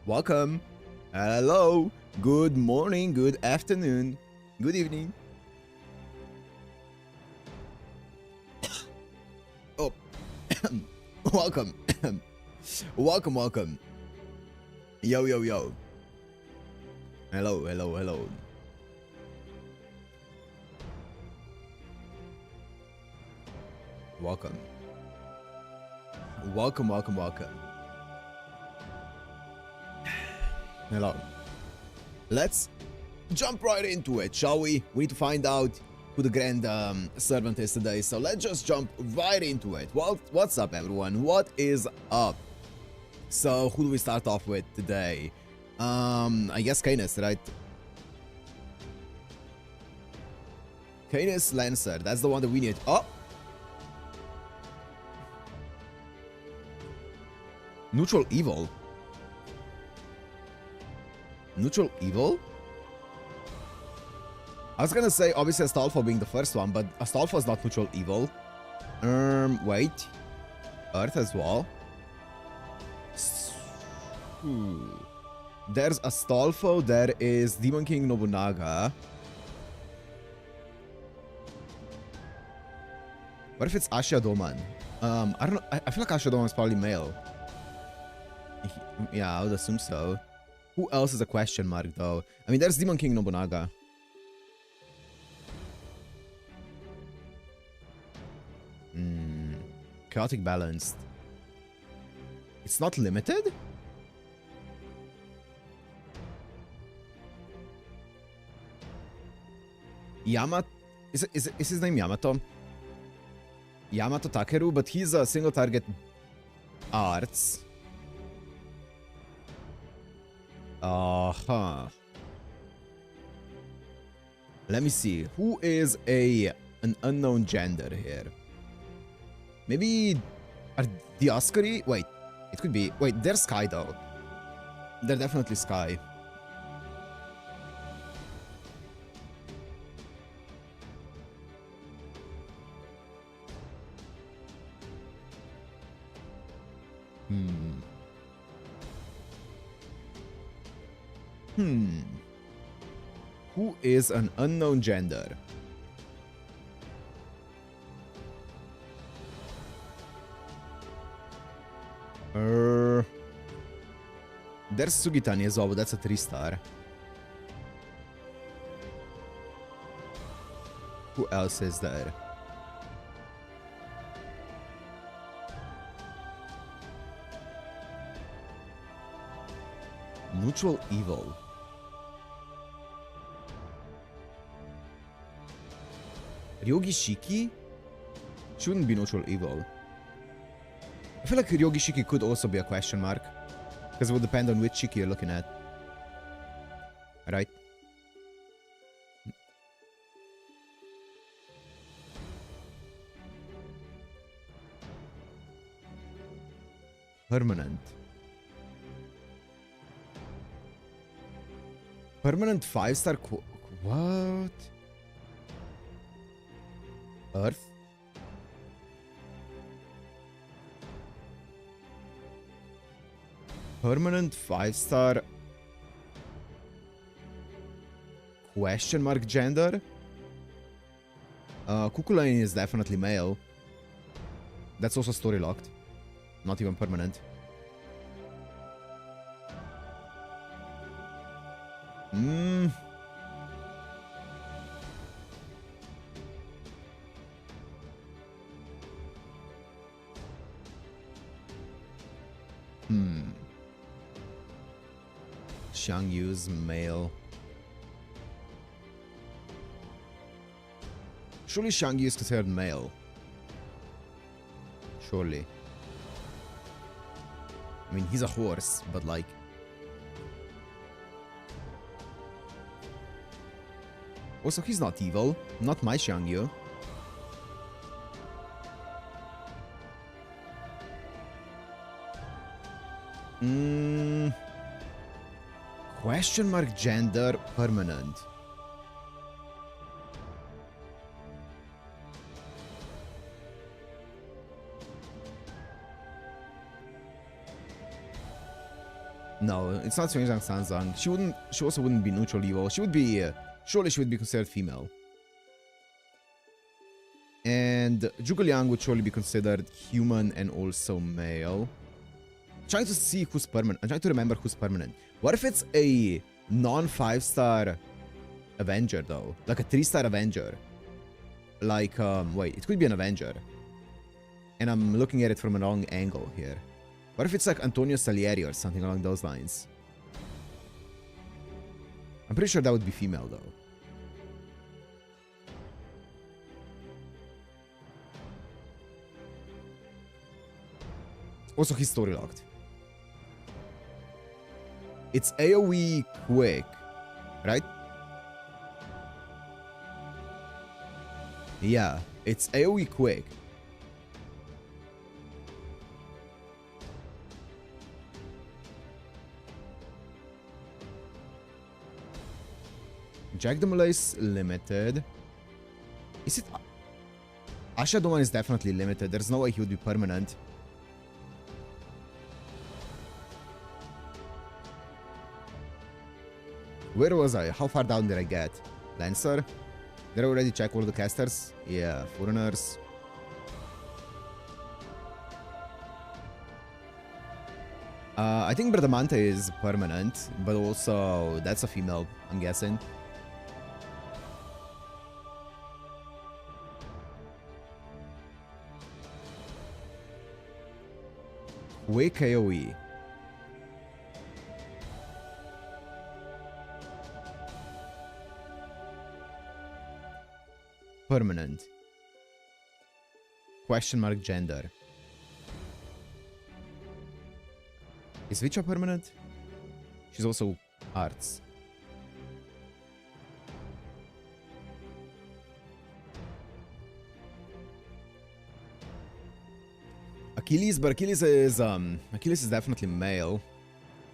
Welcome. Hello. Good morning, good afternoon, good evening. Oh, welcome. welcome. Yo. Hello. Welcome. Hello. Let's jump right into it, shall we? We need to find out who the grand servant is today, so let's just jump right into it. Well, what's up, everyone? What is up? So, who do we start off with today? I guess Canis, right? Canis Lancer, that's the one that we need. Oh! Neutral Evil? Neutral Evil? I was gonna say, obviously, Astolfo being the first one, but Astolfo is not Neutral Evil. Wait. Earth as well. There's Astolfo, there is Demon King Nobunaga. What if it's Asha Doman? I don't know, I feel like Asha Doman is probably male. Yeah, I would assume so. Who else is a question mark, though? I mean, there's Demon King Nobunaga. Chaotic Balanced. It's not limited? Yamato... Is his name Yamato? Yamato Takeru, but he's a single target arts. Let me see. Who is an unknown gender here? Maybe Dioscuri? Wait, it could be. Wait, they're Sky though. They're definitely Sky. Who is an unknown gender? There's Sugitani as well, but that's a 3-star. Who else is there? Neutral Evil. Ryogi Shiki? Shouldn't be Neutral Evil. I feel like Ryogi Shiki could also be a question mark. Because it would depend on which Shiki you're looking at. Right? Permanent. Permanent 5-star what? Earth? Permanent 5-star question mark gender? Kukulain is definitely male. That's also story locked. Not even permanent. Xiang Yu's male. Surely Xiang Yu is considered male. Surely. I mean, he's a horse, but like... Also, he's not evil. Not my Xiang Yu. Question mark gender permanent. No, it's not Xuanzang Sanzang. She also wouldn't be neutral evil. She would be, surely she would be considered female. And Zhuge Liang would surely be considered human and also male. I'm trying to see who's permanent. I'm trying to remember who's permanent. What if it's a non-5-star Avenger though? Like a 3-star Avenger. Like, wait, it could be an Avenger. And I'm looking at it from a wrong angle here. What if it's like Antonio Salieri or something along those lines? I'm pretty sure that would be female though. Also, he's story locked. It's AoE quick, right? Yeah, it's AoE quick. Jack the Mullah is limited. Is it? Asha Doman is definitely limited. There's no way he would be permanent. Where was I? How far down did I get? Lancer? Did I already check all the casters? Yeah, Foreigners. I think Bradamante is permanent, but also that's a female, I'm guessing. Quick AoE. Permanent. Question mark gender. Is Vicha permanent? She's also arts. Achilles, but Achilles is definitely male.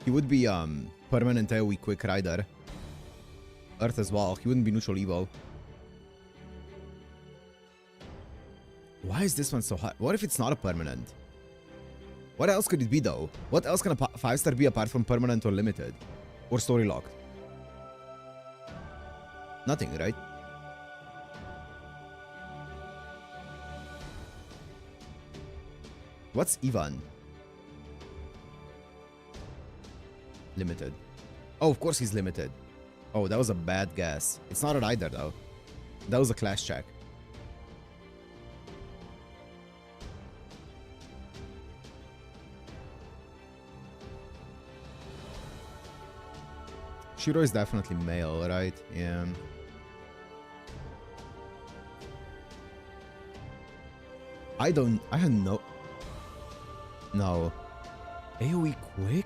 He would be permanent AoE quick rider. Earth as well. He wouldn't be neutral evil. Why is this one so hard? What if it's not a permanent? What else could it be though? What else can a 5-star be apart from permanent or limited? Or story locked? Nothing, right? What's Ivan? Limited. Oh, of course he's limited. Oh, that was a bad guess. It's not a rider though. That was a class check. Shiro is definitely male, right? Yeah. I had no... No. AoE quick?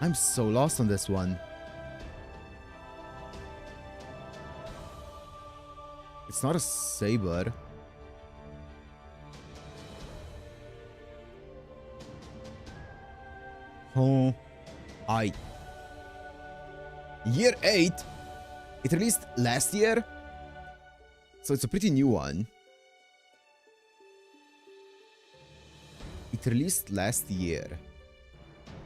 I'm so lost on this one. It's not a saber. Oh. Year 8? It released last year? So it's a pretty new one. It released last year.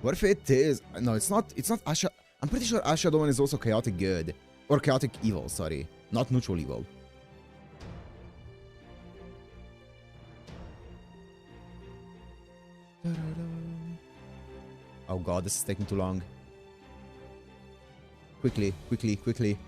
What if it is? No, it's not Asha. I'm pretty sure Asha Doman is also chaotic good. Or chaotic evil, sorry. Not neutral evil. Oh god, this is taking too long. Quickly, quickly, quickly.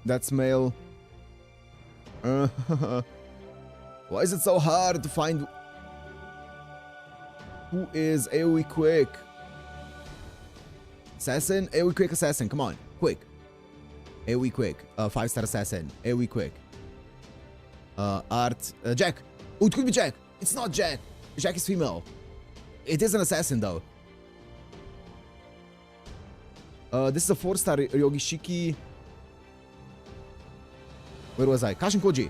That's male. Why is it so hard to find who is AoE quick? Assassin? AoE quick assassin, come on, quick. AoE quick, 5-star assassin, AoE quick. Art, Jack. Oh, it could be Jack. It's not Jack. Jack is female. It is an assassin though. This is a 4-star Ryogi Shiki. Where was I? Kashin Koji.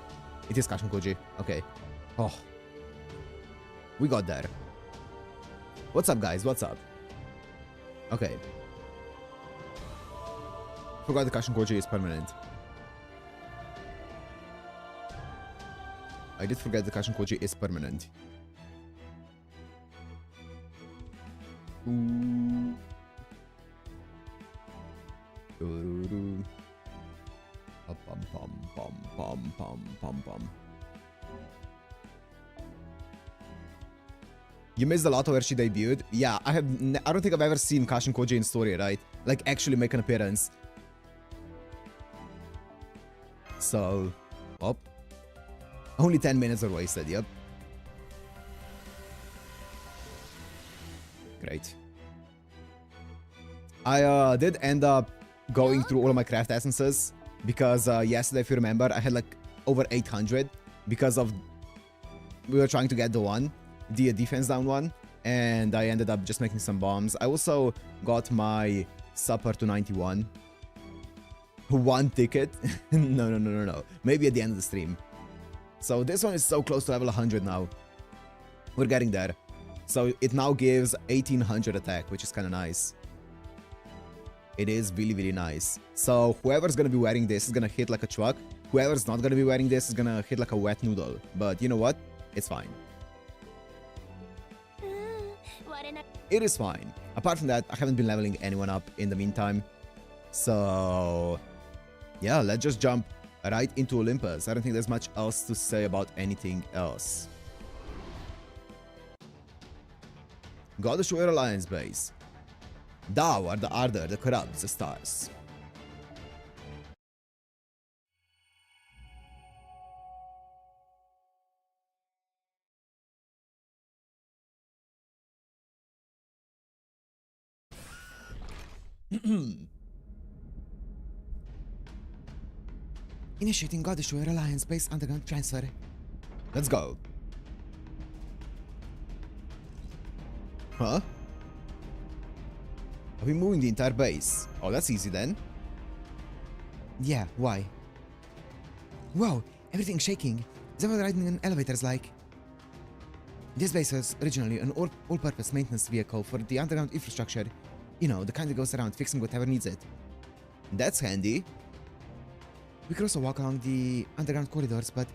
It is Kashin Koji. Okay. Oh. We got there. What's up, guys? What's up? Okay. Forgot the Kashin Koji is permanent. I did forget the Kashin Koji is permanent. Ooh. Pum pum pum pum pum pum pum. You missed the Lotto where she debuted? Yeah, I don't think I've ever seen Kashin Koji in story, right? Like, actually make an appearance. So, oh. Only 10 minutes are wasted, yep. Great. I did end up going through all of my craft essences because yesterday, if you remember, I had like over 800 because of we were trying to get the defense down one, and I ended up just making some bombs. I also got my supper to 91. One ticket? No. Maybe at the end of the stream. So this one is so close to level 100 now. We're getting there. So it now gives 1800 attack, which is kind of nice. It is really, really nice. So whoever's gonna be wearing this is gonna hit like a truck. Whoever's not gonna be wearing this is gonna hit like a wet noodle. But you know what? It's fine. It is fine. Apart from that, I haven't been leveling anyone up in the meantime. So yeah, let's just jump right into Olympus. I don't think there's much else to say about anything else. Goddess Warrior Alliance base. Thou art the ardor that corrupts the stars. Initiating Goddess Warrior Alliance base underground transfer. Let's go. Huh? Are we moving the entire base? Oh, that's easy then. Yeah, why? Whoa, everything's shaking. Is that what riding an elevator is like? This base was originally an all-purpose maintenance vehicle for the underground infrastructure. You know, the kind that goes around fixing whatever needs it. That's handy. We could also walk along the underground corridors, but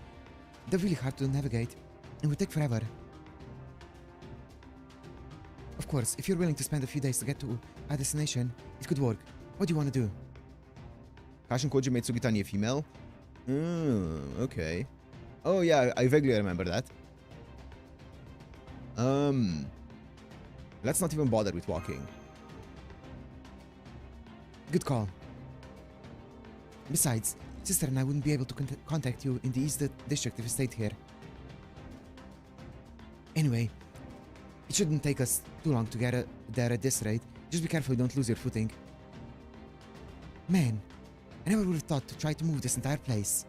they're really hard to navigate and would take forever. Of course, if you're willing to spend a few days to get to our destination, it could work. What do you want to do? Kashin Koji made Sugitani a female? Okay. Oh yeah, I vaguely remember that. Let's not even bother with walking. Good call. Besides, Sister and I wouldn't be able to contact you in the East District if you stayed here. Anyway, it shouldn't take us too long to get there at this rate. Just be careful you don't lose your footing. Man, I never would have thought to try to move this entire place.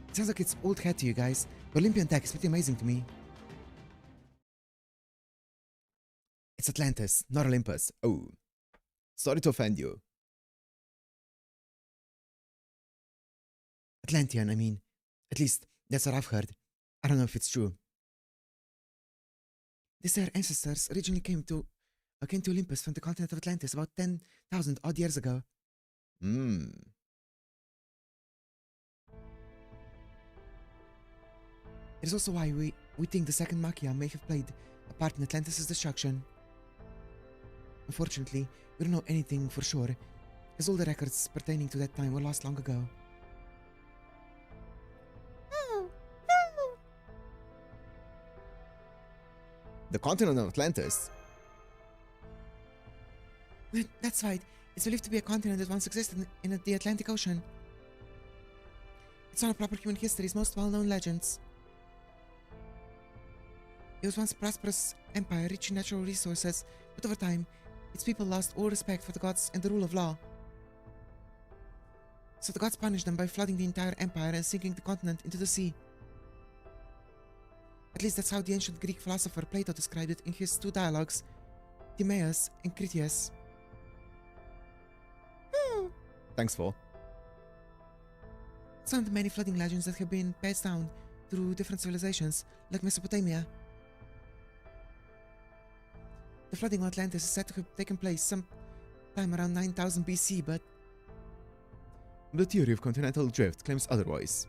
It sounds like it's old hat to you guys, but Olympian tech is pretty amazing to me. It's Atlantis, not Olympus. Oh. Sorry to offend you. Atlantean, I mean. At least, that's what I've heard. I don't know if it's true. Their ancestors originally came to Olympus from the continent of Atlantis about 10,000 odd years ago. It is also why we think the second Machia may have played a part in Atlantis' destruction. Unfortunately, we don't know anything for sure, as all the records pertaining to that time were lost long ago. The continent of Atlantis? That's right. It's believed to be a continent that once existed in the Atlantic Ocean. It's one of proper human history's most well-known legends. It was once a prosperous empire rich in natural resources, but over time, its people lost all respect for the gods and the rule of law. So the gods punished them by flooding the entire empire and sinking the continent into the sea. At least that's how the ancient Greek philosopher Plato described it in his two dialogues, Timaeus and Critias. Thanks, for. It's one of the many flooding legends that have been passed down through different civilizations, like Mesopotamia. The flooding on Atlantis is said to have taken place time around 9000 BC, but... The theory of continental drift claims otherwise.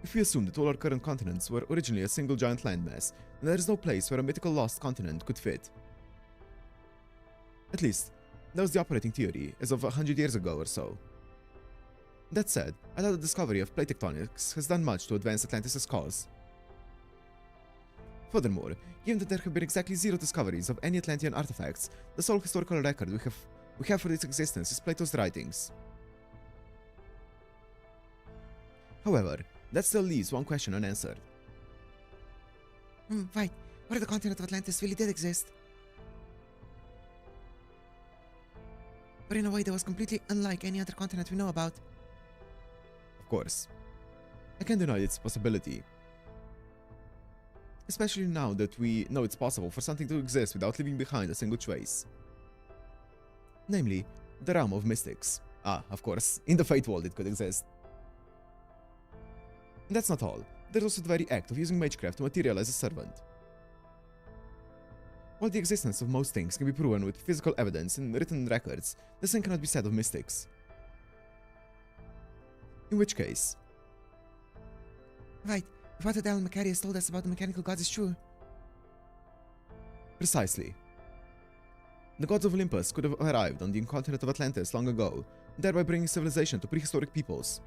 If we assume that all our current continents were originally a single giant landmass, then there is no place where a mythical lost continent could fit. At least, that was the operating theory as of 100 years ago or so. That said, I doubt the discovery of plate tectonics has done much to advance Atlantis' cause. Furthermore, given that there have been exactly 0 discoveries of any Atlantean artifacts, the sole historical record we have for its existence is Plato's writings. However, that still leaves one question unanswered. Right. What if the continent of Atlantis really did exist? But in a way that was completely unlike any other continent we know about. Of course. I can't deny its possibility. Especially now that we know it's possible for something to exist without leaving behind a single trace. Namely, the realm of mystics. Ah, of course, in the Fate world it could exist. And that's not all. There's also the very act of using magecraft to materialize a servant. While the existence of most things can be proven with physical evidence and written records, the same cannot be said of mystics. In which case... Right, if what Adele Macarius told us about the mechanical gods is true. Precisely. The gods of Olympus could have arrived on the continent of Atlantis long ago, thereby bringing civilization to prehistoric peoples.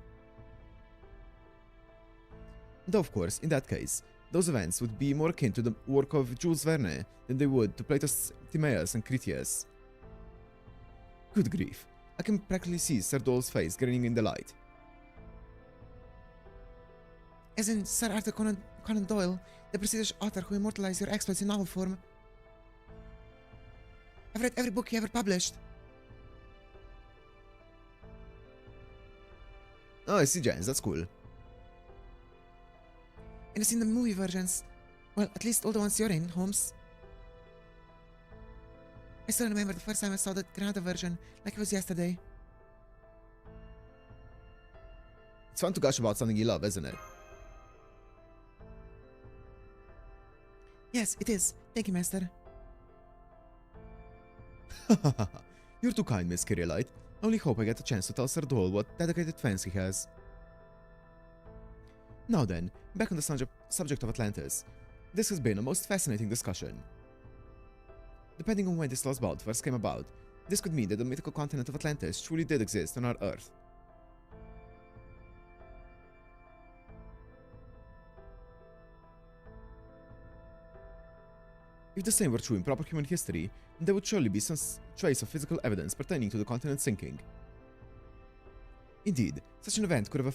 Though of course, in that case, those events would be more akin to the work of Jules Verne than they would to Plato's Timaeus and Critias. Good grief, I can practically see Sir Dole's face grinning in delight. As in Sir Arthur Conan Doyle, the prestigious author who immortalized your exploits in novel form. I've read every book he ever published. Oh, I see, Jens, that's cool. And I've seen the movie versions. Well, at least all the ones you're in, Holmes. I still remember the first time I saw the Granada version, like it was yesterday. It's fun to gush about something you love, isn't it? Yes, it is. Thank you, Master. You're too kind, Miss Kyrielite. I only hope I get a chance to tell Sir Dole what dedicated fans he has. Now then, back on the subject of Atlantis. This has been a most fascinating discussion. Depending on when this lost bout first came about, this could mean that the mythical continent of Atlantis truly did exist on our Earth. If the same were true in proper human history, there would surely be some trace of physical evidence pertaining to the continent's sinking. Indeed, such an event could have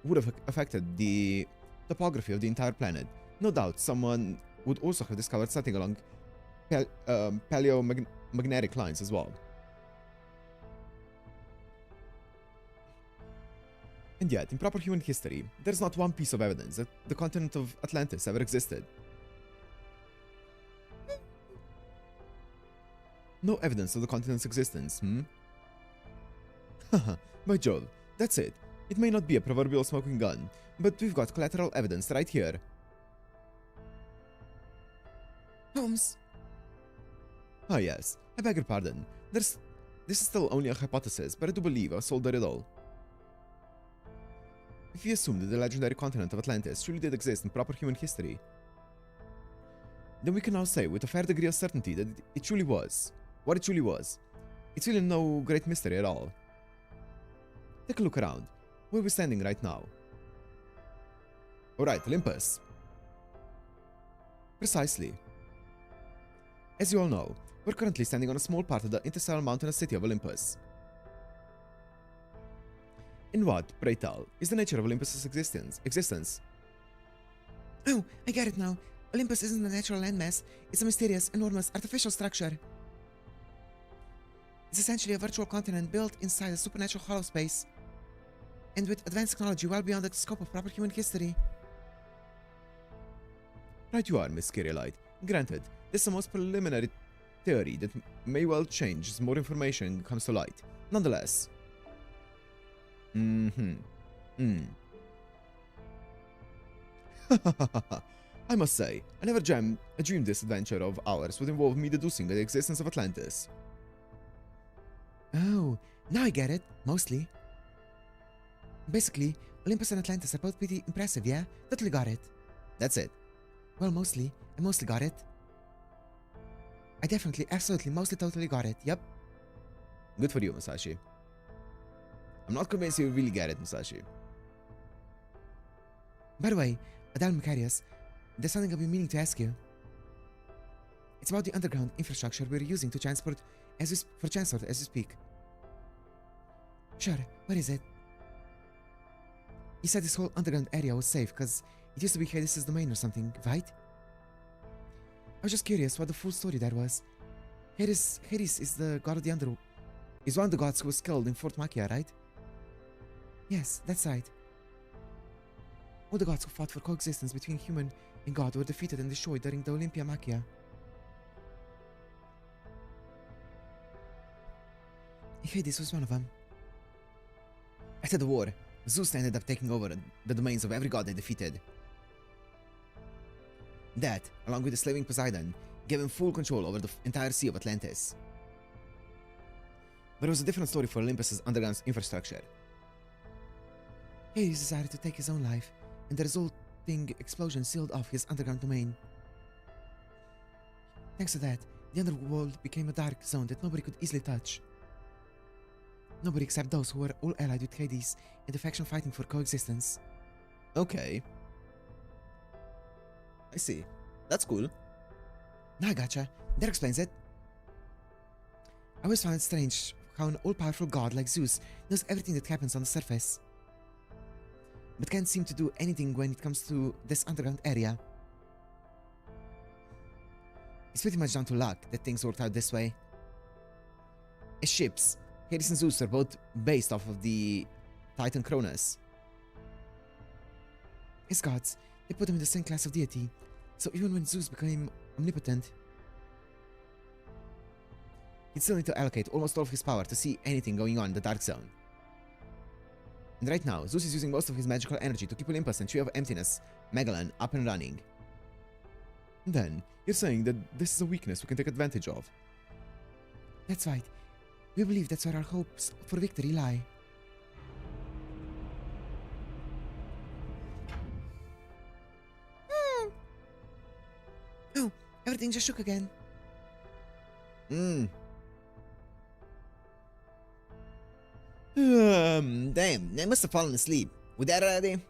would have affected the topography of the entire planet. No doubt someone would also have discovered something along paleomagnetic lines as well. And yet, in proper human history, there's not one piece of evidence that the continent of Atlantis ever existed. No evidence of the continent's existence, Haha, by Jove, that's it. It may not be a proverbial smoking gun, but we've got collateral evidence right here. Holmes. Ah yes, I beg your pardon. This is still only a hypothesis, but I do believe I've solved the riddle. If we assume that the legendary continent of Atlantis truly did exist in proper human history, then we can now say with a fair degree of certainty that it truly was. What it truly was. It's really no great mystery at all. Take a look around. Where are we standing right now? Alright, Olympus. Precisely. As you all know, we're currently standing on a small part of the interstellar mountainous city of Olympus. In what, pray tell, is the nature of Olympus' existence? Oh, I get it now. Olympus isn't a natural landmass, it's a mysterious, enormous, artificial structure. It's essentially a virtual continent built inside a supernatural hollow space, and with advanced technology well beyond the scope of proper human history. Right you are, Miss Kyrielite. Granted, this is the most preliminary theory that may well change as more information comes to light. Nonetheless. I must say, I never dreamed this adventure of ours would involve me deducing the existence of Atlantis. Oh, now I get it. Mostly. Basically, Olympus and Atlantis are both pretty impressive, yeah? Totally got it. That's it. Well, mostly. I mostly got it. I definitely, absolutely, mostly totally got it. Yep. Good for you, Musashi. I'm not convinced you really get it, Musashi. By the way, Adele Macarius, there's something I've been meaning to ask you. It's about the underground infrastructure we're using to transport as we speak. Sure, what is it? You said this whole underground area was safe because it used to be Hades' domain or something, right? I was just curious what the full story there was. Hades is the god of the underworld. Is one of the gods who was killed in Fort Machia, right? Yes, that's right. All the gods who fought for coexistence between human and god were defeated and destroyed during the Olympia Machia. Hades was one of them. After the war, Zeus ended up taking over the domains of every god they defeated. That, along with the slaving Poseidon, gave him full control over the entire Sea of Atlantis. But it was a different story for Olympus' underground infrastructure. Hades decided to take his own life, and the resulting explosion sealed off his underground domain. Thanks to that, the underworld became a dark zone that nobody could easily touch. Nobody except those who were all allied with Hades and the faction fighting for coexistence. Okay. I see. That's cool. Now I gotcha. That explains it. I always found it strange how an all-powerful god like Zeus knows everything that happens on the surface, but can't seem to do anything when it comes to this underground area. It's pretty much down to luck that things worked out this way. As ships, Hades and Zeus are both based off of the Titan Cronus. As gods, they put them in the same class of deity, so even when Zeus became omnipotent, he'd still need to allocate almost all of his power to see anything going on in the Dark Zone. And right now, Zeus is using most of his magical energy to keep Olympus and Tree of Emptiness, Megalon, up and running. Then, you're saying that this is a weakness we can take advantage of? That's right. We believe that's where our hopes for victory lie. Oh, everything just shook again. Damn, I must have fallen asleep. We there already?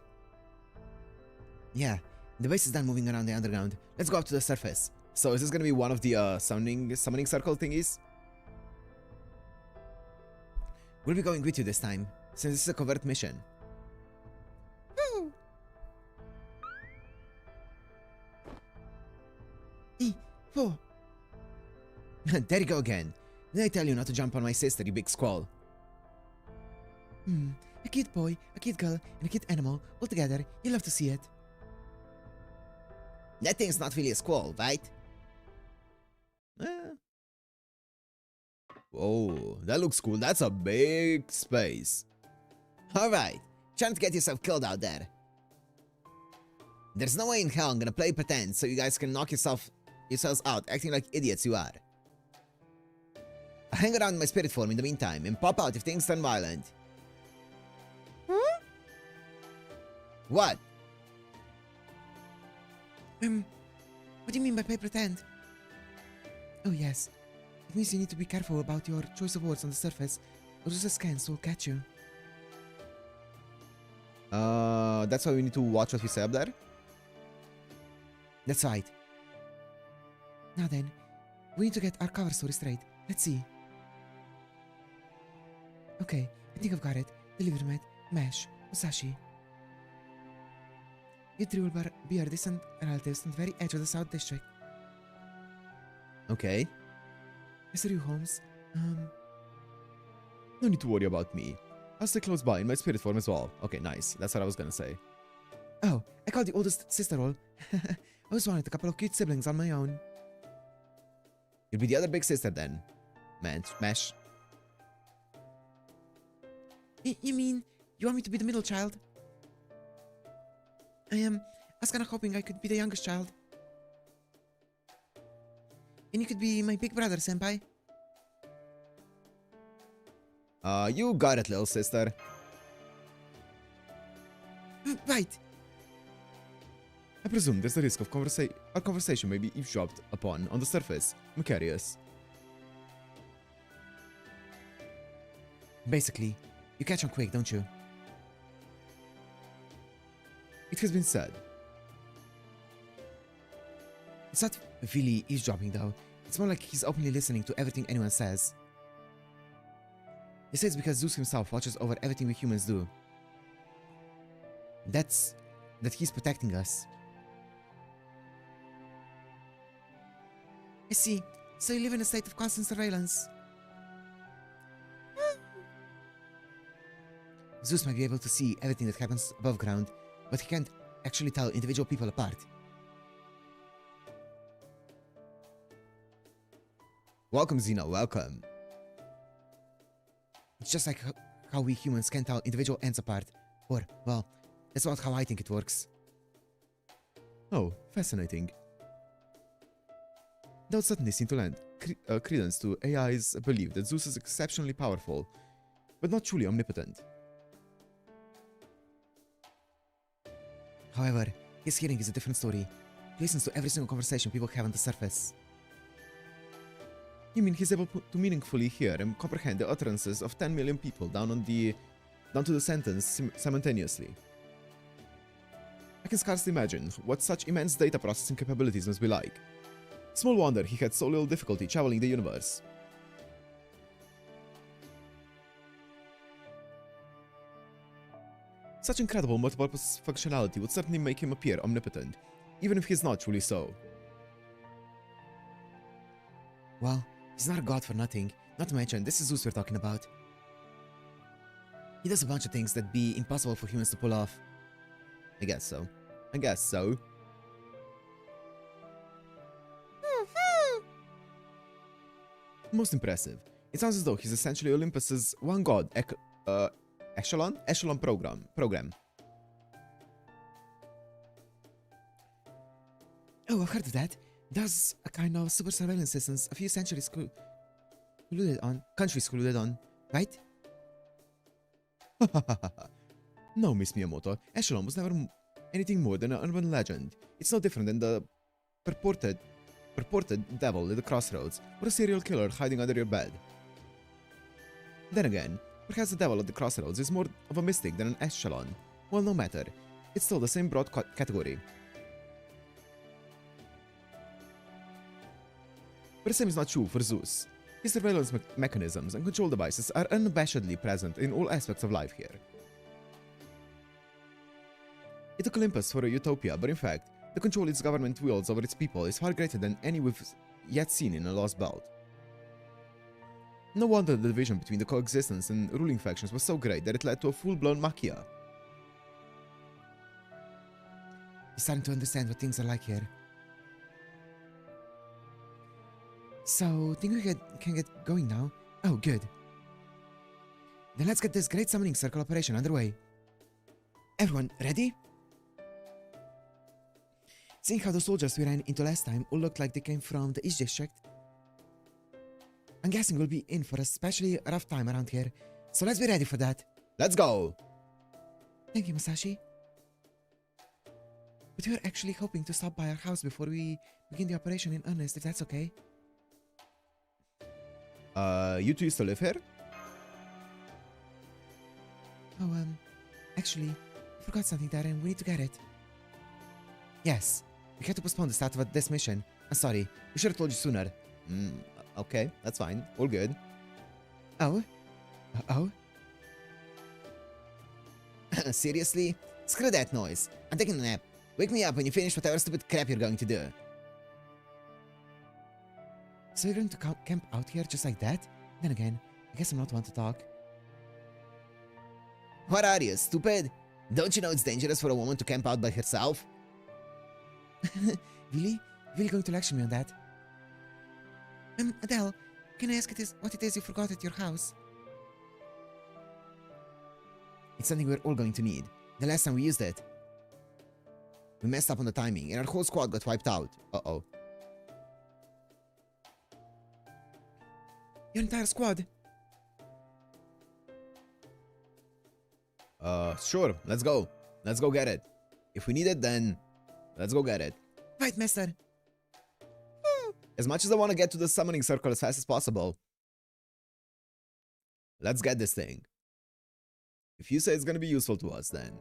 Yeah, the base is done moving around the underground. Let's go up to the surface. So is this gonna be one of the summoning circle thingies? We'll be going with you this time, since this is a covert mission. Oh. There you go again. Did I tell you not to jump on my sister, you big squall? A cute boy, a cute girl, and a cute animal, all together. You'll love to see it. That thing's not really a squall, right? Whoa, that looks cool. That's a big space. Alright, trying to get yourself killed out there. There's no way in hell I'm gonna play pretend so you guys can knock yourselves out acting like idiots you are. I'll hang around in my spirit form in the meantime and pop out if things turn violent. What? What do you mean by play pretend? Oh yes, it means you need to be careful about your choice of words on the surface, or Zeus's scans will catch you. That's why we need to watch what we say up there? That's right. Now then, we need to get our cover story straight. Let's see. Okay, I think I've got it. Delivery Med, Mesh, Musashi. You three will be our distant relatives on the very edge of the South District. Okay. As for you, Holmes, no need to worry about me. I'll stay close by in my spirit form as well. Okay, nice. That's what I was gonna say. Oh, I called the oldest sister role. I always wanted a couple of cute siblings on my own. You'll be the other big sister then. Mesh. You mean, you want me to be the middle child? was kinda hoping I could be the youngest child. And you could be my big brother, senpai. You got it, little sister. Right. I presume there's the risk of our conversation may be eavesdropped upon on the surface. Macarius. Basically, you catch on quick, don't you? It has been said. It's not really eavesdropping, though. It's more like he's openly listening to everything anyone says. He says because Zeus himself watches over everything we humans do. That he's protecting us. I see. So you live in a state of constant surveillance. Zeus might be able to see everything that happens above ground, but he can't actually tell individual people apart. Welcome, Xena, welcome. It's just like how we humans can't tell individual ants apart. Or, well, that's not how I think it works. Oh, fascinating. That would certainly seem to lend credence to AI's belief that Zeus is exceptionally powerful, but not truly omnipotent. However, his hearing is a different story. He listens to every single conversation people have on the surface. You mean he's able to meaningfully hear and comprehend the utterances of 10 million people down to the sentence simultaneously? I can scarcely imagine what such immense data processing capabilities must be like. Small wonder he had so little difficulty traveling the universe. Such incredible multi-purpose functionality would certainly make him appear omnipotent, even if he's not truly so. Well, he's not a god for nothing. Not to mention, this is Zeus we're talking about. He does a bunch of things that'd be impossible for humans to pull off. I guess so. I guess so. Most impressive. It sounds as though he's essentially Olympus's one god echelon program. Oh, I've heard of that. There's a kind of super surveillance systems a few countries colluded on, right? No, Miss Miyamoto. Echelon was never anything more than an urban legend. It's no different than the purported devil at the crossroads, or a serial killer hiding under your bed. Then again, perhaps the devil at the crossroads is more of a mystic than an echelon. Well, no matter. It's still the same broad category. But the same is not true for Zeus. His surveillance mechanisms and control devices are unabashedly present in all aspects of life here. It took Olympus for a utopia, but in fact, the control its government wields over its people is far greater than any we've yet seen in a lost belt. No wonder the division between the coexistence and ruling factions was so great that it led to a full-blown machia. You're starting to understand what things are like here. So, think we can get going now? Oh, good. Then let's get this great summoning circle operation underway. Everyone, ready? Seeing how the soldiers we ran into last time all looked like they came from the East District, I'm guessing we'll be in for a especially rough time around here, so let's be ready for that. Let's go! Thank you, Masashi. But we were actually hoping to stop by our house before we begin the operation in earnest, if that's okay. You two used to live here? Oh, actually, I forgot something there and we need to get it. Yes, we had to postpone the start of this mission. I'm sorry, we should have told you sooner. Okay, that's fine. All good. Oh? Oh? Seriously? Screw that noise. I'm taking a nap. Wake me up when you finish whatever stupid crap you're going to do. So you're going to camp out here just like that? Then again, I guess I'm not one to talk. What are you, stupid? Don't you know it's dangerous for a woman to camp out by herself? Really? Really going to lecture me on that? Adele, can I ask what it is you forgot at your house? It's something we're all going to need. The last time we used it. We messed up on the timing, and our whole squad got wiped out. Uh-oh. Your entire squad. Sure. Let's go. Let's go get it. If we need it, then let's go get it. Right, master. As much as I want to get to the summoning circle as fast as possible, let's get this thing. If you say it's gonna be useful to us, then.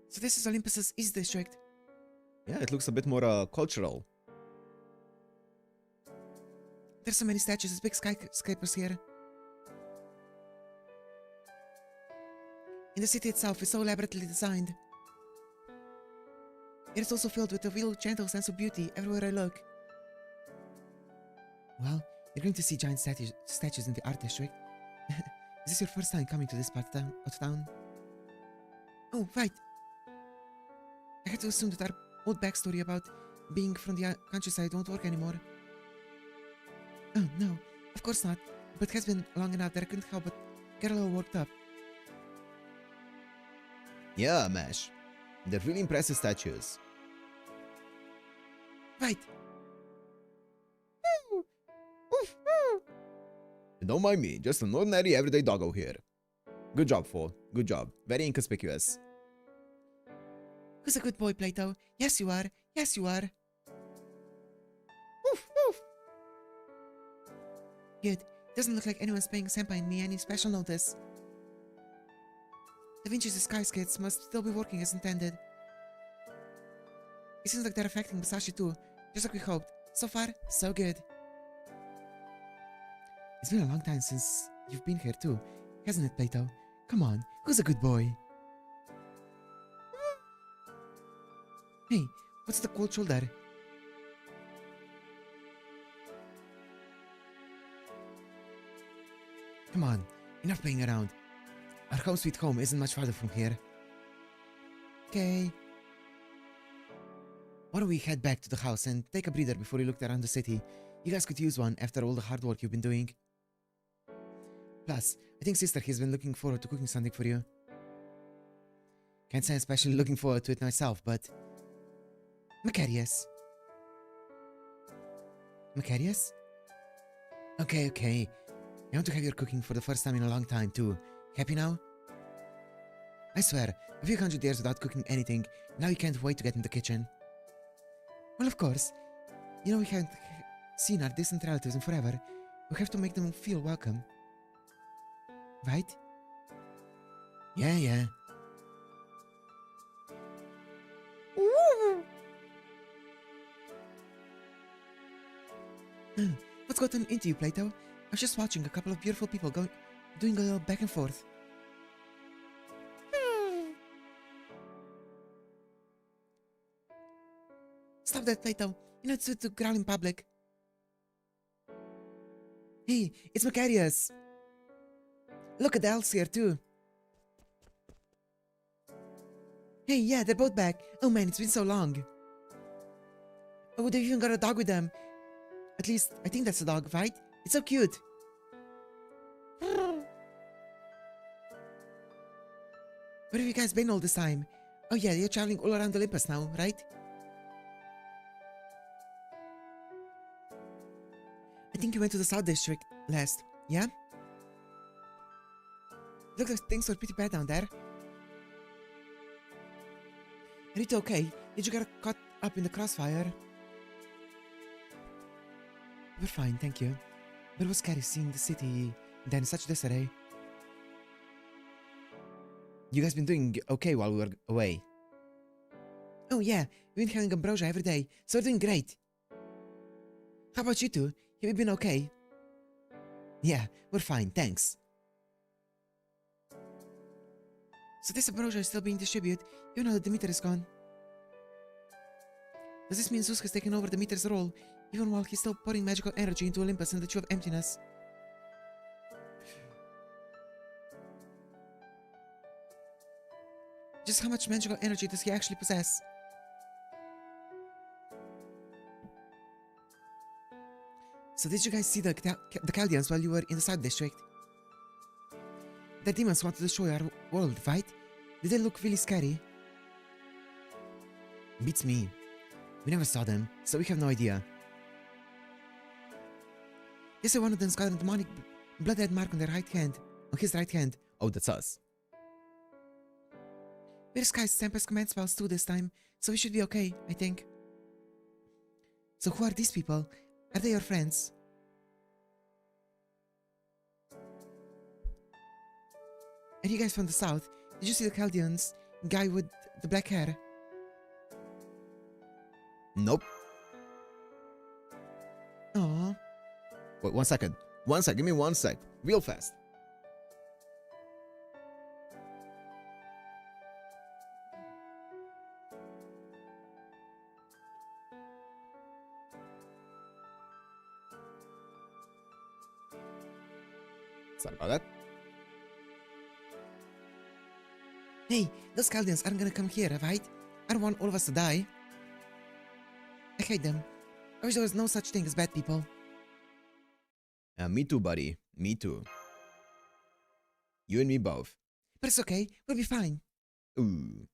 So this is Olympus's East District. Yeah, it looks a bit more cultural. There's so many statues, there's big skyscrapers here. And the city itself is so elaborately designed. It is also filled with a real gentle sense of beauty everywhere I look. Well, you're going to see giant statues in the art district. Is this your first time coming to this part of town? Oh, right. I had to assume that our old backstory about being from the countryside won't work anymore. Oh, no, of course not. But it has been long enough that I couldn't help but get a little worked up. Yeah, Mesh. They're really impressive statues. Right. Don't mind me, just an ordinary everyday doggo here. Good job, Fo. Good job. Very inconspicuous. Who's a good boy, Plato? Yes, you are. Yes, you are. Woof, woof. Good. Doesn't look like anyone's paying Senpai and me any special notice. Da Vinci's skyscapes must still be working as intended. It seems like they're affecting Musashi too, just like we hoped. So far, so good. It's been a long time since you've been here too, hasn't it, Plato? Come on, who's a good boy? Hey, what's the cold shoulder? Come on, enough playing around. Our home sweet home isn't much farther from here. Okay. Why don't we head back to the house and take a breather before we look around the city? You guys could use one after all the hard work you've been doing. Plus, I think sister has been looking forward to cooking something for you. Can't say I'm especially looking forward to it myself, but... Macarius. Macarius? Okay, okay. I want to have your cooking for the first time in a long time too. Happy now? I swear, a few hundred years without cooking anything, now you can't wait to get in the kitchen. Well, of course. You know we haven't seen our distant relatives in forever. We have to make them feel welcome. Right? Yeah, yeah. What's gotten into you, Plato? I was just watching a couple of beautiful people doing a little back and forth. Stop that, Plato. You're not suited to growl in public. Hey, it's Macarius. Look at the elves here, too. Hey, yeah, they're both back. Oh man, it's been so long. Oh, they've even got a dog with them. At least, I think that's a dog, right? It's so cute. Where have you guys been all this time? Oh yeah, you're traveling all around Olympus now, right? I think you went to the South District last, yeah? Looks like things were pretty bad down there. Are you okay? Did you get caught up in the crossfire? We're fine, thank you. But it was scary seeing the city then in such disarray. You guys been doing okay while we were away? Oh yeah, we've been having ambrosia every day, so we're doing great. How about you two? Have you been okay? Yeah, we're fine, thanks. So this ambrosia is still being distributed, even though the Demeter is gone. Does this mean Zeus has taken over the Demeter's role, even while he's still pouring magical energy into Olympus and the Tree of Emptiness? Just how much magical energy does he actually possess? So did you guys see the Chaldeans while you were in the South District? The demons want to destroy our world, right? Did they look really scary? Beats me. We never saw them, so we have no idea. They say one of them's got a demonic blood red mark on their right hand. On his right hand. Oh, that's us. We're Sky's Tempest command spells too this time, so we should be okay, I think. So who are these people? Are they your friends? Are you guys from the south? Did you see the Chaldeans guy with the black hair? Nope. Aww. Wait, 1 second. 1 sec. Give me 1 sec. Real fast. Sorry about that. Hey, those Chaldeans aren't gonna come here, right? I don't want all of us to die. I hate them. I wish there was no such thing as bad people. Me too, buddy. Me too. You and me both. But it's okay, we'll be fine. Ooh.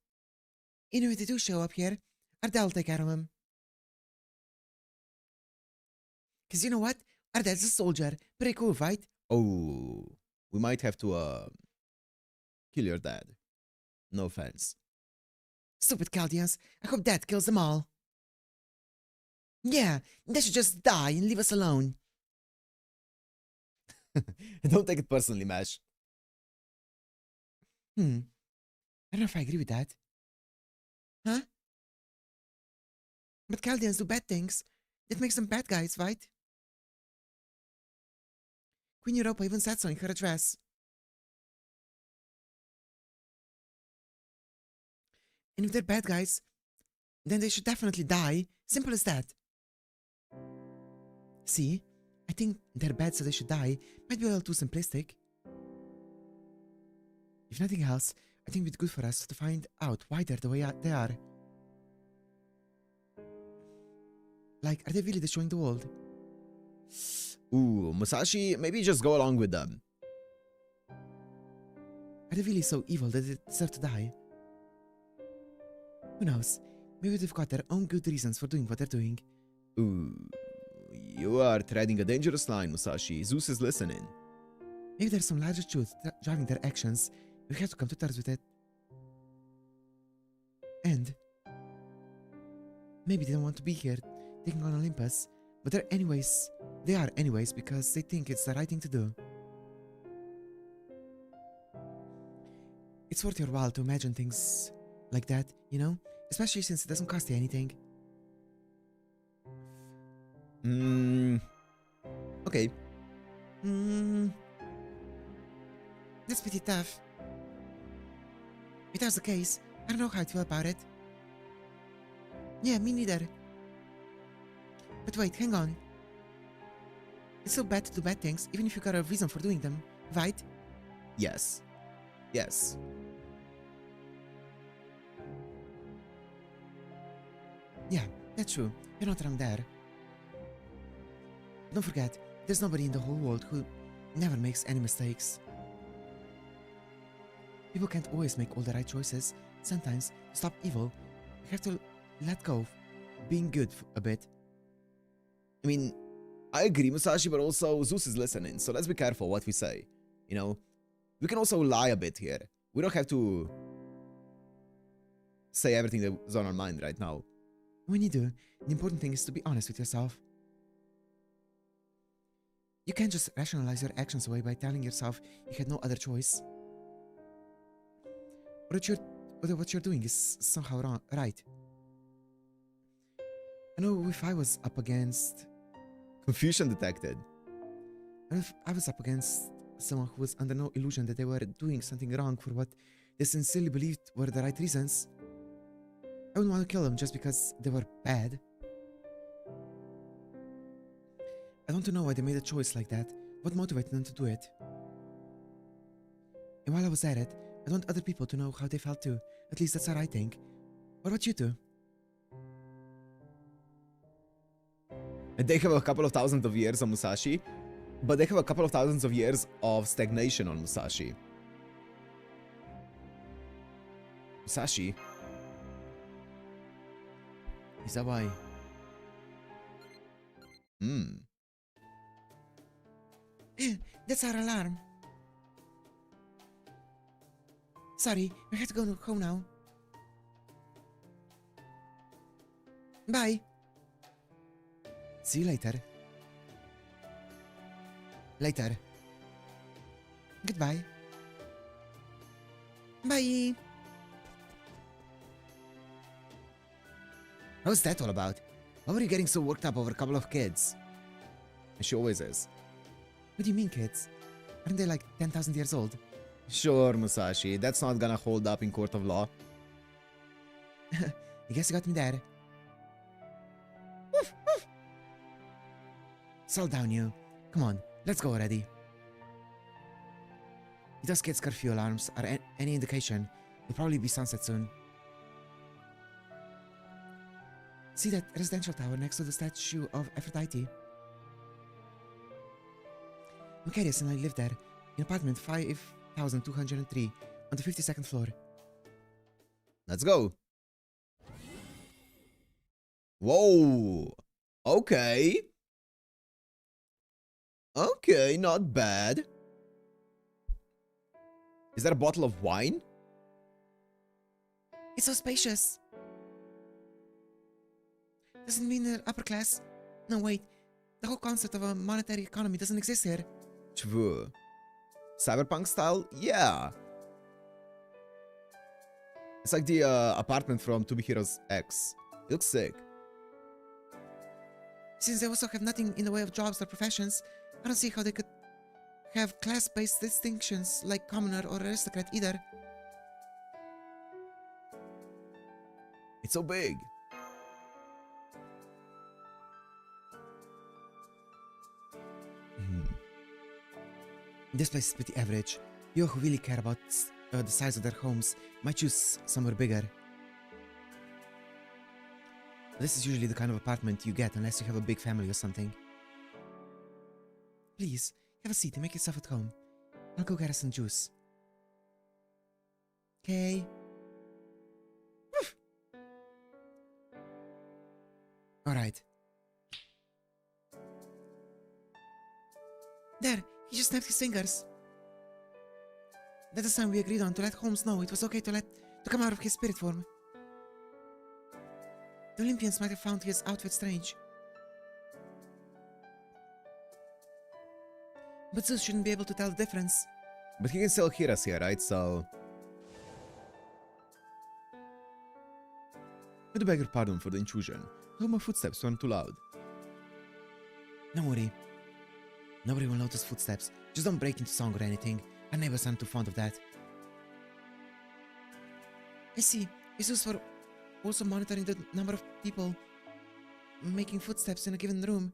Even if they do show up here, Ardell will take care of them. Cause you know what? Ardell's a soldier. Pretty cool, right? Oh. We might have to, kill your dad. No offense. Stupid Chaldeans. I hope that kills them all. Yeah, they should just die and leave us alone. Don't take it personally, Mash. I don't know if I agree with that. Huh? But Chaldeans do bad things. That makes them bad guys, right? Queen Europa even said so in her address. And if they're bad guys, then they should definitely die. Simple as that. See? I think they're bad so they should die might be a little too simplistic. If nothing else, I think it'd be good for us to find out why they're the way they are. Like, are they really destroying the world? Ooh, Musashi, maybe just go along with them. Are they really so evil that they deserve to die? Who knows? Maybe they've got their own good reasons for doing what they're doing. Ooh, you are treading a dangerous line, Musashi. Zeus is listening. Maybe there's some larger truth driving their actions. We have to come to terms with it. And maybe they don't want to be here taking on Olympus, but they are anyways because they think it's the right thing to do. It's worth your while to imagine things like that, you know? Especially since it doesn't cost you anything. Okay. That's pretty tough. If that's the case, I don't know how I feel about it. Yeah, me neither. But wait, hang on. It's so bad to do bad things, even if you got a reason for doing them, right? Yes. Yes. Yeah, that's true. You're not wrong there. Don't forget, there's nobody in the whole world who never makes any mistakes. People can't always make all the right choices. Sometimes, to stop evil, you have to let go of being good a bit. I mean, I agree, Musashi, but also Zeus is listening, so let's be careful what we say. You know? We can also lie a bit here. We don't have to say everything that's on our mind right now. When you do, the important thing is to be honest with yourself. You can't just rationalize your actions away by telling yourself you had no other choice. Or that what you're doing is somehow wrong, right. I know if I was up against... Confusion detected. And if I was up against someone who was under no illusion that they were doing something wrong for what they sincerely believed were the right reasons, I wouldn't want to kill them just because they were bad. I want to know why they made a choice like that, what motivated them to do it. And while I was at it, I want other people to know how they felt too. At least that's what I think. What about you two? They have a couple of thousands of years on Musashi, but they have a couple of thousands of years of stagnation on Musashi. Musashi? Is that why? Hmm. That's our alarm. Sorry, we have to go home now. Bye. See you later. Later. Goodbye. Bye. What's that all about? Why were you getting so worked up over a couple of kids? And she always is. What do you mean, kids? Aren't they like 10,000 years old? Sure, Musashi. That's not gonna hold up in court of law. I guess you got me there. Settle down, you. Come on, let's go already. If those kids' curfew alarms are any indication, it'll probably be sunset soon. See that residential tower next to the statue of Aphrodite? Macarius and I live there, in apartment 5203, on the 52nd floor. Let's go. Whoa. Okay. Okay, not bad. Is that a bottle of wine? It's so spacious. Doesn't mean they're upper class. No, wait. The whole concept of a monetary economy doesn't exist here. True. Cyberpunk style? Yeah. It's like the apartment from To Be Heroes X. It looks sick. Since they also have nothing in the way of jobs or professions, I don't see how they could have class-based distinctions like commoner or aristocrat either. It's so big. This place is pretty average. You who really care about the size of their homes might choose somewhere bigger. This is usually the kind of apartment you get unless you have a big family or something. Please, have a seat and make yourself at home. I'll go get us some juice. Okay. Alright. There, he just snapped his fingers. That's the time we agreed on to let Holmes know it was okay to come out of his spirit form. The Olympians might have found his outfit strange. But Zeus shouldn't be able to tell the difference. But he can still hear us here, right? So... I do beg your pardon for the intrusion. I hope my footsteps weren't too loud. Don't worry. Nobody will notice footsteps. Just don't break into song or anything. Our neighbors aren't too fond of that. I see. It's used for also monitoring the number of people making footsteps in a given room.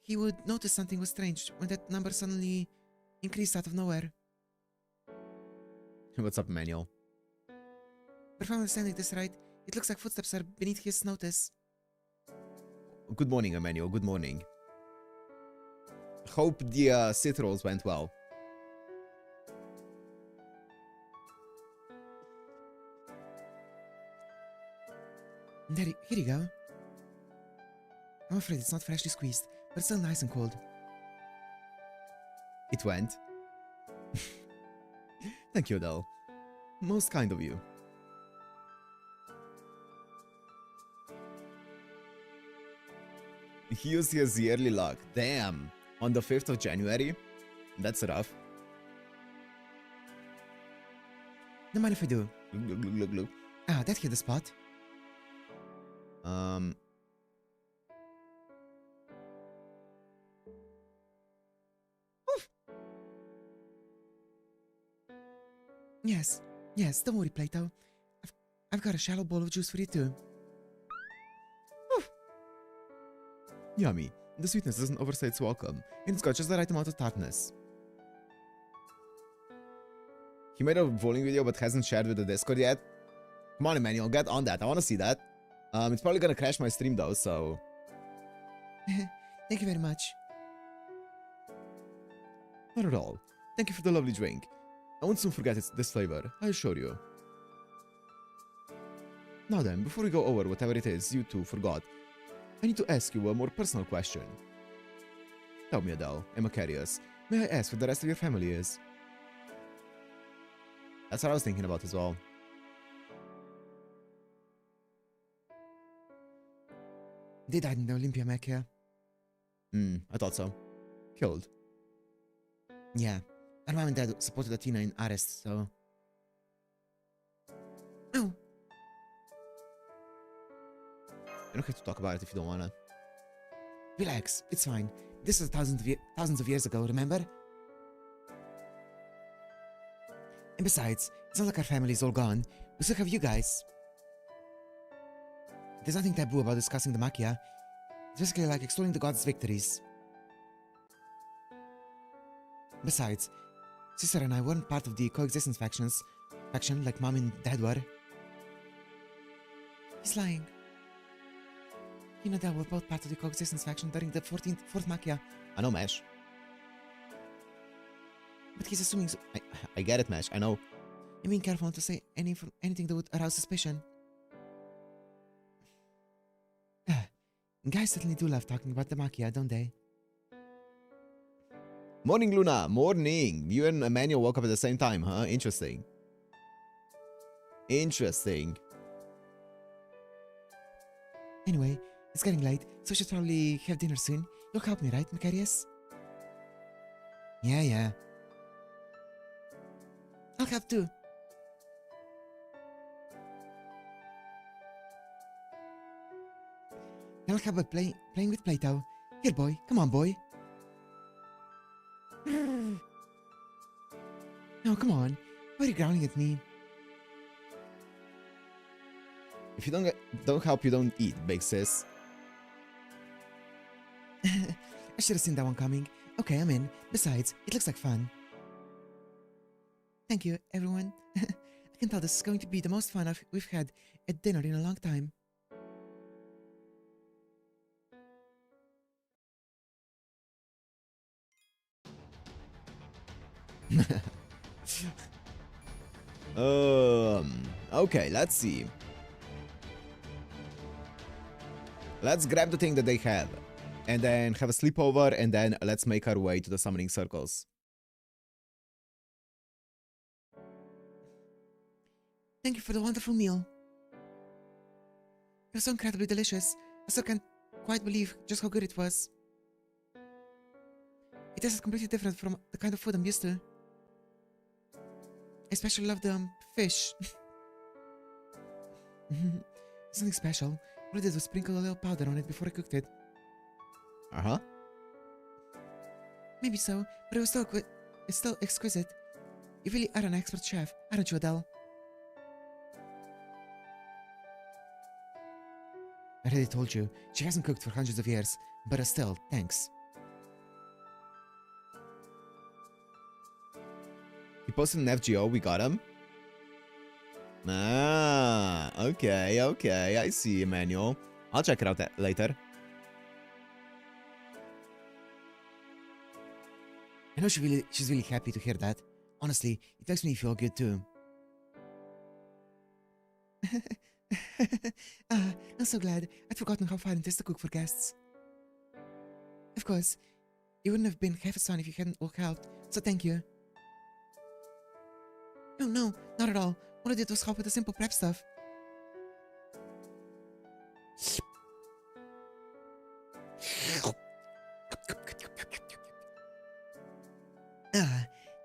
He would notice something was strange when that number suddenly increased out of nowhere. What's up, Manuel? But if I'm understanding this right, it looks like footsteps are beneath his notice. Good morning, Emmanuel. Good morning. Hope the Sith rolls went well. Here you go. I'm afraid it's not freshly squeezed, but it's still nice and cold. It went. Thank you, Adele. Most kind of you. He used his yearly luck. Damn. On the 5th of January? That's rough. Don't mind if I do. Look. Ah, that hit the spot. Yes, don't worry, Plato. I've got a shallow bowl of juice for you too. Yummy. The sweetness doesn't overstay its welcome, and it's got just the right amount of tartness. He made a bowling video but hasn't shared with the Discord yet. Come on, Emmanuel, get on that. I want to see that. It's probably gonna crash my stream though, so... Thank you very much. Not at all. Thank you for the lovely drink. I won't soon forget this flavor, I assure you. Now then, before we go over whatever it is you two forgot, I need to ask you a more personal question. Tell me, Adele, I'm curious. May I ask what the rest of your family is? That's what I was thinking about as well. They died in the Olympia Mecca. I thought so. Killed. Yeah. And mom and dad supported Athena in arrest, so... Oh. You don't have to talk about it if you don't wanna. Relax, it's fine. This is thousands of years ago, remember? And besides, it's not like our family is all gone. We still have you guys. There's nothing taboo about discussing the Machia. It's basically like exploring the gods' victories. Besides, sister and I weren't part of the coexistence faction like mom and dad were. He's lying. You know that we're both part of the coexistence faction during the fourth Machia. I know, Mesh. But he's assuming... I get it, Mesh, I know. I'm being careful not to say anything that would arouse suspicion. Guys certainly do love talking about the Machia, don't they? Morning, Luna. Morning. You and Emmanuel woke up at the same time, huh? Interesting. Interesting. Anyway, it's getting late, so we should probably have dinner soon. You'll help me, right, Macarius? Yeah. I'll help too. I'll help by playing with Plato. Here, boy. Come on, boy. No, come on. Why are you growling at me? If you don't help, you don't eat, big sis. I should have seen that one coming. Okay, I'm in. Besides, it looks like fun. Thank you, everyone. I can tell this is going to be the most fun we've had at dinner in a long time. Okay, let's see. Let's grab the thing that they have, and then have a sleepover, and then let's make our way to the summoning circles. Thank you for the wonderful meal. It was so incredibly delicious. I still can't quite believe just how good it was. It tasted completely different from the kind of food I'm used to. I especially love the fish. Something special. All I did was sprinkle a little powder on it before I cooked it. Uh-huh. Maybe so, but it was still exquisite. You really are an expert chef, aren't you, Adele? I already told you, she hasn't cooked for hundreds of years, but still, thanks. He posted an FGO, we got him. Ah, okay, I see, Emmanuel. I'll check it out later. I know she's really happy to hear that. Honestly, it makes me feel good too. I'm so glad. I'd forgotten how fun it is to cook for guests. Of course, it wouldn't have been half as fun if you hadn't all helped, so thank you. Oh no, not at all. All I did was help with the simple prep stuff.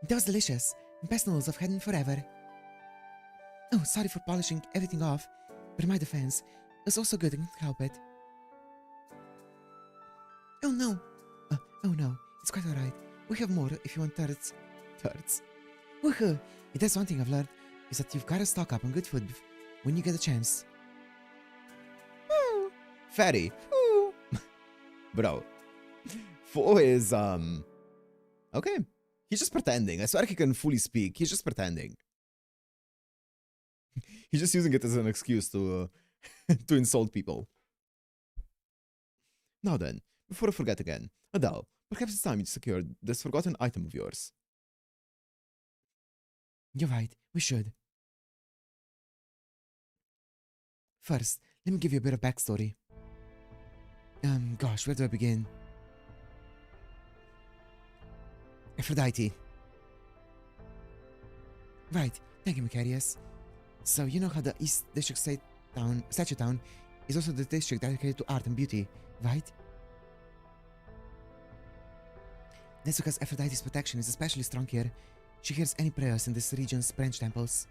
That was delicious. Best noodles I've had in forever. Oh, sorry for polishing everything off, but in my defense, it was also good I couldn't help it. Oh no! Oh no, it's quite alright. We have more if you want turrets. Woohoo! If there's one thing I've learned, is that you've gotta stock up on good food when you get a chance. Woo! Fatty. Woo! Bro. Fo is, okay. He's just pretending. I swear he can fully speak. He's just pretending. He's just using it as an excuse to to insult people. Now then, before I forget again, Adele, perhaps it's time to secure this forgotten item of yours. You're right, we should. First, let me give you a bit of backstory. Gosh, where do I begin? Aphrodite. Right, thank you, Macarius. So, you know how the East District Statue Town is also the district dedicated to art and beauty, right? That's because Aphrodite's protection is especially strong here. She hears any prayers in this region's branch temples.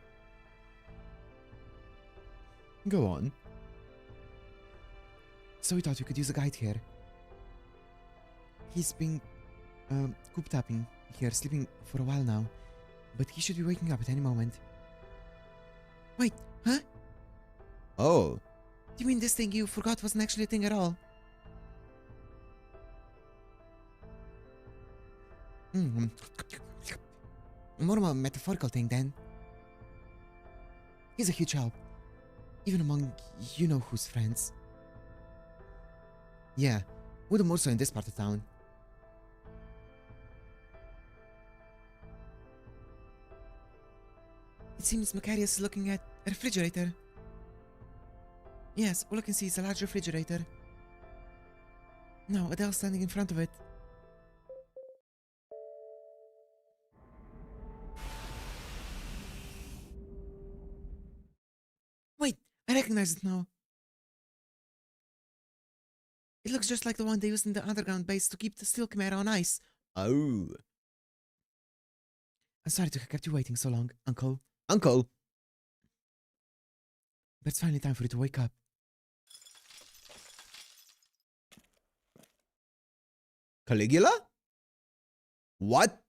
Go on. So we thought we could use a guide here. He's been cooped up in here, sleeping for a while now. But he should be waking up at any moment. Wait, huh? Oh. Do you mean this thing you forgot wasn't actually a thing at all? More of a metaphorical thing then. He's a huge help. Even among you-know-who's friends. Yeah, would do more so in this part of town. It seems Macarius is looking at a refrigerator. Yes, all I can see is a large refrigerator. No, Adele standing in front of it. Wait, I recognize it now. It looks just like the one they used in the underground base to keep the steel chimera on ice. Oh. I'm sorry to have kept you waiting so long, Uncle. Uncle. But it's finally time for you to wake up. Caligula? What?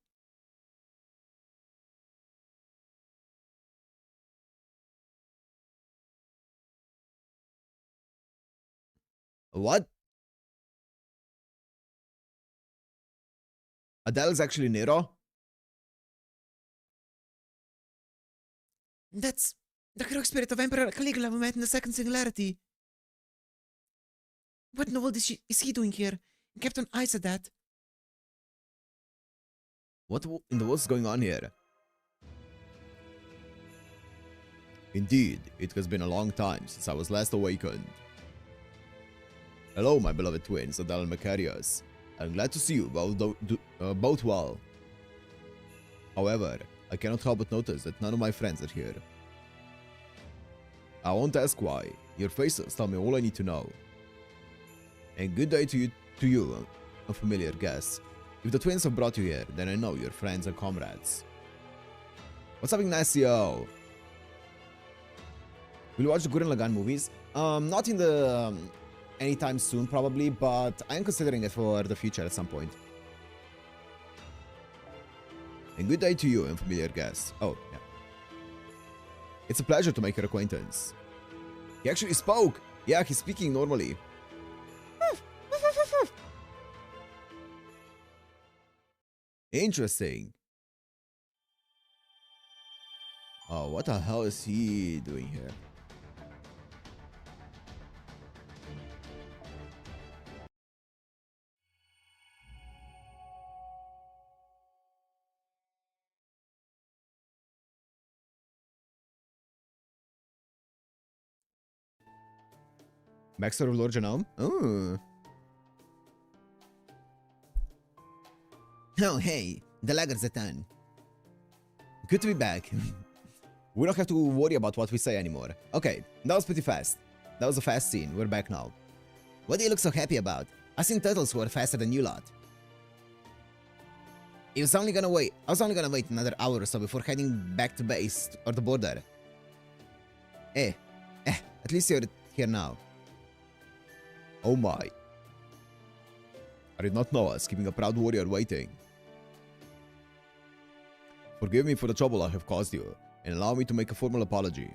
What? Adele's actually Nero? That's the heroic spirit of Emperor Caligula we met in the Second Singularity. What in the world is he doing here? He kept on ice at that. What in the world's going on here? Indeed, it has been a long time since I was last awakened. Hello, my beloved twins, Adele and Macarius. I'm glad to see you both well. However, I cannot help but notice that none of my friends are here. I won't ask why. Your faces tell me all I need to know. And good day to you, unfamiliar guests. If the twins have brought you here, then I know you're friends and comrades. What's up, Ignacio? Will you watch the Gurren Lagann movies? Not in the anytime soon, probably, but I am considering it for the future at some point. And good day to you, unfamiliar guests. Oh, yeah. It's a pleasure to make your acquaintance. He actually spoke! Yeah, he's speaking normally. Interesting. Oh, what the hell is he doing here? Master of Lord Genome? Oh. Oh, hey, the laggards are done. Good to be back. We don't have to worry about what we say anymore. Okay, that was pretty fast. That was a fast scene. We're back now. What do you look so happy about? I've seen turtles who are faster than you lot. I was only gonna wait another hour or so before heading back to base or the border. At least you're here now. Oh my. I did not know us, keeping a proud warrior waiting. Forgive me for the trouble I have caused you, and allow me to make a formal apology.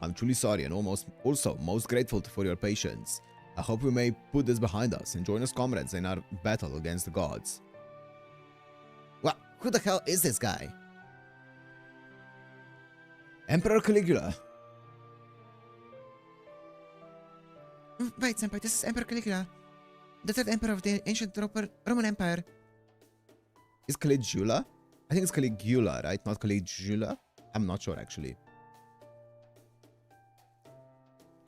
I'm truly sorry and also most grateful for your patience. I hope we may put this behind us and join as comrades in our battle against the gods. Well, who the hell is this guy? Emperor Caligula. Right, Senpai, this is Emperor Caligula, the third emperor of the ancient Roman Empire. Is Caligula? I think it's Caligula, right? Not Caligula? I'm not sure, actually.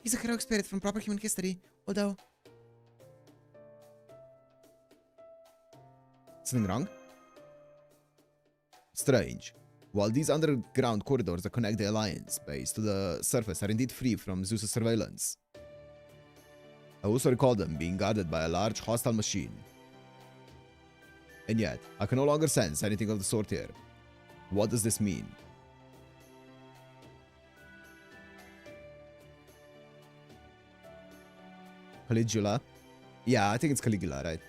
He's a heroic spirit from proper human history, although... Something wrong? Strange. While these underground corridors that connect the Alliance base to the surface are indeed free from Zeus' surveillance, I also recall them being guarded by a large hostile machine. And yet, I can no longer sense anything of the sort here. What does this mean? Caligula? Yeah, I think it's Caligula, right?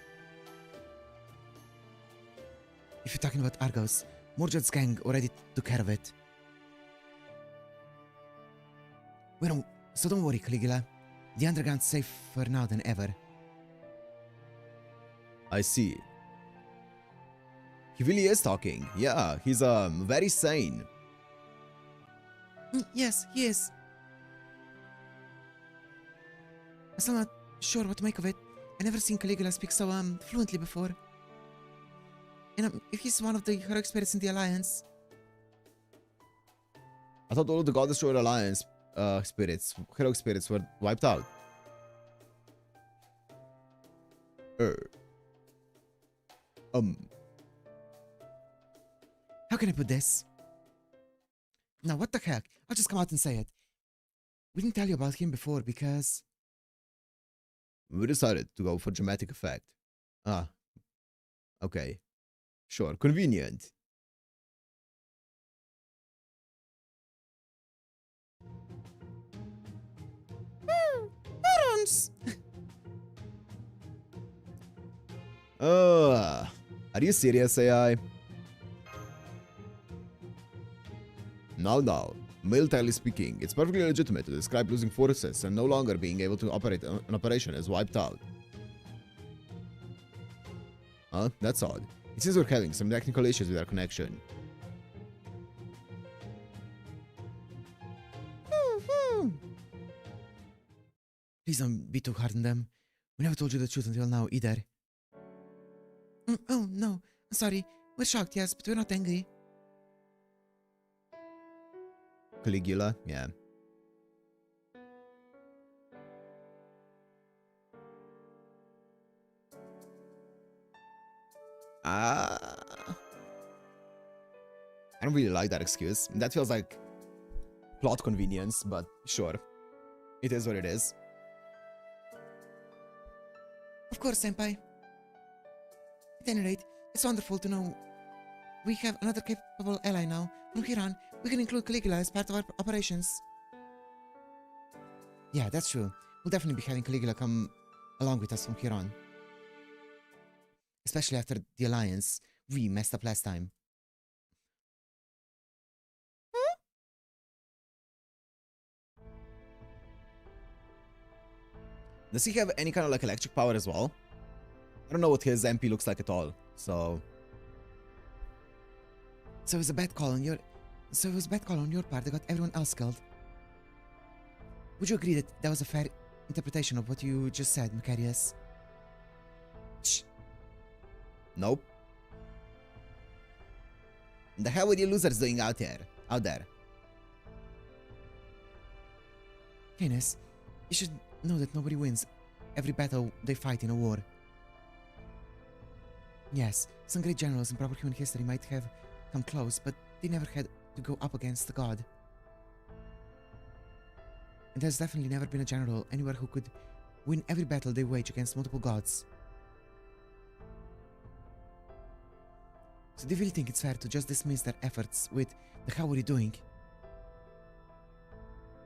If you're talking about Argos, Morjot's gang already took care of it. Well, so don't worry, Caligula. The underground's safer now than ever. I see. He really is talking. Yeah, he's very sane. Yes, he is. I'm still not sure what to make of it. I never seen Caligula speak so fluently before. And if he's one of the heroic spirits in the Alliance... I thought all of the God Destroyer Alliance heroic spirits were wiped out. How can I put this? Now, what the heck? I'll just come out and say it. We didn't tell you about him before because... We decided to go for dramatic effect. Ah. Okay. Sure, convenient. Arms! Are you serious, AI? No. Militarily speaking, it's perfectly legitimate to describe losing forces and no longer being able to operate an operation as wiped out. Huh? That's odd. It seems we're having some technical issues with our connection. Please don't be too hard on them. We never told you the truth until now either. Oh, no. I'm sorry. We're shocked, yes, but we're not angry. Caligula? Yeah. I don't really like that excuse. That feels like plot convenience, but sure. It is what it is. Of course, Senpai. At any rate, it's wonderful to know we have another capable ally now. From here on, we can include Caligula as part of our operations. Yeah, that's true. We'll definitely be having Caligula come along with us from here on. Especially after the Alliance we messed up last time. Does he have any kind of like electric power as well? I don't know what his MP looks like at all, so... So it was a bad call on your... So it was a bad call on your part that got everyone else killed. Would you agree that that was a fair interpretation of what you just said, Macarius? Shh. Nope. The hell were you losers doing out there? Canis, you should know that nobody wins every battle they fight in a war. Yes, some great generals in proper human history might have come close, but they never had to go up against the god. And there's definitely never been a general anywhere who could win every battle they wage against multiple gods. So do you really think it's fair to just dismiss their efforts with the how are you doing?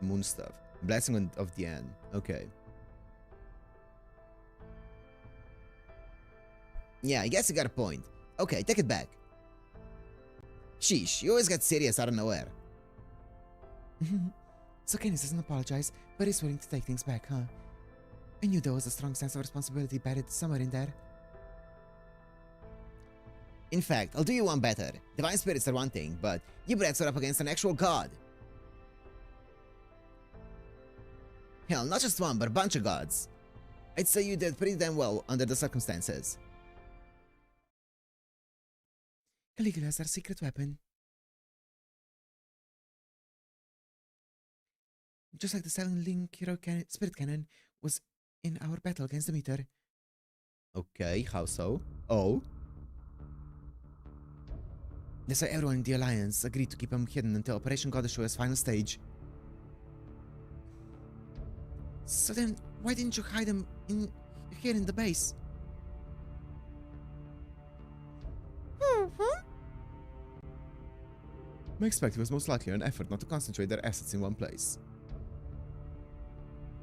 Moon stuff. Blessing of the end. Okay. Yeah, I guess you got a point. Okay, take it back. Sheesh, you always get serious out of nowhere. So Canis doesn't apologize, but is willing to take things back, huh? I knew there was a strong sense of responsibility buried somewhere in there. In fact, I'll do you one better. Divine spirits are one thing, but you brats are up against an actual god. Hell, not just one, but a bunch of gods. I'd say you did pretty damn well under the circumstances. Caligula is our secret weapon. Just like the Silent Link Spirit Cannon was in our battle against the meter. Okay, how so? Oh? That's why everyone in the Alliance agreed to keep him hidden until Operation Godash's final stage. So then, why didn't you hide him here in the base? My perspective was most likely an effort not to concentrate their assets in one place.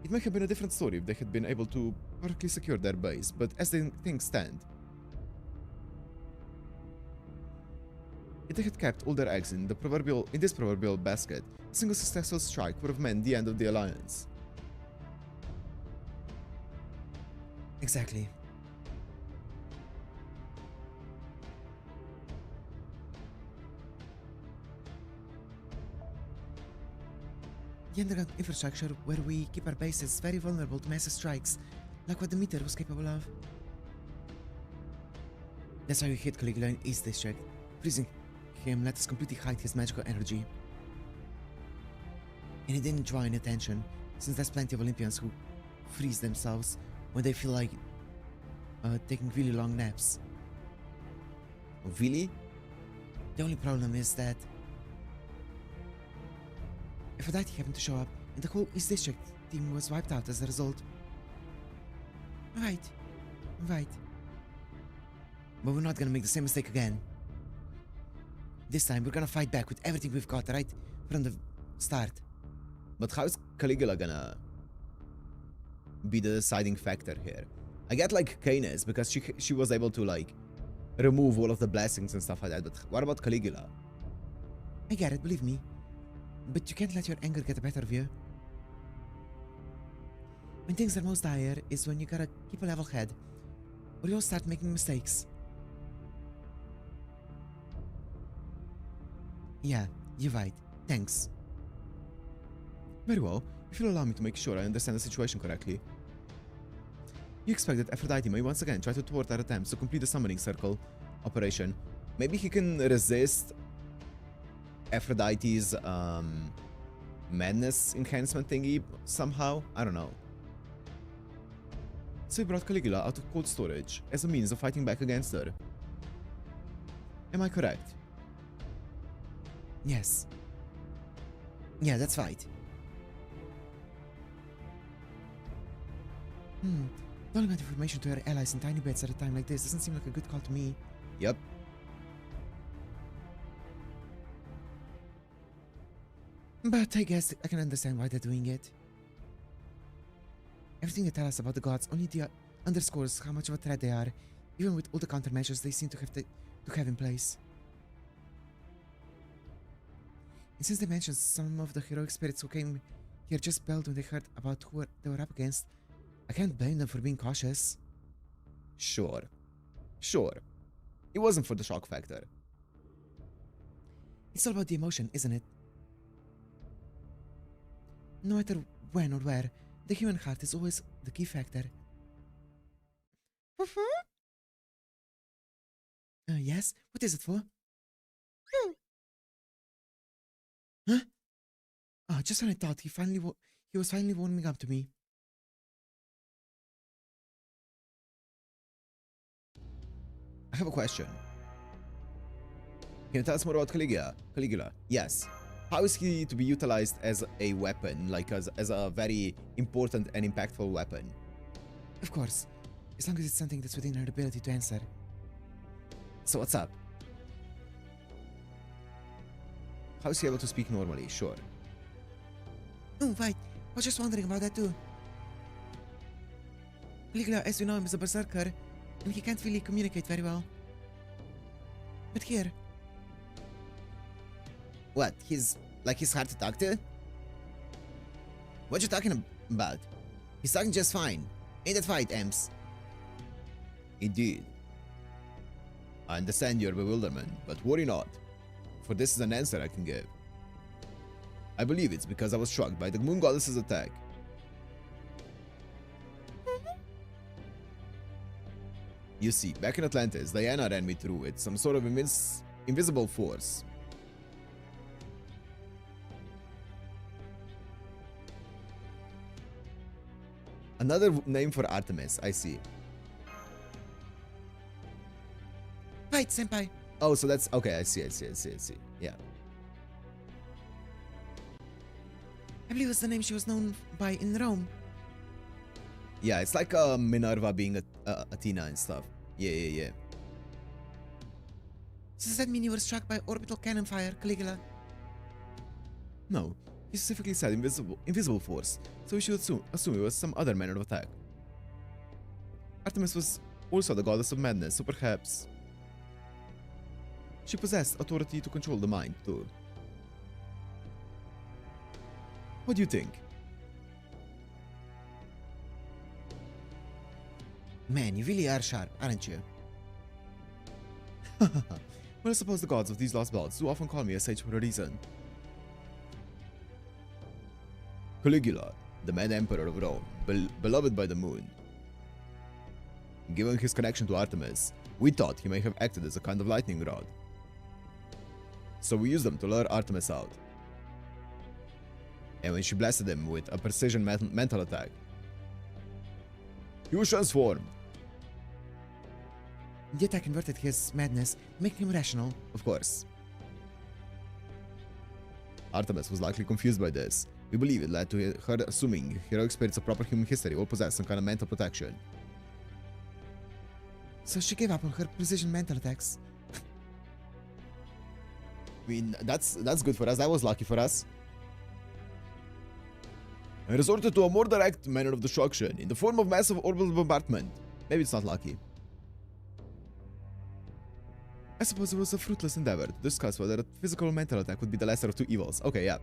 It might have been a different story if they had been able to perfectly secure their base, but as things stand, if they had kept all their eggs in this proverbial basket, a single successful strike would have meant the end of the Alliance. Exactly. The underground infrastructure where we keep our base is very vulnerable to massive strikes, like what the meter was capable of. That's why we hit Caligula in East District. Freezing him let us completely hide his magical energy. And it didn't draw any attention, since there's plenty of Olympians who freeze themselves when they feel like taking really long naps. Really? The only problem is that Aphrodite happened to show up, and the whole East District team was wiped out as a result. Right. But we're not gonna make the same mistake again. This time, we're gonna fight back with everything we've got, right from the start. But how is Caligula gonna be the deciding factor here? I get like Canis because she was able to like remove all of the blessings and stuff like that, but what about Caligula? I get it, believe me. But you can't let your anger get the better of you. When things are most dire is when you gotta keep a level head, or you'll start making mistakes. Yeah, you're right. Thanks. Very well. If you'll allow me to make sure I understand the situation correctly. You expect that Aphrodite may once again try to thwart our attempts to complete the summoning circle operation. Maybe he can resist Aphrodite's madness enhancement thingy somehow? I don't know. So he brought Caligula out of cold storage as a means of fighting back against her. Am I correct? Yes. Yeah, that's right. Doling out information to our allies in tiny bits at a time like this doesn't seem like a good call to me. Yep. But I guess I can understand why they're doing it. Everything they tell us about the gods only underscores how much of a threat they are, even with all the countermeasures they seem to have in place. And since they mentioned some of the heroic spirits who came here just bailed when they heard about who they were up against, I can't blame them for being cautious. Sure. It wasn't for the shock factor. It's all about the emotion, isn't it? No matter when or where, the human heart is always the key factor. Yes? What is it for? Huh? Oh, just when I thought he was finally warming up to me. I have a question. Can you tell us more about Caligula? Yes. How is he to be utilized as a weapon, like as a very important and impactful weapon? Of course, as long as it's something that's within her ability to answer. So what's up? How is he able to speak normally? Sure. Oh, right. I was just wondering about that too. Caligula, as we know him, is a berserker, and he can't really communicate very well. But here... What? He's hard to talk to? What you talking about? He's talking just fine. Ain't that right, Ems? Indeed. I understand your bewilderment, but worry not, for this is an answer I can give. I believe it's because I was struck by the moon goddess's attack. You see, back in Atlantis, Diana ran me through with some sort of invisible force. Another name for Artemis, I see. Right, senpai. Oh, so that's... Okay, I see. Yeah. I believe it's the name she was known by in Rome. Yeah, it's like Minerva being Athena and stuff. Yeah. So does that mean you were struck by orbital cannon fire, Caligula? No, he specifically said invisible force, so we should assume it was some other manner of attack. Artemis was also the goddess of madness, so perhaps... She possessed authority to control the mind, too. What do you think? Man, you really are sharp, aren't you? Well, I suppose the gods of these lost gods do often call me a sage for a reason. Caligula, the Mad Emperor of Rome, beloved by the moon. Given his connection to Artemis, we thought he may have acted as a kind of lightning rod. So we used them to lure Artemis out. And when she blasted him with a precision mental attack, he was transformed. The attack converted his madness, making him rational. Of course. Artemis was likely confused by this. We believe it led to her assuming heroic spirits of proper human history all possess some kind of mental protection. So she gave up on her precision mental attacks. I mean, that's good for us. That was lucky for us. And resorted to a more direct manner of destruction in the form of massive orbital bombardment. Maybe it's not lucky. I suppose it was a fruitless endeavor to discuss whether a physical or mental attack would be the lesser of two evils. Okay, yeah.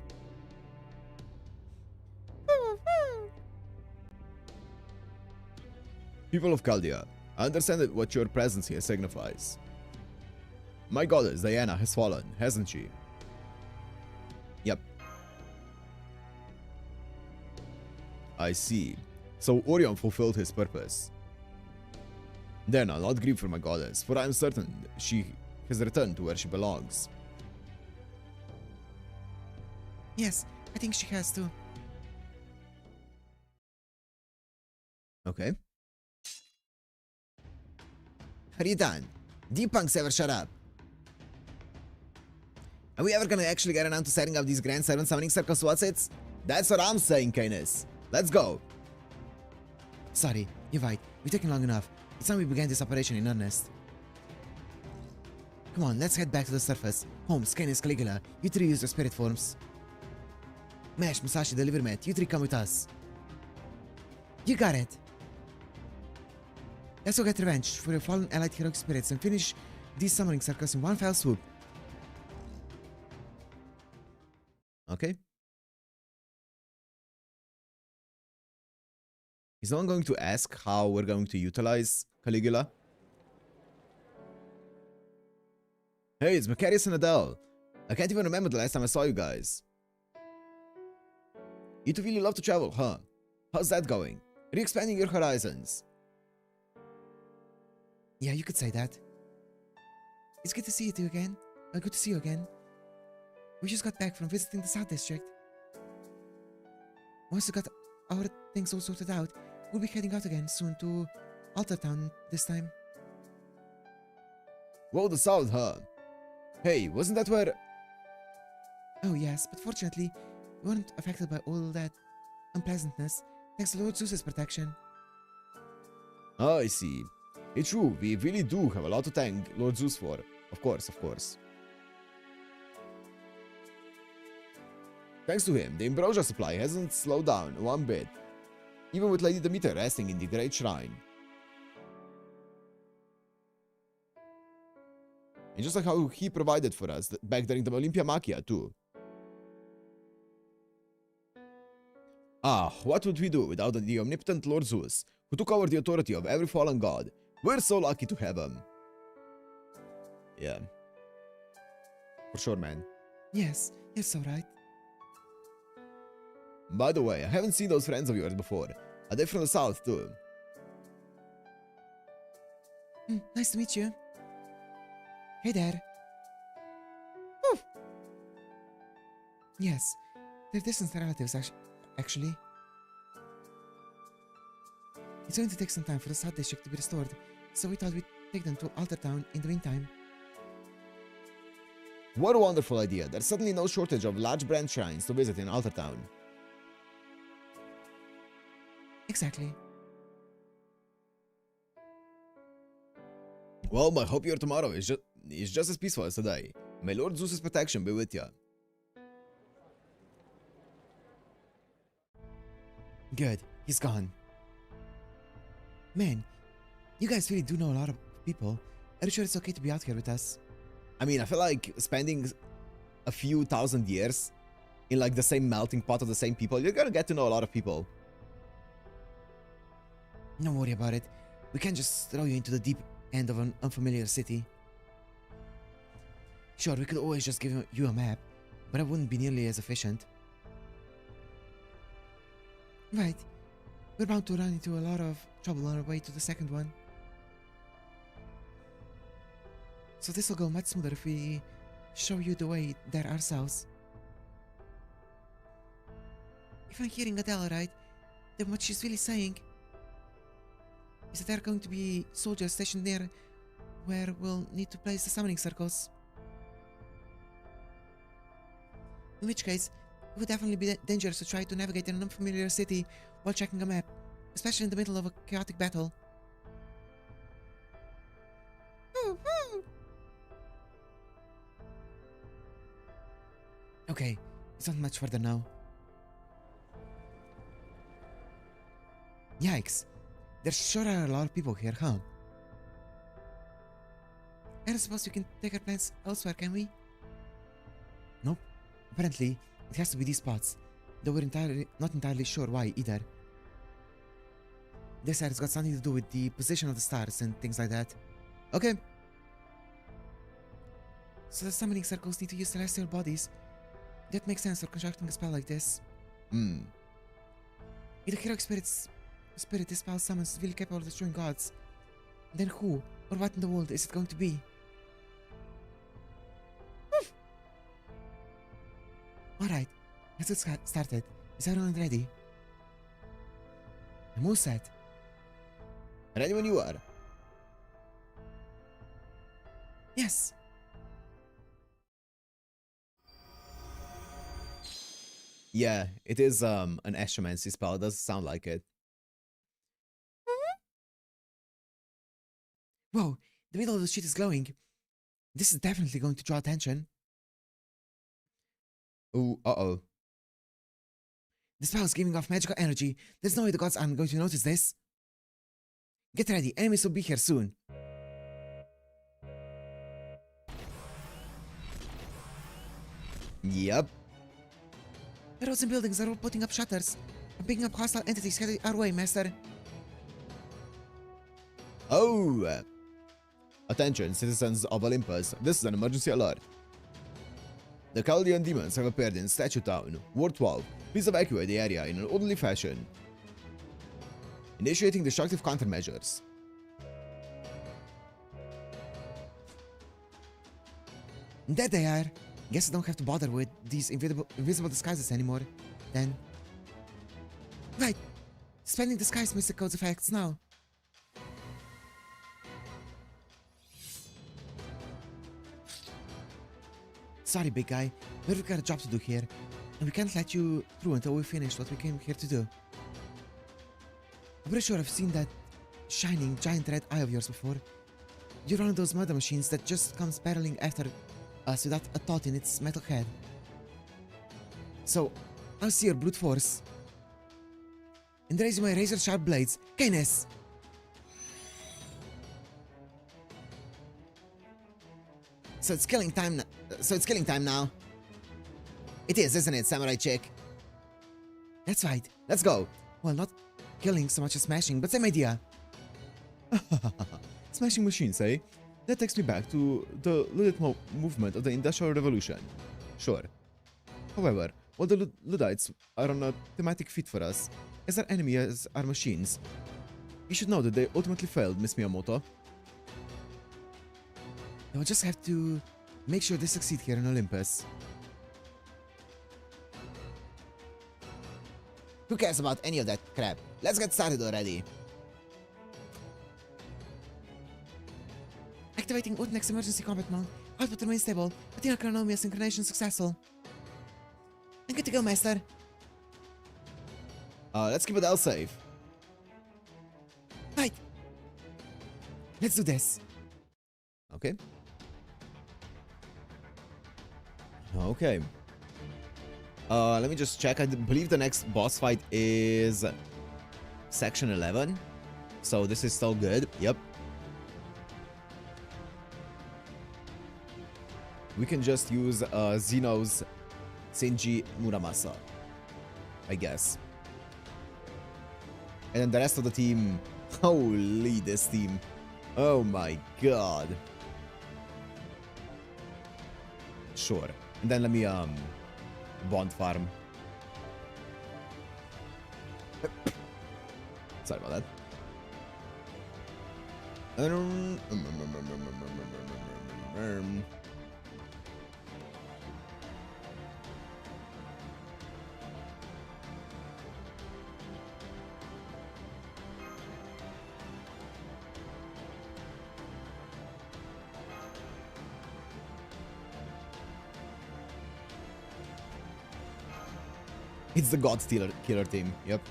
People of Chaldea, I understand what your presence here signifies. My goddess, Diana, has fallen, hasn't she? Yep. I see. So Orion fulfilled his purpose. Then I'll not grieve for my goddess, for I am certain she has returned to where she belongs. Yes, I think she has to. Okay. Are you done? Do you punks ever shut up? Are we ever gonna actually get around to setting up these grand servant summoning circles? What's it? That's what I'm saying, Canis. Let's go. Sorry, you're right. We've taken long enough. It's time we began this operation in earnest. Come on, let's head back to the surface. Holmes, Canis, Caligula, you three use your spirit forms. Mesh, Musashi, Delivermat, you three come with us. You got it. Let's go get revenge for your fallen allied heroic spirits and finish these summoning circles in one fell swoop. Okay. Is no one going to ask how we're going to utilize Caligula? Hey, it's Macarius and Adele. I can't even remember the last time I saw you guys. You two really love to travel, huh? How's that going? Are you expanding your horizons? Yeah, you could say that. It's good to see you two again. Good to see you again. We just got back from visiting the South District. Once we got our things all sorted out, we'll be heading out again soon to Altartown this time. Whoa, the South, huh? Hey, wasn't that where... Oh yes, but fortunately, we weren't affected by all that unpleasantness thanks to Lord Zeus's protection. Oh, I see. It's true, we really do have a lot to thank Lord Zeus for. Of course, of course. Thanks to him, the ambrosia supply hasn't slowed down one bit, even with Lady Demeter resting in the Great Shrine. And just like how he provided for us back during the Olympia Machia too. Ah, what would we do without the omnipotent Lord Zeus, who took over the authority of every fallen god? We're so lucky to have him. Yeah. For sure, man. Yes, you're so right. By the way, I haven't seen those friends of yours before. Are they from the south too? Nice to meet you. Hey there. Whew. Yes, they're distant relatives actually. It's going to take some time for the South District to be restored, so we thought we'd take them to Altar Town in the meantime. What a wonderful idea. There's certainly no shortage of large brand shrines to visit in Altar Town. Exactly. Well, I hope your tomorrow is just as peaceful as today. May Lord Zeus's protection be with you. Good. He's gone. Man, you guys really do know a lot of people. Are you sure it's okay to be out here with us? I mean, I feel like spending a few thousand years in like the same melting pot of the same people, you're gonna get to know a lot of people. Don't worry about it. We can't just throw you into the deep end of an unfamiliar city. Sure, we could always just give you a map, but it wouldn't be nearly as efficient. Right. We're bound to run into a lot of trouble on our way to the second one. So this will go much smoother if we show you the way there ourselves. If I'm hearing Adele right, then what she's really saying is that there are going to be soldiers stationed near where we'll need to place the summoning circles. In which case, it would definitely be dangerous to try to navigate in an unfamiliar city while checking a map, especially in the middle of a chaotic battle. Okay, it's not much further now. Yikes, there sure are a lot of people here, huh? I don't suppose we can take our plans elsewhere, can we? Nope. Apparently, it has to be these spots, though we're not entirely sure why either. This has got something to do with the position of the stars and things like that. Okay. So the summoning circles need to use celestial bodies. That makes sense for constructing a spell like this. If the heroic spirit this spell summons is really capable of destroying gods, then who or what in the world is it going to be? Alright, let's get started. Is everyone ready? I'm all set. Ready when you are. Yes. Yeah, it is an astromancy spell. It doesn't sound like it. Whoa, the middle of the sheet is glowing. This is definitely going to draw attention. Ooh, uh-oh. The spell is giving off magical energy. There's no way the gods aren't going to notice this. Get ready, enemies will be here soon. Yep. The roads and buildings are all putting up shutters. I'm picking up hostile entities headed our way, Master. Oh! Attention, citizens of Olympus. This is an emergency alert. The Chaldean demons have appeared in Statue Town, Ward 12. Please evacuate the area in an orderly fashion. Initiating destructive countermeasures. There they are. Guess I don't have to bother with these invisible disguises anymore, then. Right. Spending disguise mystic code's effects now. Sorry, big guy, but we've got a job to do here, and we can't let you through until we finish what we came here to do. I'm pretty sure I've seen that shining giant red eye of yours before. You're one of those murder machines that just comes barreling after us without a thought in its metal head. So, I'll see your brute force. And raise my razor-sharp blades. Kindness! So it's killing time now. It is, isn't it, samurai chick? That's right. Let's go. Well, not killing so much as smashing, but same idea. Smashing machines, eh? That takes me back to the Luddite movement of the Industrial Revolution. Sure. However, while the Luddites are on a thematic fit for us, as our enemy as our machines, you should know that they ultimately failed, Miss Miyamoto. We'll just have to make sure they succeed here in Olympus. Who cares about any of that crap? Let's get started already. Activating Utnex emergency combat mode. Output remains stable. Athena Chronomia synchronization successful. I'm good to go, Master. Let's keep it all safe. Right. Let's do this. Okay. Okay. Let me just check. I believe the next boss fight is section 11. So this is still good. Yep. We can just use Zeno's Senji Muramasa, I guess. And then the rest of the team. Holy, this team. Oh my god. Sure. And then let me bond farm. Sorry about that. It's the God Stealer Killer team. Yep.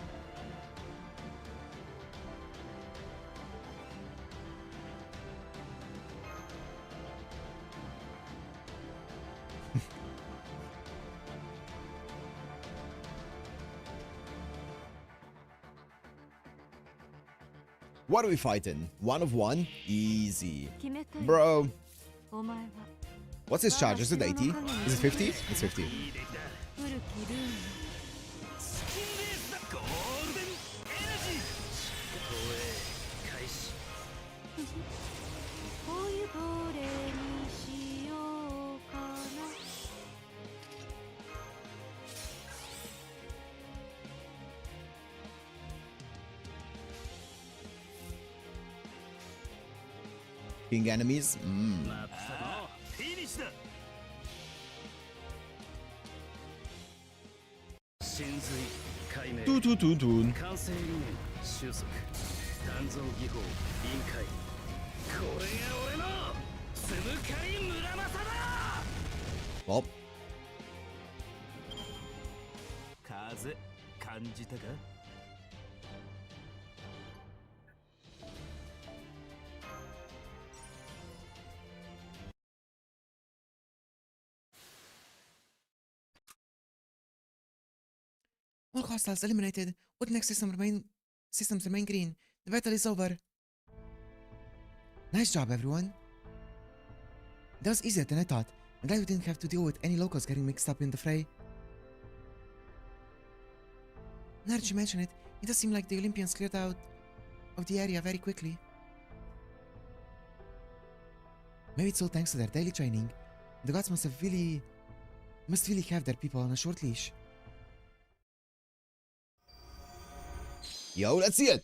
What are we fighting? 1 of 1? Easy. Bro. What's his charge? Is it 80? Is it 50? It's 50. King enemies? Toon. Well. All hostiles eliminated. What next systems remain green. The battle is over. Nice job, everyone. That was easier than I thought. I'm glad we didn't have to deal with any locals getting mixed up in the fray. Now that you mention it, it does seem like the Olympians cleared out of the area very quickly. Maybe it's all thanks to their daily training. The gods must really have their people on a short leash. Yo, let's see it.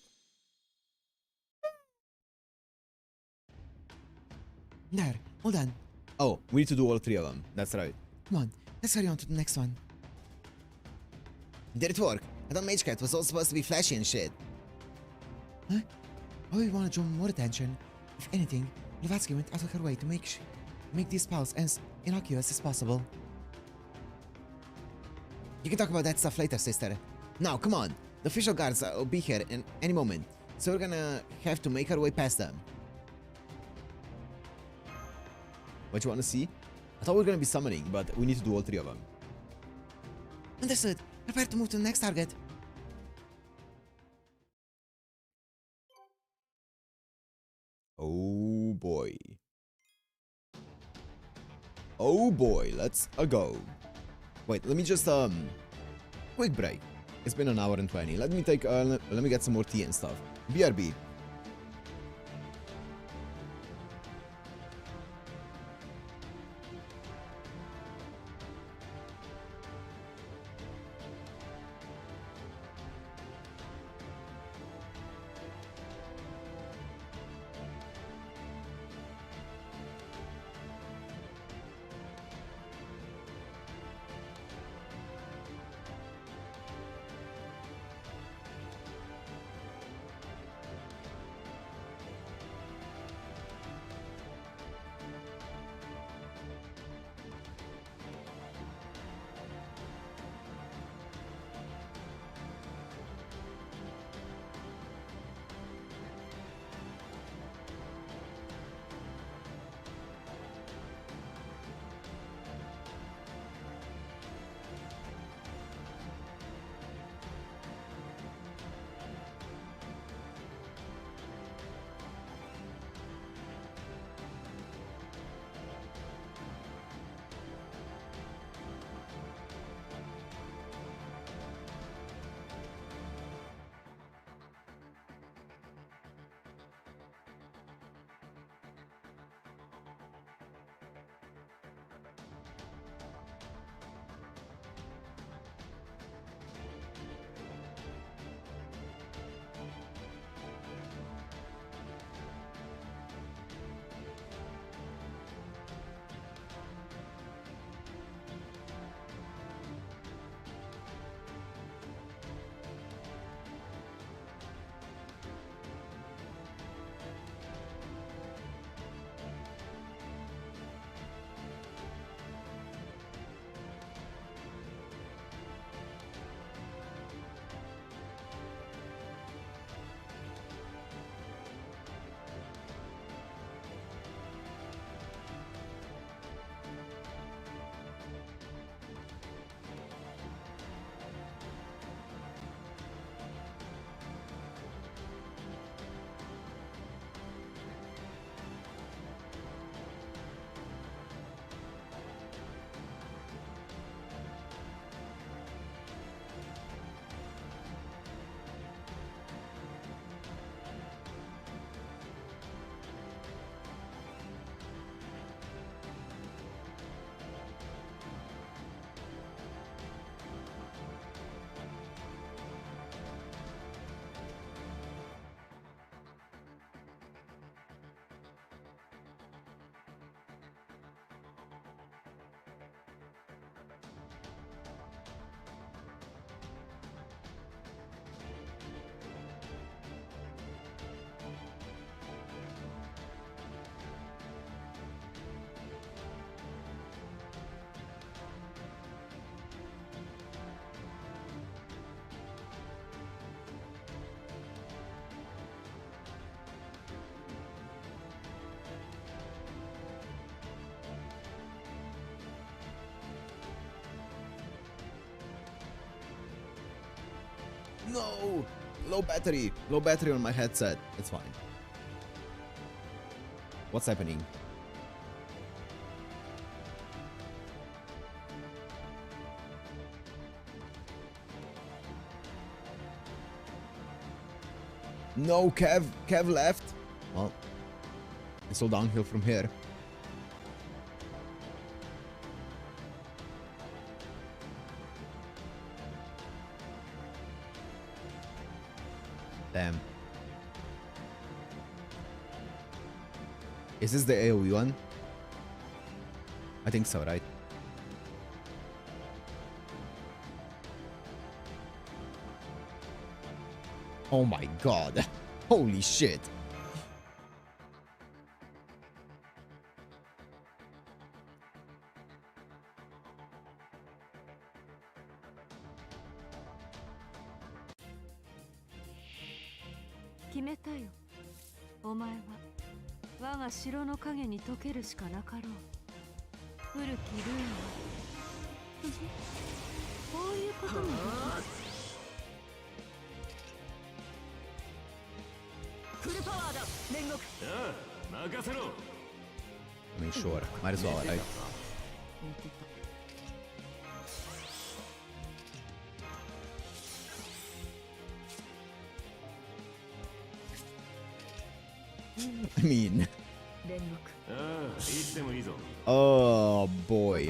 There, all done. Oh, we need to do all 3 of them. That's right. Come on, let's hurry on to the next one. Did it work? I thought Mage Cat was all supposed to be flashy and shit. Huh? Why we want to draw more attention? If anything, Blavatsky went out of her way to make these pals as innocuous as possible. You can talk about that stuff later, sister. Now, come on. The official guards will be here in any moment, so we're gonna have to make our way past them. What you wanna see? I thought we were gonna be summoning, but we need to do all 3 of them. Understood. Prepare to move to the next target. Oh boy. Oh boy, let's go. Wait, let me just quick break. It's been 1 hour and 20. Let me take let me get some more tea and stuff. BRB. No! Low battery. Low battery on my headset. It's fine. What's happening? No, Kev left. Well, it's all downhill from here. Damn. Is this the AoE one? I think so, right? Oh my god. Holy shit. I mean, sure. Might as well, right? I mean... Oh, boy.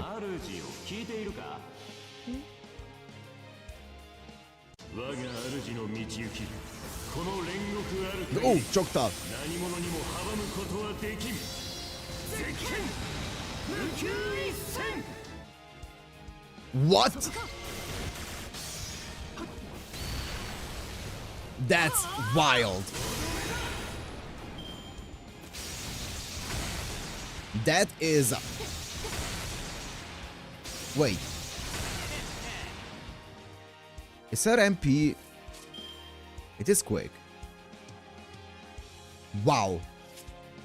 Oh, choked up. What? That's wild. That is... Wait. Is her MP... It is quick. Wow.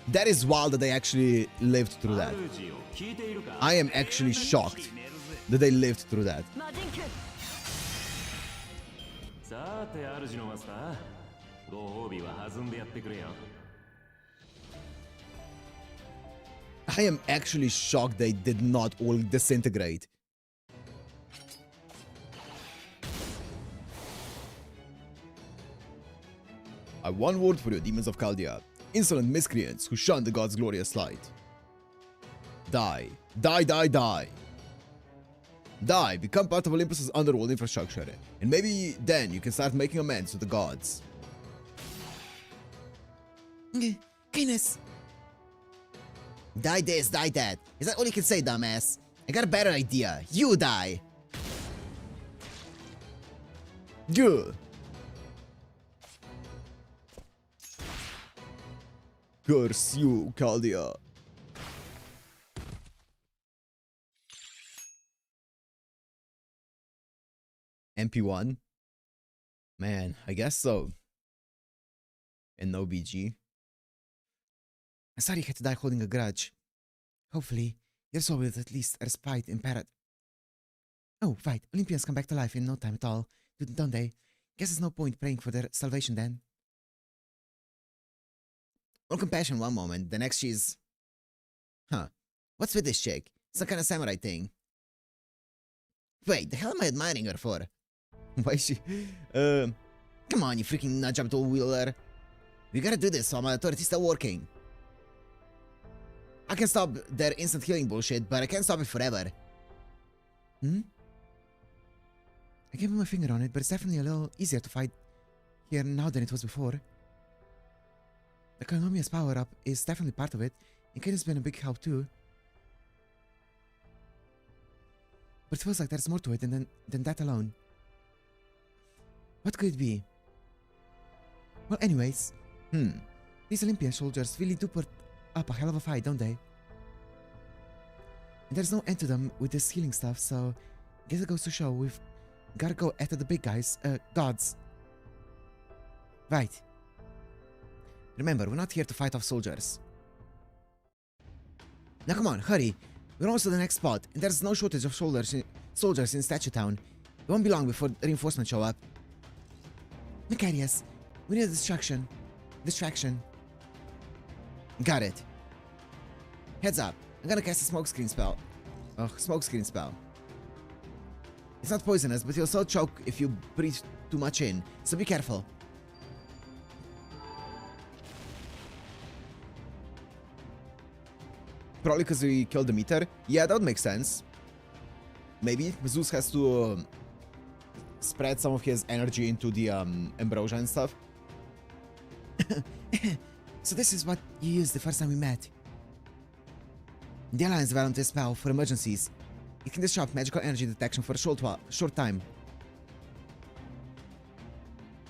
That is wild that they actually lived through that. I am actually shocked that they lived through that. I am actually shocked they did not all disintegrate. I have one word for you, demons of Chaldea. Insolent miscreants who shun the god's glorious light. Die. Die, die, die. Die, become part of Olympus's underworld infrastructure, and maybe then you can start making amends with the gods. Kindness. Die this, die that. Is that all you can say, dumbass? I got a better idea. You die. Good. Curse you, Chaldea. MP1? Man, I guess so. And no BG. I'm sorry you had to die holding a grudge. Hopefully, your soul will at least respite in paradise. Oh, right. Olympians come back to life in no time at all, don't they? Guess there's no point praying for their salvation then. All compassion one moment, the next she's... Huh. What's with this chick? Some kind of samurai thing. Wait, the hell am I admiring her for? Why is she... Come on, you freaking nudge-up two-wheeler. We gotta do this while my authority's still working. I can stop their instant healing bullshit, but I can't stop it forever. Hmm? I can't put my finger on it, but it's definitely a little easier to fight here now than it was before. The Caligula's power-up is definitely part of it, and Kaden's been a big help too. But it feels like there's more to it than that alone. What could it be? Well, anyways, these Olympian soldiers really do put up a hell of a fight, don't they? And there's no end to them with this healing stuff, so guess it goes to show we've gotta go after the big guys, gods. Right. Remember, we're not here to fight off soldiers. Now come on, hurry. We're almost to the next spot, and there's no shortage of soldiers in Statue Town. It won't be long before reinforcements show up. Macarius, we need a distraction. Distraction. Got it. Heads up. I'm gonna cast a smokescreen spell. Ugh, smokescreen spell. It's not poisonous, but you'll still choke if you breathe too much in, so be careful. Probably because we killed the meter? Yeah, that would make sense. Maybe Zeus has to spread some of his energy into the ambrosia and stuff. So this is what you used the first time we met. The Alliance developed a spell for emergencies. It can disrupt magical energy detection for a short time.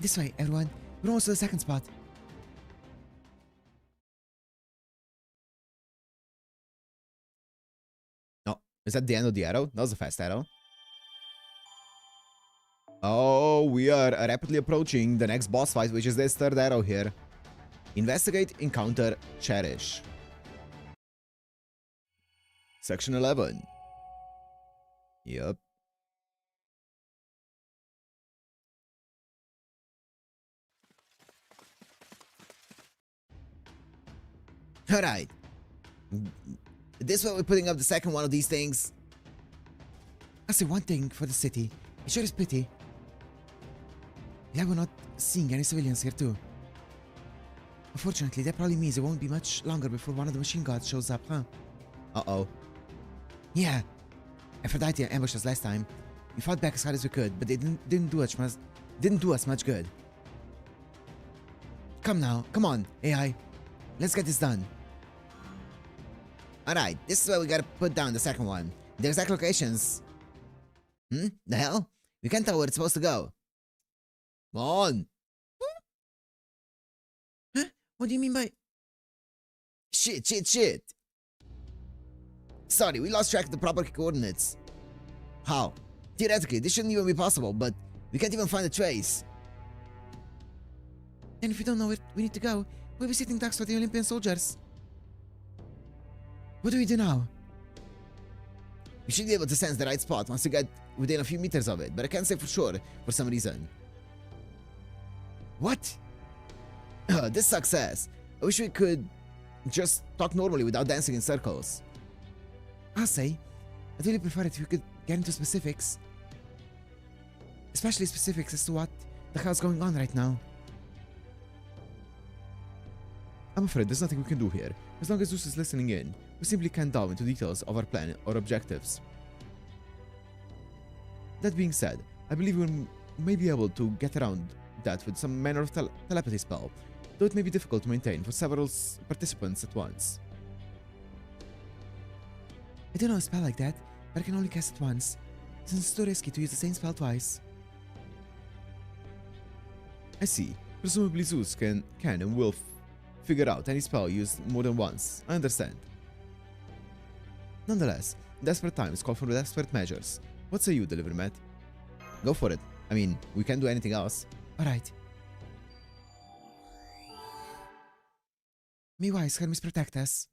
This way, everyone. We're almost to the second spot. No, is that the end of the arrow? That was a fast arrow. Oh, we are rapidly approaching the next boss fight, which is this third arrow here. Investigate, encounter, cherish. Section 11. Yep. Alright. This way we're putting up the second one of these things. I'll say one thing for the city. It sure is pity. Yeah, we're not seeing any civilians here too. Unfortunately, that probably means it won't be much longer before one of the machine gods shows up, huh? Uh-oh. Yeah. Aphrodite ambushed us last time. We fought back as hard as we could, but they didn't do us much good. Come now, come on, AI. Let's get this done. Alright, this is where we gotta put down the second one. The exact locations. The hell? We can't tell where it's supposed to go. Come on. Huh? What do you mean by... Shit. Sorry, we lost track of the proper coordinates. How? Theoretically, this shouldn't even be possible, but we can't even find a trace. And if we don't know where we need to go, we'll be sitting ducks for the Olympian soldiers. What do we do now? We should be able to sense the right spot once we get within a few meters of it, but I can't say for sure for some reason. What? This success. I wish we could just talk normally without dancing in circles. I'll say, I'd really prefer it if we could get into specifics. Especially specifics as to what the hell's going on right now. I'm afraid there's nothing we can do here. As long as Zeus is listening in, we simply can't delve into details of our plan or objectives. That being said, I believe we may be able to get around that with some manner of telepathy spell, though it may be difficult to maintain for several participants at once. I don't know a spell like that, but I can only cast it once, since it's too risky to use the same spell twice. I see. Presumably Zeus can and will figure out any spell used more than once. I understand. Nonetheless, desperate times call for desperate measures. What say you, Delivery Matt? Go for it. I mean, we can't do anything else. Alright. May wise Hermes protect us.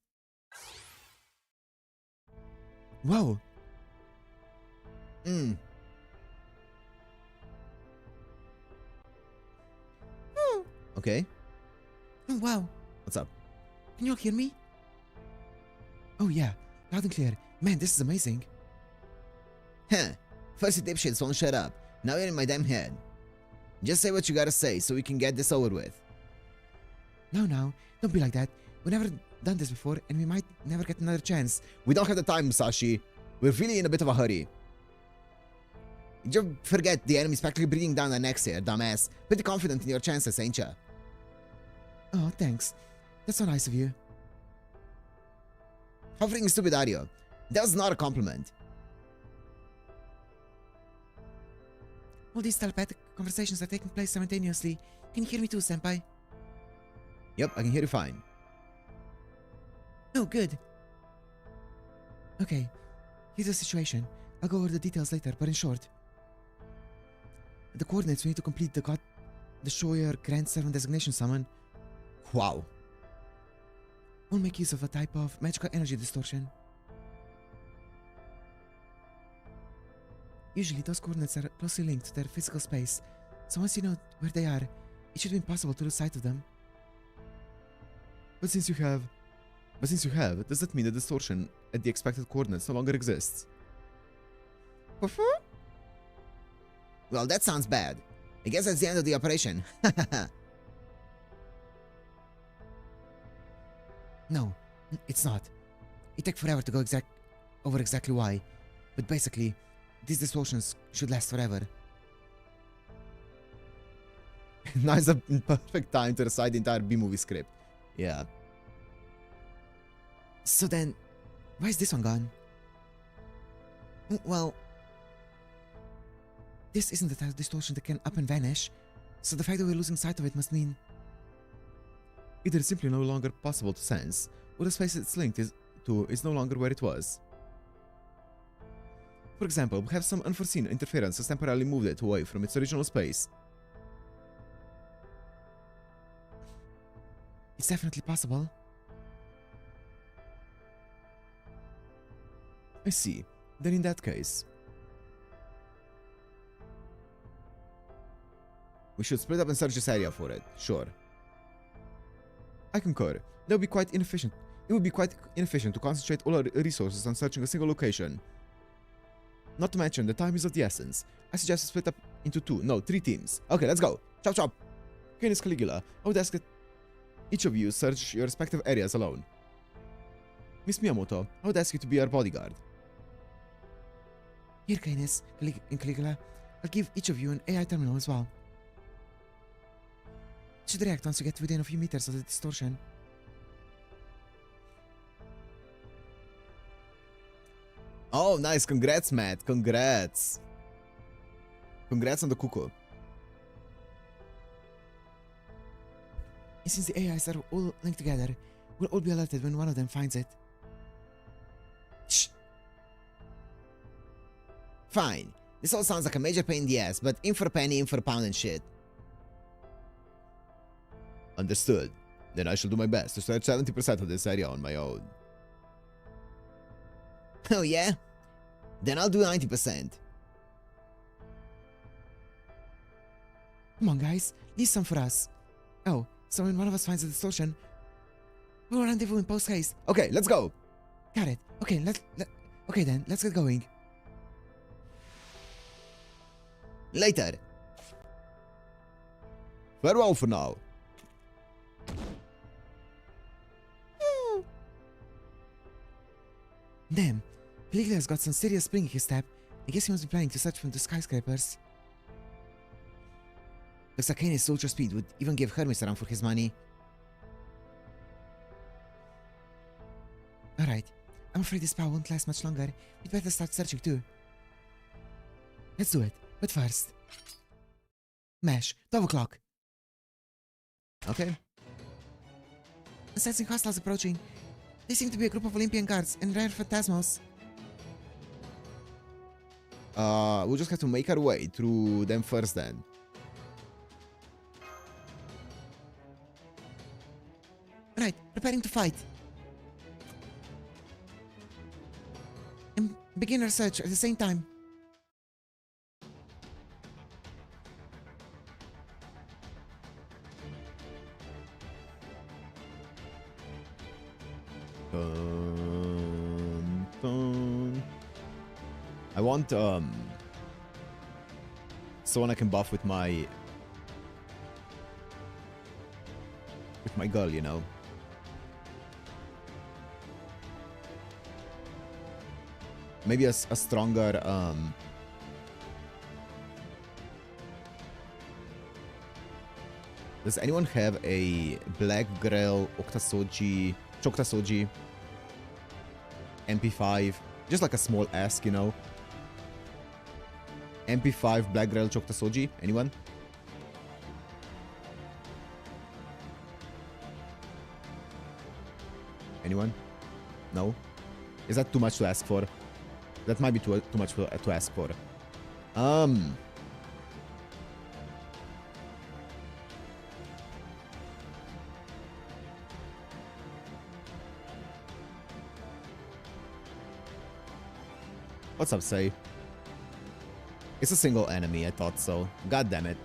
Whoa! Okay. Oh, wow. What's up? Can you all hear me? Oh yeah, loud and clear. Man, this is amazing. Huh. First you dipshits won't shut up. Now you're in my damn head. Just say what you gotta say so we can get this over with. No, don't be like that. We've never done this before and we might never get another chance. We don't have the time, Musashi. We're really in a bit of a hurry. You forget the enemy's practically breathing down our necks here, dumbass. Pretty confident in your chances, ain't ya? Oh, thanks. That's so nice of you. How freaking stupid are you? That was not a compliment. All these telepathic conversations are taking place simultaneously. Can you hear me too, senpai? Yep, I can hear you fine. Oh, good. Okay, here's the situation. I'll go over the details later, but in short. The coordinates we need to complete the God Destroyer Grand Servant designation summon. Wow. We'll make use of a type of magical energy distortion. Usually those coordinates are closely linked to their physical space, So once you know where they are, it should be impossible to lose sight of them. But since you have, does that mean the distortion at the expected coordinates no longer exists? Well, that sounds bad. I guess that's the end of the operation. No, it's not. It took forever to go over exactly why. But basically, these distortions should last forever. Now is the perfect time to recite the entire B-movie script. Yeah. So then, why is this one gone? Well, this isn't the type of distortion that can up and vanish, so the fact that we're losing sight of it must mean either it's simply no longer possible to sense, or the space it's linked to is no longer where it was. For example, perhaps some unforeseen interference has temporarily moved it away from its original space. It's definitely possible. I see. Then in that case, we should split up and search this area for it, sure. I concur. That would be quite inefficient. It would be quite inefficient to concentrate all our resources on searching a single location. Not to mention, the time is of the essence. I suggest we split up into 3 teams. Okay, let's go. Chop chop. Canis Caligula, I would ask that each of you search your respective areas alone. Miss Miyamoto, I would ask you to be our bodyguard. Here, Canis and Caligula, I'll give each of you an AI terminal as well. It should react once you get within a few meters of the distortion. Oh, nice. Congrats, Matt. Congrats. Congrats on the cuckoo. And since the AIs are all linked together, we'll all be alerted when one of them finds it. Shh. Fine. This all sounds like a major pain in the ass, but in for a penny, in for a pound and shit. Understood. Then I shall do my best to search 70% of this area on my own. Oh yeah? Then I'll do 90%. Come on guys, leave some for us. Oh, so when one of us finds a distortion, we'll rendezvous in post haste. Okay, let's go. Got it. Okay, okay then, let's get going. Later. Farewell for now. Damn, Caligula's got some serious spring in his step. I guess he must be planning to search from the skyscrapers. Looks like Canis' ultra speed would even give Hermes a run for his money. Alright, I'm afraid this power won't last much longer. We'd better start searching too. Let's do it, but first... Mash, 12 o'clock. Okay. I'm sensing hostiles approaching. They seem to be a group of Olympian guards and rare phantasmos. We'll just have to make our way through them first then. Right, preparing to fight. And begin our search at the same time. I want someone I can buff with my girl, you know. Maybe a stronger does anyone have a Black Grail Octasoji Choktasoji MP5? Just like a small ask, you know. MP5 Black Grail Choktasoji. Anyone? Anyone? No? Is that too much to ask for? That might be too much to ask for. What's up, Say? It's a single enemy, I thought so. God damn it.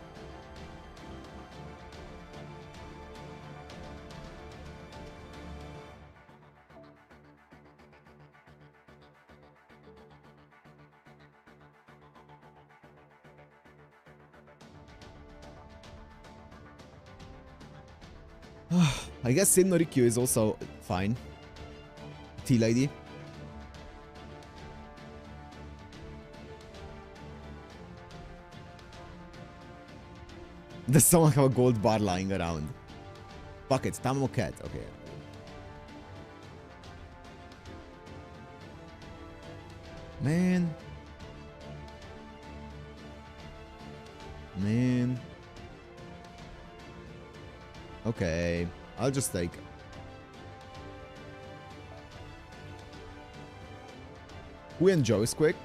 I guess Sin no Rikyu is also fine. T-Lady. Does someone have a gold bar lying around? Fuck it, Tamamo Cat. Okay. Man. Man. Okay. I'll just take... Who enjoys quick?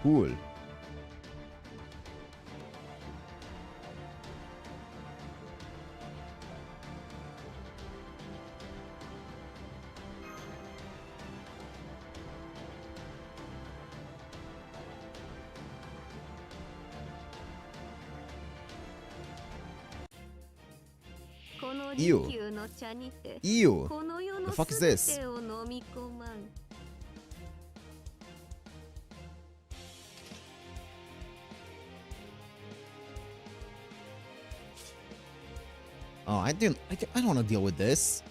Cool. Ew. Ew. The fuck is this? Oh, I don't want to deal with this.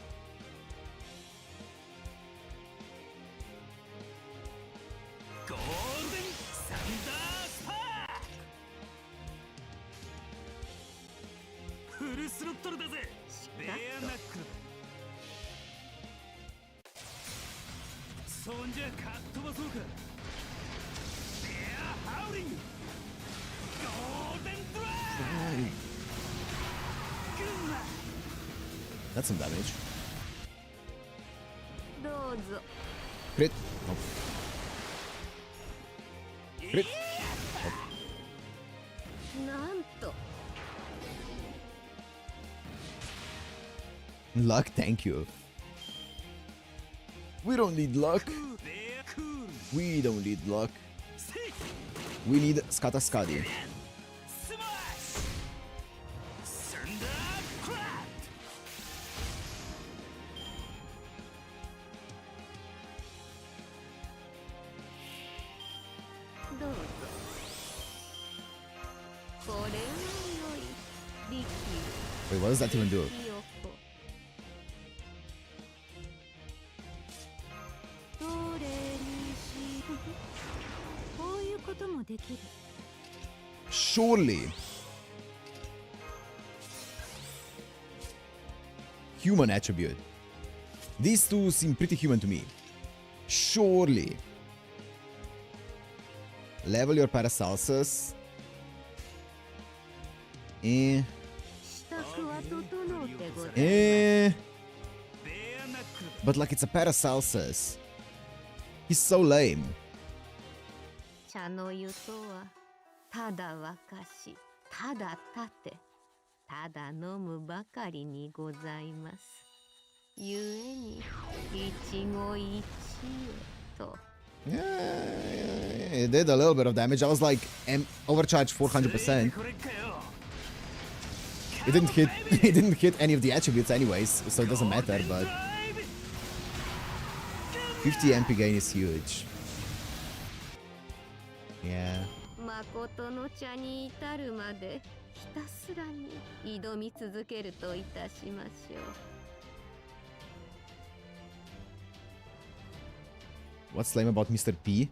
That's some damage. Crit. Nope. Crit. Nope. Luck, thank you. We don't need luck. We don't need luck. We need Skata Skadi. Wait, what does that even do? Surely. Human attribute. These two seem pretty human to me. Surely. Level your Paracelsus. But like it's a Paracelsus. He's so lame. Yeah, it did a little bit of damage. I was like overcharged 400%. It didn't hit it didn't hit any of the attributes anyways, so it doesn't matter, but 50 MP gain is huge. Yeah. What's lame about Mr. P?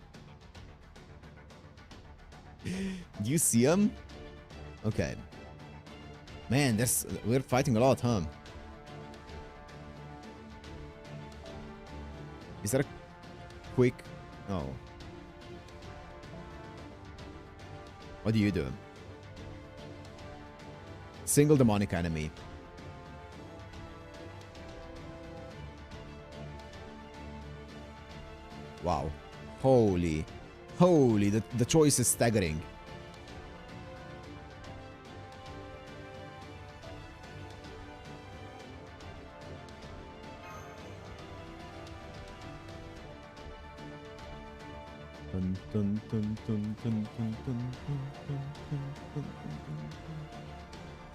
Do you see him? Okay. Man, we're fighting a lot, huh? Is that a quick... Oh. What do you do? Single demonic enemy. Wow. Holy, the choice is staggering.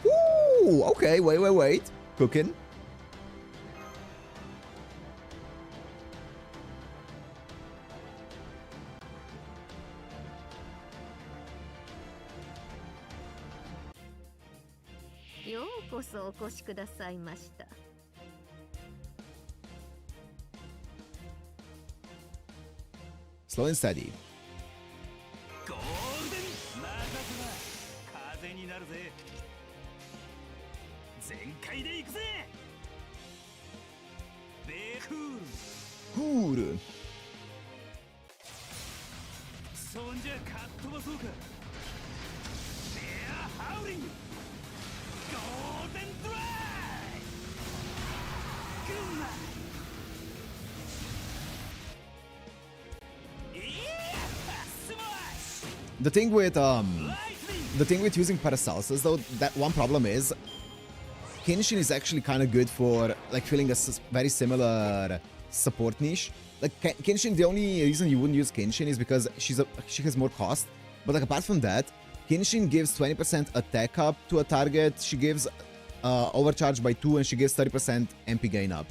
Ooh, okay, wait. Cooking. こそお越しくださいました。 Slow and steady. ゴールデン任せば風になるぜ。全開で行くぜ。ベークール Cool. そんじゃかっ飛ばそうか。ベアハウリングゴールデンドライグッマThe thing with using Paracelsus though, that one problem is Kenshin is actually kind of good for like filling a very similar support niche. Like Kenshin, the only reason you wouldn't use Kenshin is because she has more cost. But like apart from that, Kenshin gives 20% attack up to a target. She gives overcharge by 2 and she gives 30% MP gain up.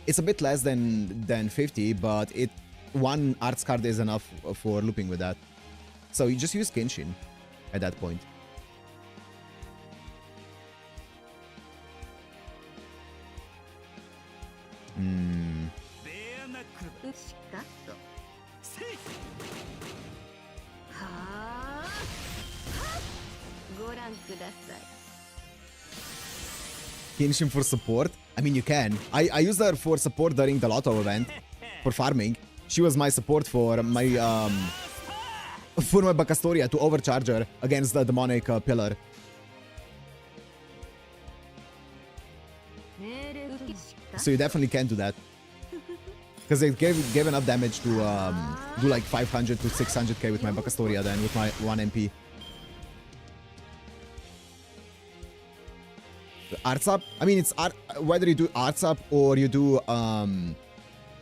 It's a bit less than 50, but one arts card is enough for looping with that. So you just use Kenshin at that point. Kenshin for support? I mean, you can. I used her for support during the Lotto event for farming. She was my support for my Bacastoria to overcharge her against the demonic pillar. So you definitely can do that. Because it gave enough damage to do like 500 to 600k with my Bacastoria then with my 1 MP. Arts up? I mean, it's whether you do arts up or you do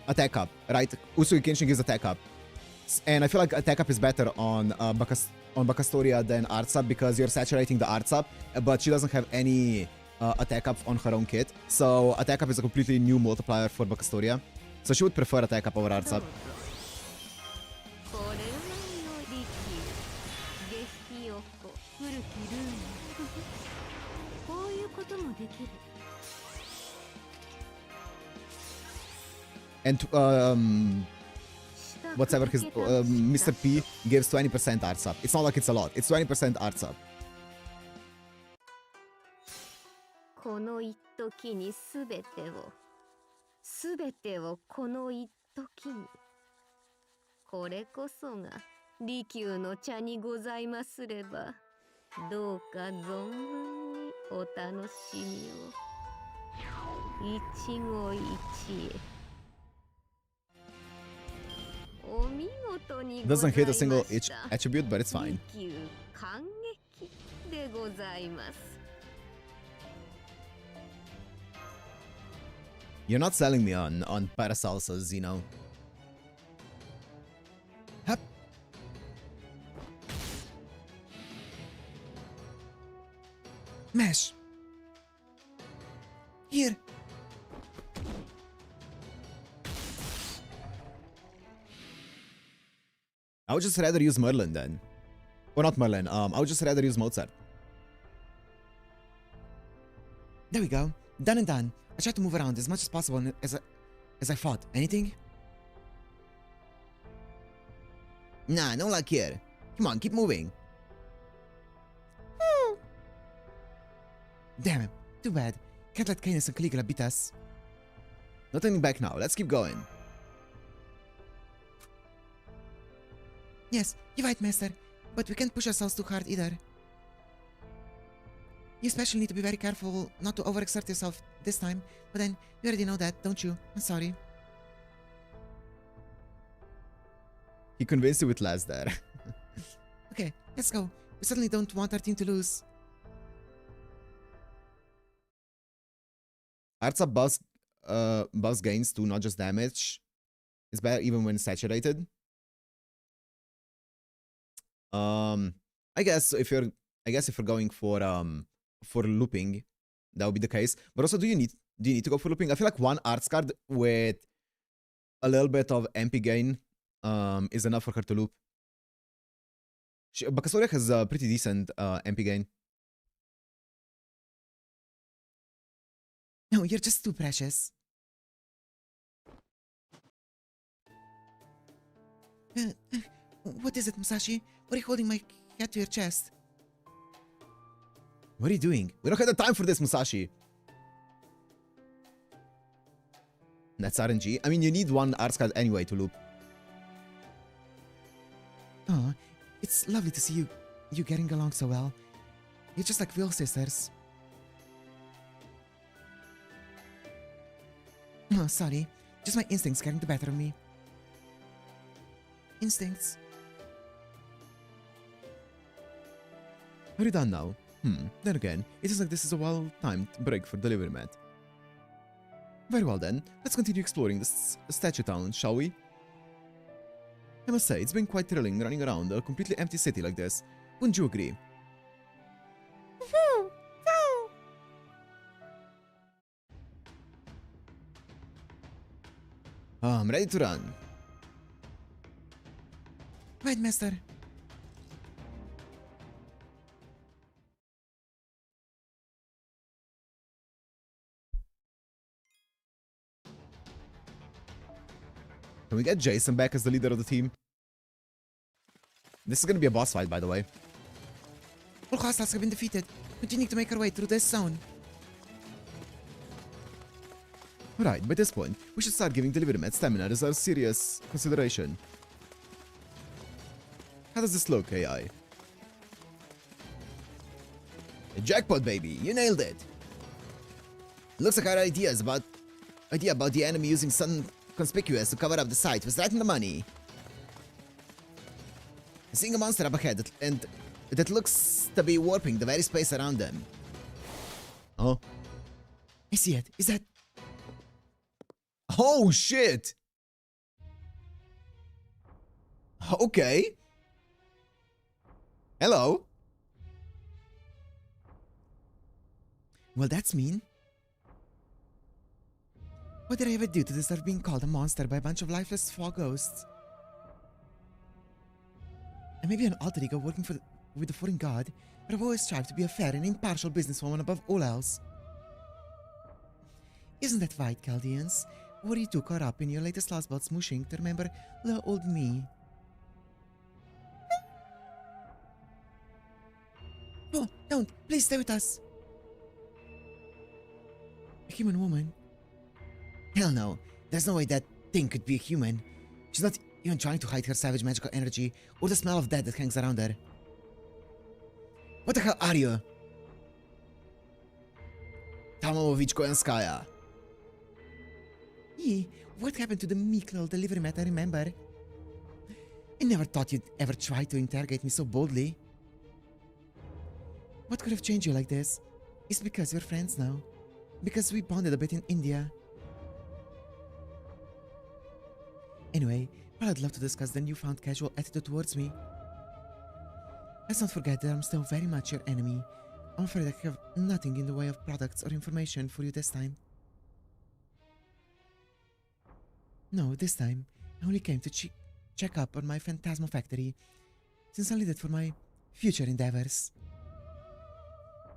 attack up, right? Usui Kenshin gives attack up. And I feel like attack up is better on Bacastoria than arts up because you're saturating the arts up, but she doesn't have any attack up on her own kit. So attack up is a completely new multiplier for Bacastoria. So she would prefer attack up over arts up. And whatever his Mr. P gives 20% arts up. It's not like it's a lot. It's 20% arts up. この一時にすべてをこの一時に。これこそが利休の茶にございますれば、どうか存分にお楽しみを。一期一会。Doesn't hit a single attribute, but it's fine. You're not selling me on Paracelsus, you know. Hup. Mesh. Here. I would just rather use Merlin then. Or not Merlin, I would just rather use Mozart. There we go. Done and done. I tried to move around as much as possible as I fought. Anything? Nah, no luck here. Come on, keep moving. Damn it. Too bad. Can't let Canis and Caligula beat us. Not turning back now. Let's keep going. Yes, you're right, Master. But we can't push ourselves too hard either. You especially need to be very careful not to overexert yourself this time. But then, you already know that, don't you? I'm sorry. He convinced you with less there. Okay, let's go. We certainly don't want our team to lose. Arts up buffs gains to not just damage. It's better even when saturated. I guess if you're going for looping, that would be the case. But also, do you need to go for looping? I feel like one arts card with a little bit of MP gain is enough for her to loop. Bacastoria has a pretty decent MP gain. No, you're just too precious. What is it, Musashi? Why are you holding my head to your chest? What are you doing? We don't have the time for this, Musashi. That's RNG. I mean, you need one arts card anyway to loop. Oh, it's lovely to see you getting along so well. You're just like real sisters. Oh, sorry. Just my instincts getting the better of me. Instincts. Are you done now? Then again, it is like this is a well-timed break for delivery mat. Very well then, let's continue exploring this statue town, shall we? I must say, it's been quite thrilling running around a completely empty city like this. Wouldn't you agree? I'm ready to run. Right, master. Can we get Jason back as the leader of the team? This is gonna be a boss fight, by the way. All hostiles have been defeated. Continuing to make our way through this zone. Alright, by this point, we should start giving delivery mat stamina as a serious consideration. How does this look, AI? A jackpot, baby! You nailed it! Looks like our idea about the enemy using something conspicuous to cover up the site was right in the money. Seeing a monster up ahead and that looks to be warping the very space around them. Oh? I see it. Is that... Oh, shit! Okay. Hello? Well, that's mean. What did I ever do to deserve being called a monster by a bunch of lifeless fog ghosts? I may be an alter ego working with a foreign god, but I've always strived to be a fair and impartial businesswoman above all else. Isn't that right, Chaldeans? Or were you too caught up in your latest last about smooshing to remember the old me? Oh, don't! Please stay with us! A human woman? Hell no. There's no way that thing could be a human. She's not even trying to hide her savage magical energy or the smell of death that hangs around her. What the hell are you? Tamovichkoyanskaya. What happened to the meek little delivery mat I remember? I never thought you'd ever try to interrogate me so boldly. What could have changed you like this? It's because we're friends now. Because we bonded a bit in India. Anyway, well, I'd love to discuss the newfound casual attitude towards me. Let's not forget that I'm still very much your enemy. I'm afraid I have nothing in the way of products or information for you this time. No, this time, I only came to check up on my Phantasmal factory, since I need it for my future endeavors.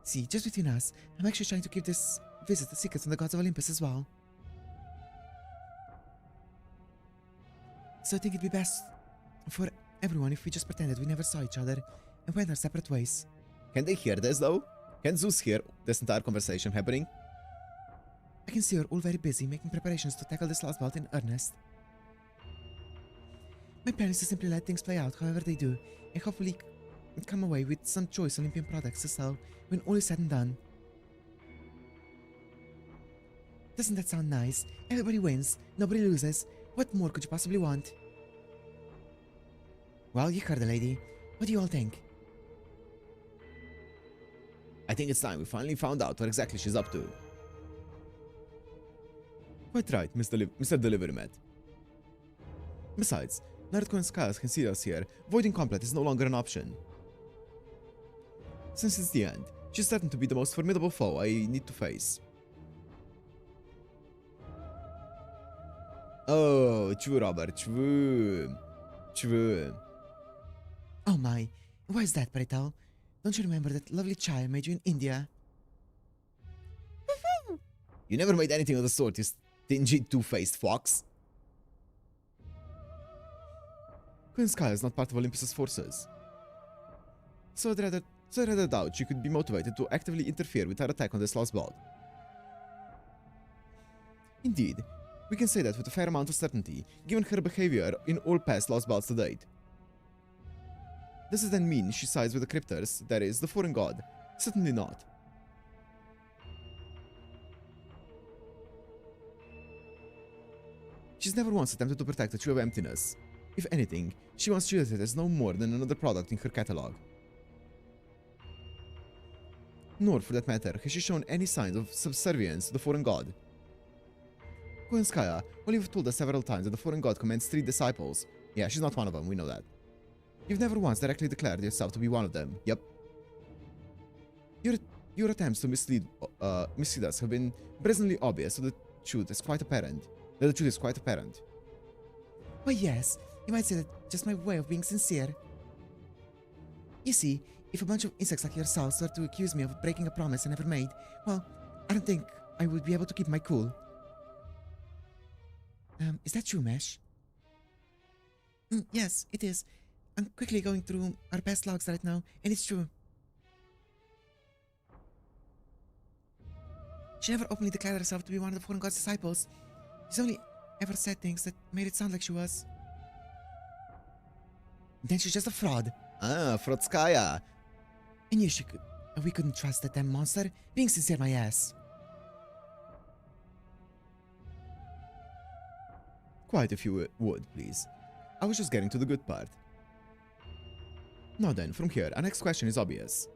See, just between us, I'm actually trying to keep this visit a secret from the gods of Olympus as well. So I think it'd be best for everyone if we just pretended we never saw each other and went our separate ways. Can they hear this though? Can Zeus hear this entire conversation happening? I can see you're all very busy making preparations to tackle this last bout in earnest. My plan is to simply let things play out however they do, and hopefully come away with some choice Olympian products to sell when all is said and done. Doesn't that sound nice? Everybody wins, nobody loses. What more could you possibly want? Well, you heard the lady. What do you all think? I think it's time we finally found out what exactly she's up to. Quite right, Mr. Delivery Mat. Besides, now that Koenskaya can see us here, avoiding combat is no longer an option. Since it's the end, she's certain to be the most formidable foe I need to face. Oh, true, Robert, true. True. Oh my, why is that, Parital? Don't you remember that lovely child made you in India? You never made anything of the sort, you stingy two-faced fox. Queen Sky is not part of Olympus's forces. So I rather doubt she could be motivated to actively interfere with our attack on this lost belt. Indeed, we can say that with a fair amount of certainty, given her behavior in all past lost belts to date. Does it then mean she sides with the Cryptors, that is, the foreign god? Certainly not. She's never once attempted to protect the Tree of Emptiness. If anything, she once treated it as no more than another product in her catalog. Nor, for that matter, has she shown any signs of subservience to the foreign god. Koenskaya, while you've told us several times that the foreign god commands 3 disciples, yeah, she's not one of them, we know that. You've never once directly declared yourself to be one of them, yep. Your attempts to mislead us have been brazenly obvious, so the truth is quite apparent. Why yes, you might say that's just my way of being sincere. You see, if a bunch of insects like yourselves were to accuse me of breaking a promise I never made, well, I don't think I would be able to keep my cool. Is that true, Mesh? Yes, it is. I'm quickly going through our past logs right now, and it's true. She never openly declared herself to be one of the foreign god's disciples. She's only ever said things that made it sound like she was. Then she's just a fraud. Ah, Frotskaya. I knew we couldn't trust that damn monster. Being sincere, my ass. Quite if you would, please. I was just getting to the good part. Now then, from here, our next question is obvious.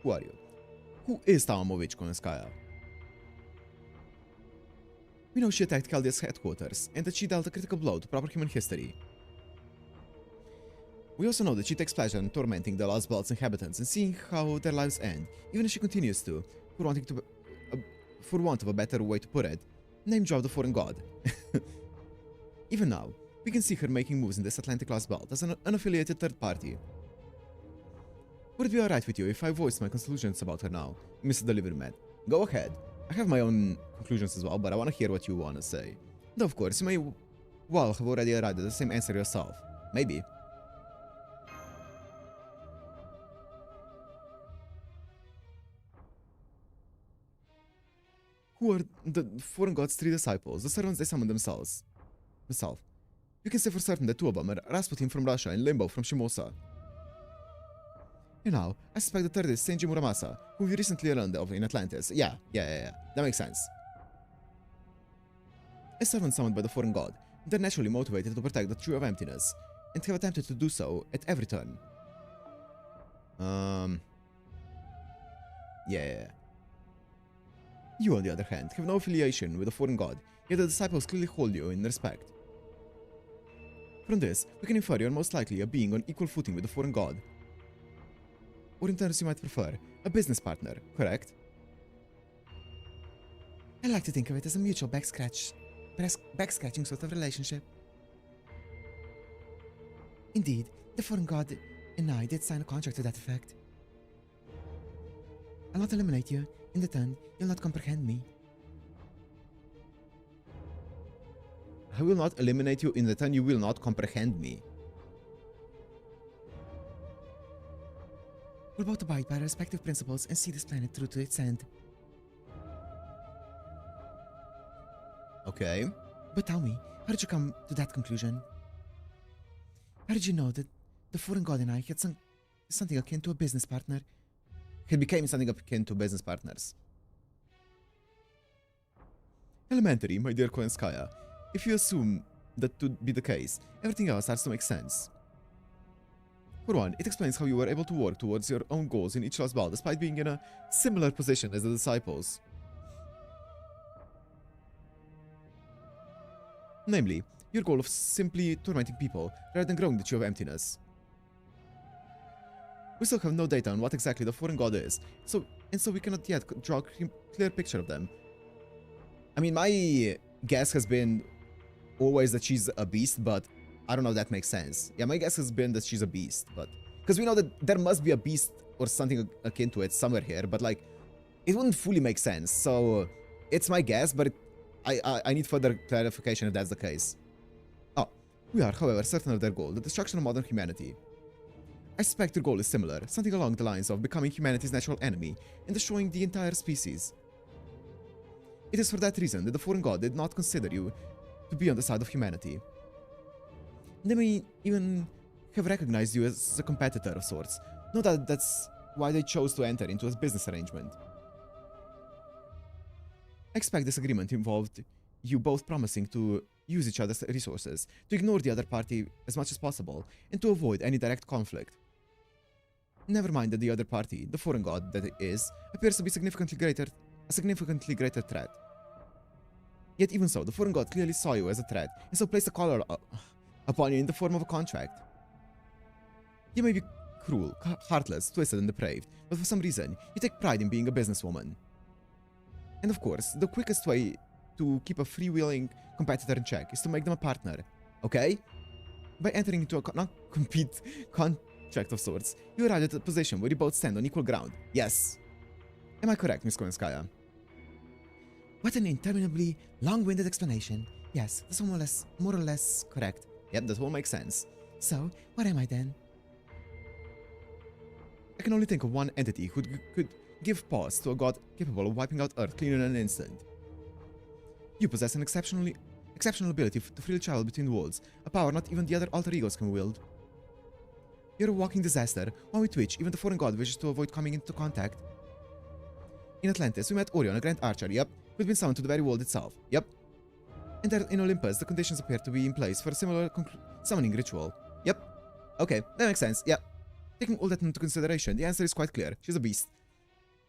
Who are you? Who is Taomovich Koenskaya? We know she attacked Chaldea's headquarters, and that she dealt a critical blow to proper human history. We also know that she takes pleasure in tormenting the Lost Belt's inhabitants and seeing how their lives end, even if she continues to, for want of a better way to put it, name drop the foreign god. Even now, we can see her making moves in this Atlantic Lost Belt as an unaffiliated third party. Would it be alright with you if I voiced my conclusions about her now, Mr. Delivery Man? Go ahead. I have my own conclusions as well, but I want to hear what you want to say. Though of course, you may well have already arrived at the same answer yourself. Maybe. Who are the foreign god's 3 disciples, the servants they summoned themselves? You can say for certain that 2 of them are Rasputin from Russia and Limbo from Shimosa. And now, I suspect the third is Senji Muramasa, who we recently learned of in Atlantis. Yeah. That makes sense. As servants summoned by the foreign god, they're naturally motivated to protect the Tree of Emptiness, and have attempted to do so at every turn. Yeah. You, on the other hand, have no affiliation with the foreign god, yet the disciples clearly hold you in respect. From this, we can infer you're most likely a being on equal footing with the foreign god. Or in terms you might prefer, a business partner, correct? I like to think of it as a mutual back-scratching sort of relationship. Indeed, the foreign god and I did sign a contract to that effect. I'll not eliminate you. In return, you'll not comprehend me. I will not eliminate you, in return you will not comprehend me. We'll both abide by our respective principles and see this planet through to its end. Okay. But tell me, how did you come to that conclusion? How did you know that the foreign god and I had something akin to a business partner? It became something akin to business partners. Elementary, my dear Koenskaya. If you assume that to be the case, everything else starts to make sense. For one, it explains how you were able to work towards your own goals in each Lost Belt despite being in a similar position as the disciples. Namely, your goal of simply tormenting people rather than growing the Tree of Emptiness. We still have no data on what exactly the foreign god is, so we cannot yet draw a clear picture of them. I mean, my guess has been always that she's a beast, but I don't know if that makes sense. Yeah, my guess has been that she's a beast, but... Because we know that there must be a beast or something akin to it somewhere here, but like, it wouldn't fully make sense, so It's my guess, but I need further clarification if that's the case. Oh, we are, however, certain of their goal, the destruction of modern humanity. I suspect their goal is similar, something along the lines of becoming humanity's natural enemy and destroying the entire species. It is for that reason that the foreign god did not consider you to be on the side of humanity. They may even have recognized you as a competitor of sorts. No doubt that's why they chose to enter into a business arrangement. I expect this agreement involved you both promising to use each other's resources, to ignore the other party as much as possible, and to avoid any direct conflict. Never mind that the other party, the foreign god that it is, appears to be a significantly greater threat. Yet even so, the foreign god clearly saw you as a threat, and so placed a collar upon you in the form of a contract. You may be cruel, heartless, twisted, and depraved, but for some reason, you take pride in being a businesswoman. And of course, the quickest way to keep a freewheeling competitor in check is to make them a partner, okay? By entering into a non-compete contract of sorts, you arrive at a position where you both stand on equal ground. Yes. Am I correct, Miss Koenskaya? What an interminably long-winded explanation. Yes, that's more or less correct. Yep, that all makes sense. So, what am I then? I can only think of one entity who could give pause to a god capable of wiping out Earth clean in an instant. You possess an exceptional ability to freely travel between worlds, a power not even the other alter egos can wield. You're a walking disaster, one with which even the foreign god wishes to avoid coming into contact. In Atlantis, we met Orion, a grand archer, yep, who'd been summoned to the very world itself, yep. And there in Olympus, the conditions appear to be in place for a similar summoning ritual, yep. Okay, that makes sense, yep. Taking all that into consideration, the answer is quite clear. She's a beast.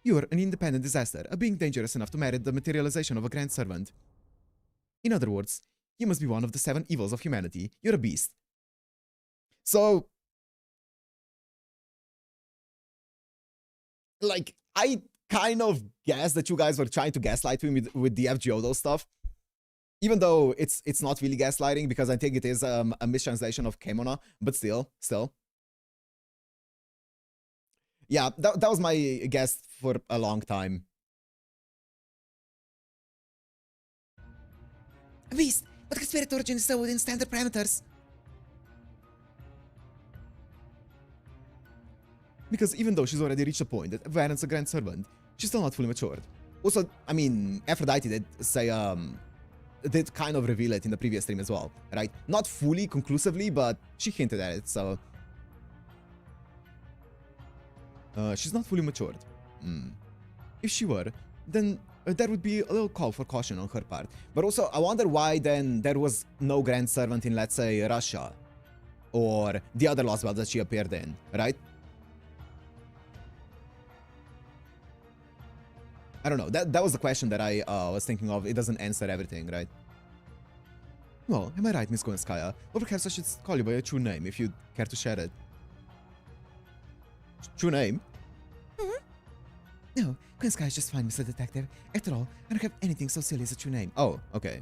You're an independent disaster, a being dangerous enough to merit the materialization of a grand servant. In other words, you must be one of the 7 evils of humanity. You're a beast. So, like, I kind of guess that you guys were trying to gaslight me with the FGO stuff. Even though it's not really gaslighting, because I think it is a mistranslation of Kemona, but still. Yeah, that was my guess for a long time. A beast! But the spirit origin is so within standard parameters. Because even though she's already reached a point that warrants a grand servant, she's still not fully matured. Also, I mean, Aphrodite did say, did kind of reveal it in the previous stream as well, right? Not fully, conclusively, but she hinted at it, so... she's not fully matured. If she were, then there would be a little call for caution on her part. But also, I wonder why then there was no grand servant in, let's say, Russia. Or the other Lost World that she appeared in, right? I don't know, that was the question that I was thinking of. It doesn't answer everything, right? Well, am I right, Miss Koenskaya? Or perhaps I should call you by your true name, if you'd care to share it. True name? No, Koenskaya is just fine, Mr. Detective. After all, I don't have anything so silly as a true name. Oh, okay.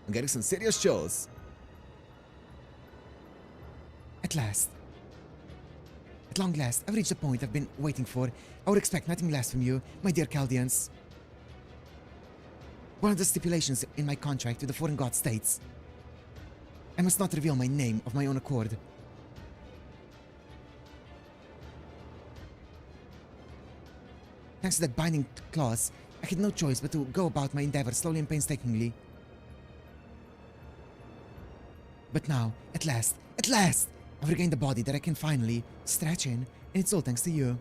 I'm getting some serious chills. At last. At long last, I've reached the point I've been waiting for. I would expect nothing less from you, my dear Chaldeans. One of the stipulations in my contract with the foreign god states, I must not reveal my name of my own accord. Thanks to that binding clause, I had no choice but to go about my endeavor slowly and painstakingly. But now, at last, I've regained the body that I can finally stretch in, and it's all thanks to you.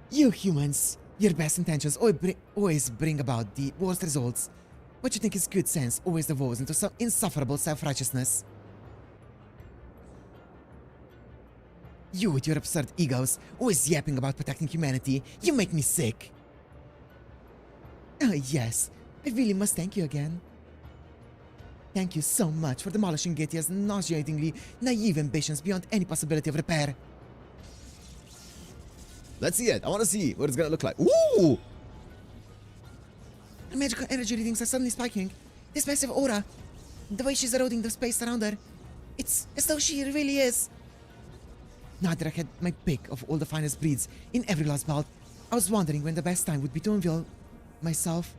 You humans, your best intentions always bring about the worst results. What you think is good sense always devolves into some insufferable self-righteousness. You with your absurd egos, always yapping about protecting humanity, you make me sick. Oh yes, I really must thank you again. Thank you so much for demolishing Getia's nauseatingly naive ambitions beyond any possibility of repair. Let's see it. I want to see what it's gonna look like. Ooh! The magical energy readings are suddenly spiking. This massive aura, the way she's eroding the space around her, it's as though she really is. Now that I had my pick of all the finest breeds in every lost bout, I was wondering when the best time would be to unveil myself.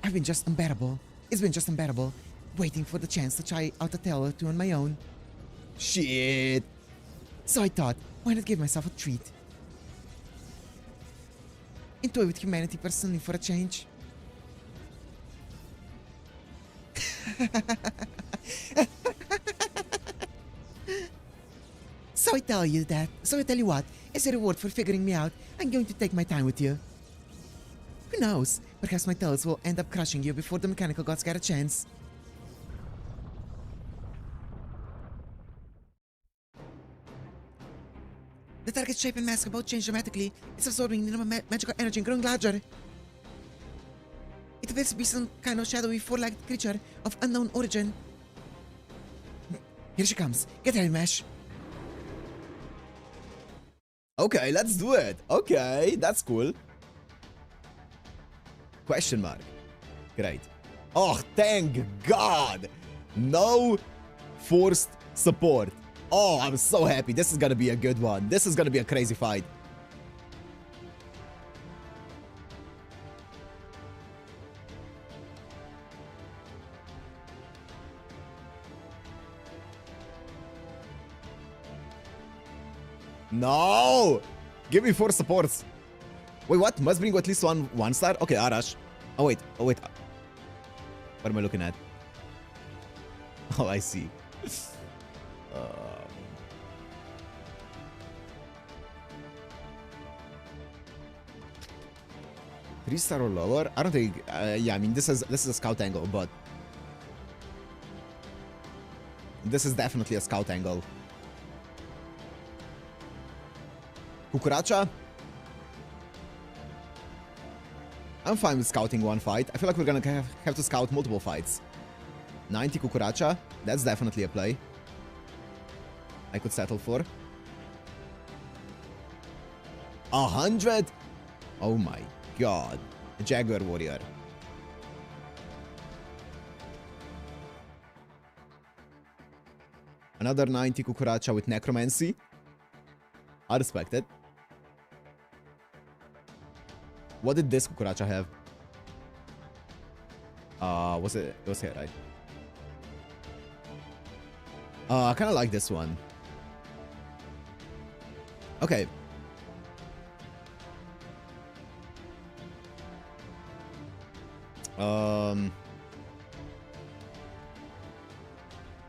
It's been just unbearable, waiting for the chance to try out a tale or two on my own. Shit. So I thought, why not give myself a treat? Toy with humanity personally for a change. So I tell you what, as a reward for figuring me out, I'm going to take my time with you. Who knows? Perhaps my tales will end up crushing you before the mechanical gods get a chance. The target's shape and mask about changed dramatically. It's absorbing the magical energy and growing larger. It appears to be some kind of shadowy four-legged creature of unknown origin. Here she comes. Get ready, Mesh. Okay, let's do it. Okay, that's cool. Question mark. Great. Oh, thank God. No forced support. Oh, I'm so happy. This is gonna be a good one. This is gonna be a crazy fight. No! Give me 4 supports. Wait, what? Must bring at least one star? Okay, Arash. Oh, wait. What am I looking at? Oh, I see. 3-star or lower? I don't think. Yeah, I mean this is a scout angle, but this is definitely a scout angle. Cucaracha? I'm fine with scouting one fight. I feel like we're gonna have to scout multiple fights. 90 Cucaracha? That's definitely a play I could settle for. 100? Oh my God. A Jaguar Warrior. Another 90 Cucaracha with Necromancy. I respect it. What did this Cucaracha have? It was here, right? I kind of like this one. Okay.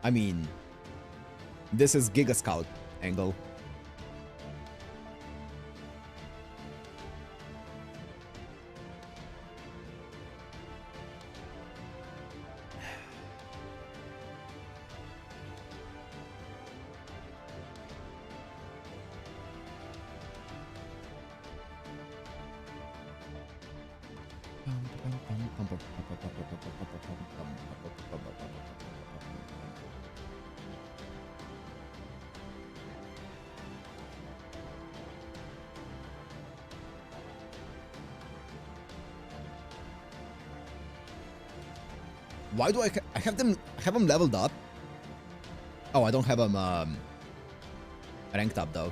I mean, this is Giga Scout angle. Why do I have them leveled up? Oh, I don't have them ranked up though.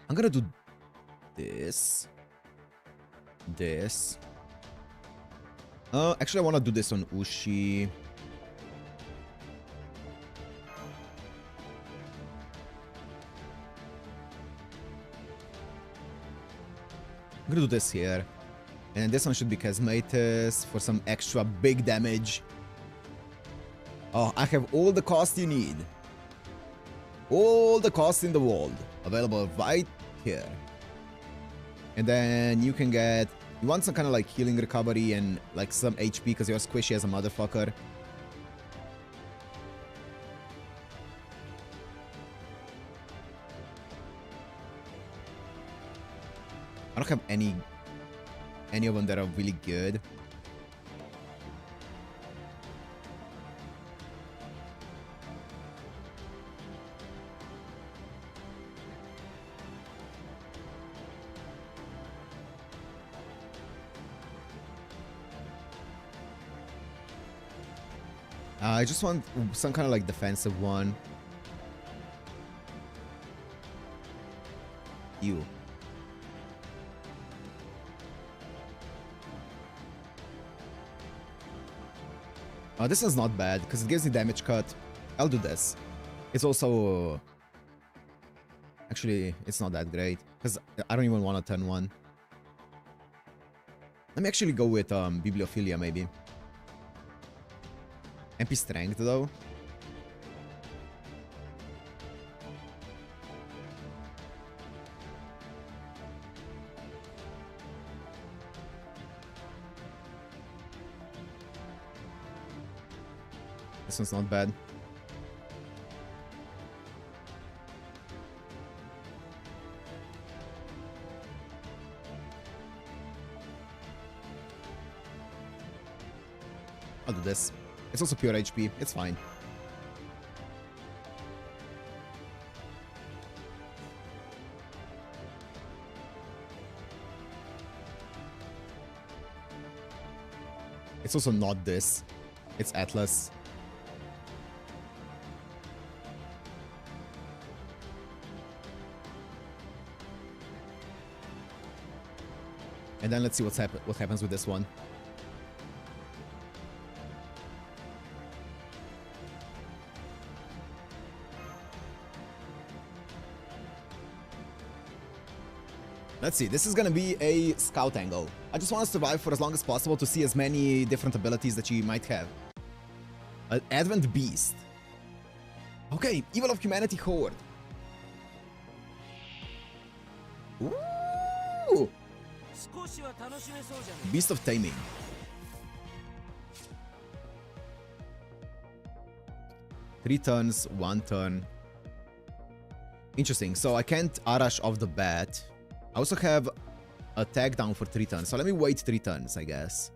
I'm gonna do this. Actually, I want to do this on Ushi. I'm gonna do this here. And this one should be Chasmatus for some extra big damage. Oh, I have all the cost you need. All the cost in the world. Available right here. And then you can get... You want some kind of like healing recovery and like some HP because you're squishy as a motherfucker. I don't have any of them that are really good. I just want some kind of like defensive one. You. This one's not bad because it gives me damage cut. I'll do this. It's also... Actually, it's not that great because I don't even want to turn one. Let me actually go with Bibliophilia maybe. MP Strength though. This one's not bad. I'll do this. It's also pure HP. It's fine. It's also not this. It's Atlas. And then let's see what happens with this one. Let's see, this is gonna be a scout angle. I just want to survive for as long as possible to see as many different abilities that she might have. Advent Beast. Okay, Evil of Humanity Horde. Ooh! Beast of Taming. Three turns, 1 turn. Interesting, so I can't Arash off the bat. I also have a tag down for 3 turns, so let me wait 3 turns, I guess.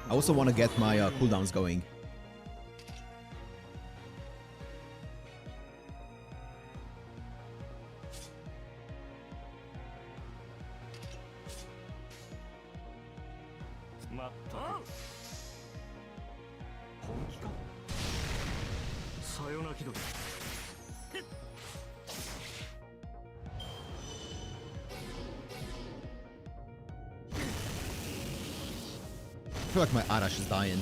I also want to get my cooldowns going. I feel like my Arash is dying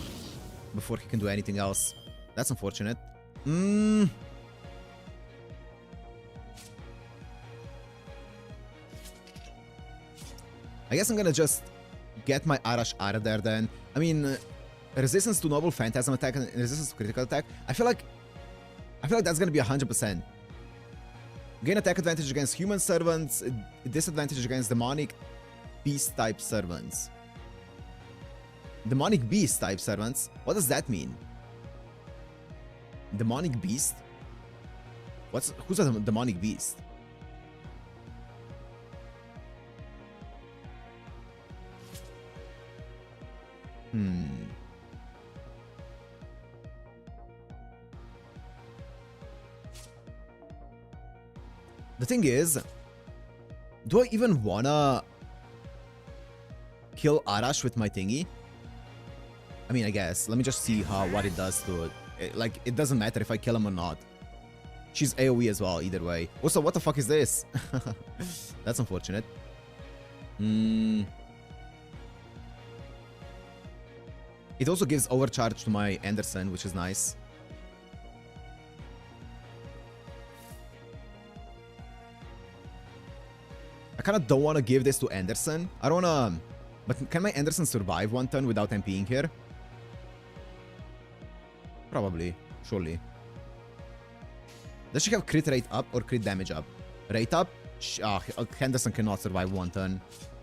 before he can do anything else. That's unfortunate. I guess I'm gonna just get my Arash out of there then. I mean, resistance to Noble Phantasm attack and resistance to critical attack. I feel like that's gonna be 100%. Gain attack advantage against human servants, disadvantage against demonic beast type servants. Demonic beast type servants? What does that mean? Demonic beast? Who's a demonic beast? The thing is, do I even wanna kill Arash with my thingy? I mean, I guess. Let me just see what it does to it. Like, it doesn't matter if I kill him or not. She's AoE as well, either way. Also, what the fuck is this? That's unfortunate. It also gives overcharge to my Anderson, which is nice. I kind of don't want to give this to Anderson. I don't want to... But can my Anderson survive 1 turn without MPing here? Probably. Surely. Does she have crit rate up or crit damage up? Rate up? Henderson cannot survive one turn.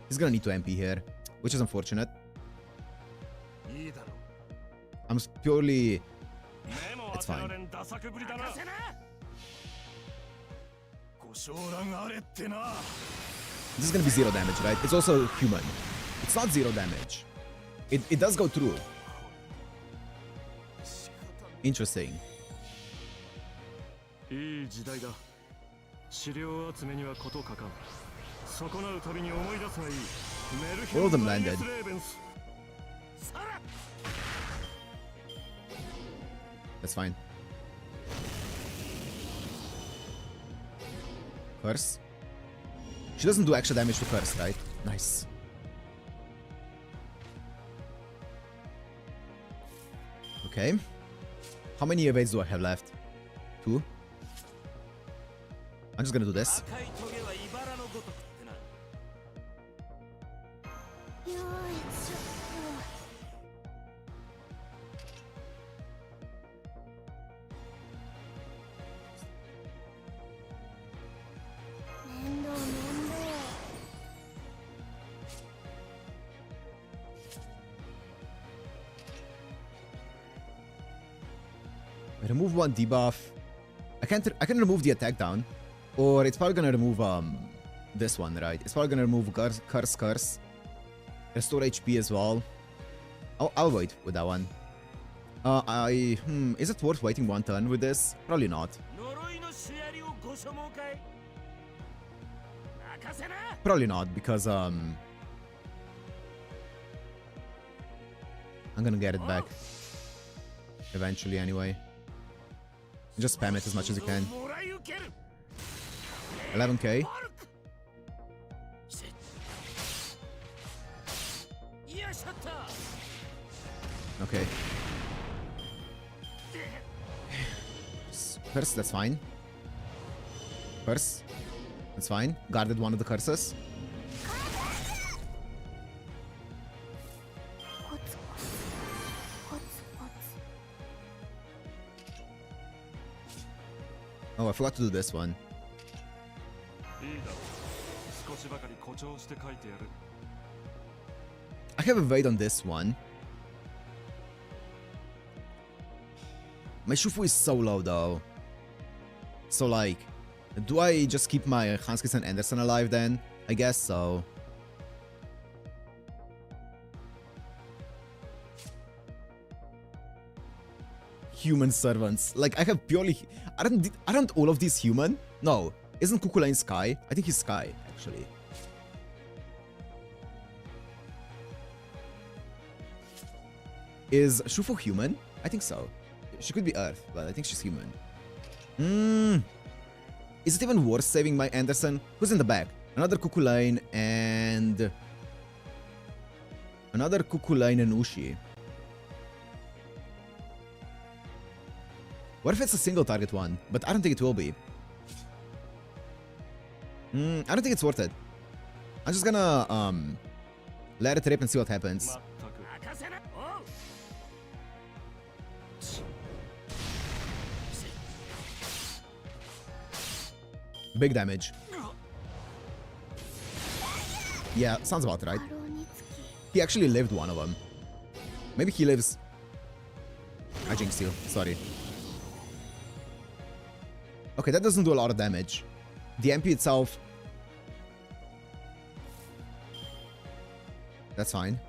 He's gonna need to MP here, which is unfortunate. I'm purely... It's fine. This is gonna be 0 damage, right? It's also human. It's not 0 damage. It does go through. Interesting. All of them landed. That's fine. Curse. She doesn't do extra damage to curse, right? Nice. Okay. How many evades do I have left? 2? I'm just gonna do this. Remove one debuff. I can remove the attack down, or it's probably gonna remove this one, right? It's probably gonna remove curse, restore HP as well. I'll wait with that one. Is it worth waiting one turn with this? Probably not. Probably not, because I'm gonna get it back eventually anyway. Just spam it as much as you can. 11k. Okay. Curse, that's fine. Curse, that's fine. Guarded one of the curses. Oh, I forgot to do this one. I have evade on this one. My Shufu is so low though. So like, do I just keep my Hanskis and Anderson alive then? I guess so. Human servants. Like, I have purely... Aren't all of these human? No. Isn't Kukulain Sky? I think he's Sky, actually. Is Shufu human? I think so. She could be Earth, but I think she's human. Is it even worth saving my Anderson? Who's in the back? Another Kukulain and... Another Kukulain and Ushi. What if it's a single target one? But I don't think it will be. I don't think it's worth it. I'm just gonna let it rip and see what happens. Big damage. Yeah, sounds about right. He actually lived one of them. Maybe he lives... I jinxed you, sorry. Okay, that doesn't do a lot of damage. The MP itself... That's fine.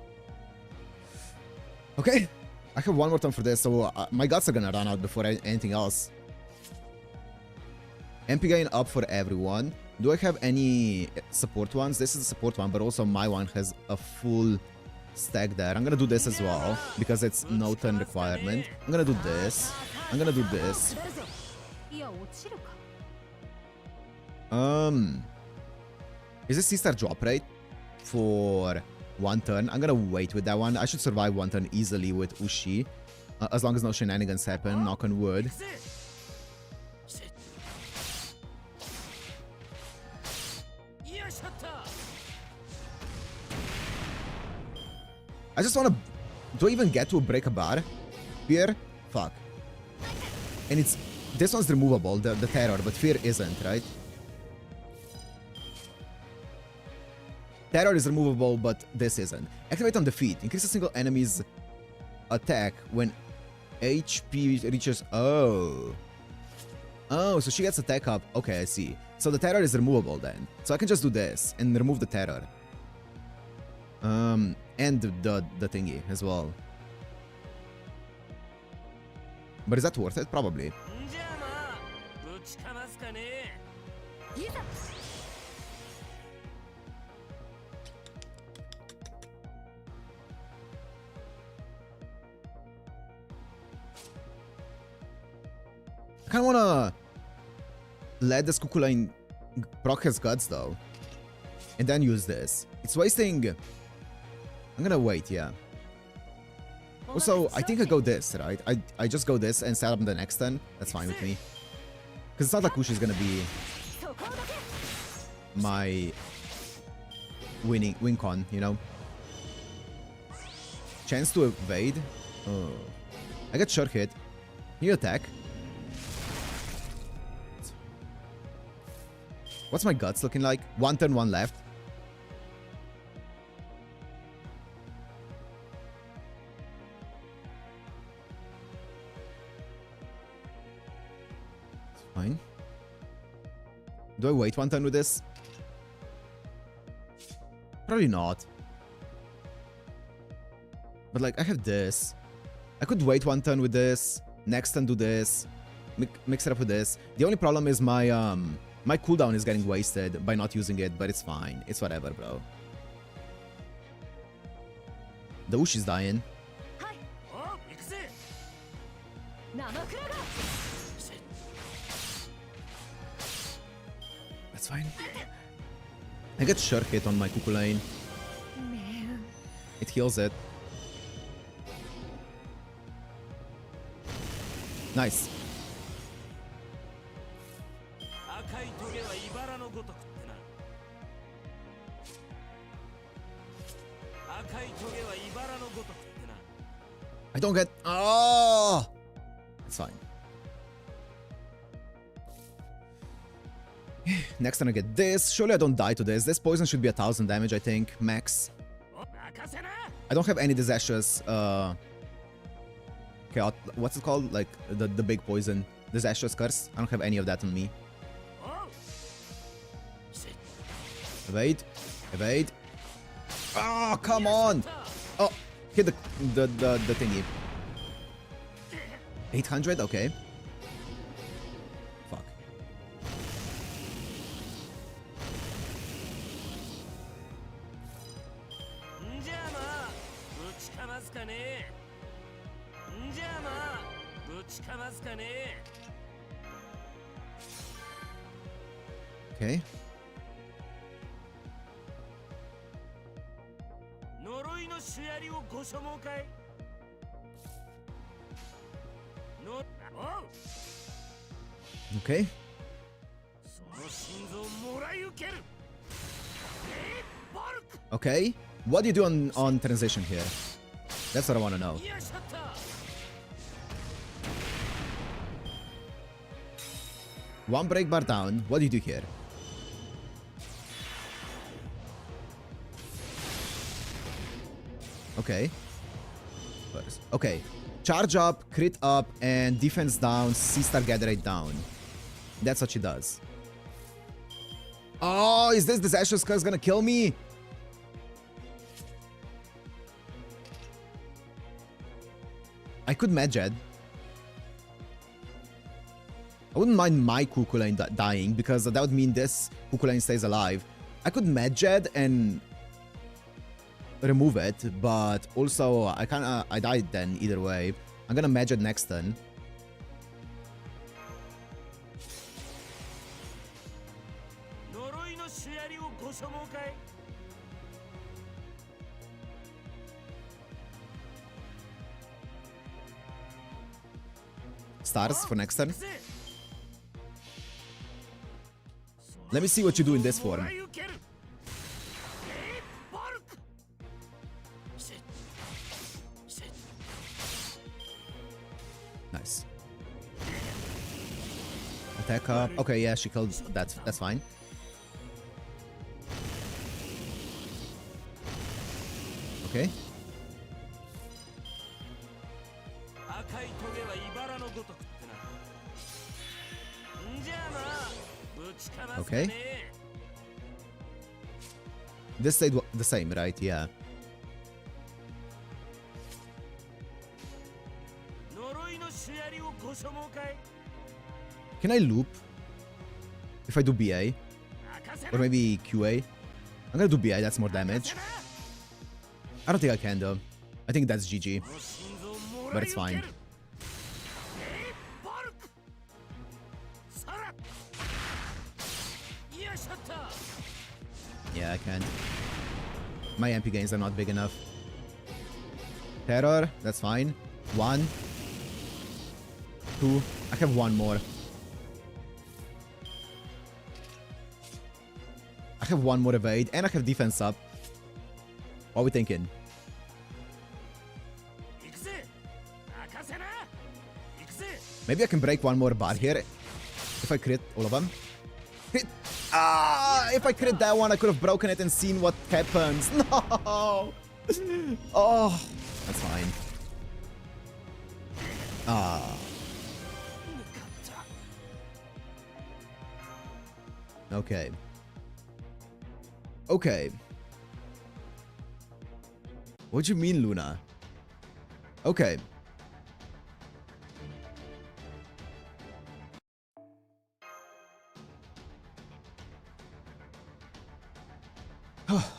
Okay, I have one more turn for this, so my guts are gonna run out before anything else. MP gain up for everyone. Do I have any support ones? This is a support one, but also my one has a full stack there. I'm gonna do this as well, because it's no turn requirement. I'm gonna do this. I'm gonna do this. Is this C-star drop rate for one turn? I'm gonna wait with that one. I should survive one turn easily with Ushi, as long as no shenanigans happen, knock on wood. I just wanna... Do I even get to break a bar here? Fuck. And it's This one's removable, the terror, but fear isn't, right? Terror is removable, but this isn't. Activate on defeat. Increase a single enemy's attack when HP reaches... Oh. Oh, so she gets attack up. Okay, I see. So the terror is removable then. So I can just do this and remove the terror. And the thingy as well. But is that worth it? Probably. I kinda wanna let this Kukulane proc his guts though. And then use this. It's wasting... I'm gonna wait, yeah. Also, I think I go this, right? I just go this and set up the next turn. That's fine with me. Because it's not like Ushi's gonna be my win con, you know? Chance to evade. Oh. I get sure hit. Can you attack? What's my guts looking like? One turn, one left. It's fine. Do I wait one turn with this? Probably not. But like, I have this. I could wait one turn with this. Next turn do this. Mix it up with this. The only problem is my my cooldown is getting wasted by not using it, but it's fine. It's whatever, bro. The Ushi's dying. That's fine. I get sure hit on my Kukulane. It heals it. Nice. I don't get... Oh! It's fine. Next time I get this. Surely I don't die to this. This poison should be 1000 damage, I think. Max. I don't have any disastrous... Okay, what's it called? Like, the big poison. Disastrous curse. I don't have any of that on me. Evade. Evade. Oh, come on! Oh, hit the thingy. 800? Okay. Fuck. Okay. Okay. Okay. What do you do on transition here? That's what I want to know. One break bar down. What do you do here? Okay. Okay. Charge up, crit up, and defense down, C-star gather rate down. That's what she does. Oh, is this disastrous curse gonna kill me? I could Medjed. I wouldn't mind my Kukulane dying because that would mean this Kukulane stays alive. I could Medjed and remove it, but also I died then either way. I'm gonna Medjed next turn. Stars for next turn. Let me see what you do in this form. Nice. back up. Okay, yeah, she killed. That's fine. Okay. Okay. This stayed the same, right? Yeah. Can I loop? If I do BA? Or maybe QA? I'm gonna do BA, that's more damage. I don't think I can though. I think that's GG. But it's fine. Yeah, I can't. My MP gains are not big enough. Terror, that's fine. 1. 2. I have 1 more. I have 1 more evade, and I have defense up. What are we thinking? Maybe I can break 1 more bar here. If I crit all of them. Crit. Ah! If I crit that one, I could have broken it and seen what happens. No! Oh, that's fine. Ah. Okay. Okay. What do you mean, Luna? Okay.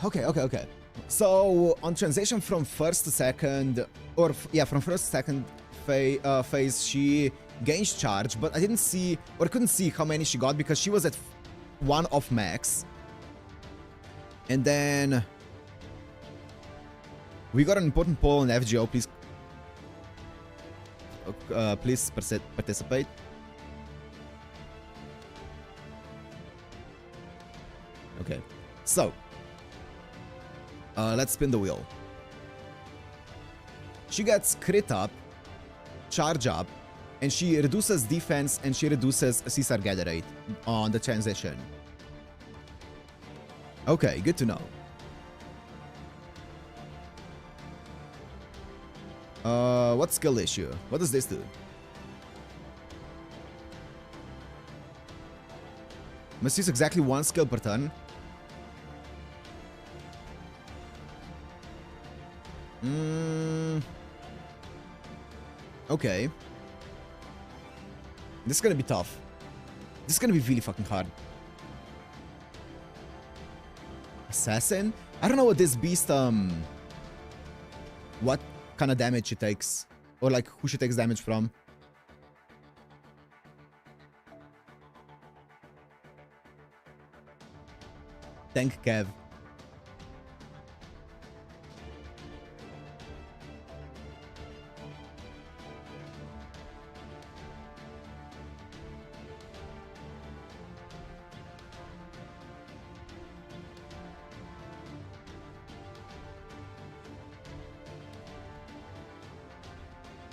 Okay. So, on transition from first to second, or from first to second phase, she gains charge, but I didn't see, or couldn't see how many she got because she was at 1 off max. And then we got an important poll on FGO. Please participate. Okay, so let's spin the wheel. She gets crit up, charge up, and she reduces defense and she reduces Caesar gather rate on the transition. Okay, good to know. What skill issue? What does this do? Must use exactly 1 skill per turn. Okay. This is gonna be tough. This is gonna be really fucking hard. Assassin? I don't know what this beast, what kind of damage she takes. Or like, who she takes damage from. Thank Kev.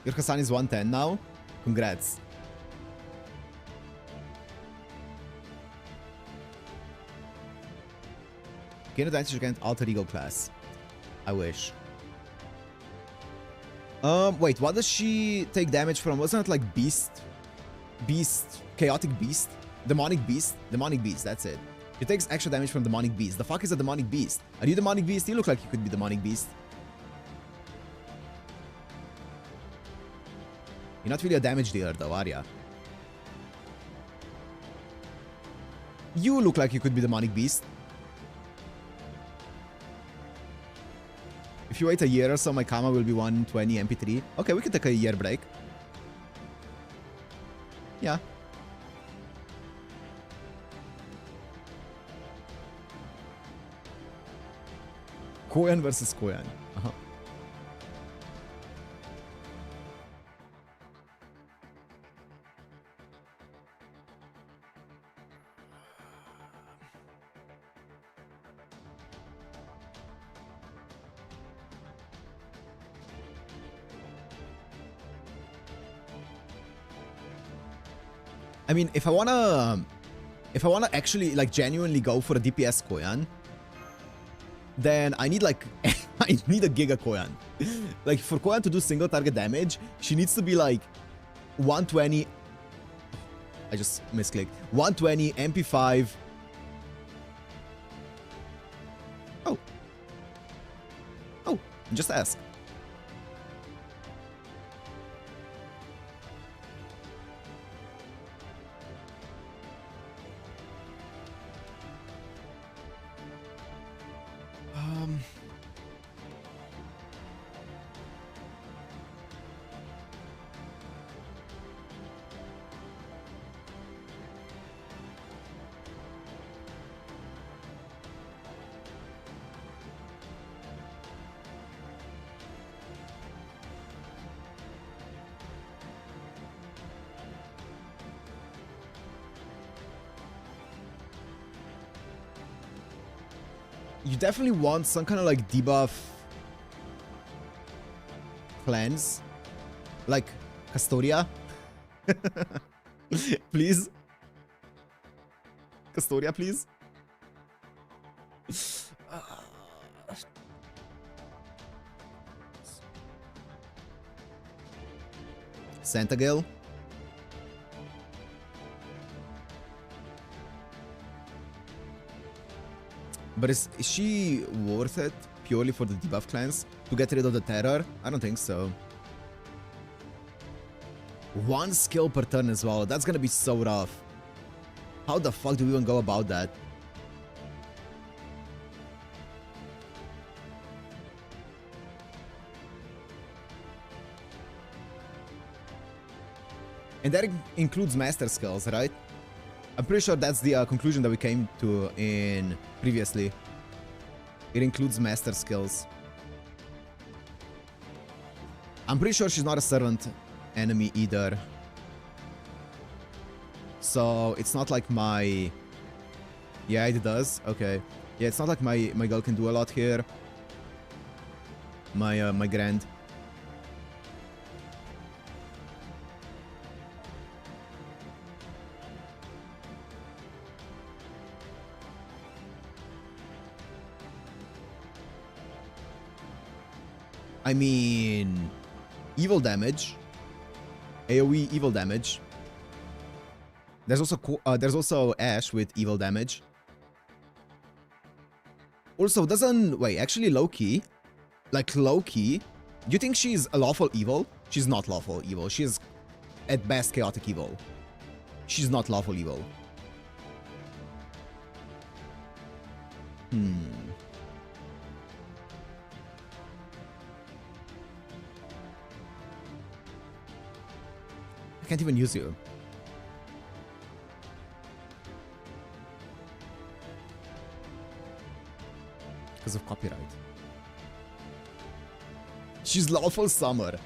Your Hassan is 110 now. Congrats. Gain advantage against alter ego class. I wish. Wait, what does she take damage from? Wasn't it like beast, chaotic beast, demonic beast, that's it. She takes extra damage from demonic beast. The fuck is a demonic beast? Are you demonic beast? You look like you could be demonic beast. You're not really a damage dealer though, are ya? You look like you could be demonic beast. If you wait a year or so, my karma will be 120 MP3. Okay, we can take a year break. Yeah. Koyan versus Koyan. Uh-huh. I mean, if I wanna actually like genuinely go for a DPS Koyan, then I need like I need a Giga Koyan. Like for Koyan to do single target damage, she needs to be like 120. I just misclicked. 120 MP5. Oh, just ask. You definitely want some kind of like debuff cleanse, like Custodia. Please, Custodia, please. Santagil. But is she worth it purely for the debuff cleanse to get rid of the terror? I don't think so. One skill per turn as well. That's gonna be so rough. How the fuck do we even go about that? And that includes master skills, right? I'm pretty sure that's the conclusion that we came to in previously. It includes master skills. I'm pretty sure she's not a servant enemy either. So it's not like my... Yeah, it does. Okay. Yeah, it's not like my girl can do a lot here. My grand. I mean, evil damage, AoE evil damage. There's also Ash with evil damage. Also, wait, actually low-key, like low-key, do you think she's a lawful evil? She's not lawful evil. She's at best chaotic evil. She's not lawful evil. I can't even use you. Because of copyright. She's lawful summer.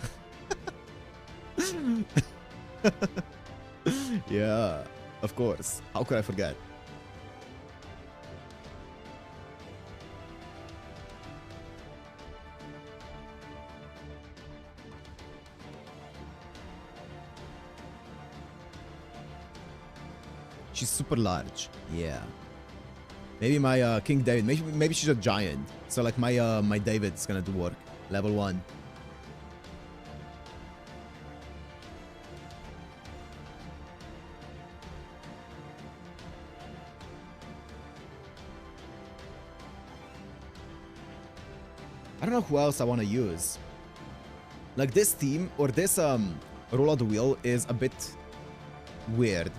Yeah, of course. How could I forget? She's super large. Yeah. Maybe my King David. Maybe she's a giant. So like my David's gonna do work. Level 1. I don't know who else I want to use. Like this team or this roll of the wheel is a bit weird.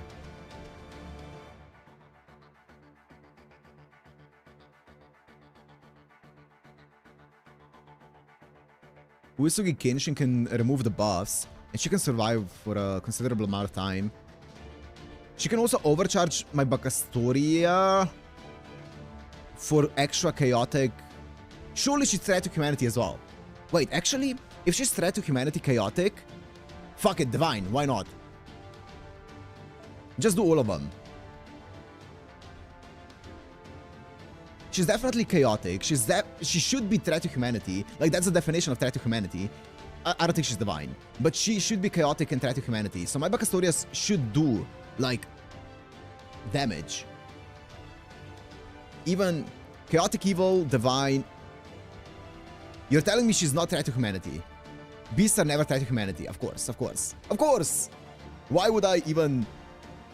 Uesugi Kenshin can remove the buffs, and she can survive for a considerable amount of time. She can also overcharge my Bakastoria for extra chaotic. Surely she's threat to humanity as well. Wait, actually, if she's threat to humanity chaotic, fuck it, divine, why not? Just do all of them. She's definitely chaotic. She should be threat to humanity. Like, that's the definition of threat to humanity. I don't think she's divine. But she should be chaotic and threat to humanity. So my Bacastorias should do like, damage. Even Chaotic Evil, Divine... You're telling me she's not threat to humanity. Beasts are never threat to humanity. Of course, of course. Of course! Why would I even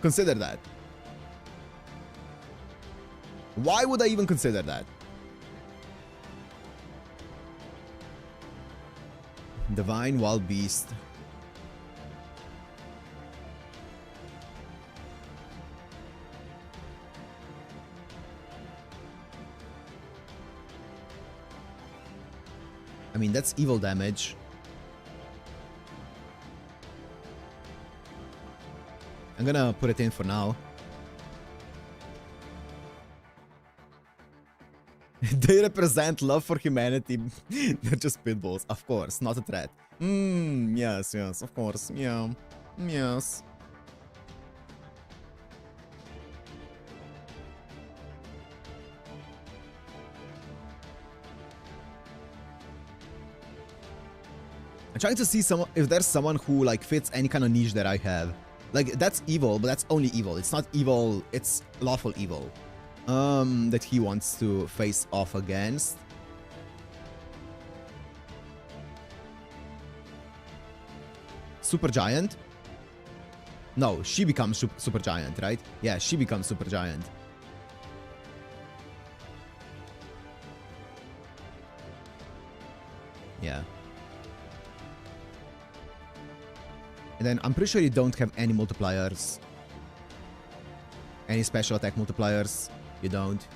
consider that? Why would I even consider that? Divine Wild Beast. I mean, that's evil damage. I'm gonna put it in for now. They represent love for humanity. They're just pitbulls. Of course, not a threat. Yes, yes, of course. Yeah. Yes. I'm trying to see if there's someone who like fits any kind of niche that I have. Like, that's evil, but that's only evil. It's not evil, it's lawful evil. That he wants to face off against. Super Giant? No, she becomes Super Giant, right? Yeah, she becomes Super Giant. Yeah. And then I'm pretty sure you don't have any multipliers. Any special attack multipliers. You don't.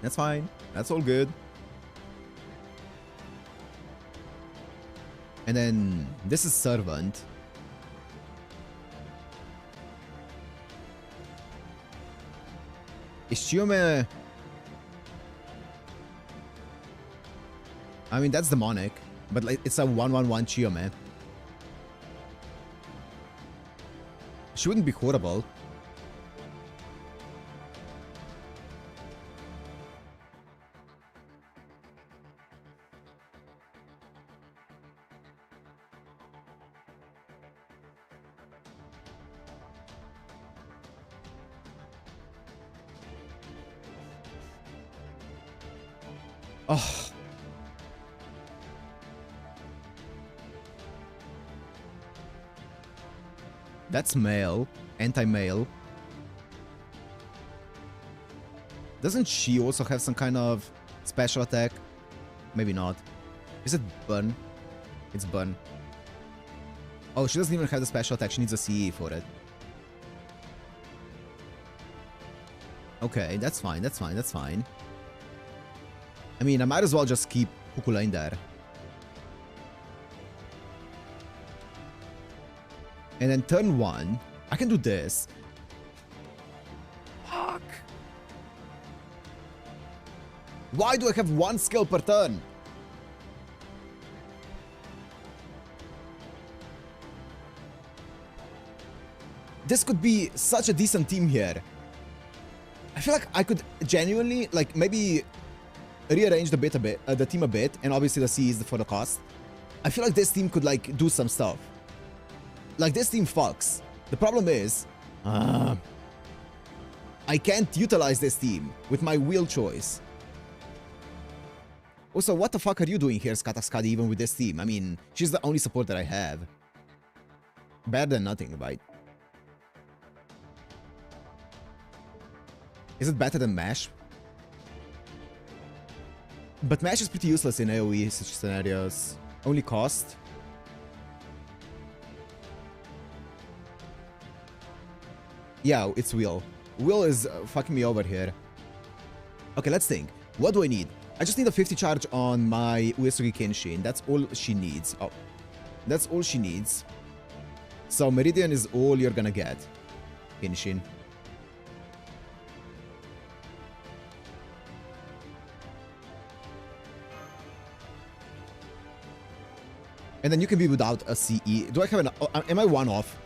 That's fine. That's all good. And then this is Servant. Is Chiome... I mean, that's demonic. But like, it's a 1/1/1 Chiome. She wouldn't be horrible. Oh. That's male. Anti-male. Doesn't she also have some kind of special attack? Maybe not. Is it burn? It's burn. Oh, she doesn't even have the special attack. She needs a CE for it. Okay, that's fine. That's fine. That's fine. I mean, I might as well just keep Kukula in there. And then turn 1, I can do this. Fuck. Why do I have 1 skill per turn? This could be such a decent team here. I feel like I could genuinely, like, maybe rearrange the team a bit, and obviously the C is for the cost. I feel like this team could, like, do some stuff. Like, this team fucks. The problem is, I can't utilize this team with my wheel choice. Also, what the fuck are you doing here, Skataskadi, even with this team? I mean, she's the only support that I have. Better than nothing, right? Is it better than Mash? But Mash is pretty useless in AoE such scenarios. Only cost. Yeah, it's Will. Will is fucking me over here. Okay, let's think. What do I need? I just need a 50 charge on my Uesugi Kenshin. That's all she needs. Oh, that's all she needs. So Meridian is all you're gonna get. Kenshin. And then you can be without a CE. Do I have an... am I 1 off?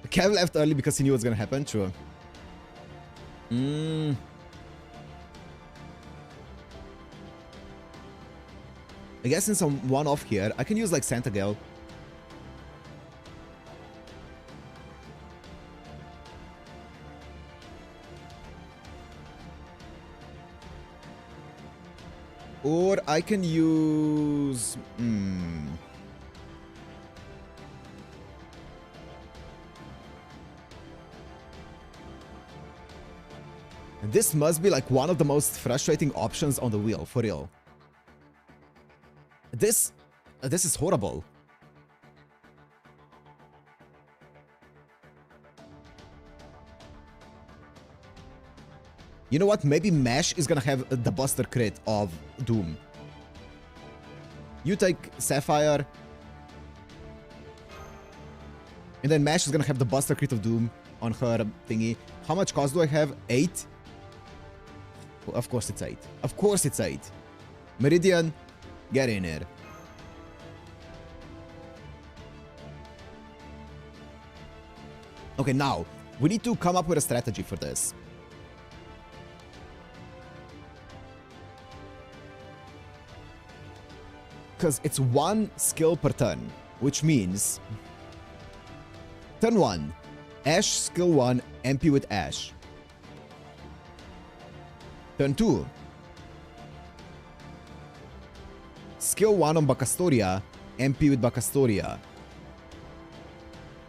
Kev left early because he knew what's gonna happen. True. I guess since I'm 1 off here, I can use like Santa Gale. Or I can use... This must be like one of the most frustrating options on the wheel, for real. This is horrible. You know what? Maybe Mesh is gonna have the Buster crit of Doom. You take Sapphire. And then Mesh is gonna have the Buster crit of Doom on her thingy. How much cost do I have? 8? Well, of course it's 8. Of course it's 8. Meridian, get in here. Okay, now, we need to come up with a strategy for this. Because it's 1 skill per turn, which means... Turn 1, Ash skill 1, MP with Ash. Turn 2, skill 1 on Bacastoria, MP with Bacastoria.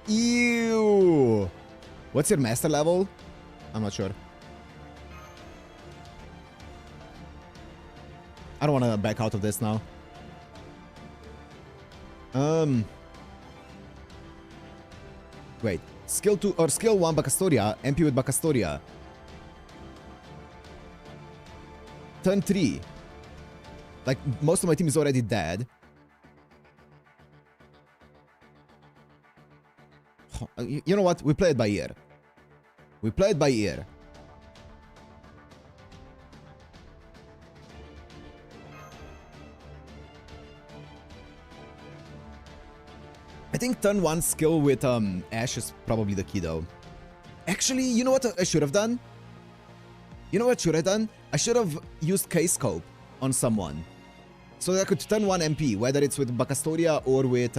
Ew! What's your master level? I'm not sure. I don't want to back out of this now. Wait. Skill 2 or skill 1 Bacastoria, MP with Bacastoria. Turn 3. Like, most of my team is already dead. You know what? We play it by ear. We play it by ear. I think turn 1 skill with Ash is probably the key though. Actually, you know what I should have done? You know what should I have done? I should have used K-Scope on someone. So that I could turn 1 MP, whether it's with Bacastoria or with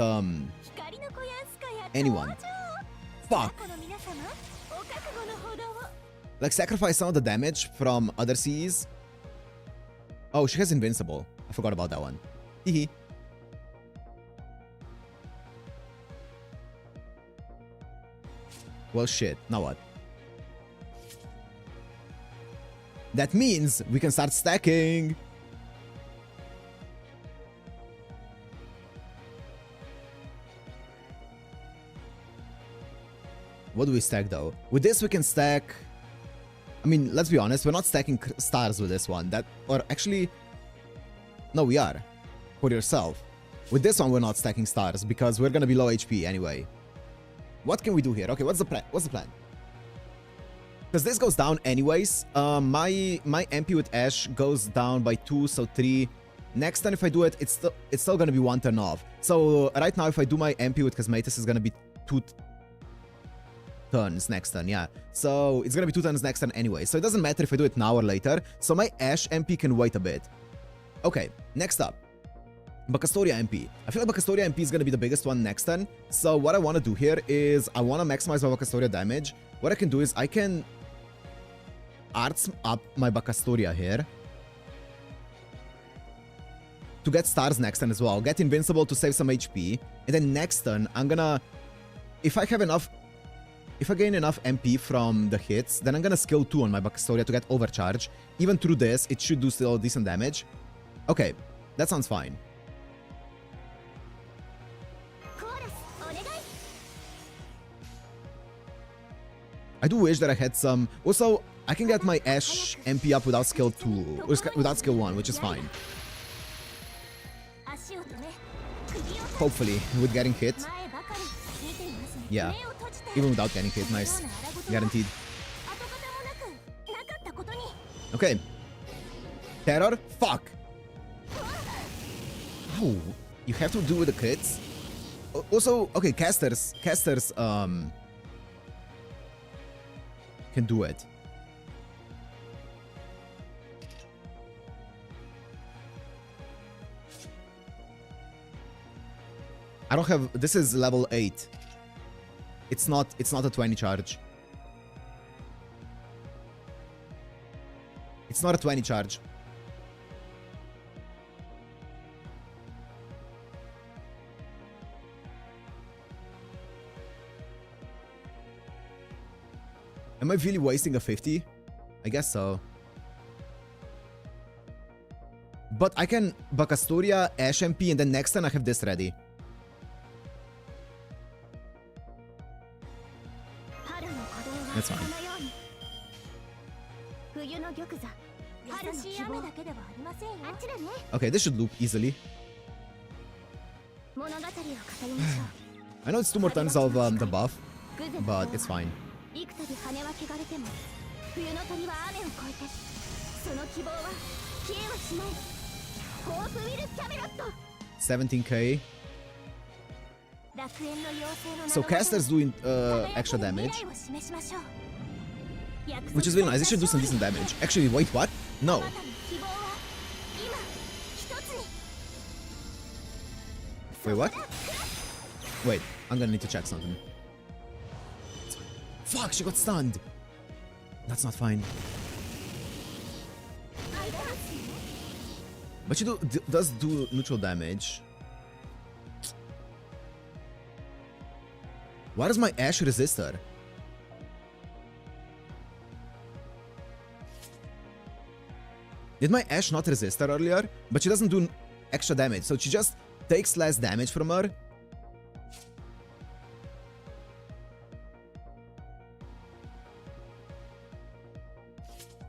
anyone. Fuck! Like sacrifice some of the damage from other Cs. Oh, she has Invincible. I forgot about that one. Hehe. Well, shit. Now what? That means we can start stacking. What do we stack though? With this we can stack... I mean, let's be honest, we're not stacking stars with this one. Or actually... No, we are. For yourself. With this one we're not stacking stars because we're gonna be low HP anyway. What can we do here? Okay, what's the plan? Because this goes down anyways. My MP with Ash goes down by 2, so 3. Next turn if I do it, it's still gonna be 1 turn off. So right now if I do my MP with Cosmatus, it's gonna be 2 turns next turn, yeah. So it's gonna be 2 turns next turn anyway. So it doesn't matter if I do it now or later. So my Ash MP can wait a bit. Okay, next up. Bacastoria MP. I feel like Bacastoria MP is gonna be the biggest one next turn. So what I want to do here is I want to maximize my Bacastoria damage. What I can do is I can arts up my Bacastoria here to get stars next turn as well. Get Invincible to save some HP. And then next turn, I'm gonna... If I gain enough MP from the hits, then I'm gonna skill 2 on my Bacastoria to get overcharge. Even through this, it should do still decent damage. Okay, that sounds fine. I do wish that I had some... Also, I can get my Ash MP up without skill 2, or without skill 1, which is fine. Hopefully, with getting hit. Yeah, even without getting hit, nice. Guaranteed. Okay. Terror? Fuck! Oh, you have to do with the crits? Also, okay, casters, can do it. I don't have... This is level 8. It's not a 20 charge. It's not a 20 charge. Am I really wasting a 50? I guess so. But I can Bakastoria, Ash MP, and then next turn I have this ready. That's fine. Okay, this should loop easily. I know it's 2 more turns of the buff, but it's fine. 17k. So casters doing extra damage, which is really nice. They should do some decent damage. Actually, wait, what? No. Wait, what? Wait, I'm gonna need to check something. Fuck, she got stunned. That's not fine. But she does do neutral damage. Why does my Ash resist her? Did my Ash not resist her earlier? But she doesn't do extra damage, so she just takes less damage from her.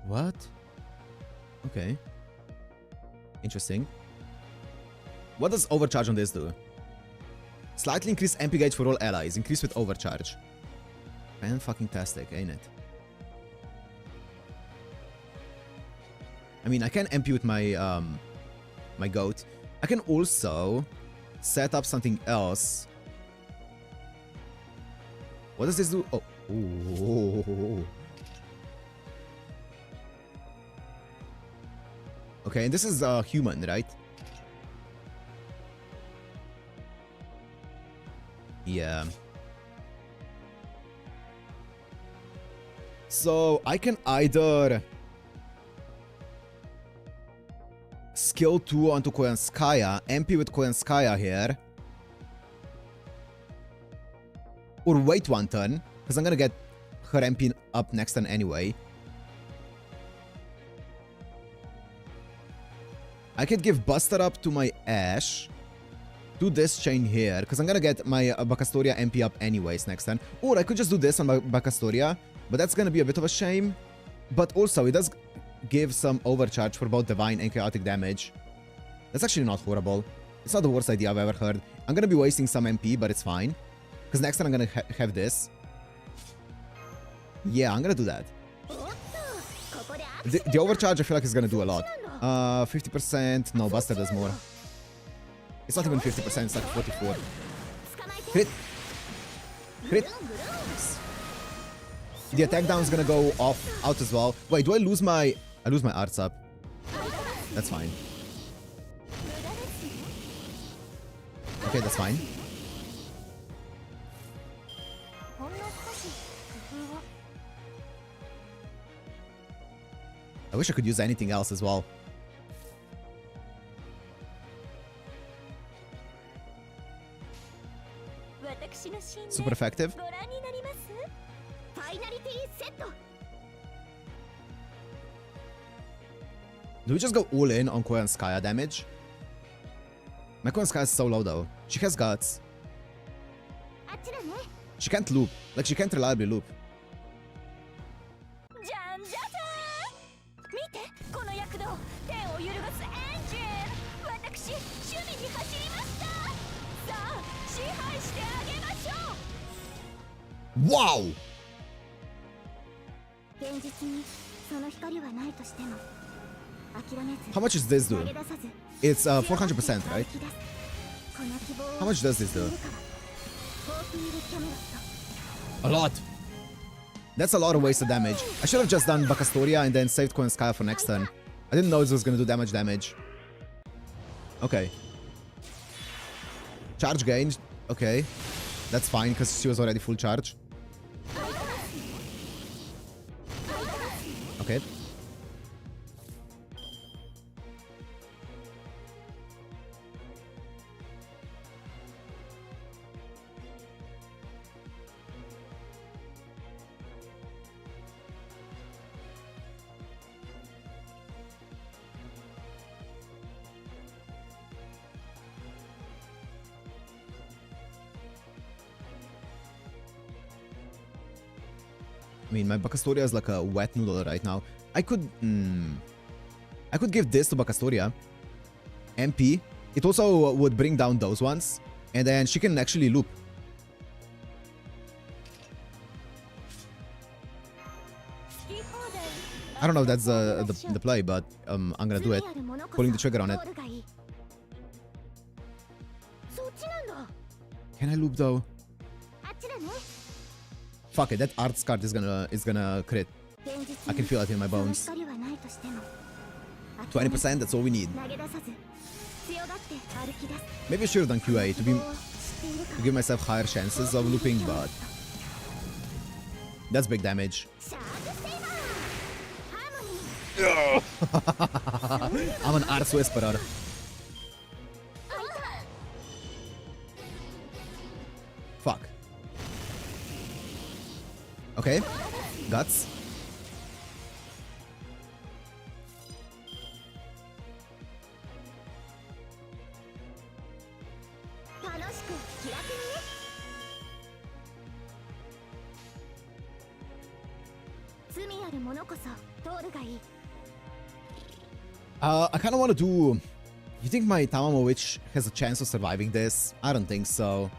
What? Okay. Interesting. What does overcharge on this do? Slightly increase MP gauge for all allies. Increase with overcharge. Fan-fucking-tastic, ain't it? I mean, I can MP with my my goat. I can also set up something else. What does this do? Oh. Ooh. Okay, and this is human, right? Yeah. So I can either skill 2 onto Koyanskaya, MP with Koyanskaya here, or wait 1 turn, because I'm gonna get her MP up next turn anyway. I could give Buster up to my Ash, do this chain here, because I'm gonna get my Bakastoria MP up anyways next turn. Or I could just do this on Bakastoria, but that's gonna be a bit of a shame. But also, it does give some overcharge for both Divine and Chaotic damage. That's actually not horrible. It's not the worst idea I've ever heard. I'm gonna be wasting some MP, but it's fine. Because next turn I'm gonna have this. Yeah, I'm gonna do that. The overcharge I feel like is gonna do a lot. 50%. No, Buster does more. It's not even 50%, it's like 44. Crit. Crit. Nice. The attack down is gonna go out as well. Wait, do I lose my... I lose my arts up. That's fine. Okay, that's fine. I wish I could use anything else as well. Super effective. Do we just go all in on Koyanskaya damage? My Koyanskaya is so low though. She has guts. She can't loop. Like, she can't reliably loop. Wow! How much is this do? It's 400%, right? How much does this do? A lot! That's a lot of wasted damage. I should have just done Bakastoria and then saved Koyanskaya for next turn. I didn't know this was gonna do damage. Okay. Charge gained. Okay. That's fine, because she was already full charge. Okay. I mean, my Bacastoria is like a wet noodle right now. I could give this to Bacastoria. MP. It also would bring down those ones. And then she can actually loop. I don't know if that's the play, but I'm gonna do it. Pulling the trigger on it. Can I loop though? Fuck it, that arts card is gonna crit. I can feel it in my bones. 20%, that's all we need. Maybe I should have done QA to give myself higher chances of looping, but that's big damage. I'm an Arts Whisperer. Fuck. Okay. Guts. I kind of want to do... You think my Tamamo Witch has a chance of surviving this? I don't think so.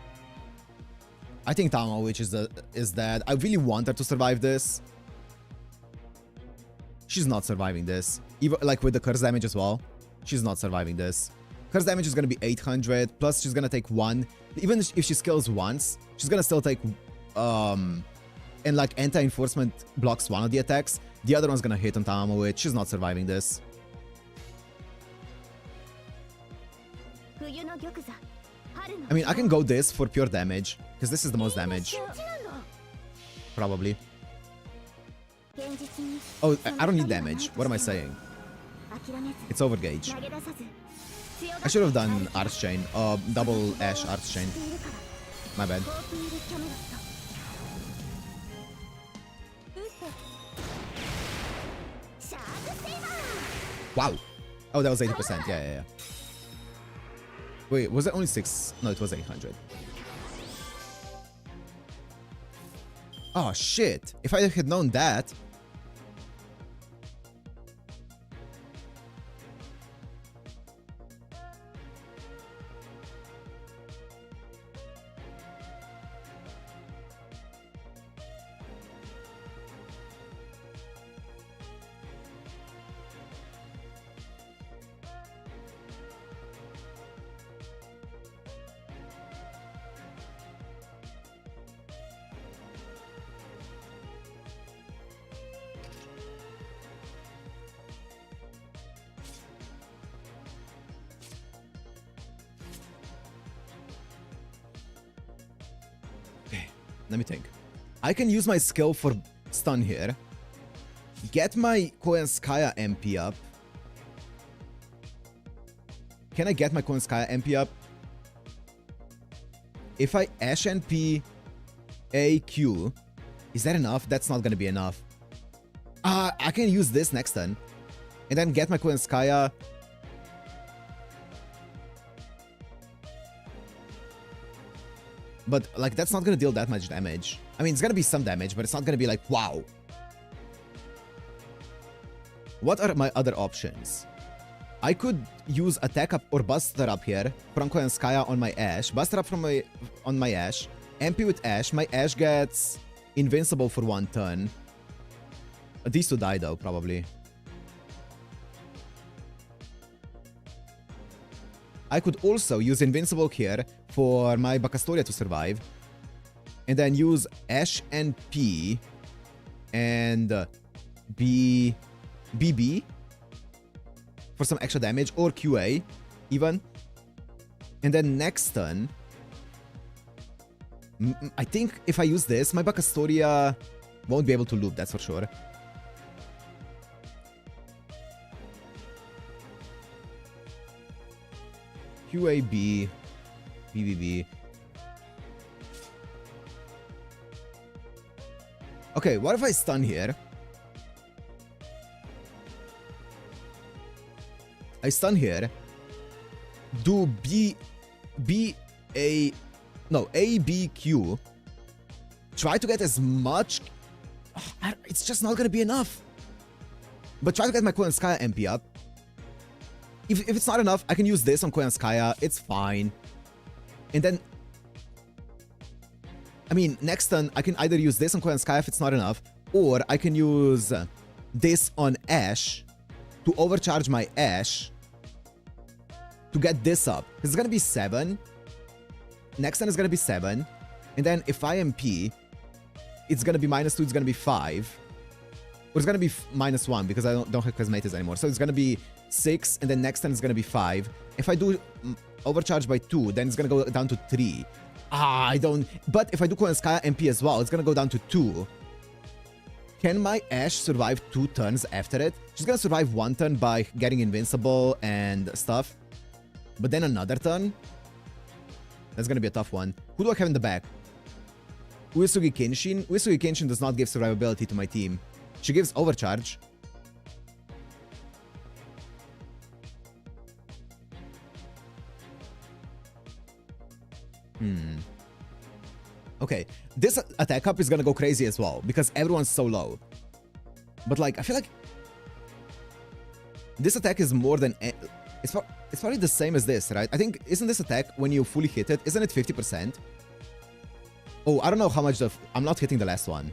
I think Tamamo Witch is dead. I really want her to survive this. She's not surviving this. Even like with the curse damage as well. She's not surviving this. Curse damage is going to be 800. Plus she's going to take 1. Even if she skills once, she's going to still take... and like anti-enforcement blocks one of the attacks. The other one's going to hit on Tamamo Witch. She's not surviving this. I mean, I can go this for pure damage, because this is the most damage. Probably. Oh, I don't need damage. What am I saying? It's overgauge. I should have done Arch Chain. Double Ash Arch Chain. My bad. Wow. Oh, that was 80%. Yeah. Wait, was it only 6? No, it was 800. Oh, shit. If I had known that... Let me think. I can use my skill for stun here. Get my Koyanskaya MP up. Can I get my Koyanskaya MP up? If I Ash NP AQ, is that enough? That's not gonna be enough. I can use this next turn. And then get my Koyanskaya. But, like, that's not gonna deal that much damage. I mean, it's gonna be some damage, but it's not gonna be like, wow. What are my other options? I could use Attack Up or Buster Up here from Koyanskaya on my Ash. Buster Up from on my Ash. MP with Ash. My Ash gets invincible for 1 turn. These two die, though, probably. I could also use Invincible here for my Bacastoria to survive. And then use Ash and P and BB for some extra damage, or QA even. And then next turn, I think if I use this, my Bacastoria won't be able to loop, that's for sure. QAB, BBB. Okay, what if I stun here? I stun here. Do ABQ. Try to get as much... It's just not gonna be enough. But try to get my Koyanskaya MP up. If it's not enough, I can use this on Koyanskaya. It's fine. And then, I mean, next turn, I can either use this on Koyanskaya if it's not enough, or I can use this on Ash to overcharge my Ash to get this up. It's gonna be 7. Next turn is gonna be 7. And then if I MP, it's gonna be -2, it's gonna be 5. Or it's gonna be -1 because I don't have Cosmetis anymore. So it's gonna be 6, and then next turn is gonna be 5. If I do overcharge by 2, then it's gonna go down to 3. I don't... But if I do Koyanskaya MP as well, it's gonna go down to 2. Can my Ash survive 2 turns after it? She's gonna survive 1 turn by getting invincible and stuff. But then another turn? That's gonna be a tough one. Who do I have in the back? Uesugi Kenshin? Uesugi Kenshin does not give survivability to my team. She gives overcharge. Okay, this attack up is gonna go crazy as well, because everyone's so low. But like, I feel like this attack is more than... It's probably the same as this, right? I think, isn't this attack, when you fully hit it, isn't it 50%? Oh, I don't know how much I'm not hitting the last one.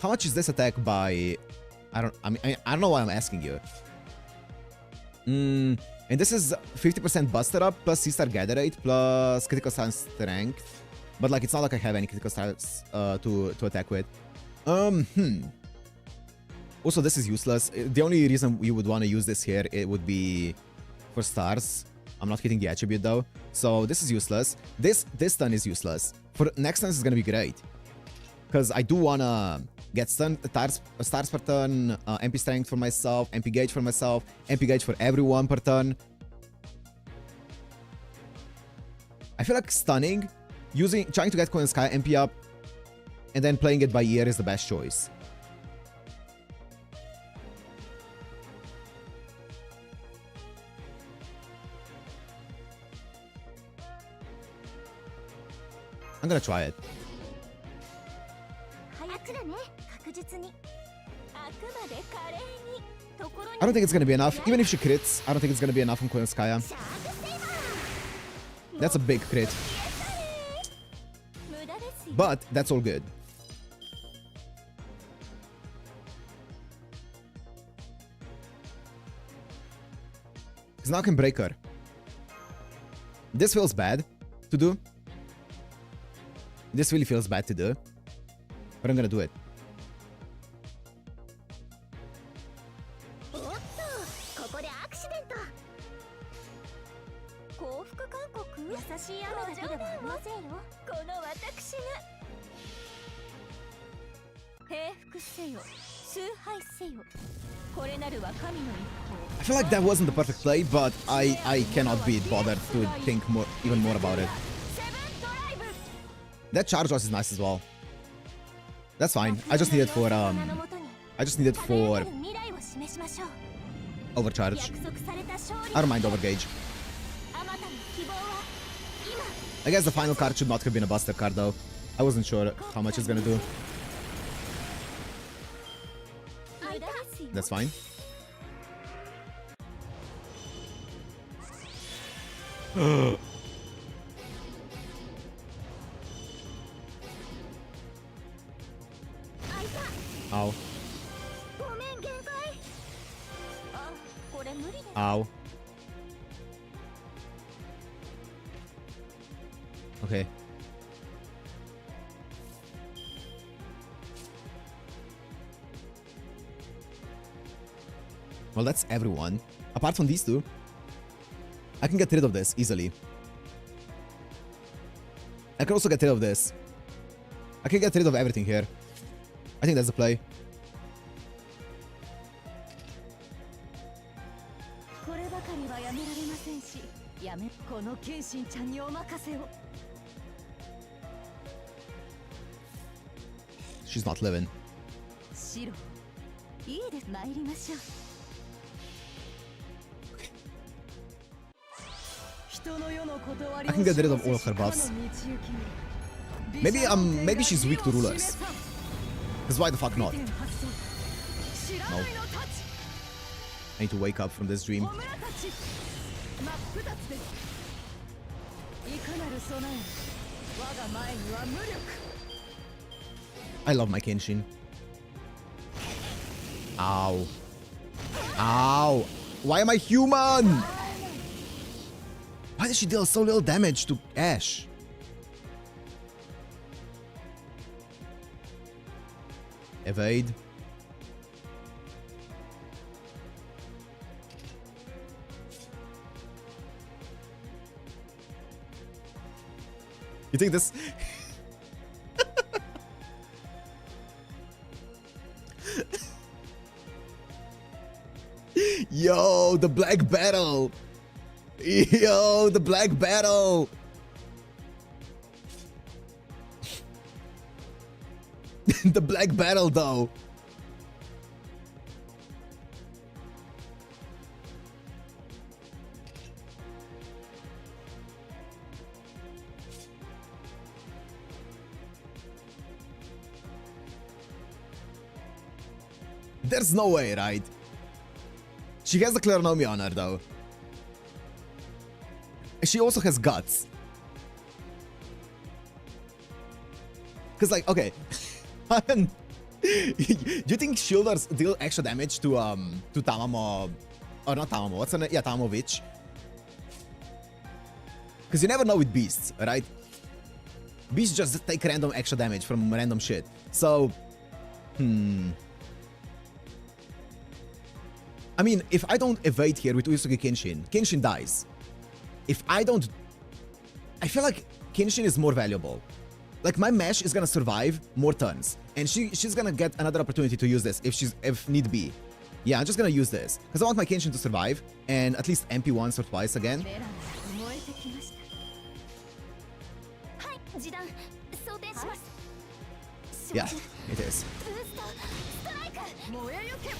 How much is this attack by... I don't know why I'm asking you. And this is 50% Buster Up, plus C-Star Gather Rate, plus Critical Stance Strength. But like, it's not like I have any Critical Stance to attack with. Also, this is useless. The only reason we would want to use this here, it would be for stars. I'm not hitting the attribute though. So this is useless. This stun is useless. For next turn, is gonna be great. Because I do wanna get stars per turn, MP strength for myself, MP gauge for myself, MP gauge for everyone per turn. I feel like stunning, trying to get Koyanskaya MP up, and then playing it by ear is the best choice. I'm gonna try it. I don't think it's gonna be enough. Even if she crits, I don't think it's gonna be enough on Koyanskaya. That's a big crit. But that's all good. Because now I can break her. This feels bad to do. This really feels bad to do. But I'm gonna do it. I feel like that wasn't the perfect play, but I cannot be bothered to think even more about it. That charge loss is nice as well. That's fine. I just need it for overcharge. I don't mind overgauge. I guess the final card should not have been a buster card though. I wasn't sure how much it's gonna do. That's fine. Ow. Ow. Okay. Well, that's everyone. Apart from these two. I can get rid of this easily. I can also get rid of this. I can get rid of everything here. I think that's the play. She's not living. I can get rid of all of her buffs. Maybe she's weak to rulers. Because why the fuck not? 点発動知ら No. ないのタッチ I need to wake up from this dream. オムラたち真っ二つですいかなる備え我が前には無力 I love my Kenshin. Ow. Ow. Why am I human? Why did she deal so little damage to Ash? Evade. You think this... Yo, the Black Battle! Yo, the Black Battle! The Black Battle, though. There's no way, right? She has the Clairnomi on her, though. She also has guts. Cause like, okay, do you think shielders deal extra damage to Tamamo, or not Tamamo? What's her name? Yeah, Tamovich. Cause you never know with beasts, right? Beasts just take random extra damage from random shit. So, I mean, if I don't evade here with Uesugi Kenshin, Kenshin dies. If I don't... I feel like Kenshin is more valuable. Like, my mesh is gonna survive more turns. And she's gonna get another opportunity to use this if need be. Yeah, I'm just gonna use this. Because I want my Kenshin to survive and at least MP once or twice again. 燃えてきましたはい示弾装填します Yeah, it is. ブーストストライク燃えよけ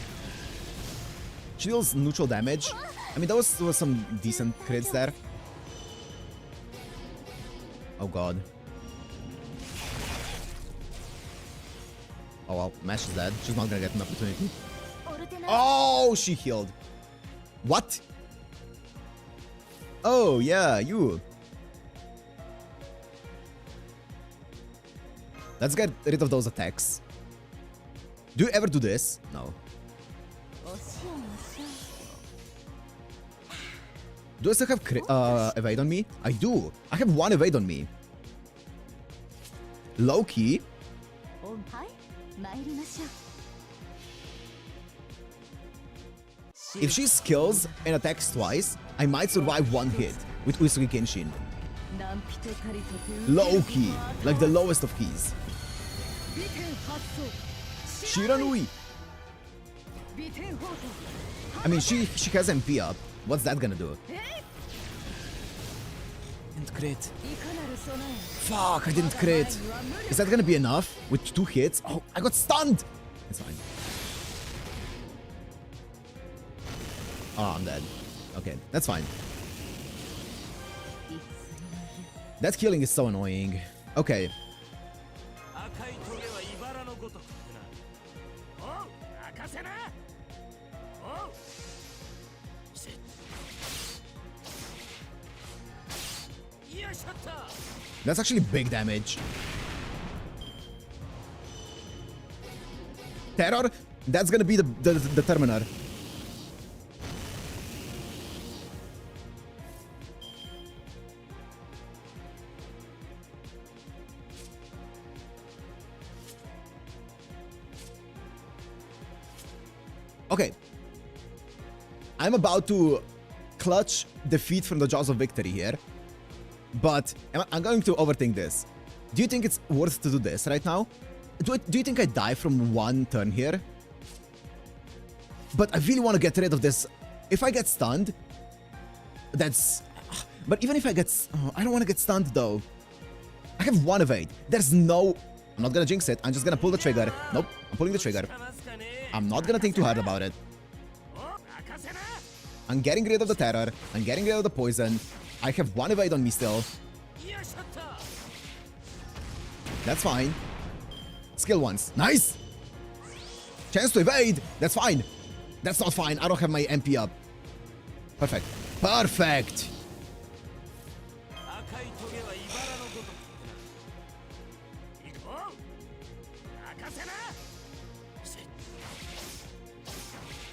She deals neutral damage. I mean, there was some decent crits there. Oh god. Oh well, Mash is dead. She's not gonna get an opportunity. Oh, she healed. What? Oh, yeah, you. Let's get rid of those attacks. Do you ever do this? No. Do I still have evade on me? I do. I have one evade on me. Low-key. If she skills and attacks twice, I might survive one hit with Uesugi Kenshin. Low-key, like the lowest of keys. Shiranui. I mean, she has MP up. What's that gonna do? Didn't crit. Fuck, I didn't crit. Is that gonna be enough with 2 hits? Oh, I got stunned. It's fine. Oh, I'm dead. Okay, that's fine. That healing is so annoying. Okay. That's actually big damage. Terror? That's gonna be the Terminator. Okay. I'm about to clutch defeat from the jaws of victory here. But I'm going to overthink this. Do you think it's worth to do this right now? Do you think I die from one turn here? But I really want to get rid of this. If I get stunned, that's... But even if I get... Oh, I don't want to get stunned though. I have one evade. There's no... I'm not gonna jinx it. I'm just gonna pull the trigger. Nope, I'm pulling the trigger. I'm not gonna think too hard about it. I'm getting rid of the terror. I'm getting rid of the poison. I have one evade on me still. That's fine. Skill once. Nice! Chance to evade. That's fine. That's not fine. I don't have my MP up. Perfect. Perfect. 赤いトゲは茨のごとく行こう任せな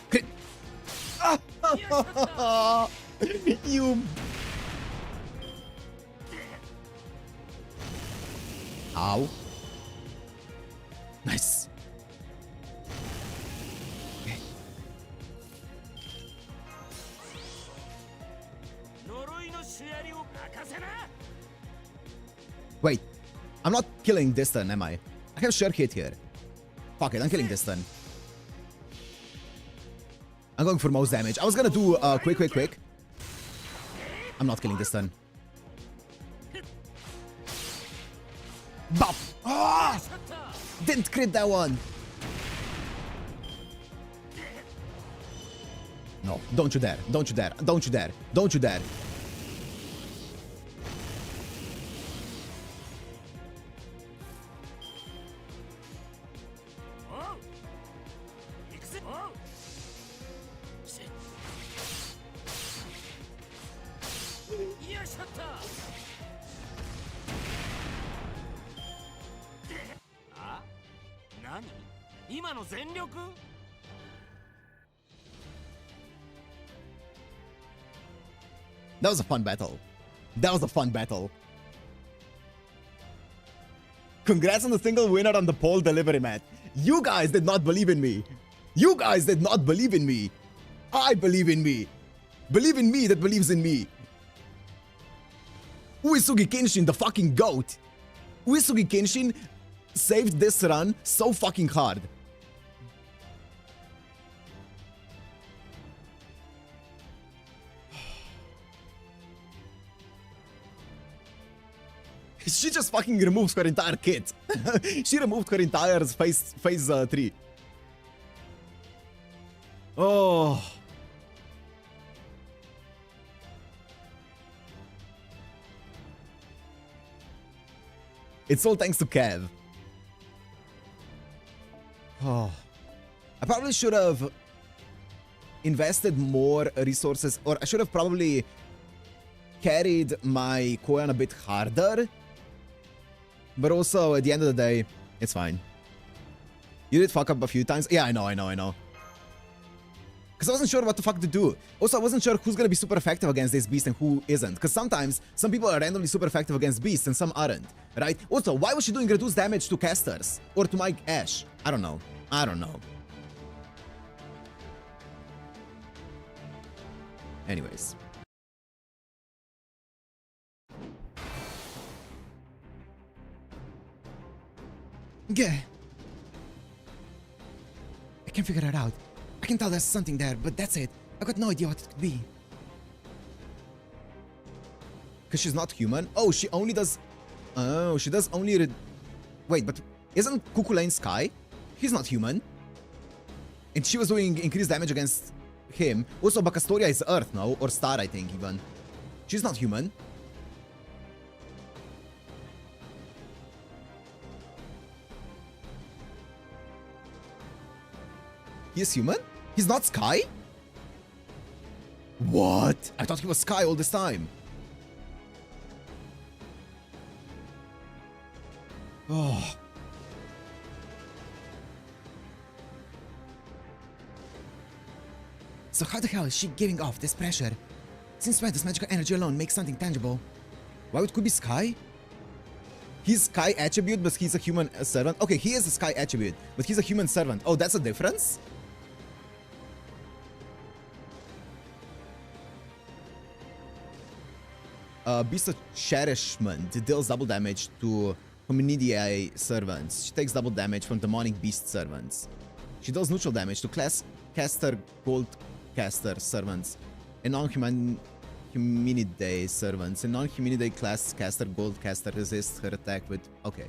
Crit. You. Ow. Nice. Okay. 呪いのシュアリを任せな Wait. I'm not killing this turn, am I? I have sure hit here. Fuck it, I'm killing this turn. I'm going for most damage. I was gonna do quick. I'm not killing this turn. Bop! Ah! Didn't crit that one. No, don't you dare. Don't you dare. Don't you dare. Don't you dare. That was a fun battle. That was a fun battle. Congrats on the single winner on the poll delivery, Matt. You guys did not believe in me. You guys did not believe in me. I believe in me. Believe in me that believes in me. Uesugi Kenshin, the fucking GOAT. Uesugi Kenshin saved this run so fucking hard. She just fucking removes her entire kit. She removed her entire phase 3. Oh. It's all thanks to Kev. Oh. I probably should have invested more resources, or I should have probably carried my Koyan a bit harder. But also, at the end of the day, it's fine. You did fuck up a few times. Yeah, I know. Because I wasn't sure what the fuck to do. Also, I wasn't sure who's gonna be super effective against this beast and who isn't. Because sometimes, some people are randomly super effective against beasts and some aren't, right? Also, why was she doing reduced damage to casters? Or to my Ash? I don't know. Anyways. Yeah. I can't figure it out. I can tell there's something there, but that's it. I got no idea what it could be. Because she's not human? Oh, she only does... Oh, she does only... Wait, but isn't Kukulane Sky? He's not human. And she was doing increased damage against him. Also, Bakastoria is Earth, no? Or Star, I think, even. She's not human. He is human? He's not Sky? What? I thought he was Sky all this time. Oh. So how the hell is she giving off this pressure? Since when does magical energy alone make something tangible? Why would it be Sky? He's Sky attribute, but he's a human servant. Okay, he is a Sky attribute, but he's a human servant. Oh, that's a difference? Beast of Cherishment deals double damage to Hominidae servants. She takes double damage from demonic beast servants. She deals neutral damage to class caster, gold caster servants, and non-Hominidae servants. And non-Hominidae class caster, gold caster resists her attack with... Okay.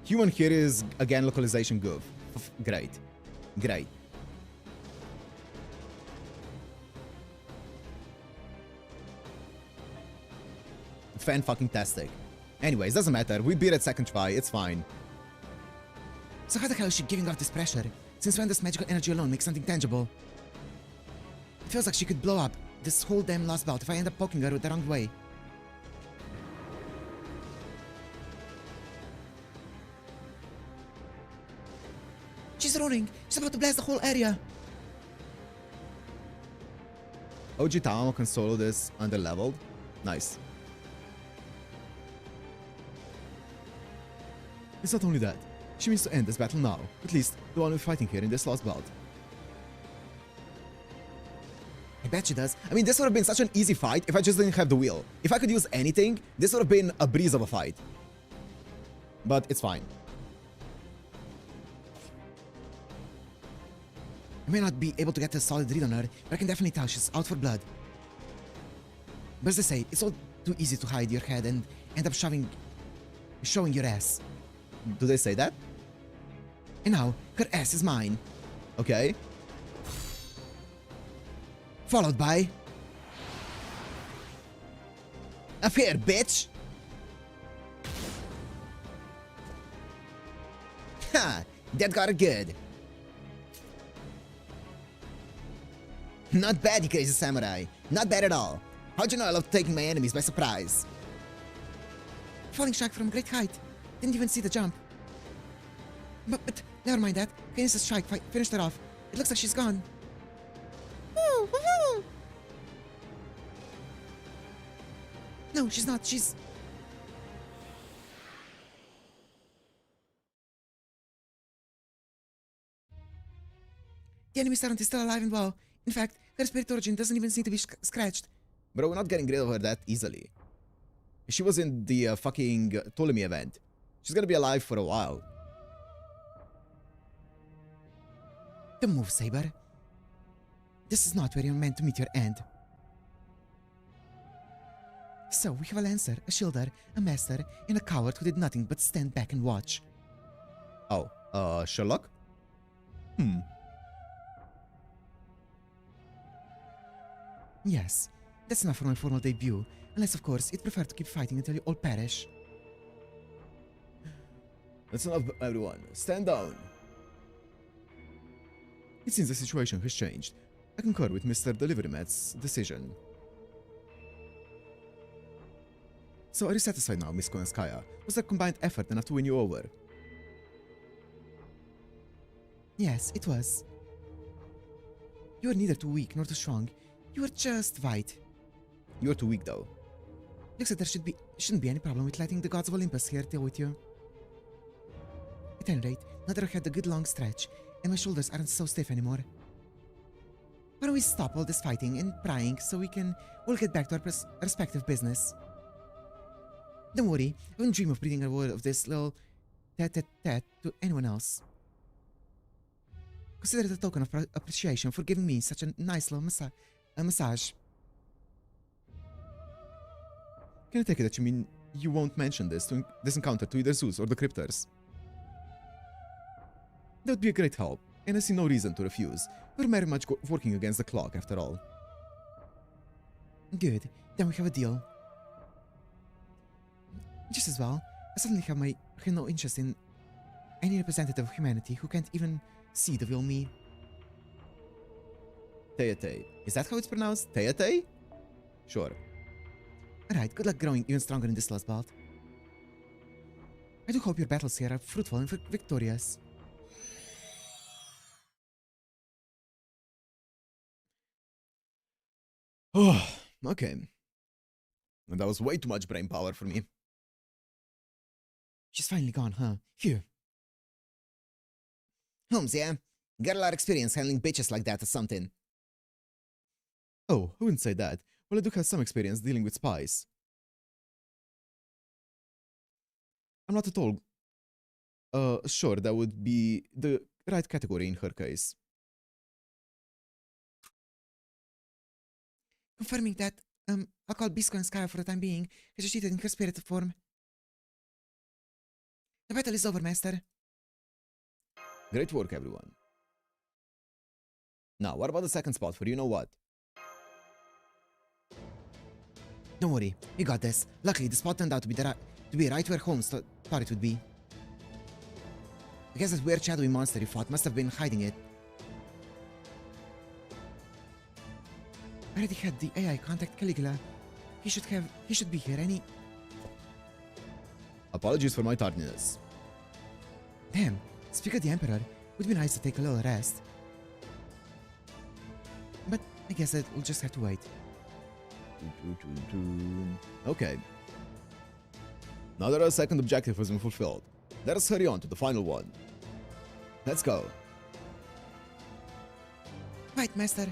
Human here is, again, localization goof. Great. Great. Fan-fucking-tastic. Anyways, doesn't matter. We beat at second try. It's fine. So how the hell is she giving off this pressure? Since when does magical energy alone make something tangible? It feels like she could blow up this whole damn lost belt if I end up poking her the wrong way. She's roaring! She's about to blast the whole area! OG Tama can solo this underleveled. Nice. It's not only that. She means to end this battle now. At least, the one we're fighting here in this lost belt. I bet she does. I mean, this would have been such an easy fight if I just didn't have the wheel. If I could use anything, this would have been a breeze of a fight. But it's fine. I may not be able to get a solid read on her, but I can definitely tell she's out for blood. But as they say, it's all too easy to hide your head and end up showing your ass. Do they say that? And now, her ass is mine. Okay. Followed by... Up here, bitch! Ha! That got her good. Not bad, you crazy samurai. Not bad at all. How'd you know I love taking my enemies by surprise? Falling shock from great height. Didn't even see the jump. But never mind that. Kainis' strike finished her off. It looks like she's gone. No, she's not. She's... The enemy servant is still alive and well. In fact, her spirit origin doesn't even seem to be scratched. Bro, we're not getting rid of her that easily. She was in the fucking Ptolemy event. She's gonna be alive for a while. The move, Saber. This is not where you're meant to meet your end. So, we have a Lancer, a Shielder, a Master, and a Coward who did nothing but stand back and watch. Oh, Sherlock? Yes, that's enough for my formal debut, unless of course you'd prefer to keep fighting until you all perish. That's enough, everyone. Stand down. It seems the situation has changed. I concur with Mr. Deliverymat's decision. So are you satisfied now, Miss Konenskaya? Was that combined effort enough to win you over? Yes, it was. You are neither too weak nor too strong. You are just right. You're too weak, though. Looks like there shouldn't be any problem with letting the gods of Olympus here deal with you. At any rate, now that I've had a good long stretch, and my shoulders aren't so stiff anymore. Why don't we stop all this fighting and prying so we can all get back to our respective business? Don't worry, I wouldn't dream of breathing a word of this little tat-tat-tat to anyone else. Consider it a token of appreciation for giving me such a nice little massage. Can I take it that you mean you won't mention this encounter to either Zeus or the Cryptors? That would be a great help, and I see no reason to refuse. We're very much working against the clock, after all. Good, then we have a deal. Just as well, I suddenly have no interest in any representative of humanity who can't even see the real me. Teate. Is that how it's pronounced? Teate? Sure. Alright, good luck growing even stronger in this lost belt. I do hope your battles here are fruitful and victorious. Oh, okay. That was way too much brain power for me. She's finally gone, huh? Phew. Holmes, yeah? Got a lot of experience handling bitches like that or something. Oh, I wouldn't say that. Well, I do have some experience dealing with spies. I'm not at all sure that would be the right category in her case. Confirming that, I'll call Bisco and Skya for the time being, because she cheated in her spirit form. The battle is over, Master. Great work, everyone. Now, what about the second spot for you know what? Don't worry, we got this. Luckily, the spot turned out to be right where Holmes thought it would be. I guess that weird shadowy monster you fought must have been hiding it. I already had the AI contact Caligula. He should be here any... Apologies for my tardiness. Damn, speak of the Emperor, would be nice to take a little rest. But I guess that we'll just have to wait. Okay. Now that our second objective has been fulfilled, let us hurry on to the final one. Let's go. Right, Master.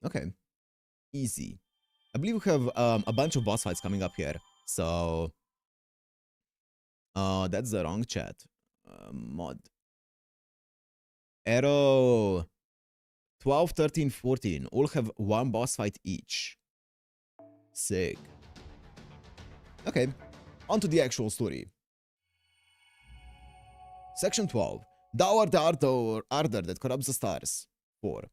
Okay. Easy. I believe we have a bunch of boss fights coming up here. So... that's the wrong chat. Mod. Arrow 12, 13, 14 all have one boss fight each. Sick. Okay, on to the actual story. Section 12. Thou art the ardor that corrupts the stars. 4.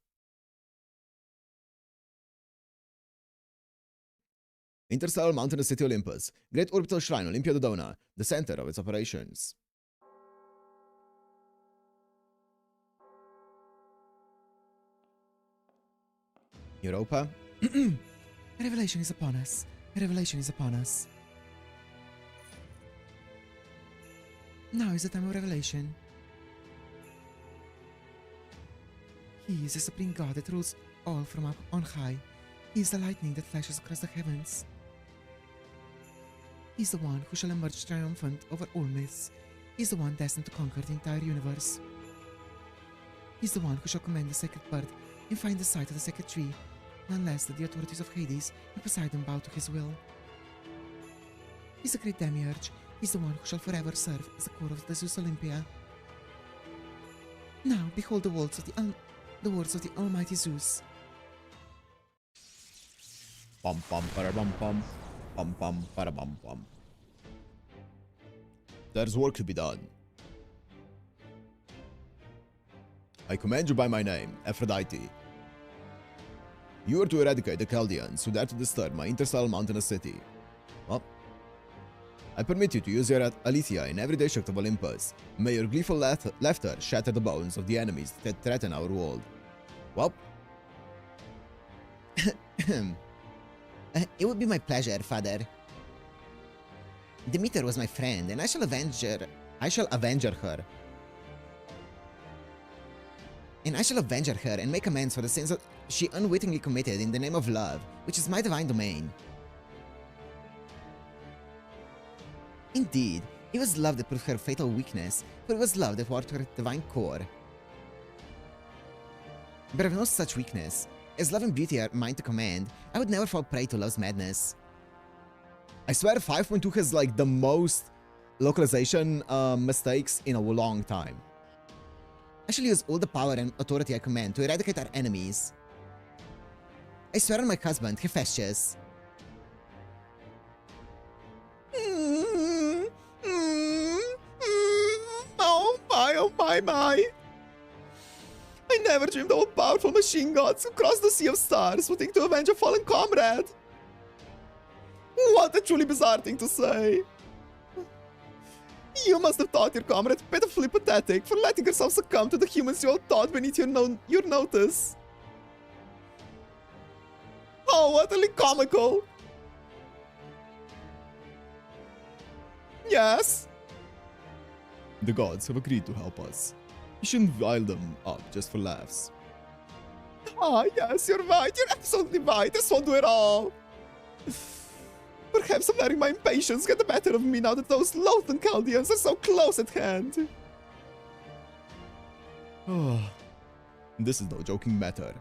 Interstellar mountainous city Olympus. Great orbital shrine Olympia Dodona, the center of its operations. Europa? A revelation is upon us. A revelation is upon us. Now is the time of revelation. He is the supreme God that rules all from up on high. He is the lightning that flashes across the heavens. He is the one who shall emerge triumphant over all myths. He is the one destined to conquer the entire universe. He is the one who shall command the sacred bird and find the site of the sacred tree, none less than the authorities of Hades and Poseidon bow to his will. He is the great demiurge. He is the one who shall forever serve as the core of the Zeus Olympia. Now behold the words of the Almighty Zeus. Pum pum para bum pum. Pum pum para bum pum. There's work to be done. I command you by my name, Aphrodite. You are to eradicate the Chaldeans who dare to disturb my interstellar mountainous city. Well, I permit you to use your Aletheia in every district of Olympus. May your gleeful laughter shatter the bones of the enemies that threaten our world. Well, It would be my pleasure, Father. Demeter was my friend, and I shall avenge her. And I shall avenge her and make amends for the sins that she unwittingly committed in the name of love, which is my divine domain. Indeed, it was love that proved her fatal weakness, but it was love that warped her divine core. But I've no such weakness. As love and beauty are mine to command, I would never fall prey to love's madness. I swear 5.2 has like the most localization mistakes in a long time. I shall use all the power and authority I command to eradicate our enemies. I swear on my husband, Hephaestus. Oh my. I never dreamed all powerful machine gods who crossed the sea of stars would think to avenge a fallen comrade. What a truly bizarre thing to say. You must have thought your comrade pitifully pathetic for letting herself succumb to the humans you all thought beneath your notice. Oh, utterly comical. Yes? The gods have agreed to help us. You shouldn't rile them up just for laughs. Ah, yes, you're right. You're absolutely right. This won't do it all. Perhaps I'm letting my impatience get the better of me now that those loathsome Chaldeans are so close at hand. Oh, this is no joking matter.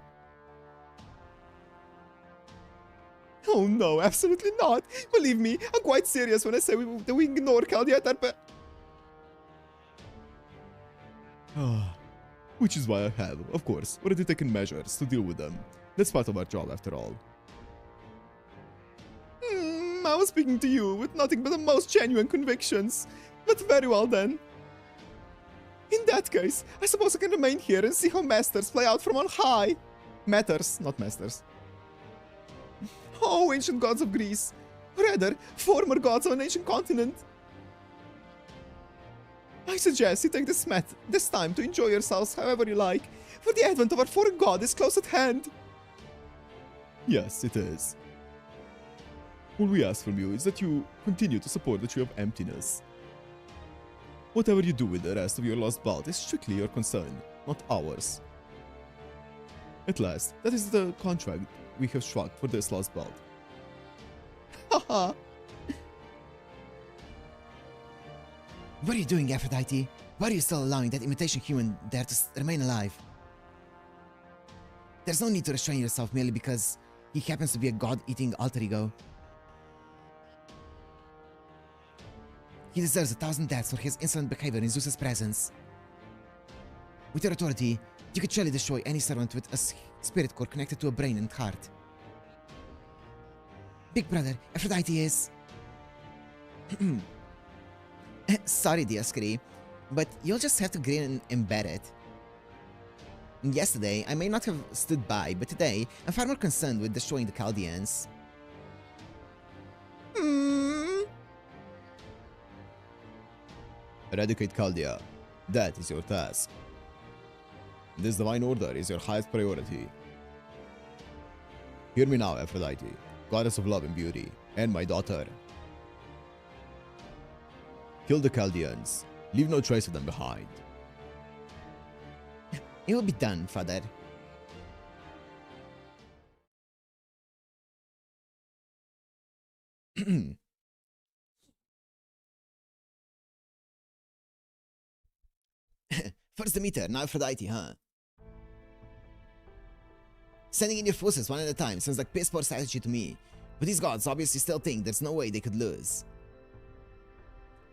Oh no, absolutely not. Believe me, I'm quite serious when I say that we ignore Chaldea. Which is why I have, of course, already taken measures to deal with them. That's part of our job after all. I was speaking to you with nothing but the most genuine convictions. But very well then. In that case, I suppose I can remain here and see how masters play out from on high. Matters, not masters. Oh, ancient gods of Greece, Or rather, former gods of an ancient continent. I suggest you take this time to enjoy yourselves however you like, for the advent of our foreign god is close at hand. Yes, it is. All we ask from you is that you continue to support the Tree of Emptiness. Whatever you do with the rest of your lost belt is strictly your concern, not ours. At last, that is the contract we have struck for this lost belt. Haha. What are you doing, Aphrodite? Why are you still allowing that imitation human there to remain alive? There's no need to restrain yourself merely because he happens to be a god-eating alter ego. He deserves 1,000 deaths for his insolent behavior in Zeus's presence. With your authority, you could surely destroy any servant with a spirit core connected to a brain and heart. Big brother, Aphrodite is... Sorry, Dioscuri, but you'll just have to grin and embed it. Yesterday, I may not have stood by, but today, I'm far more concerned with destroying the Chaldeans. Eradicate Chaldea. That is your task. This divine order is your highest priority. Hear me now, Aphrodite, goddess of love and beauty, and my daughter. Kill the Chaldeans. Leave no trace of them behind. It will be done, father. First Demeter, now Aphrodite, huh? Sending in your forces one at a time sounds like piss poor strategy to me, but these gods obviously still think there's no way they could lose.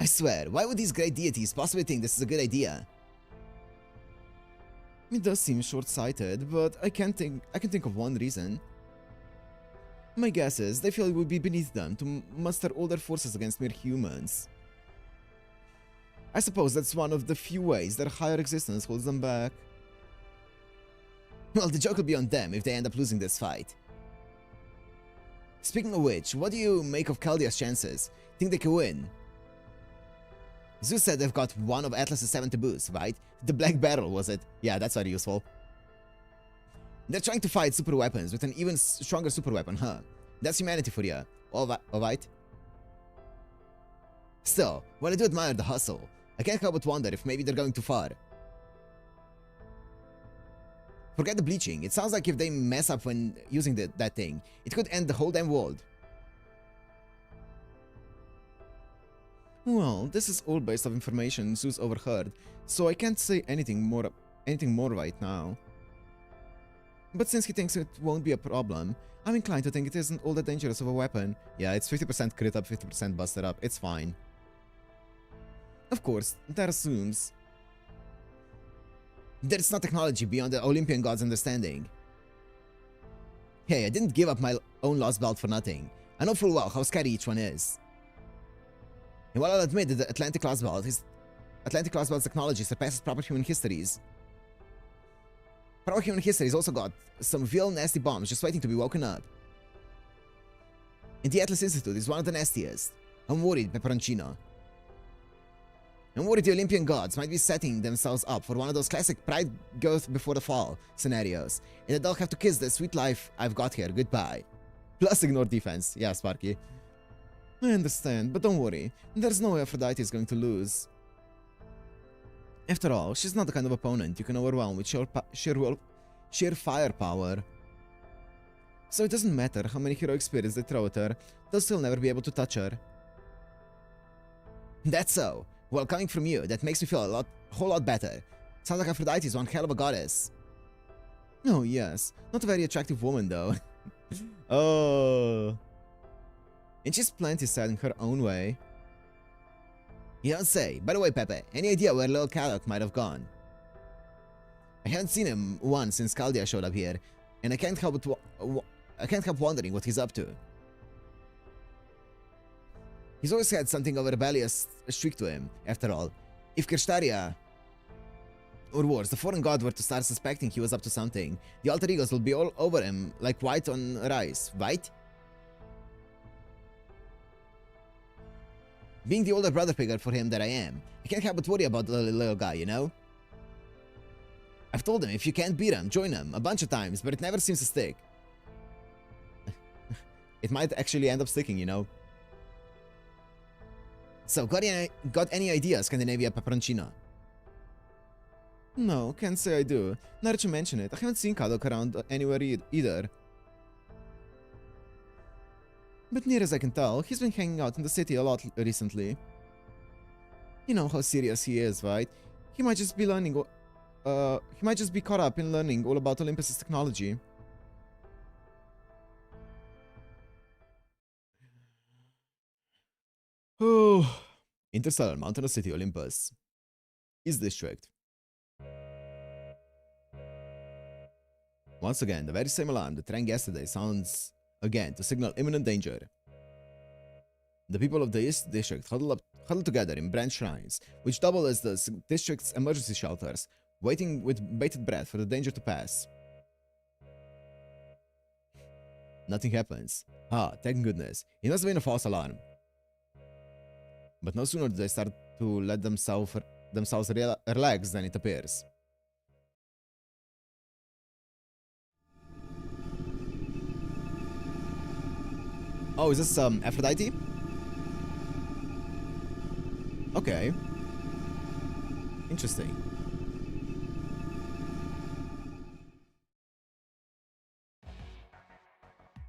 I swear, why would these great deities possibly think this is a good idea? It does seem short-sighted, but I can think of one reason. My guess is they feel it would be beneath them to muster all their forces against mere humans. I suppose that's one of the few ways their higher existence holds them back. Well, the joke will be on them if they end up losing this fight. Speaking of which, what do you make of Chaldea's chances? Think they can win? Zeus said they've got one of Atlas's 7 taboos, right? The Black Barrel, was it? Yeah, that's very useful. They're trying to fight super weapons with an even stronger super weapon, huh? That's humanity for you. Alright? Still, while I do admire the hustle, I can't help but wonder if maybe they're going too far. Forget the bleaching. It sounds like if they mess up when using that thing, it could end the whole damn world. Well, this is all based on information Zeus overheard, so I can't say anything more right now. But since he thinks it won't be a problem, I'm inclined to think it isn't all that dangerous of a weapon. Yeah, it's 50% crit up, 50% busted up, it's fine. Of course, that assumes there's no technology beyond the Olympian god's understanding. Hey, I didn't give up my own lost belt for nothing. I know full well how scary each one is. And while I'll admit that the Atlantic lost belt's technology surpasses proper human histories, proper human history's also got some real nasty bombs just waiting to be woken up. And the Atlas Institute is one of the nastiest. I'm worried, Peperoncino. I'm worried the Olympian gods might be setting themselves up for one of those classic pride goeth before the fall scenarios, and that they'll have to kiss the sweet life I've got here goodbye. Plus ignore defense. Yeah, Sparky. I understand, but don't worry. There's no way Aphrodite is going to lose. After all, she's not the kind of opponent you can overwhelm with sheer firepower. So it doesn't matter how many heroic spirits they throw at her, they'll still never be able to touch her. That's so. Well, coming from you, that makes me feel a whole lot better. Sounds like Aphrodite is one hell of a goddess. Oh, yes. Not a very attractive woman, though. Oh. And she's plenty sad in her own way. You don't say. By the way, Pepe, any idea where little Calok might have gone? I haven't seen him once since Chaldea showed up here, and I can't help wondering what he's up to. He's always had something of a rebellious streak to him, after all. If Kirstaria, or worse, the foreign god were to start suspecting he was up to something, the alter egos will be all over him like white on rice, right? Being the older brother figure for him that I am, I can't help but worry about the little guy, you know? I've told him if you can't beat him, join him a bunch of times, but it never seems to stick. It might actually end up sticking, you know? So, got any ideas, Scandinavia Peperoncino? No, can't say I do. Now that you mention it, I haven't seen Kadok around anywhere either. But near as I can tell, he's been hanging out in the city a lot recently. You know how serious he is, right? He might just be learning... he might just be caught up in learning all about Olympus's technology. Oh, Interstellar Mountainous City Olympus. East District. Once again, the very same alarm that rang yesterday sounds again to signal imminent danger. The people of the East District huddle together in branch shrines, which double as the district's emergency shelters, waiting with bated breath for the danger to pass. Nothing happens. Ah, thank goodness. It must have been a false alarm. But no sooner do they start to let themselves relax than it appears. Oh, is this Aphrodite? Okay. Interesting.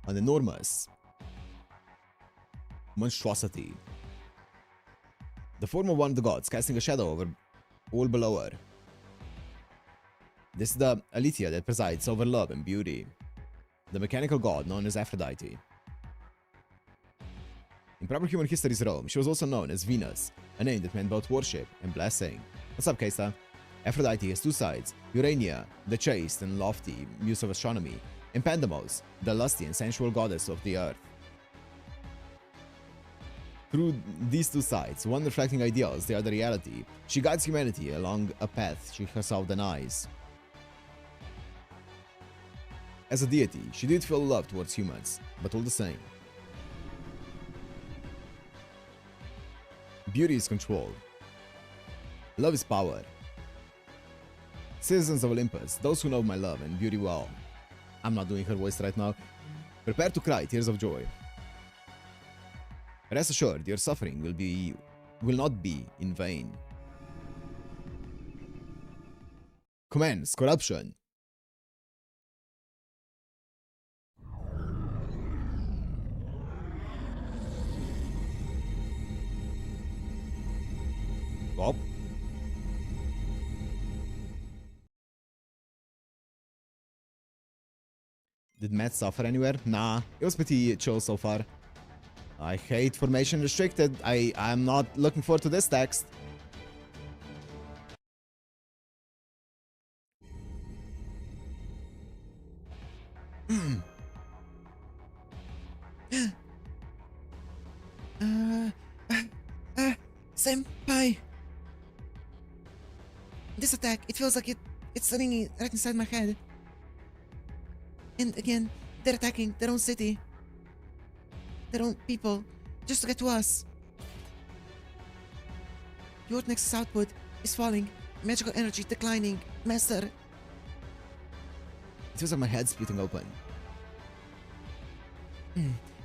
An enormous monstrosity. The form of one of the gods, casting a shadow over all below her. This is the Aletheia that presides over love and beauty. The mechanical god known as Aphrodite. In proper human history's Rome, she was also known as Venus, a name that meant both worship and blessing. What's up, Keista? Aphrodite has two sides, Urania, the chaste and lofty muse of astronomy, and Pandemos, the lusty and sensual goddess of the earth. Through these two sides, one reflecting ideals, the other reality, she guides humanity along a path she herself denies. As a deity, she did feel love towards humans, but all the same. Beauty is control. Love is power. Citizens of Olympus, those who know my love and beauty well. I'm not doing her voice right now. Prepare to cry tears of joy. Rest assured, your suffering will not be in vain. Commence corruption. Bob? Did Matt suffer anywhere? Nah, it was pretty chill so far. I hate formation restricted. I'm not looking forward to this text. Senpai! This attack, it feels like it's ringing right inside my head. And again, they're attacking their own city. Their own people, just to get to us. Your Nexus output is falling. Magical energy declining. Master. It feels like my head splitting open.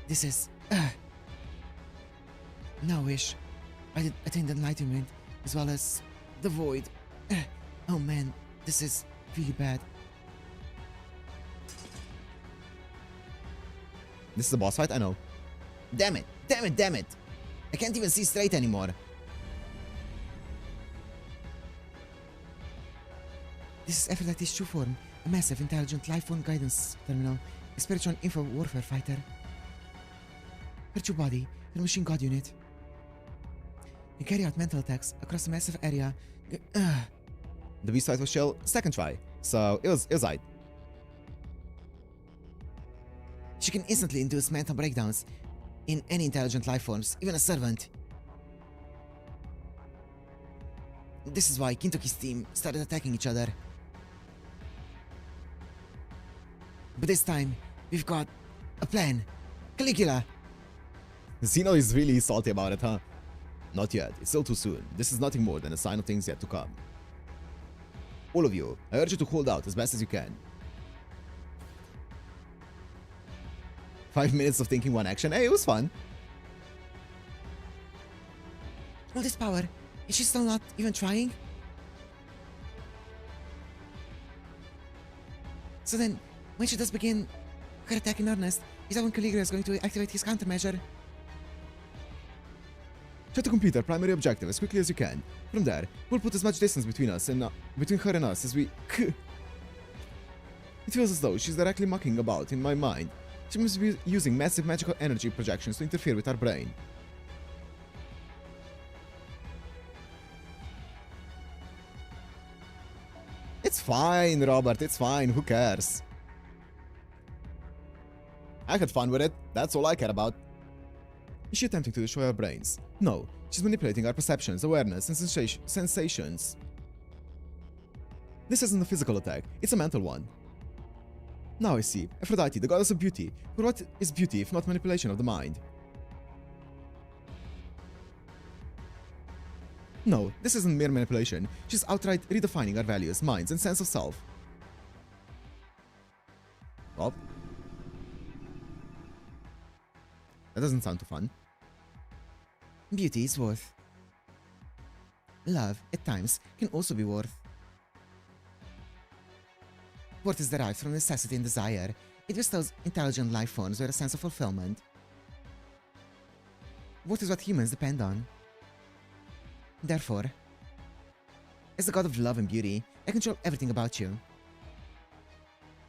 This is... Now wish. I attained enlightenment as well as the void. Oh man, this is really bad. This is a boss fight? I know. Damn it! Damn it! Damn it! I can't even see straight anymore. This is Aphrodite's true form, a massive, intelligent life-form guidance terminal, a spiritual info warfare fighter. Her true body, her machine god unit. You carry out mental attacks across a massive area. The beast fight was chill, second try, so it was aight. She can instantly induce mental breakdowns in any intelligent life forms, even a servant. This is why Kintoki's team started attacking each other. But this time, we've got a plan. Caligula! Zeno is really salty about it, huh? Not yet. It's still too soon. This is nothing more than a sign of things yet to come. All of you, I urge you to hold out as best as you can. 5 minutes of thinking, one action. Hey, it was fun. All this power, is she still not even trying? So then, when she does begin her attack in earnest, is that when Caligula is going to activate his countermeasure? Try to complete our primary objective as quickly as you can. From there, we'll put as much distance between us and between her and us as we... It feels as though she's directly mucking about in my mind. She must be using massive magical energy projections to interfere with our brain. It's fine, Robert, it's fine, who cares? I had fun with it, that's all I care about. Is she attempting to destroy our brains? No, she's manipulating our perceptions, awareness, and sensations. This isn't a physical attack, it's a mental one. Now I see. Aphrodite, the goddess of beauty. But what is beauty if not manipulation of the mind? No, this isn't mere manipulation. She's outright redefining our values, minds, and sense of self. Well, that doesn't sound too fun. Beauty is worth. Love, at times, can also be worth. Worth is derived from necessity and desire. It bestows intelligent life forms with a sense of fulfillment. Worth is what humans depend on. Therefore, as the god of love and beauty, I control everything about you.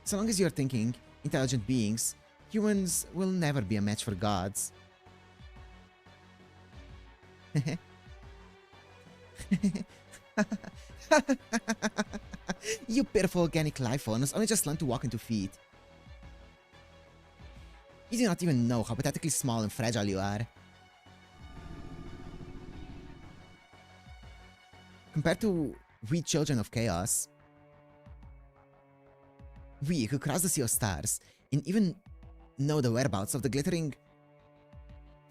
So long as you are thinking, intelligent beings, humans will never be a match for gods. You pitiful organic life forms only just learn to walk into feet. You do not even know how pathetically small and fragile you are. Compared to we children of chaos, we who cross the sea of stars and even know the whereabouts of the glittering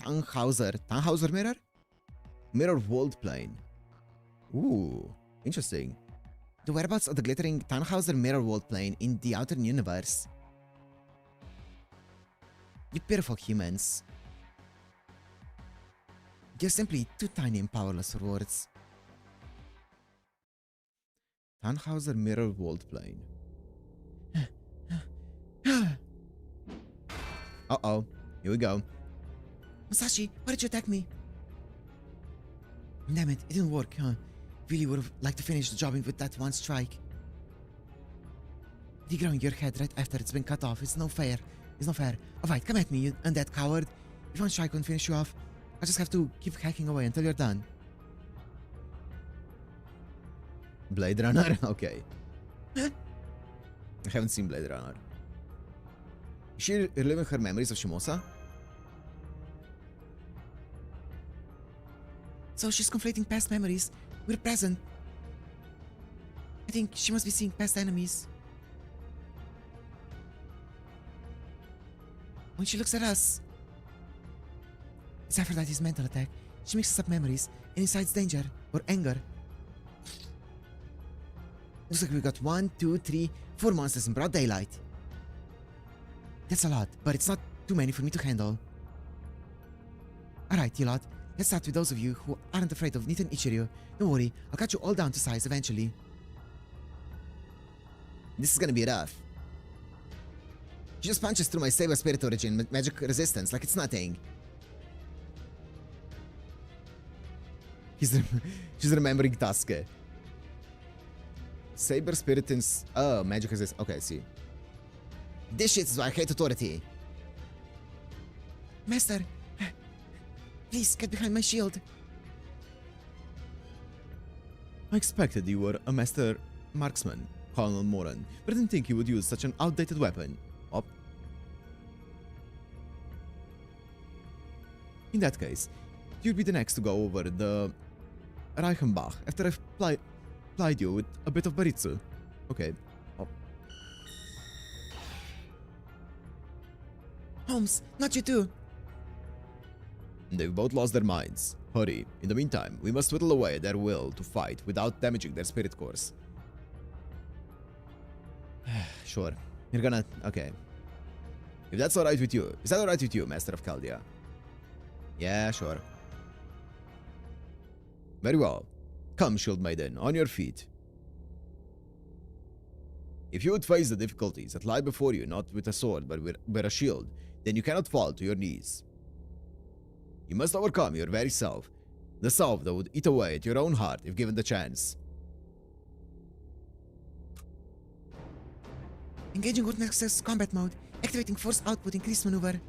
Tannhauser mirror? Mirror world plane. Ooh, interesting. The whereabouts of the glittering Tannhauser mirror world plane in the outer universe. You pitiful humans. You're simply too tiny and powerless for words. Tannhauser mirror world plane. Uh-oh. Here we go. Musashi, why did you attack me? Damn it, it didn't work, huh? Really would have liked to finish the job with that one strike. Regrowing your head right after it's been cut off is no fair. It's not fair. Alright, come at me, you undead coward. If one strike won't finish you off, I'll just have to keep hacking away until you're done. Blade Runner? Okay. I haven't seen Blade Runner. Is she reliving her memories of Shimosa? So she's conflating past memories with present. I think she must be seeing past enemies. When she looks at us, it's Aphrodite's mental attack. She mixes up memories and incites danger or anger. Looks like we got 1, 2, 3, 4 monsters in broad daylight. That's a lot, but it's not too many for me to handle. Alright, you lot. Let's start with those of you who aren't afraid of Nita and Ichiryu. Don't worry, I'll cut you all down to size eventually. This is gonna be rough. She just punches through my Saber Spirit Origin magic resistance like it's nothing. She's remembering Tasuke. Saber Spirit and... Oh, magic resistance. Okay, I see. This shit is why I hate authority. Master, please get behind my shield. I expected you were a master marksman, Colonel Moran, but I didn't think you would use such an outdated weapon. Oh. In that case, you'll be the next to go over the Reichenbach after I've plied you with a bit of Baritsu. Okay. Oh. Holmes, not you too. They've both lost their minds. Hurry. In the meantime, we must whittle away their will to fight without damaging their spirit cores. Sure. You're gonna... Okay. If that's alright with you. Is that alright with you, Master of Chaldea? Yeah, sure. Very well. Come, Shield Maiden, on your feet. If you would face the difficulties that lie before you not with a sword but with a shield, then you cannot fall to your knees. You must overcome your very self, the self that would eat away at your own heart if given the chance. Engaging with Nexus combat mode. Activating force output, increased maneuver.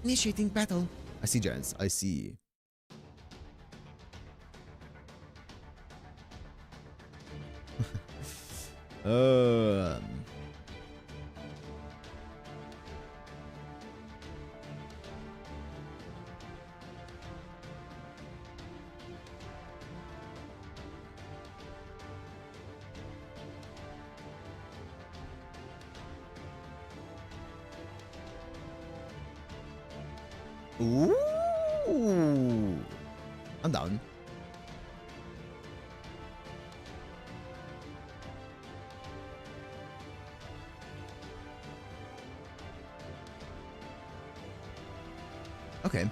Initiating battle. I see, gents. I see. Ooh. I'm down. Okay.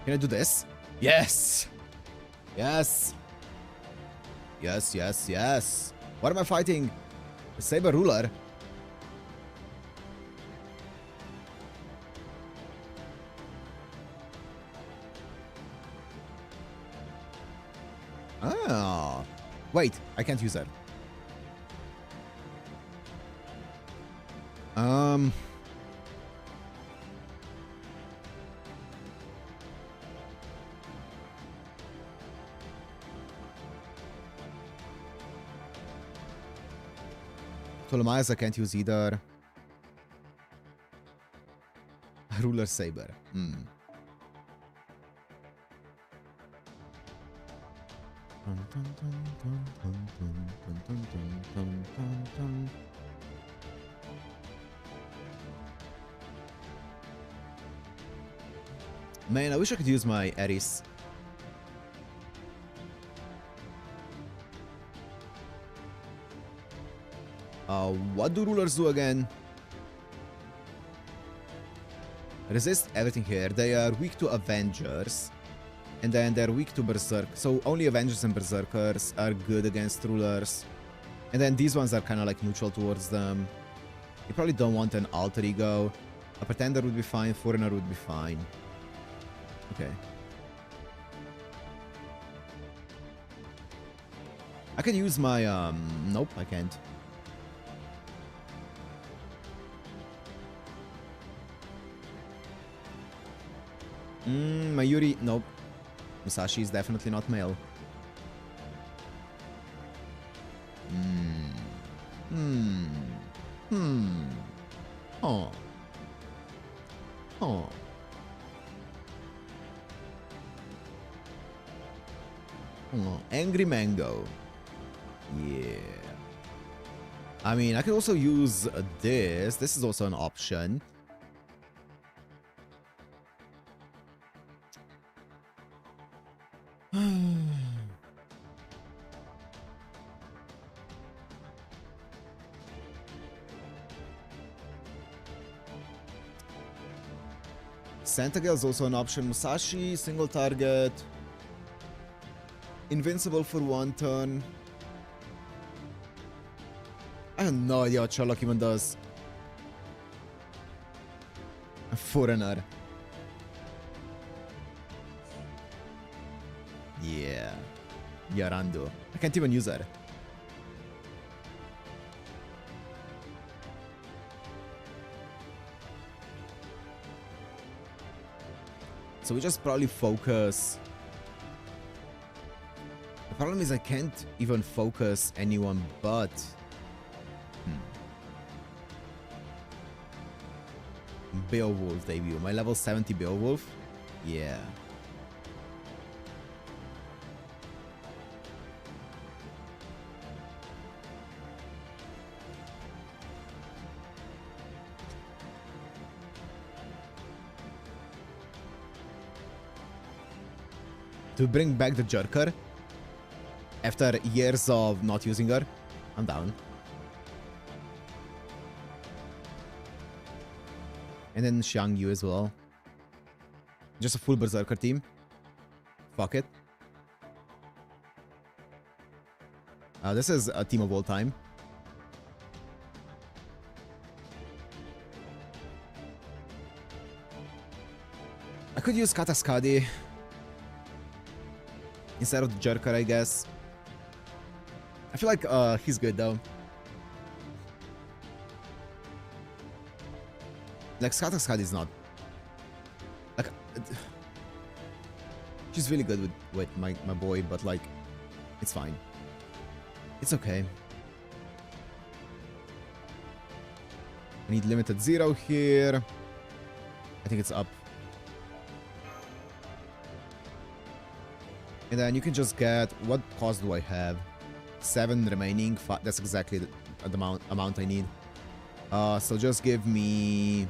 Can I do this? Yes! Yes! Yes, yes, yes. What am I fighting? A saber ruler? Ah. Wait, I can't use that. Ptolemaeus I can't use either. Ruler saber. Man, I wish I could use my Ares. What do rulers do again? Resist everything here. They are weak to Avengers. And then they're weak to Berserk. So only Avengers and Berserkers are good against rulers. And then these ones are kind of like neutral towards them. You probably don't want an alter ego. A pretender would be fine. Foreigner would be fine. Okay. I can use my, nope, I can't. Mayuri, nope. Musashi is definitely not male. Oh. Oh. Oh. Angry Mango. Yeah. I mean, I could also use this. This is also an option. Santagel is also an option. Musashi, single target. Invincible for 1 turn. I have no idea what Sherlock even does. A foreigner. Yeah. Yarando. I can't even use her. So we just probably focus. The problem is I can't even focus anyone but... Beowulf debut. My level 70 Beowulf? Yeah. to bring back the Jerker after years of not using her, I'm down. And then Xiang Yu as well. Just a full Berserker team. Fuck it. This is a team of all time. I could use Kataskadi instead of the Jerker, I guess. I feel like he's good though. Like Kataskadi is not like she's really good with my boy, but like it's fine. It's okay. I need limited 0 here. I think it's up. And then you can just get, what cost do I have? 7 remaining. That's exactly the amount I need. So just give me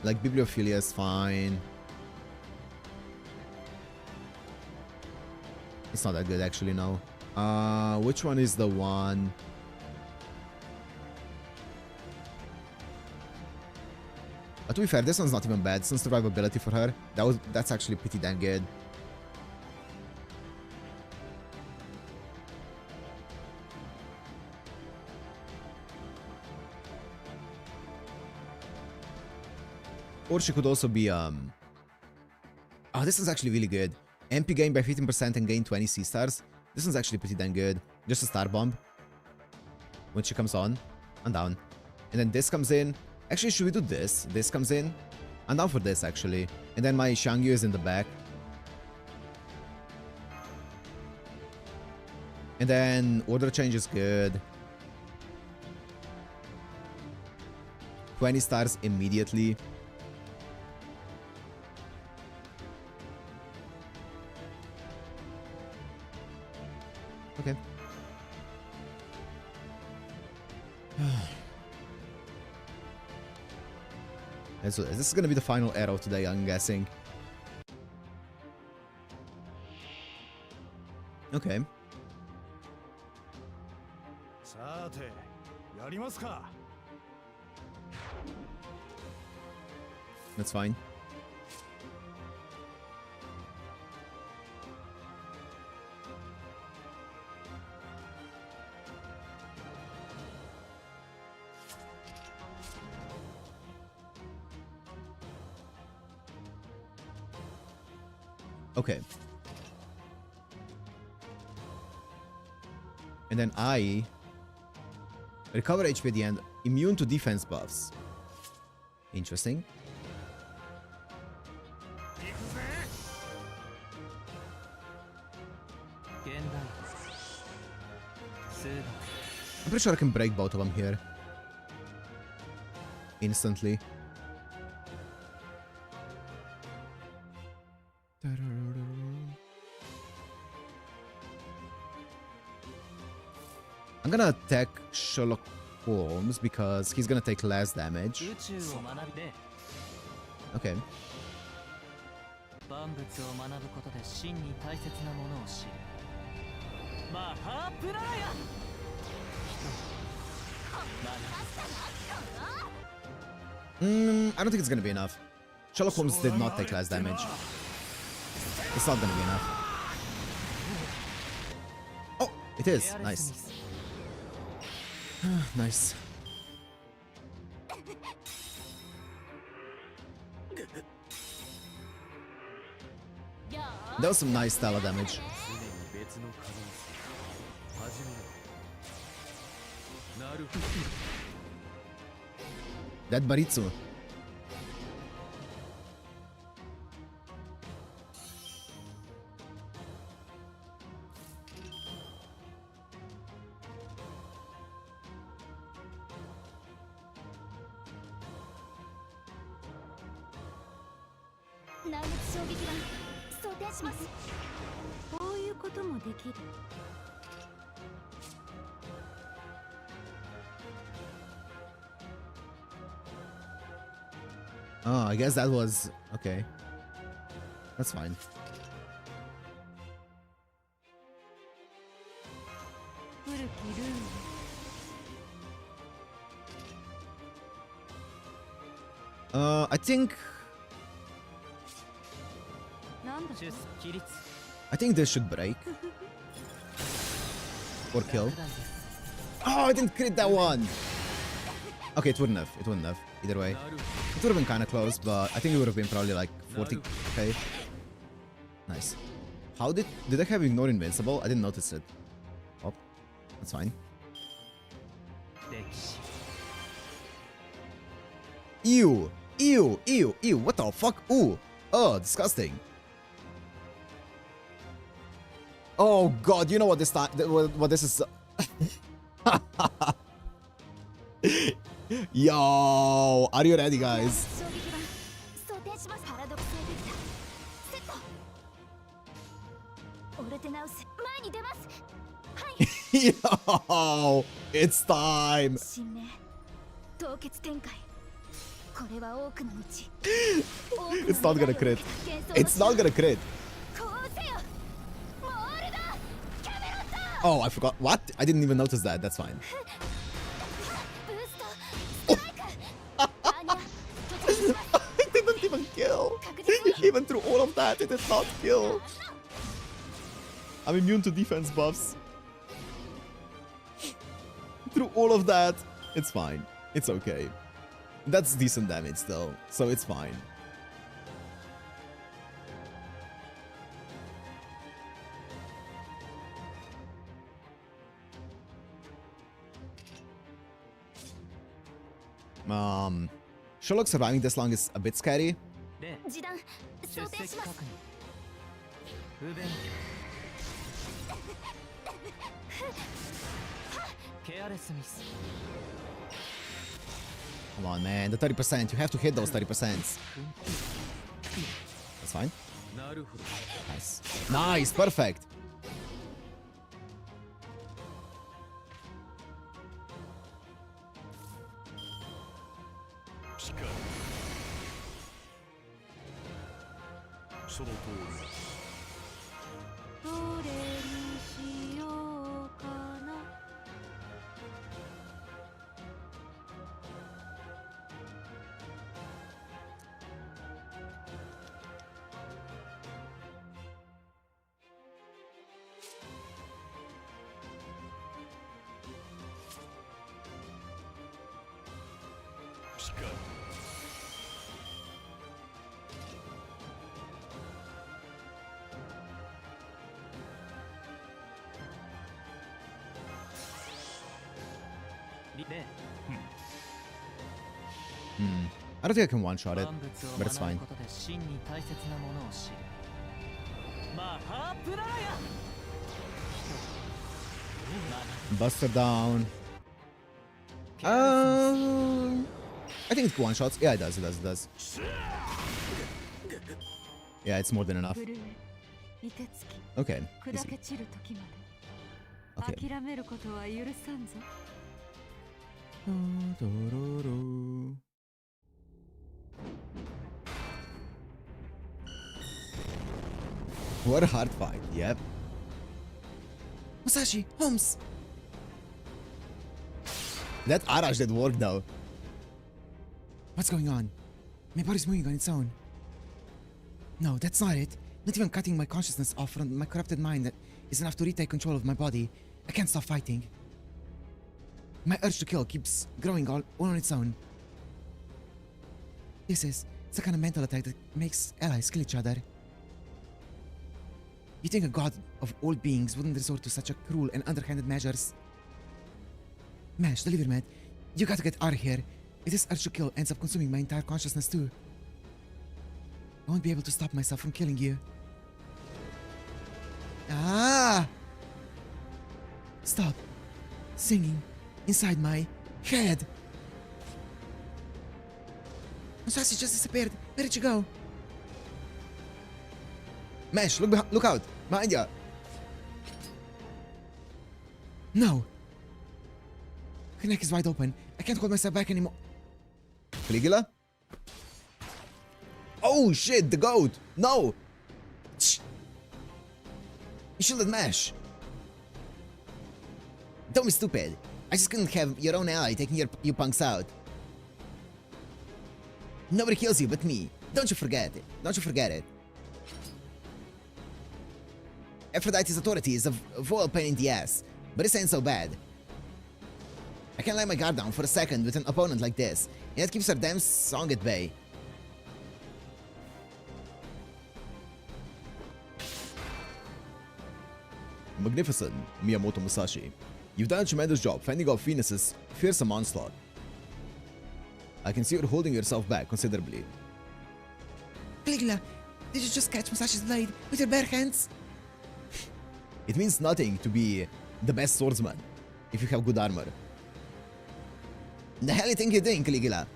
like Bibliophilia is fine. It's not that good actually, no. Which one is the one? To be fair, this one's not even bad. Some survivability for her. That's actually pretty damn good. Or she could also be oh, this one's actually really good. MP gain by 15% and gain 20 C stars. This one's actually pretty damn good. Just a star bomb. When she comes on, I'm down. And then this comes in. Actually, should we do this? This comes in. I'm down for this actually. And then my Xiang Yu is in the back. And then order change is good. 20 stars immediately. Okay. And so this is gonna be the final arrow today, I'm guessing. Okay. That's fine. Okay. And then I recover HP at the end, immune to defense buffs. Interesting. I'm pretty sure I can break both of them here. Instantly. I'm gonna attack Sherlock Holmes because he's gonna take less damage. Okay. I don't think it's gonna be enough. Sherlock Holmes did not take less damage. It's not gonna be enough. Oh, it is. Nice. Nice. That was some nice Stella damage. That Baritsu. Oh, I guess that was... okay. That's fine. I think... I think this should break. Or kill. Oh, I didn't crit that one! Okay, it wouldn't have. It wouldn't have. Either way. It would have been kind of close, but I think it would have been probably like 40k. Nice. How did I have Ignore Invincible? I didn't notice it. Oh, that's fine. Ew! Ew! Ew! Ew! What the fuck? Ooh! Oh, disgusting. Oh god, you know what this time? What this is? Yo! Are you ready, guys? Yo! It's time! It's not gonna crit. It's not gonna crit. Oh, I forgot. What? I didn't even notice that. That's fine. It didn't even kill. Even through all of that, it did not kill. I'm immune to defense buffs. Through all of that, it's fine. It's okay. That's decent damage though, so it's fine. Sherlock surviving this long is a bit scary. Come on, man, the 30%. You have to hit those 30%. That's fine. Nice. Nice, perfect. I don't think I can one-shot it, but it's fine. Buster down. I think it's one-shots. Yeah, it does, it does, it does. Yeah, it's more than enough. Okay. Easy. Okay. What a hard fight, yep. Musashi, Holmes! That Arash did work though. What's going on? My body's moving on its own. No, that's not it. Not even cutting my consciousness off from my corrupted mind that is enough to retake control of my body. I can't stop fighting. My urge to kill keeps growing all on its own. It's the kind of mental attack that makes allies kill each other. You think a god of all beings wouldn't resort to such a cruel and underhanded measures? Mash, deliver, man. You gotta get out of here. If this urge to kill ends up consuming my entire consciousness too, I won't be able to stop myself from killing you. Ah! Stop. Singing inside my head. Musashi just disappeared. Where did you go? Mesh, look out! Behind ya! No! Her neck is wide open. I can't hold myself back anymore. Caligula? Oh shit, the goat! No! You shielded Mesh! Don't be stupid. I just couldn't have your own ally taking you punks out. Nobody kills you but me. Don't you forget it. Don't you forget it. Aphrodite's authority is a full pain in the ass, but this ain't so bad. I can lay my guard down for a second with an opponent like this, and that keeps her damn song at bay. Magnificent, Miyamoto Musashi. You've done a tremendous job fending off Venus's fearsome onslaught. I can see you're holding yourself back considerably. Caligula, did you just catch Musashi's blade with your bare hands? It means nothing to be the best swordsman if you have good armor. The hell you think you're doing, Caligula?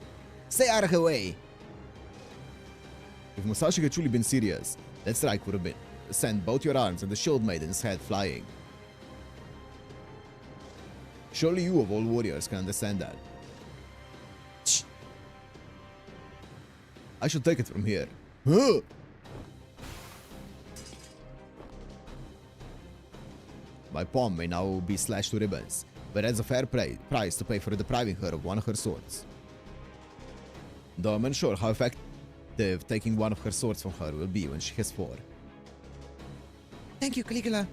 Stay out of her way! If Musashi had truly been serious, that strike would have been sent both your arms and the shield maiden's head flying. Surely you of all warriors can understand that. Shh. I should take it from here. Huh? My palm may now be slashed to ribbons, but that's a fair price to pay for depriving her of one of her swords. Though I'm unsure how effective taking one of her swords from her will be when she has 4. Thank you, Caligula.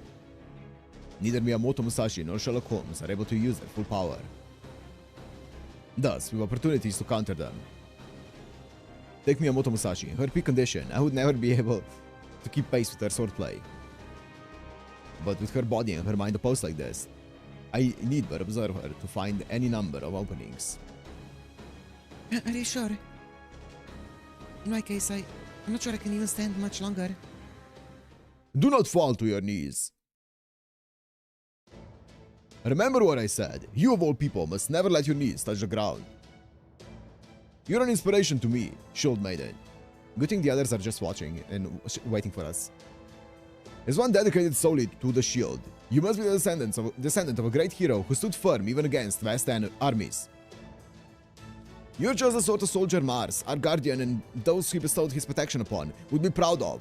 Neither Miyamoto Musashi nor Sherlock Holmes are able to use their full power. Thus, with opportunities to counter them. Take Miyamoto Musashi. In her peak condition, I would never be able to keep pace with her swordplay. But with her body and her mind opposed like this, I need but observe her to find any number of openings. Are you sure? In my case, I'm not sure I can even stand much longer. Do not fall to your knees. Remember what I said. You of all people must never let your knees touch the ground. You're an inspiration to me, Shield Maiden. Good thing the others are just watching and waiting for us. As one dedicated solely to the shield, you must be the descendant of a great hero who stood firm even against vast armies. You're just the sort of soldier Mars, our guardian, and those he bestowed his protection upon would be proud of.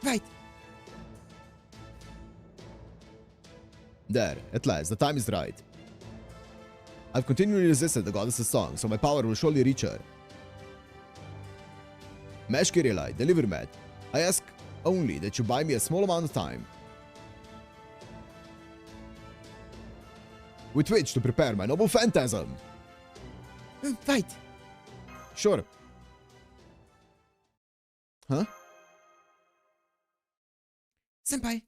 Right. There, at last, the time is right. I've continually resisted the goddess's song, so my power will surely reach her. Mesh Kirillite, deliver Matt. I ask only that you buy me a small amount of time, with which to prepare my noble phantasm. Right. Sure. Huh? Senpai.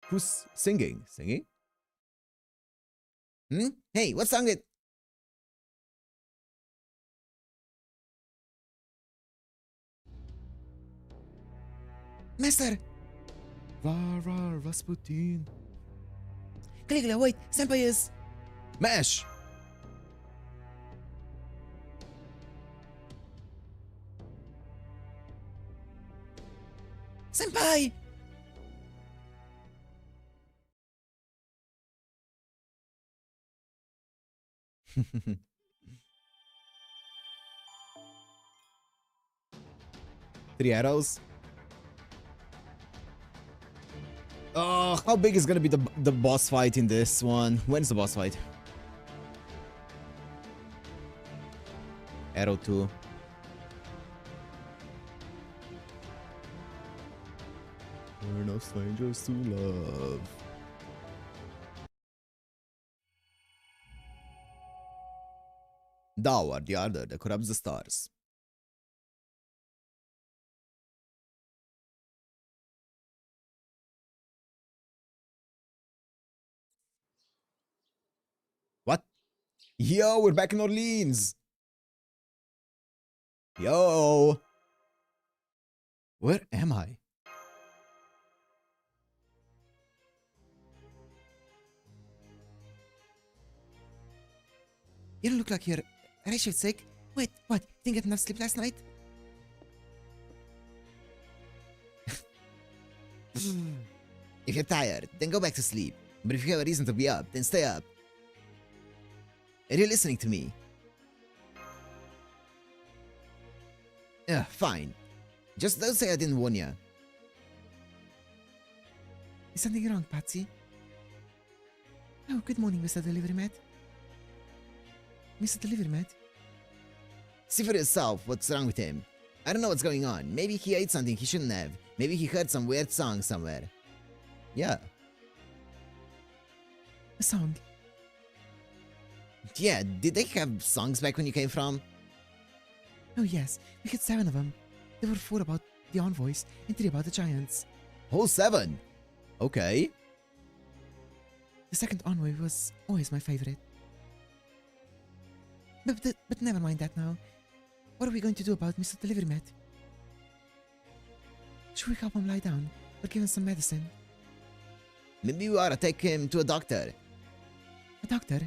Who's singing? Singing? Hey, what song it? Master! Rara Rasputin. Caligula, wait! Senpai is... Mesh! Senpai! Three arrows. Oh, how big is gonna be the boss fight in this one? When's the boss fight? Arrow 2. We're no strangers to love. Thou art the ardor that corrupts the stars. What? Yo, we're back in Orleans. Yo. Where am I? You don't look like you're ratio sick. Wait, what? Didn't get enough sleep last night? If you're tired, then go back to sleep. But if you have a reason to be up, then stay up. Are you listening to me? Fine. Just don't say I didn't warn you. Is something wrong, Patsy? Oh, good morning, Mr. Delivery Man. Mr. Delivery Man? See for yourself what's wrong with him. I don't know what's going on. Maybe he ate something he shouldn't have. Maybe he heard some weird song somewhere. Yeah. A song. Yeah, did they have songs back when you came from? Oh yes, we had 7 of them. There were 4 about the envoys and 3 about the giants. Whole 7? Okay. The second envoy was always my favorite. But never mind that now. What are we going to do about Mr. Delivery Man? Should we help him lie down or give him some medicine? Maybe we ought to take him to a doctor. A doctor?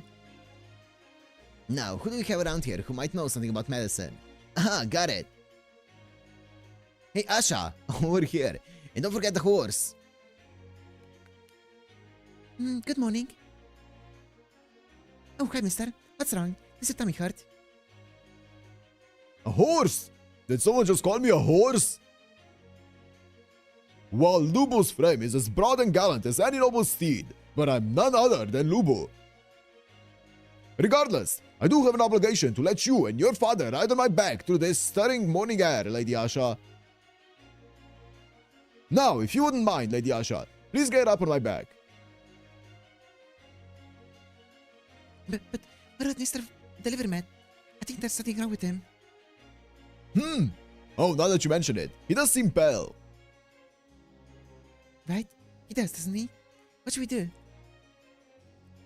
Now, who do we have around here who might know something about medicine? Aha, got it. Hey, Asha, over here. And don't forget the horse. Good morning. Oh, hi, mister. What's wrong? Is your tummy hurt? A horse? Did someone just call me a horse? While Lubo's frame is as broad and gallant as any noble steed, but I'm none other than Lubo. Regardless, I do have an obligation to let you and your father ride on my back through this stirring morning air, Lady Asha. Now, if you wouldn't mind, Lady Asha, please get up on my back. But Mr. Delivery Man, I think there's something wrong with him. Oh, now that you mention it, he does seem pale. Right? He does, doesn't he? What should we do?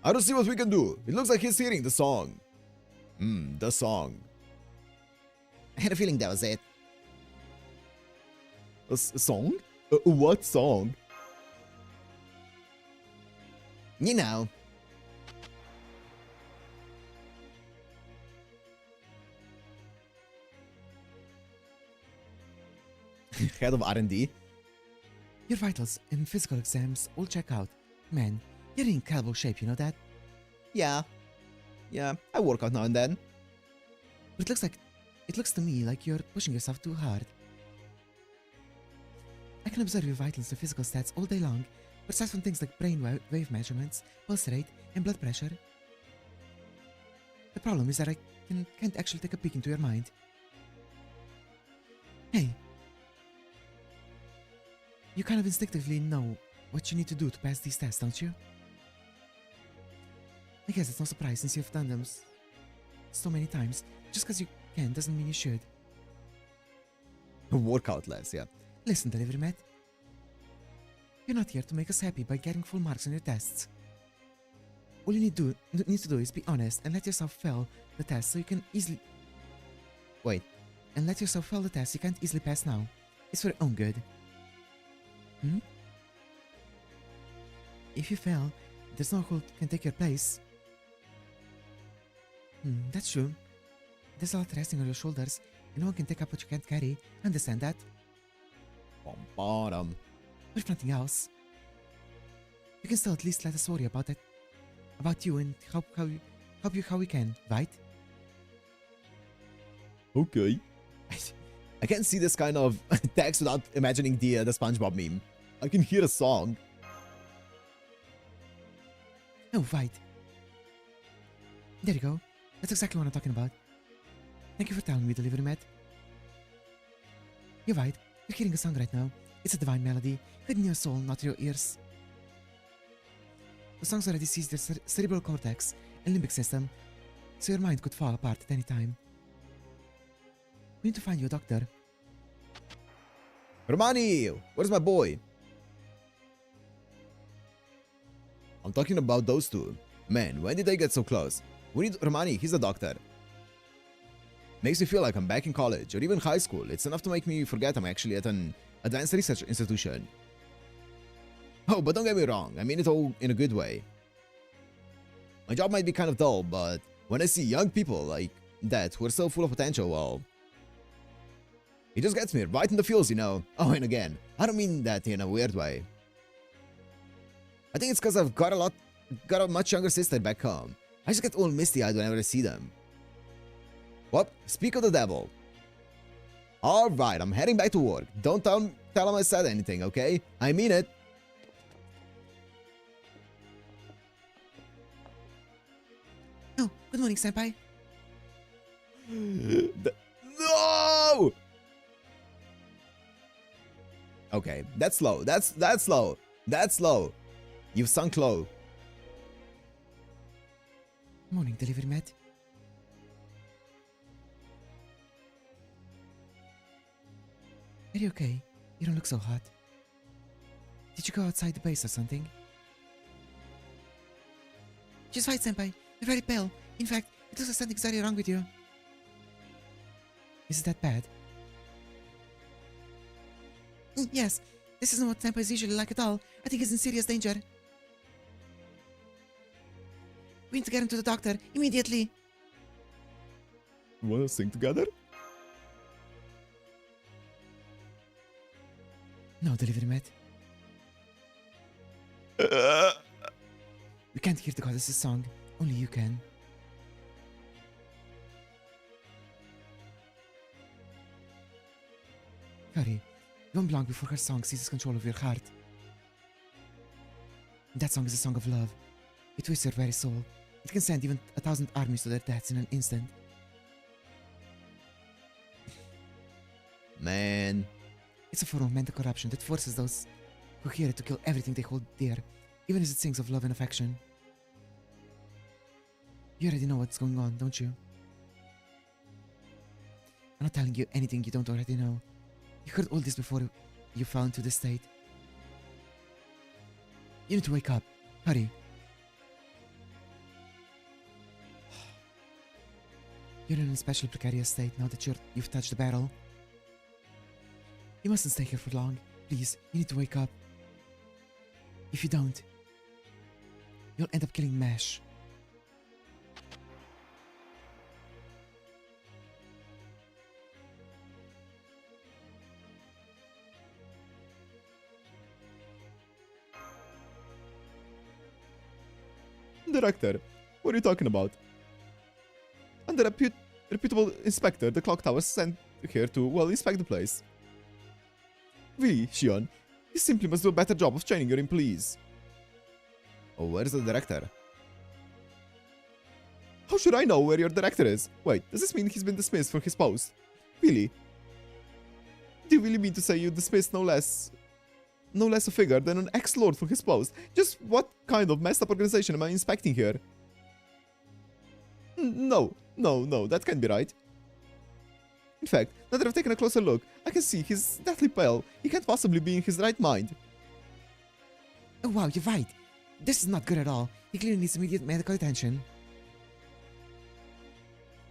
I don't see what we can do. It looks like he's hearing the song. The song. I had a feeling that was it. A song? What song? You know. Head of R&D. Your vitals and physical exams all check out. Man, you're in incredible shape, you know that? Yeah, I work out now and then. But it looks to me like you're pushing yourself too hard. I can observe your vitals and physical stats all day long, but aside from things like brain wave measurements, pulse rate, and blood pressure. The problem is that I can't actually take a peek into your mind. Hey. You kind of instinctively know what you need to do to pass these tests, don't you? I guess it's no surprise since you've done them so many times. Just because you can doesn't mean you should. Workout less, yeah. Listen, Delivery Man. You're not here to make us happy by getting full marks on your tests. All you need to do is be honest and let yourself fail the test so you can easily... Wait. And let yourself fail the test you can't easily pass now. It's for your own good. If you fail, there's no one who can take your place. That's true. There's a lot resting on your shoulders, and no one can take up what you can't carry. Understand that? Bottom. But if nothing else, you can still at least let us worry about it, about you, and help you how we can, right? Okay. I can't see this kind of text without imagining the SpongeBob meme. I can hear a song. Oh, right. There you go. That's exactly what I'm talking about. Thank you for telling me, Delivery Man. You're right. You're hearing a song right now. It's a divine melody, hidden in your soul, not your ears. The songs already seized your cerebral cortex and limbic system, so your mind could fall apart at any time. We need to find you a doctor. Romani, where's my boy? I'm talking about those two. Man, when did they get so close? We need Romani, he's a doctor. Makes me feel like I'm back in college or even high school. It's enough to make me forget I'm actually at an advanced research institution. Oh, but don't get me wrong, I mean it all in a good way. My job might be kind of dull, but when I see young people like that who are so full of potential, well, it just gets me right in the feels, you know. Oh, and again, I don't mean that in a weird way. I think it's because I've got a much younger sister back home. I just get all misty-eyed whenever I see them. Well, speak of the devil. Alright, I'm heading back to work. Don't tell him I said anything, okay? I mean it. Good morning, senpai. No! Okay, that's low. That's low. That's low. You've sunk low. Morning, delivery mat. Are you okay? You don't look so hot. Did you go outside the base or something? She's fine, senpai. You're very pale. In fact, it looks like something's very wrong with you. Is it that bad? Yes. This isn't what senpai is usually like at all. I think he's in serious danger. We need to get him to the doctor immediately. Wanna sing together? No, delivery mat. We can't hear the goddess's song. Only you can. Hurry. It won't be long before her song seizes control of your heart. That song is a song of love. It twists your very soul. It can send even 1,000 armies to their deaths in an instant. Man. It's a form of mental corruption that forces those who hear it to kill everything they hold dear, even as it sings of love and affection. You already know what's going on, don't you? I'm not telling you anything you don't already know. You heard all this before you fell into this state. You need to wake up. Hurry. You're in a especially precarious state now that you've touched the barrel. You mustn't stay here for long. Please, you need to wake up. If you don't, you'll end up killing Mesh. Director, what are you talking about? And the reputable inspector the clock tower sent here to, well, inspect the place. Really, Shion, you simply must do a better job of training your employees. Oh, where's the director? How should I know where your director is? Wait, does this mean he's been dismissed from his post? Really? Do you really mean to say you dismissed no less a figure than an ex-lord from his post? Just what kind of messed up organization am I inspecting here? No, that can't be right. In fact, now that I've taken a closer look, I can see he's deathly pale. He can't possibly be in his right mind. Oh wow, you're right. This is not good at all. He clearly needs immediate medical attention.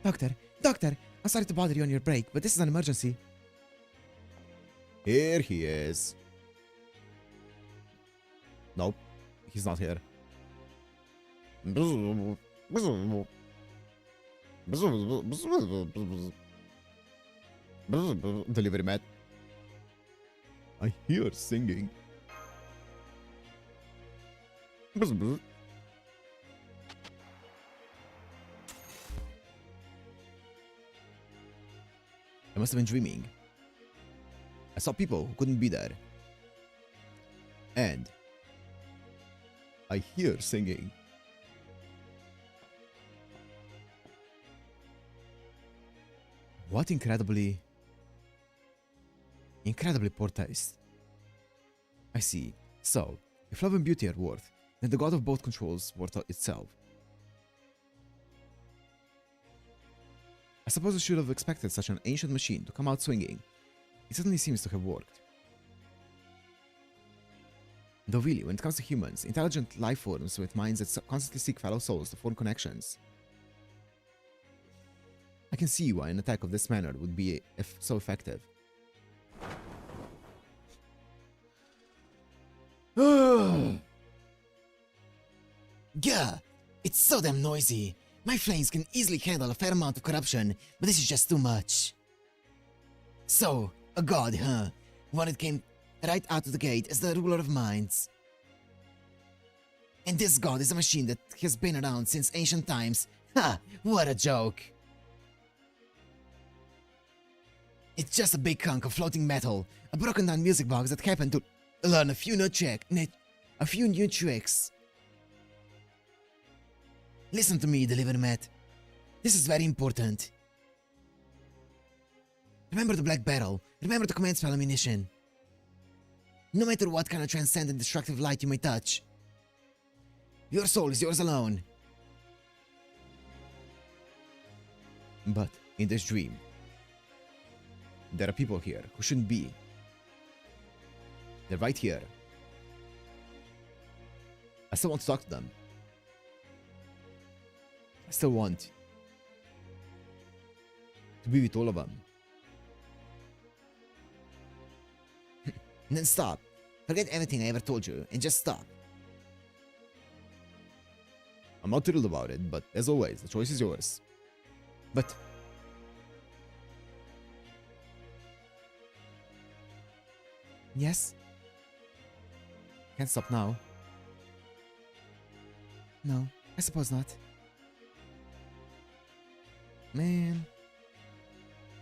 Doctor, I'm sorry to bother you on your break, but this is an emergency. Here he is. Nope, he's not here. Delivery mat. I hear singing. I must have been dreaming. I saw people who couldn't be there. And I hear singing. What incredibly poor taste. I see. So, if love and beauty are worth, then the god of both controls worth itself. I suppose I should have expected such an ancient machine to come out swinging. It certainly seems to have worked. Though really, when it comes to humans, intelligent life forms with minds that constantly seek fellow souls to form connections, I can see why an attack of this manner would be so effective. Gah! It's so damn noisy. My flames can easily handle a fair amount of corruption, but this is just too much. So, a god, huh? One that came right out of the gate as the ruler of minds. And this god is a machine that has been around since ancient times. Ha! What a joke! It's just a big hunk of floating metal, a broken down music box that happened to learn a few new tricks. Listen to me, delivery mat. This is very important. Remember the black barrel. Remember the command spell ammunition. No matter what kind of transcendent destructive light you may touch, your soul is yours alone. But in this dream, there are people here who shouldn't be. They're right here. I still want to talk to them. I still want to be with all of them. And then stop. Forget everything I ever told you and just stop. I'm not thrilled about it, but as always, the choice is yours. But Yes? can't stop now. No, I suppose not. Man,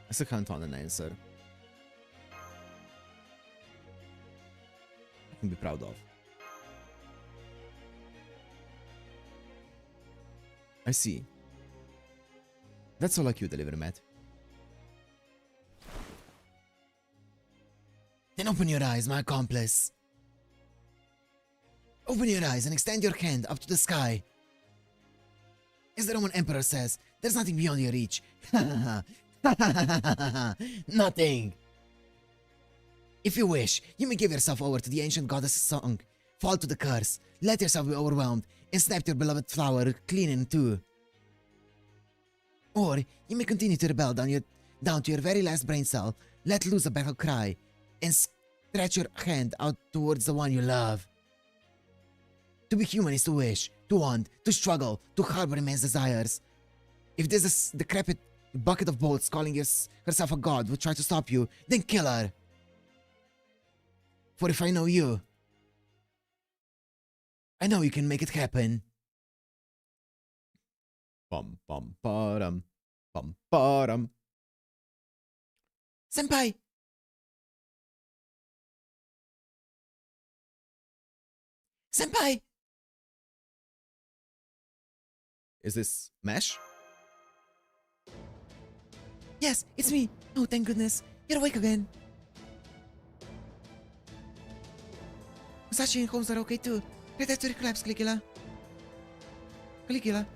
I still can't find an answer I can be proud of. I see. That's all like you deliver, Matt. Then open your eyes, my accomplice. Open your eyes and extend your hand up to the sky. As the Roman Emperor says, there's nothing beyond your reach. Nothing. If you wish, you may give yourself over to the ancient goddess' song, fall to the curse, let yourself be overwhelmed, and snap your beloved flower clean in two. Or you may continue to rebel down to your very last brain cell, let loose a battle cry, and stretch your hand out towards the one you love. To be human is to wish, to want, to struggle, to harbor immense desires. If this decrepit bucket of bolts calling herself a god would try to stop you, then kill her. For if I know you, I know you can make it happen. Bum bum ba-dum. Bum ba-dum. Senpai! Senpai! Is this Mesh? Yes, it's me. Oh, thank goodness. You're awake again. Musashi and Holmes are okay too. Right after your collapse, Caligula. Caligula.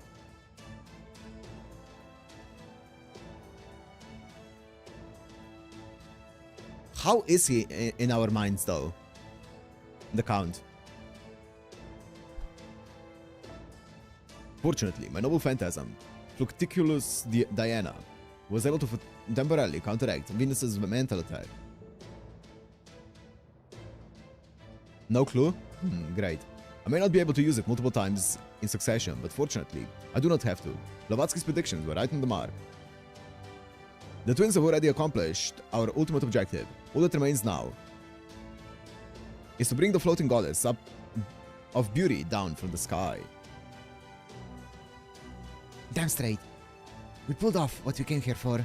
How is he in our minds, though? The Count. Fortunately, my noble phantasm, Flucticulus Diana, was able to temporarily counteract Venus's mental attack. No clue? Great. I may not be able to use it multiple times in succession, but fortunately, I do not have to. Blavatsky's predictions were right on the mark. The twins have already accomplished our ultimate objective. All that remains now is to bring the floating goddess up of beauty down from the sky. Damn straight. We pulled off what we came here for.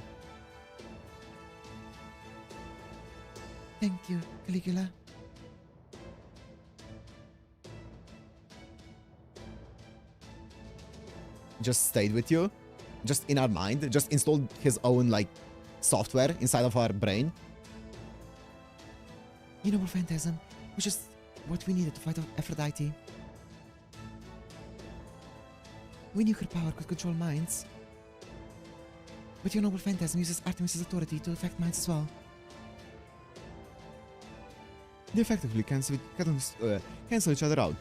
Thank you, Caligula. Just stayed with you, just in our mind, just installed his own, like, software inside of our brain. You know, Phantasm was just what we needed to fight off Aphrodite. We knew her power could control minds. But your noble phantasm uses Artemis's authority to affect minds as well. They effectively cancel each other out,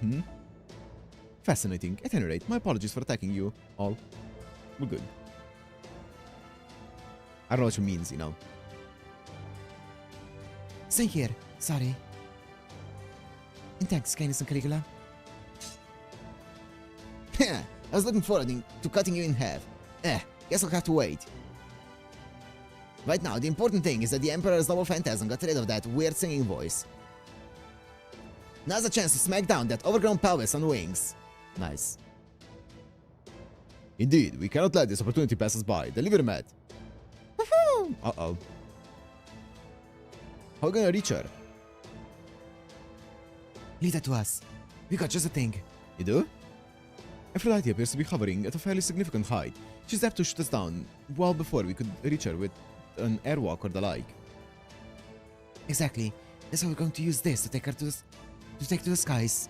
Fascinating. At any rate, my apologies for attacking you all. We're good. I don't know what it means, you know. Stay here. Sorry. And thanks, Canis and Caligula. I was looking forward to cutting you in half. Guess I'll have to wait. Right now, the important thing is that the Emperor's noble phantasm got rid of that weird singing voice. Now's the chance to smack down that overgrown pelvis on wings. Nice. Indeed, we cannot let this opportunity pass us by. Deliver, Matt. Woohoo! Uh-oh. How are we gonna reach her? Leave that to us. We got just a thing. You do? Aphrodite appears to be hovering at a fairly significant height. She's apt to shoot us down well before we could reach her with an airwalk or the like. Exactly. That's how we're going to use this to take her to the skies.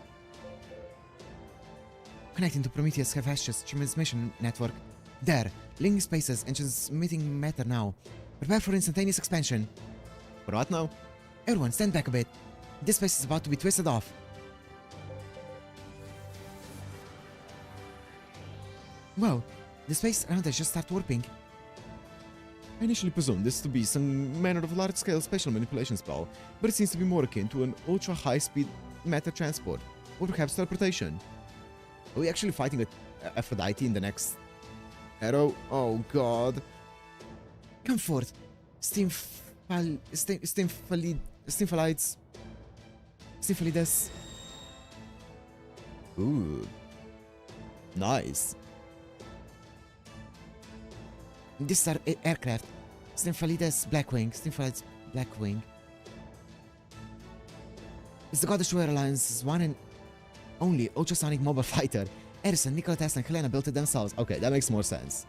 Connecting to Prometheus Hephaestus transmission network. There, linking spaces and transmitting matter now. Prepare for instantaneous expansion. For what now? Everyone, stand back a bit. This space is about to be twisted off. Whoa, the space around us just started warping. I initially presumed this to be some manner of large-scale spatial manipulation spell, but it seems to be more akin to an ultra-high-speed matter transport, or perhaps teleportation. Are we actually fighting Aphrodite in the next arrow? Oh god. Come forth, Stymphalides. Ooh. Nice. This is our aircraft. Stymphalides Blackwing. It's the God Destroyer Alliance's one and only ultrasonic mobile fighter. Edison, Nikola Tesla, and Helena built it themselves. Okay, that makes more sense.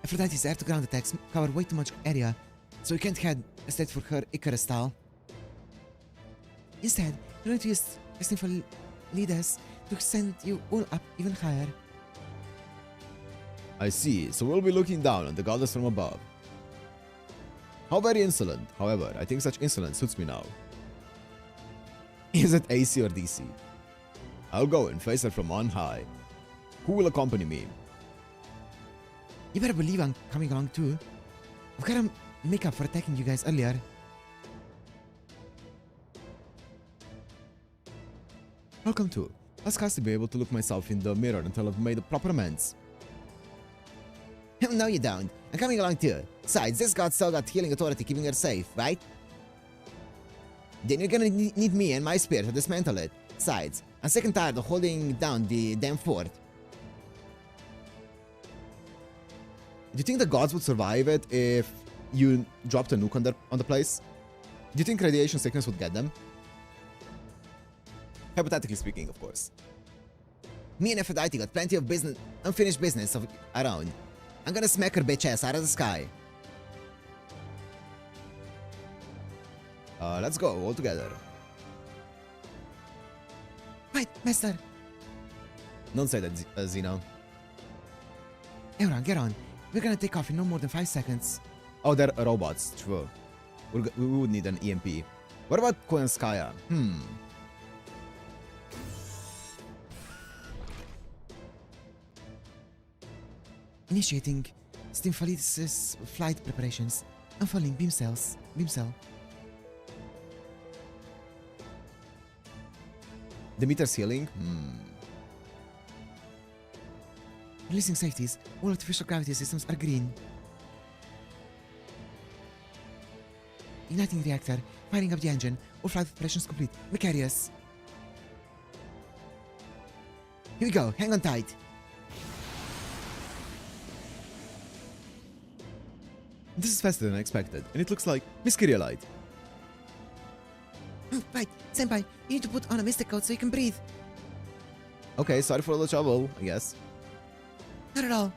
Aphrodite's air-to-ground attacks cover way too much area, so we can't head straight for her Icarus style. Instead, we're going to use Stymphalides to send you all up even higher. I see, so we'll be looking down on the goddess from above. How very insolent. However, I think such insolence suits me now. Is it AC or DC? I'll go and face her from on high. Who will accompany me? You better believe I'm coming along too. I've got to make up for attacking you guys earlier. Welcome to. I'll scarcely be able to look myself in the mirror until I've made the proper amends. No, you don't. I'm coming along too. Besides, this god still got healing authority keeping her safe, right? Then you're gonna need me and my spear to dismantle it. Besides, I'm sick and tired of holding down the damn fort. Do you think the gods would survive it if you dropped a nuke on the place? Do you think radiation sickness would get them? Hypothetically speaking, of course. Me and Aphrodite got plenty of unfinished business of our own. I'm gonna smack her bitch ass out of the sky. Let's go, all together. Wait, master. Don't say that, Zeno. Euron, get on. We're gonna take off in no more than 5 seconds. Oh, they're robots, true. We would need an EMP. What about Koyanskaya? Initiating Stymphalides' flight preparations. Unfurling beam cell. Demeter's healing? Releasing safeties. All artificial gravity systems are green. Igniting reactor. Firing up the engine. All flight preparations complete. Macarius. Here we go. Hang on tight. This is faster than I expected, and it looks like Miss Kyrielite. Right, senpai, you need to put on a mystic coat so you can breathe. Okay, sorry for all the trouble, I guess. Not at all.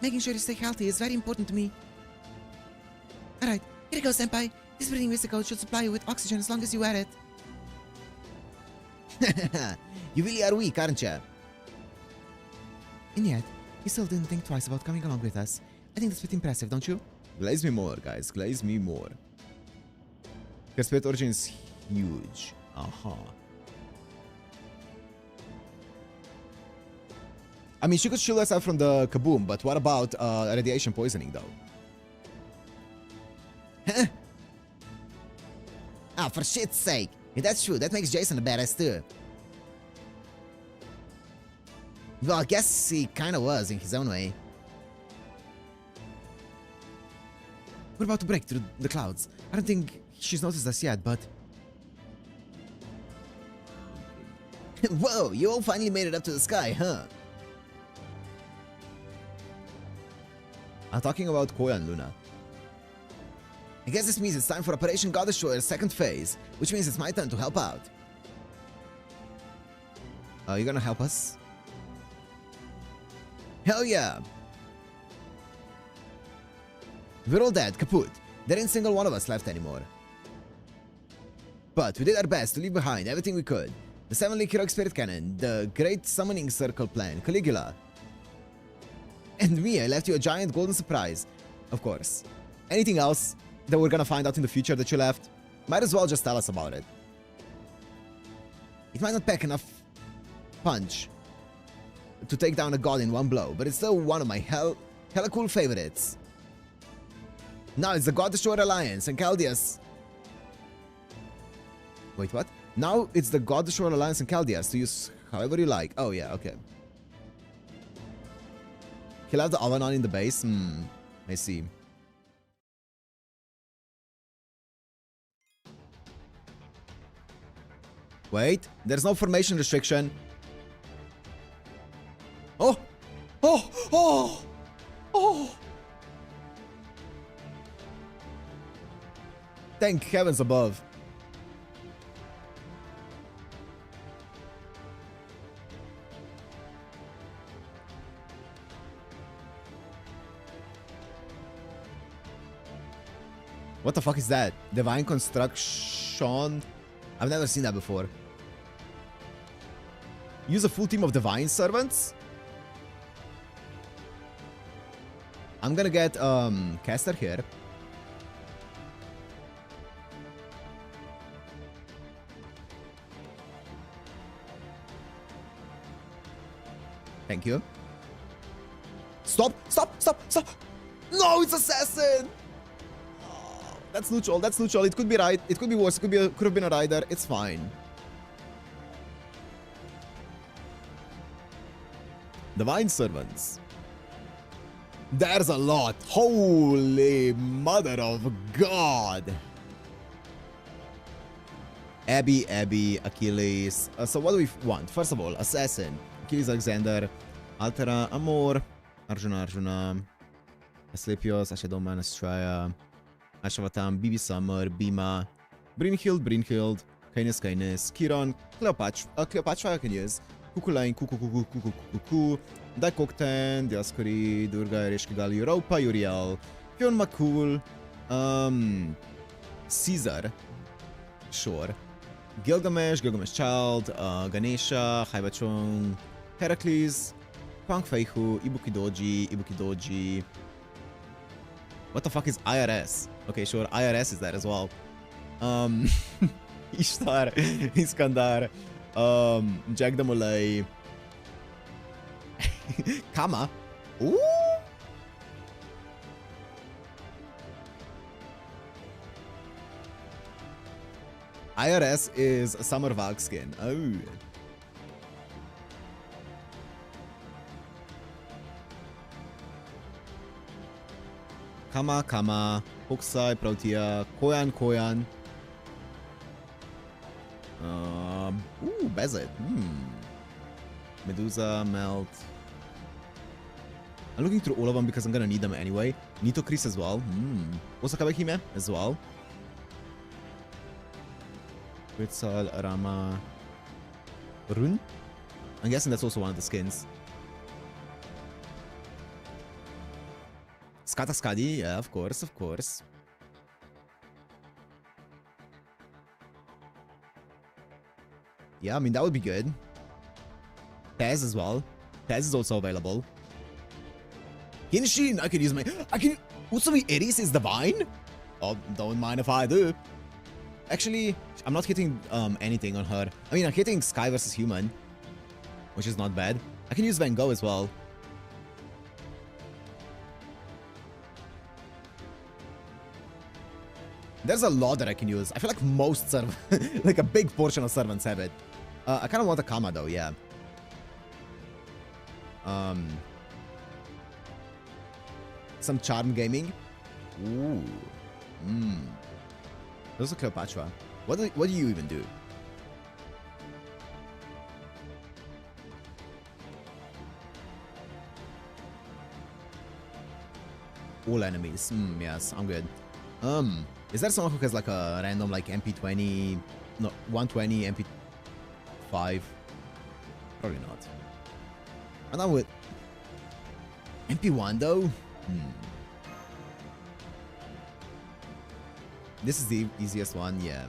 Making sure you stay healthy is very important to me. Alright, here you go, senpai. This breathing mystic coat should supply you with oxygen as long as you wear it. You really are weak, aren't you? And yet, you still didn't think twice about coming along with us. I think that's pretty impressive, don't you? Glaze me more, guys. Glaze me more. Her spirit origin is huge. I mean, she could shield herself from the kaboom, but what about radiation poisoning, though? Ah, for shit's sake. If that's true, that makes Jason a badass too. Well, I guess he kinda was in his own way. We're about to break through the clouds. I don't think she's noticed us yet, but... Whoa, you all finally made it up to the sky, huh? I'm talking about Koya and Luna. I guess this means it's time for Operation God Destroyer's second phase, which means it's my turn to help out. You gonna help us? Hell yeah! We're all dead, kaput. There ain't single one of us left anymore. But we did our best to leave behind everything we could. The 7-link heroic spirit cannon, the great summoning circle plan, Caligula. And me, I left you a giant golden surprise. Of course. Anything else that we're gonna find out in the future that you left? Might as well just tell us about it. It might not pack enough punch to take down a god in one blow, but it's still one of my hella cool favorites. Now it's the God Destroyer Alliance and Chaldeas. Wait, what? Now it's the God Destroyer Alliance and Chaldeas to use however you like. Oh yeah, okay. He'll have the Avanon in the base? I see. Wait, there's no formation restriction. Oh! Oh! Oh! Oh! Thank heavens above. What the fuck is that? Divine Construction? I've never seen that before. Use a full team of Divine Servants? I'm gonna get Caster here. Thank you. Stop! Stop! Stop! Stop! No, it's Assassin! Oh, that's neutral. That's neutral. It could be right. It could be worse. It could have been a Rider. It's fine. Divine Servants. There's a lot. Holy mother of God. Abby, Achilles. So what do we want? First of all, Assassin. Achilles, Alexander. Altera, Amor. Arjuna. Asclepios, Ashedoman, Astraya. Ashavatam, Bibi Summer, Bhima. Brynhild. Canis. Chiron. Cleopatra I can use. Kukulain, Kuku. Daikokten, Dioscuri, Durga, Ereshkigal, Europa, Uriel, Pion Makul, Caesar, sure, Gilgamesh Child, Ganesha, Haibachong, Heracles, Punk Feihu, Ibukidoji. What the fuck is IRS? Okay, sure, IRS is that as well. Ishtar, Iskandar, Jagdamolay. Kama. Ooh. IRS is a Summer Valk skin. Oh. Kama. Hokusai, Protea, Koyan. Ooh, Bezet. Medusa, Melt. I'm looking through all of them because I'm gonna need them anyway. Nito Chris as well. Also Kabakime as well. Quetzal, Rama, Rune. I'm guessing that's also one of the skins. Skadi, yeah, of course. Yeah, I mean, that would be good. Tez as well. Tez is also available. Hinshin, I can use my... Utsumi Iris is divine? Oh, don't mind if I do. Actually, I'm not hitting anything on her. I mean, I'm hitting Sky versus Human, which is not bad. I can use Van Gogh as well. There's a lot that I can use. I feel like most like a big portion of servants have it. I kind of want a Kama though, yeah. Some Charm Gaming. Ooh. There's a Cleopatra. What do you even do? All enemies. Yes, I'm good. Is there someone who has like a random like MP20, no, 120, MP5? Probably not. And now with MP1 though? This is the easiest one, yeah.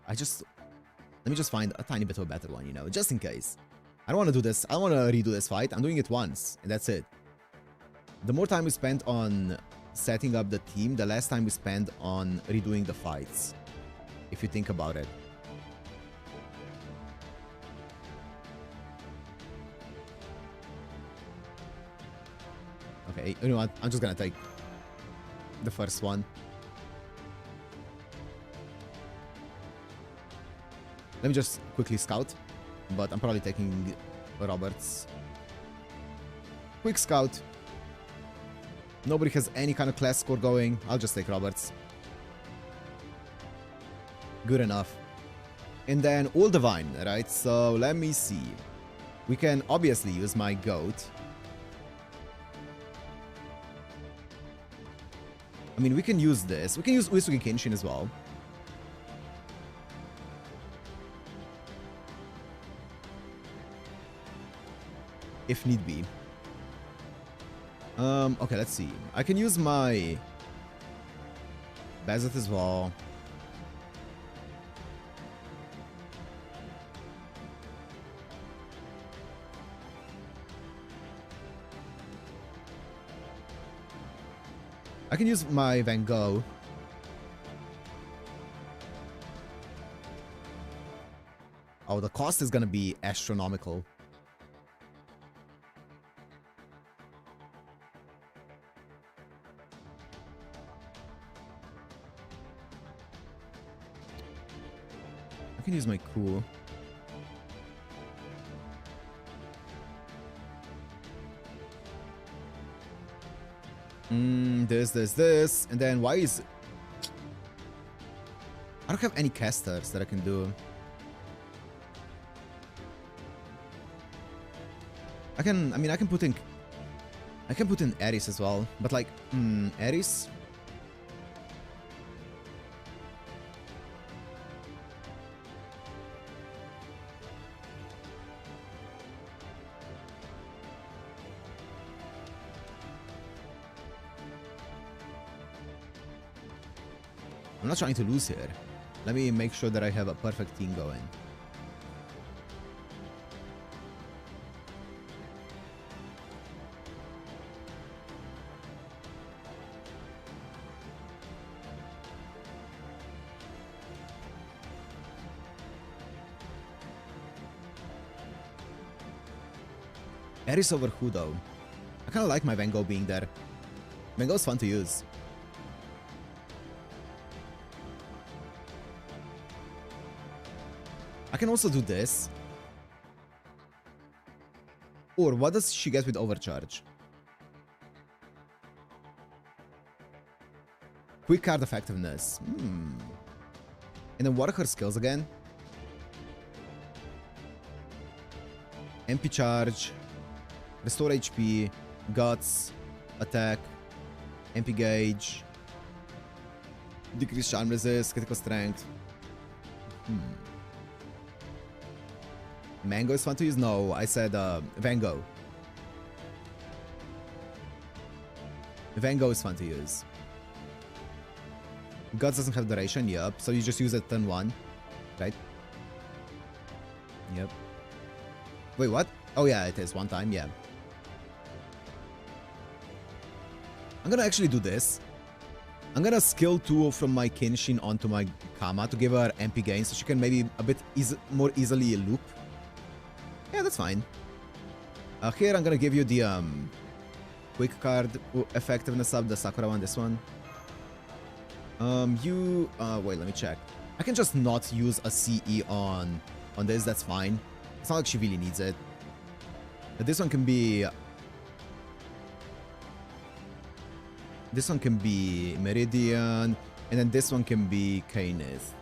Let me just find a tiny bit of a better one, you know, just in case. I don't want to do this. I don't want to redo this fight. I'm doing it once, and that's it. The more time we spend on setting up the team, the less time we spend on redoing the fights. If you think about it. Okay, you know what? I'm just gonna take the first one. Let me just quickly scout, but I'm probably taking Roberts. Quick scout. Nobody has any kind of class score going. I'll just take Roberts. Good enough. And then all divine, right? So let me see. We can obviously use my goat. I mean, we can use this. We can use Uesugi Kenshin as well. If need be. Okay, let's see. I can use my Bazet as well. I can use my Van Gogh. Oh, the cost is gonna be astronomical. I can use my Cool. This, and then why is... I don't have any casters that I can do. I can put in Ares as well, but like, Ares? I'm not trying to lose here. Let me make sure that I have a perfect team going. Ares over who though? I kinda like my Van Gogh being there. Van Gogh's fun to use. I can also do this. Or what does she get with overcharge? Quick card effectiveness. And then what are her skills again? MP charge, restore HP, guts, attack, MP gauge, decrease charm resist, critical strength. Mango is fun to use? No, I said Van Gogh. Van Gogh is fun to use. Guts doesn't have duration, yep. So you just use it turn 1, right? Yep. Wait, what? Oh yeah, it is one time, yeah. I'm gonna actually do this. I'm gonna skill 2 from my Kenshin onto my Kama to give her MP gain so she can maybe a bit more easily loop. Yeah, that's fine. Here I'm gonna give you the quick card effectiveness up, the Sakura one, this one. Wait, let me check. I can just not use a CE on this, that's fine. It's not like she really needs it. But this one can be... This one can be Meridian, and then this one can be Canis.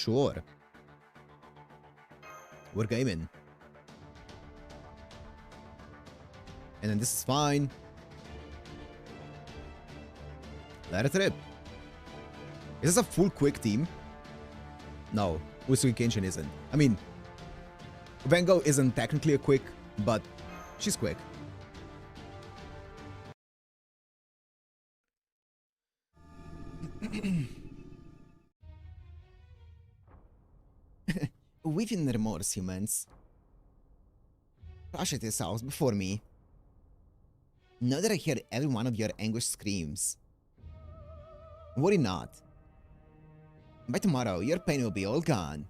Sure. We're gaming. And then this is fine. Let it rip. Is this a full quick team? No, Usui Kenshin isn't. I mean, Vengo isn't technically a quick, but she's quick. We've remorse, humans. Prostrate yourselves before me. Know that I hear every one of your anguished screams. Worry not. By tomorrow, your pain will be all gone.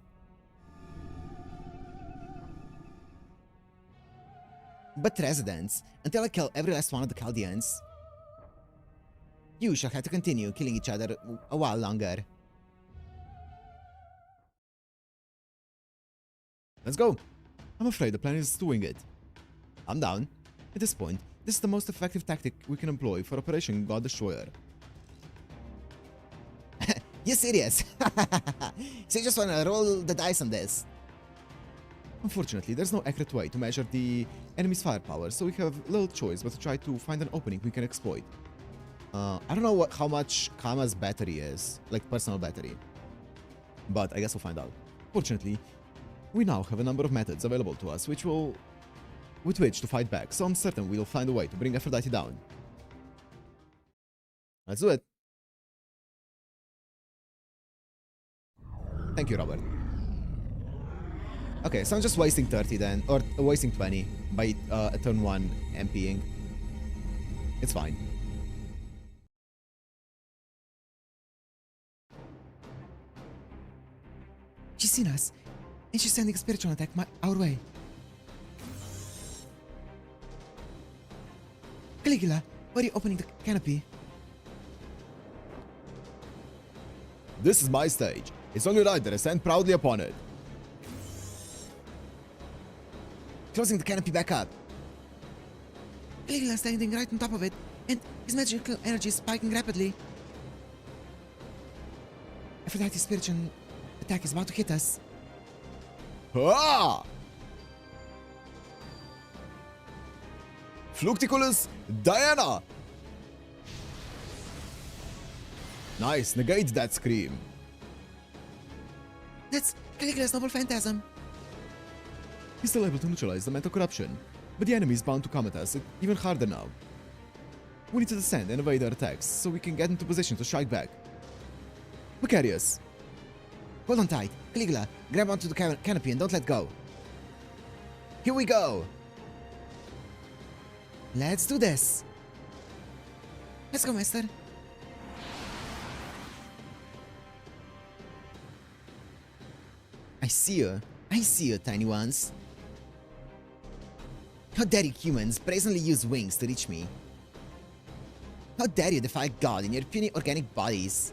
But residents, until I kill every last one of the Chaldeans, you shall have to continue killing each other a while longer. Let's go. I'm afraid the plan is doing it. I'm down. At this point, this is the most effective tactic we can employ for Operation God Destroyer. You serious? So you just wanna roll the dice on this? Unfortunately, there's no accurate way to measure the enemy's firepower, so we have little choice but to try to find an opening we can exploit. I don't know how much Kama's battery is, like personal battery, but I guess we'll find out. Fortunately, we now have a number of methods available to us with which to fight back, so I'm certain we'll find a way to bring Aphrodite down. Let's do it. Thank you, Robert. Okay, so I'm just wasting 30 then, or wasting 20 by a turn 1 MPing. It's fine. She's seen us, and she's sending a spiritual attack our way. Caligula, why are you opening the canopy? This is my stage. It's only right that I stand proudly upon it. Closing the canopy back up. Caligula standing right on top of it, and his magical energy is spiking rapidly. Aphrodite's spiritual attack is about to hit us. Ah! Flucticulus Diana! Nice, negate that scream. That's Caligula's noble phantasm. He's still able to neutralize the mental corruption, but the enemy is bound to come at us even harder now. We need to descend and evade their attacks so we can get into position to strike back. Macarius. Hold on tight. Caligula, grab onto the canopy and don't let go. Here we go! Let's do this. Let's go, master. I see you. I see you, tiny ones. How dare you humans brazenly use wings to reach me? How dare you defy God in your puny organic bodies?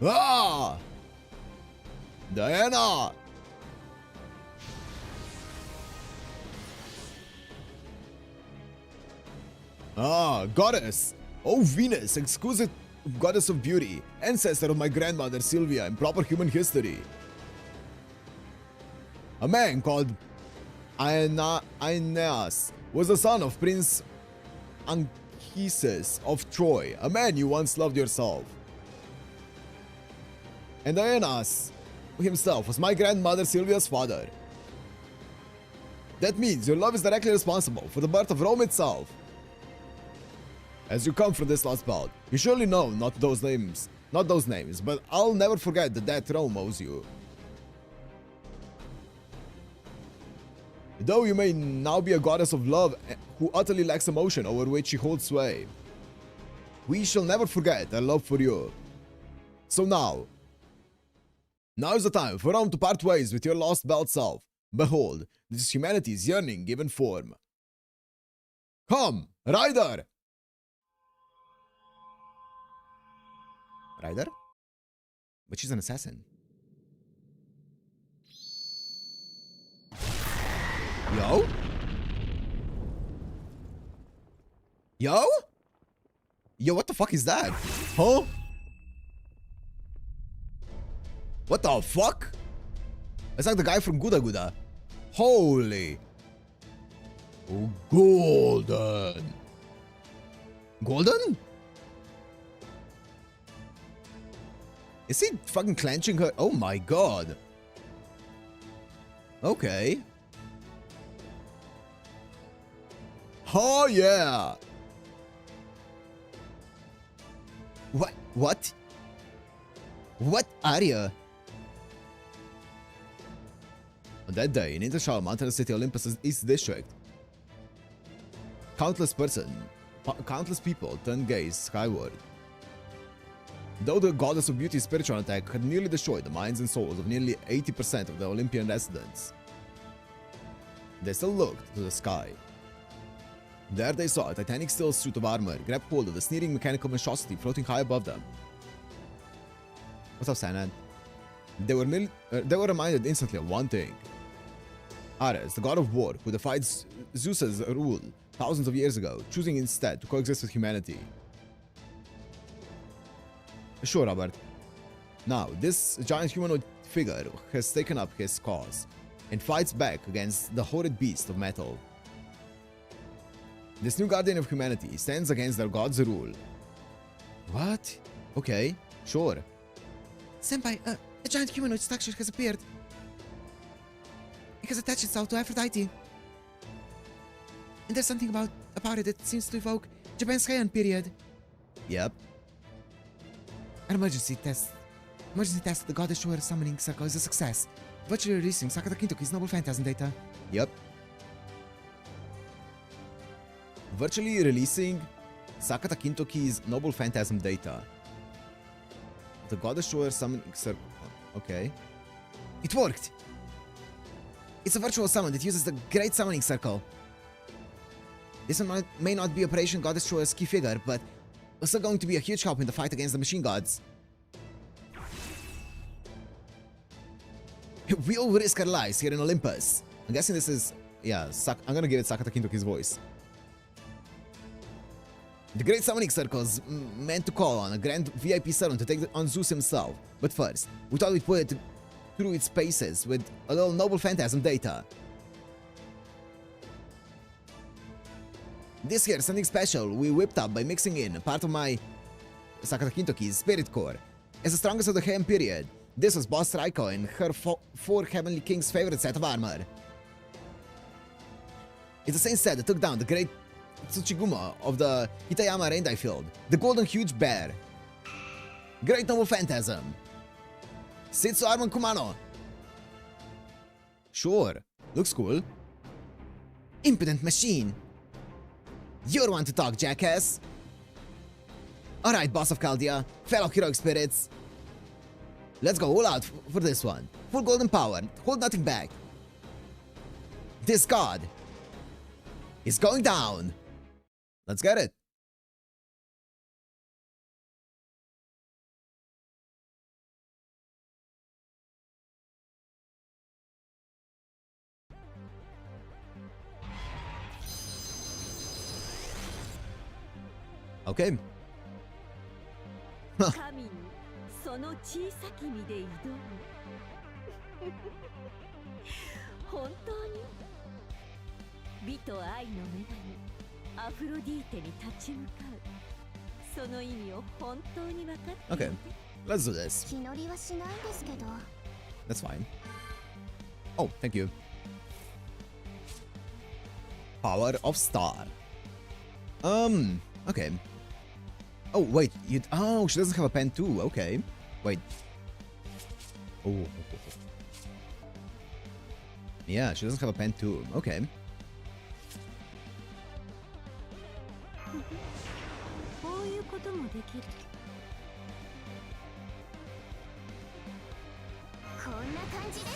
Ah! Diana! Ah, goddess! Oh, Venus, exquisite goddess of beauty, ancestor of my grandmother Sylvia in proper human history. A man called Aeneas was the son of Prince Anchises of Troy, a man you once loved yourself. And Aeneas himself was my grandmother Sylvia's father. That means your love is directly responsible for the birth of Rome itself. As you come from this last bout, you surely know not those names, but I'll never forget the debt Rome owes you. Though you may now be a goddess of love who utterly lacks emotion over which she holds sway, we shall never forget our love for you. So now is the time for Rome to part ways with your lost belt self. Behold, this is humanity's yearning given form. Come, rider! Rider? But she's an assassin. Yo? Yo? Yo, what the fuck is that? Huh? What the fuck? It's like the guy from Guda Guda. Holy. Oh, golden. Golden? Is he fucking clenching her? Oh my god. Okay. Oh yeah. What? What? What area? On that day, in Intershal, mountainous city Olympus' East District, countless people turned gaze skyward. Though the goddess of beauty's spiritual attack had nearly destroyed the minds and souls of nearly 80% of the Olympian residents, they still looked to the sky. There they saw a titanic steel suit of armor grab hold of the sneering mechanical monstrosity floating high above them. What's up, Sanad? They were reminded instantly of one thing. Ares, the god of war, who defied Zeus's rule thousands of years ago, choosing instead to coexist with humanity. Sure, Robert. Now, this giant humanoid figure has taken up his cause and fights back against the horrid beast of metal. This new guardian of humanity stands against their god's rule. What? Okay, sure. Senpai, a giant humanoid structure has appeared. It has attached itself to Aphrodite. And there's something about it that seems to evoke Japan's Heian period. Yep. An emergency test of the goddess Shower summoning circle is a success, virtually releasing Sakata Kintoki's noble phantasm data. Yep. Virtually releasing Sakata Kintoki's noble phantasm data. The goddess Shower summoning circle. Okay. It worked! It's a virtual summon that uses the Great Summoning Circle. This one may not be Operation Goddess Shower's key figure, but also going to be a huge help in the fight against the machine gods. We'll risk our lives here in Olympus. I'm guessing this is... yeah, I'm gonna give it Sakata Kintoki's voice. The Great Summoning Circle is meant to call on a grand VIP servant to take on Zeus himself. But first, we thought we'd put it through its paces with a little noble phantasm data. This here is something special we whipped up by mixing in part of my Sakata Kintoki's spirit core. As the strongest of the Heian period, this was Boss Raiko and her four Heavenly Kings' favorite set of armor. It's the same set that took down the great Tsuchiguma of the Hitayama Rendai field, the Golden Huge Bear. Great Noble Phantasm. Sitsu Armon Kumano. Sure, looks cool. Impudent machine. You're one to talk, jackass. Alright, boss of Chaldea, fellow heroic spirits. Let's go all out for this one. Full golden power, hold nothing back. This god is going down. Let's get it. Okay. 神にその小さき身で挑む本当に美と愛の女神アフロディーテに立ち向かうその意味を本当に分かっている Okay, let's do this. 気乗りはしないですけど That's fine. Oh, thank you. Power of Star. Okay. Oh, wait. Oh, she doesn't have a pen too. Okay. Wait. Oh. Yeah, she doesn't have a pen too. Okay. こういうこともできるこんな感じです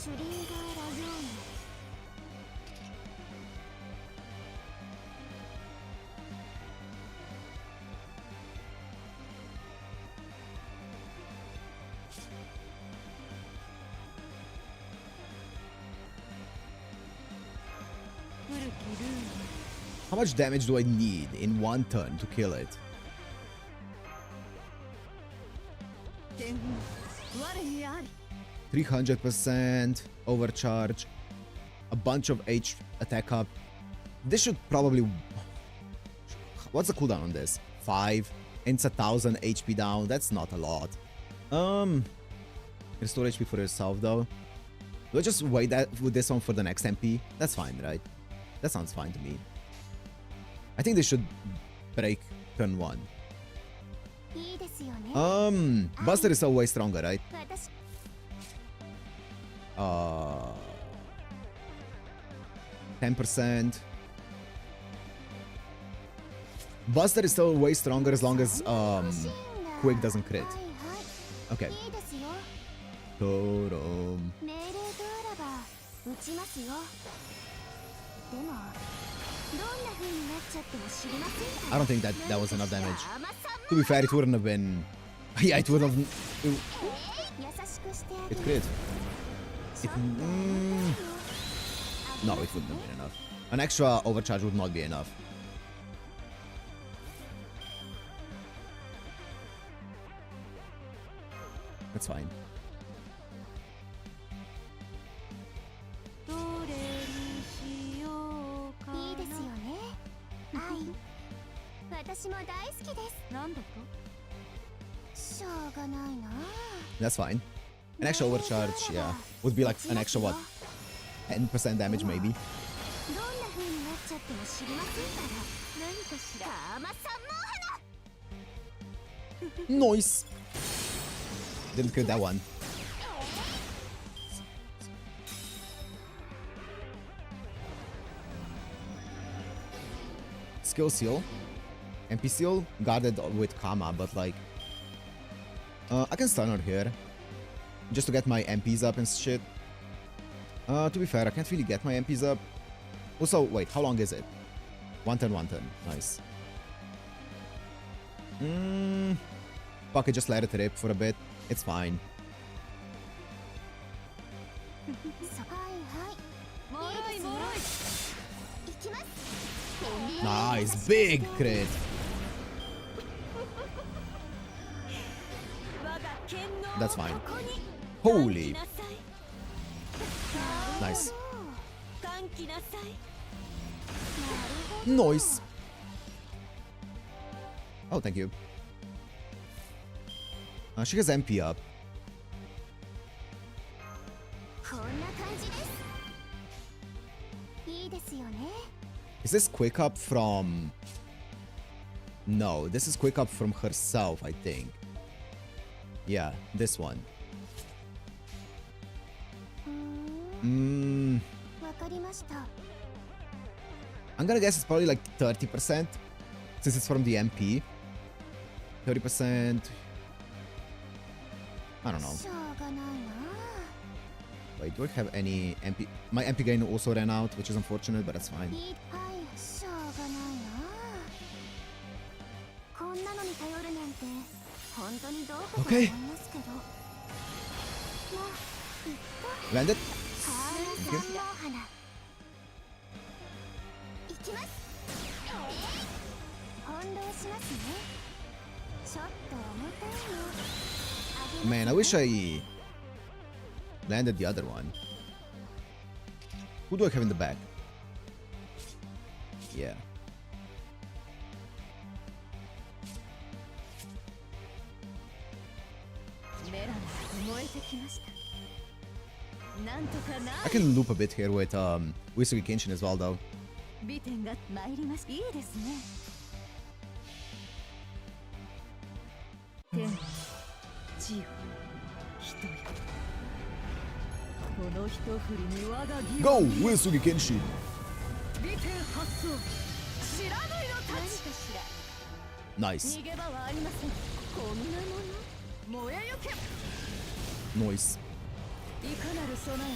シュリンガーラヨーナ How much damage do I need in one turn to kill it? 我にあり 300% overcharge, a bunch of H attack up. This should probably... What's the cooldown on this? 5, and it's 1000 HP down. That's not a lot. Restore HP for yourself though. We'll just wait that with this one for the next MP. That's fine, right? That sounds fine to me. I think they should break turn 1. いいですよね Buster is still way stronger, right? 私 10%. Buster is still way stronger as long as Quick doesn't crit. はいはい Okay. いいですよ Totem. 命令通らば撃ちますよでもどんな風になっちゃっても知りませんから I don't think that was enough damage. 甘さ To be fair, it wouldn't have been... Yeah, it would have... 優しくしてあげ It る crit. ちょっと No, it wouldn't have been enough. An extra overcharge would not be enough. That's fine. どれにしようかいいですよねはい私も大好きですなんだとしょうがないな That's fine. An extra overcharge, yeah. Would be like an extra, what? 10% damage, maybe? どんな風になっちゃっても知りませんから何かしら甘さも Nice! Didn't crit that one. Skill seal. MP seal guarded with Kama, but like... I can stun her here. Just to get my MPs up and shit. To be fair, I can't really get my MPs up. Also, wait, how long is it? 1 turn, 1 turn. Nice. Fuck it, just let it rip for a bit. It's fine. はいはいもろいもろいいきます Nice, big crit. 我が剣の That's fine. ここに Holy. なさい Nice. 歓喜なさいなるほど Nice. Oh, thank you. She has MP up. こんな感じですいいですよね Is this quick up from... No, this is quick up from herself, I think. Yeah, this one. わかりました I'm gonna guess it's probably like 30% since it's from the MP. 30%. I don't know. しょうがないな Wait, do I have any MP? My MP gain also ran out, which is unfortunate, but that's fine. いいはいしょうがないなこんなのに頼るなんて本当にどうかと思 Okay. いますけどまあいっか Landed? 三の花いきます翻弄しますねちょっと重たいのあげ Man, I wish I landed the other one. Who do I have in the back? Yeah. メラが燃えてきましたなんとかな I can loop a bit here with Uesugi Kenshin as well, though. 美点が参りますいいですね天地よ人よこの一振りに我が義 Go, Uesugi Kenshin! 美点発動白縫いの太刀何かしら Nice. 逃げ場はありませんこんなもの燃えよけ Nice. いかなる備えも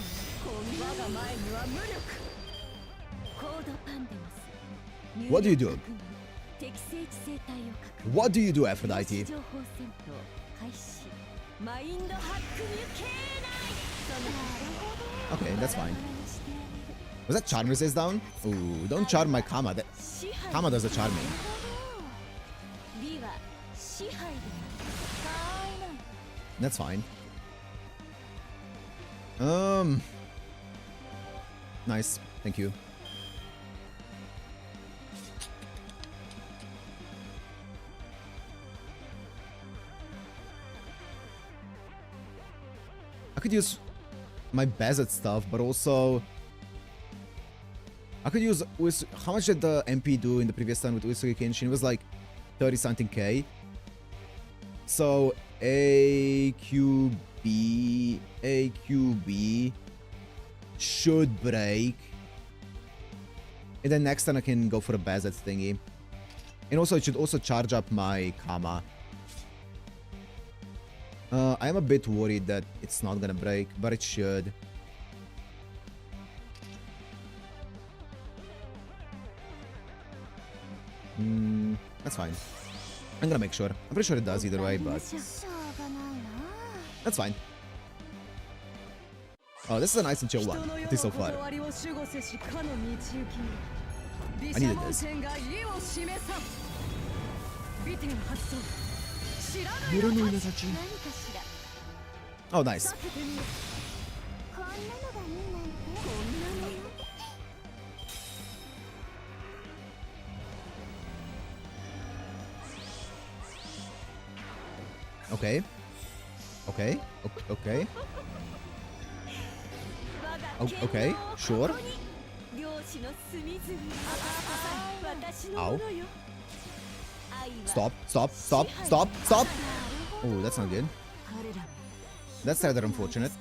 我が前には無力コードパンデモス What do you do? 適正地生態を確認 What do you do, Aphrodite? 情報戦闘開始マインドハックに消えないその Okay, that's fine. Was that charm resist down? Ooh, don't charm my Kama. That Kama does the charming. That's fine. Nice. Thank you. I could use my Bazet stuff, but also I could use how much did the MP do in the previous turn with Uesugi Kenshin? It was like 30 something K. So AQB should break. And then next turn I can go for a Bazet thingy. And also it should also charge up my Kama. I am a bit worried that it's not gonna break, but it should. That's fine. I'm gonna make sure. I'm pretty sure it does either way, but that's fine. Oh, this is a nice and chill one, at least so far. I needed this. Oh, nice. Okay. Okay. Okay. Okay. Sure. Ow. Stop. Stop. Stop. Stop. Stop. Oh, that's not good. That's rather unfortunate.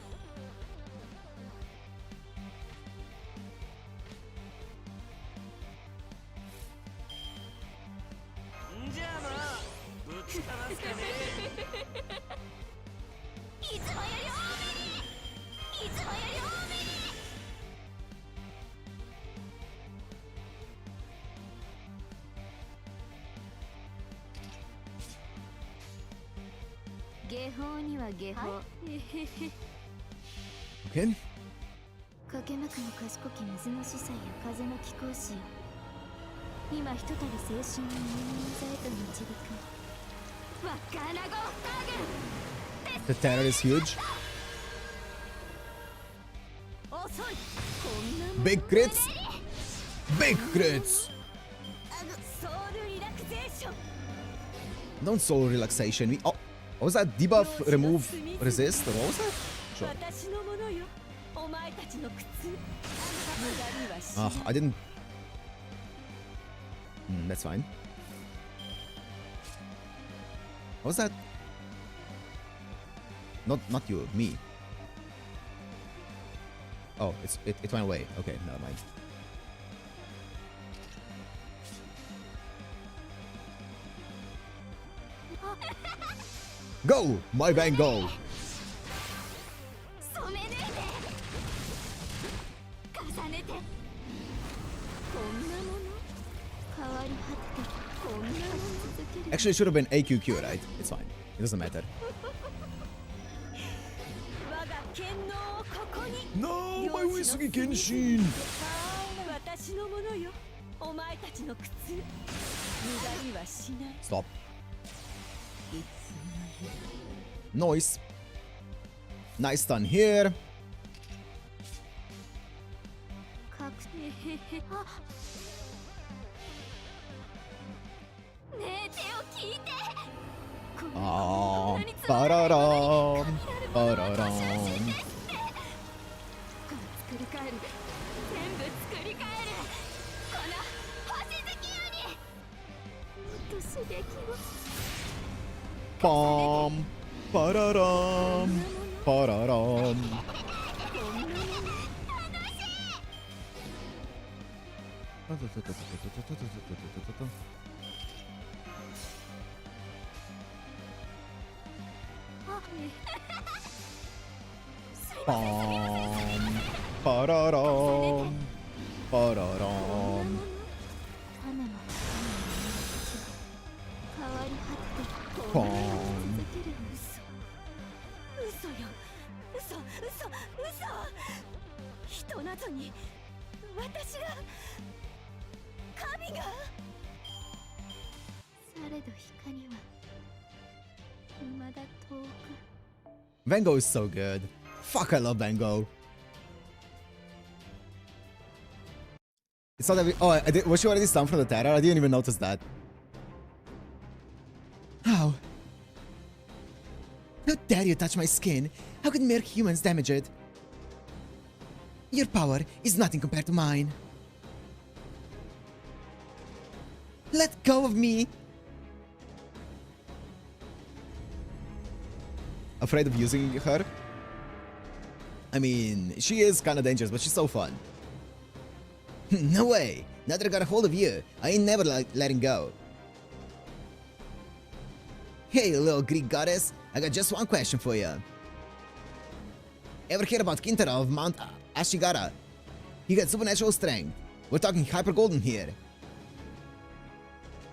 Okay. かけまくの賢き水の司祭や風の貴公子よ。今ひとたび精神の入念在と導く。わからごタグ。 The terror is huge. Big crits. Big crits. Don't soul relaxation. Oh, what was that? Debuff, remove, resist? What was that? Sure. I didn't. That's fine. What was that? Not you, me. Oh, it went away. Okay, never mind. Go, my bang, go. Actually, it should have been AQQ, right? It's fine. It doesn't matter. No, my Uesugi Kenshin! Stop. Noise. Nice stun here. Pararam. Pararam. Pom. Pararam. Pararam. Pom. Pararam. Pararam. Pom. 人などに私が神がされど光は未だ遠く Van Gogh is so good. Fuck, I love Van Gogh. It's not that we... Oh, was she already stunned from the terror? I didn't even notice that. How? How dare you touch my skin? How could mere humans damage it? Your power is nothing compared to mine. Let go of me! Afraid of using her? I mean, she is kinda dangerous, but she's so fun. No way! Now that I got a hold of you, I ain't never letting go. Hey, little Greek goddess, I got just one question for you. Ever hear about Kintara of Mount Ashigara? He got supernatural strength. We're talking hyper golden here.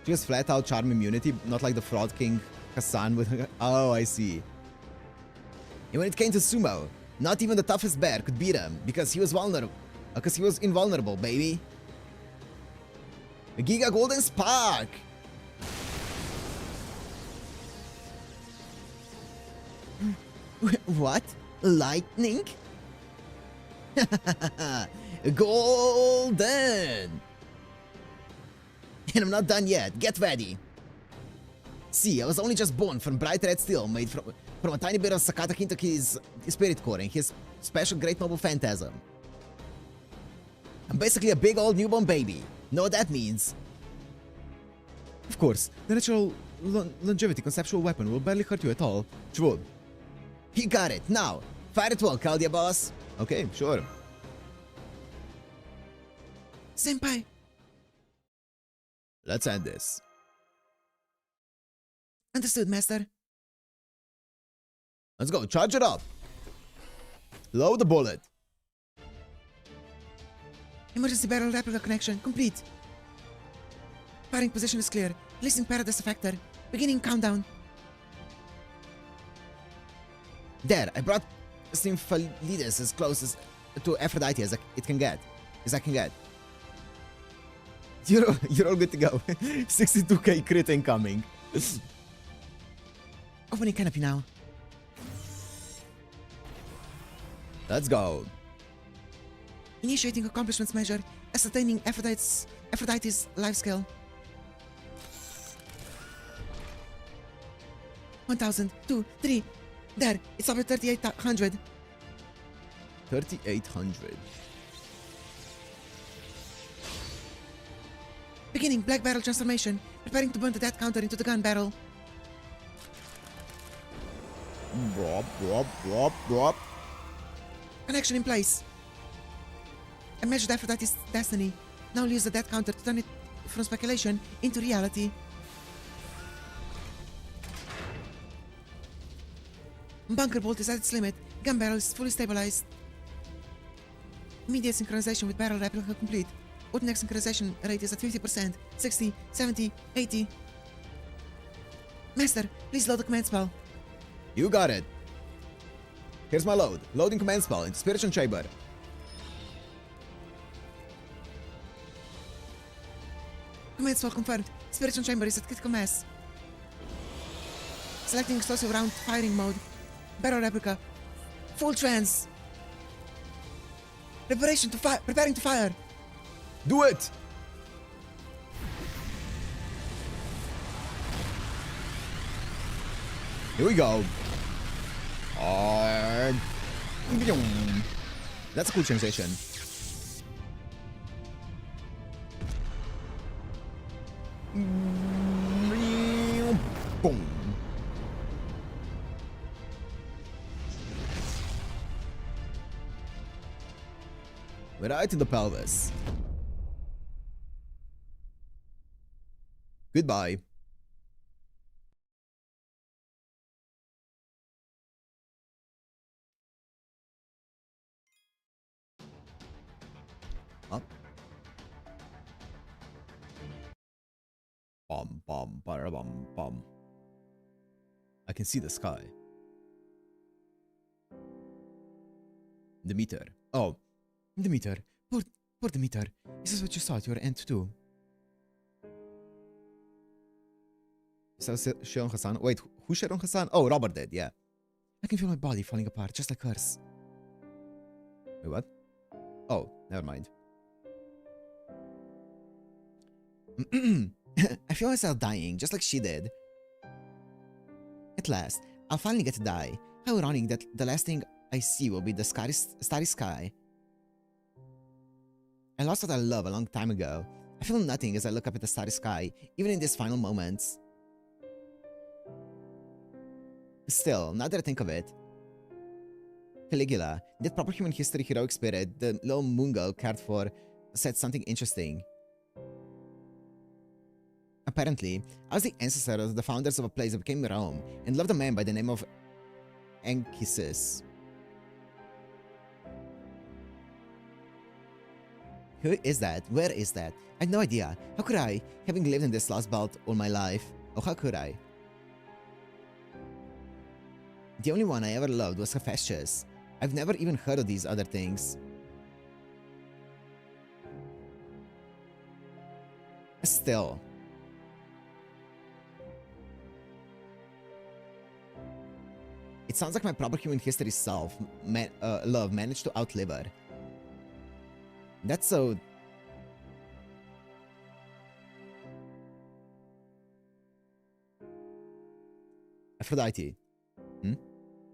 She has flat out charm immunity, not like the fraud king Hassan with her. Oh, I see. And when it came to sumo, not even the toughest bear could beat him because he was vulnerable. Because he was invulnerable, baby. The Giga Golden Spark! What? Lightning? Golden! And I'm not done yet. Get ready. See, I was only just born from bright red steel made from a tiny bit of Sakata Kintoki's spirit core and his special great noble phantasm. I'm basically a big old newborn baby. Know what that means? Of course, the natural longevity conceptual weapon will barely hurt you at all. True. You got it. Now, fire at will, Caldia boss. Okay, sure. Senpai! Let's end this. Understood, master. Let's go. Charge it up. Load the bullet. Emergency barrel replica connection complete. Firing position is clear. Releasing Paradise Effector. Beginning countdown. There, I brought Symphalides as close as to Aphrodite as it can get. As I can get. You're all good to go. 62k crit incoming. Opening canopy now. Let's go. Initiating accomplishments measure. Ascertaining Aphrodite's life scale. 1000, 2, 3. There, it's over 3800. 3800. Beginning black barrel transformation. Preparing to burn the death counter into the gun barrel. Drop. Connection in place. I measured Aphrodite's destiny. Now use the death counter to turn it from speculation into reality. Bunker bolt is at its limit. Gun barrel is fully stabilized. Immediate synchronization with barrel replica complete. Automatic synchronization rate is at 50%, 60, 70, 80. Master, please load the command spell. You got it. Here's my load. Loading command spell into Spiritual Chamber. Command spell confirmed. Spiritual chamber is at critical mass. Selecting explosive round firing mode. Barrel replica. Full trance. Preparing to fire. Do it! Here we go. That's a cool transition. Boom. Right in the pelvis. Goodbye. Up. Bum bum bum bum. I can see the sky. The meter. Oh, The meter. For the meter. Is this what you saw at your end too? So Sharon Hassan. Wait, who's Sharon Hassan? Oh, Robert did, yeah. I can feel my body falling apart, just like hers. Wait, what? Oh, never mind. I feel myself dying, just like she did. At last, I'll finally get to die. How ironic that the last thing I see will be the starry sky. I lost what I love a long time ago. I feel nothing as I look up at the starry sky, even in these final moments. Still, now that I think of it, Caligula, that proper human history heroic spirit the little moon girl cared for, said something interesting. Apparently, I was the ancestor of the founders of a place that became Rome and loved a man by the name of Anchises. Who is that? Where is that? I had no idea. How could I, having lived in this lost belt all my life? Oh, how could I? The only one I ever loved was Hephaestus. I've never even heard of these other things. Still. It sounds like my proper human history self, love, managed to outlive her. That's so... Aphrodite.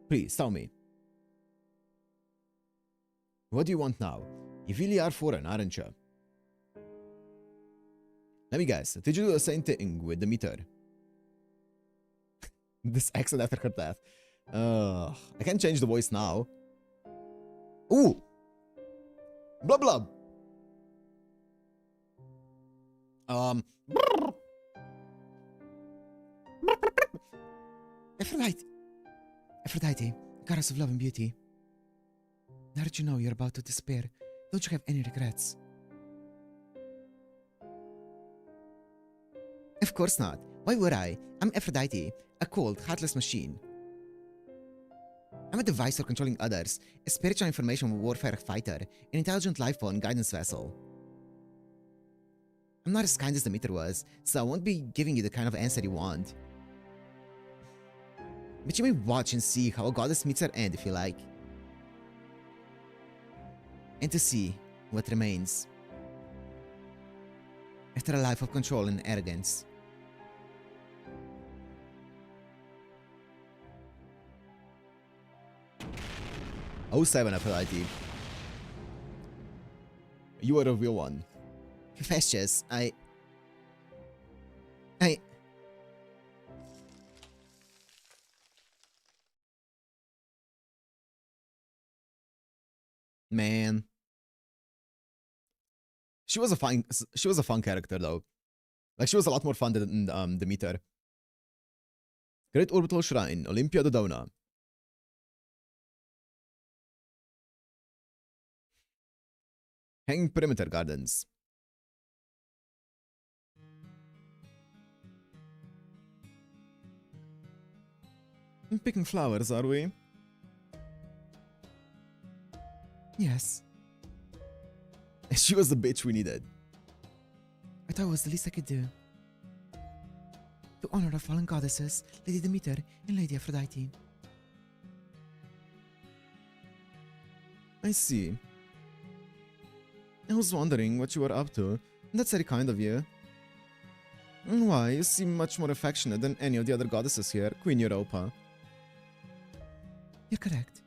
Please, tell me. What do you want now? You really are foreign, aren't you? Let me guess, did you do the same thing with the meter? This accent after her death. I can't change the voice now. Ooh! Blub blub! Aphrodite, goddess of love and beauty. Now that you know you're about to despair, don't you have any regrets? Of course not. Why would I? I'm Aphrodite, a cold, heartless machine. I'm a device for controlling others, a spiritual information warfare fighter, an intelligent life form guidance vessel. I'm not as kind as the meter was, so I won't be giving you the kind of answer you want. But you may watch and see how a goddess meets her end if you like. And to see what remains. After a life of control and arrogance. Oh, 07 Aphrodite. You are a real one. Hephaestus, Man. She was a fun character though. Like she was a lot more fun than the meter. Great Orbital Shrine, Olympia Dodona. Hanging Perimeter Gardens. Picking flowers, are we? yes. She was the bitch we needed. I thought it was the least I could do. To honor our fallen goddesses, Lady Demeter and Lady Aphrodite. I see. I was wondering what you were up to. That's very kind of you. Why, you seem much more affectionate than any of the other goddesses here, Queen Europa. You're correct.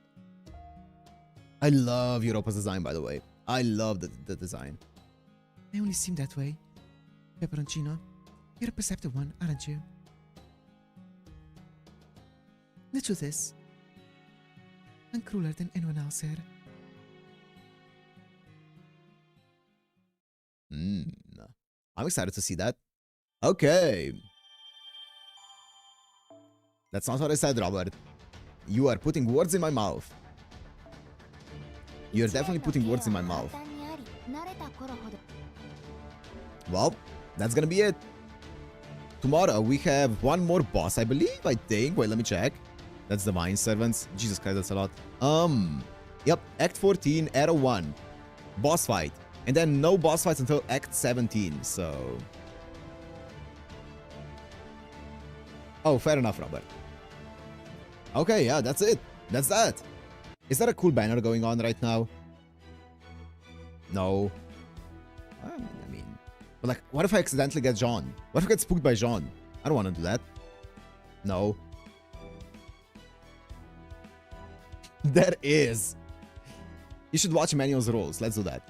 I love Europa's design, by the way. I love the design. I only seem that way. Peperoncino, you're a perceptive one, aren't you? The truth is, I'm crueler than anyone else here. I'm excited to see that. Okay. That's not what I said, Robert. You are putting words in my mouth. You're definitely putting words in my mouth. Well, that's gonna be it. Tomorrow we have one more boss, I believe, I think. Wait, let me check. That's Divine Servants. Jesus Christ, that's a lot. Yep, Act 14, Arrow 1. Boss fight. And then no boss fights until Act 17, so... Oh, fair enough, Robert. Okay, yeah, that's it. That's that. Is there a cool banner going on right now? No. I mean... But like, what if I accidentally get Jean? What if I get spooked by Jean? I don't want to do that. No. There is. You should watch Emmanuel's rolls. Let's do that.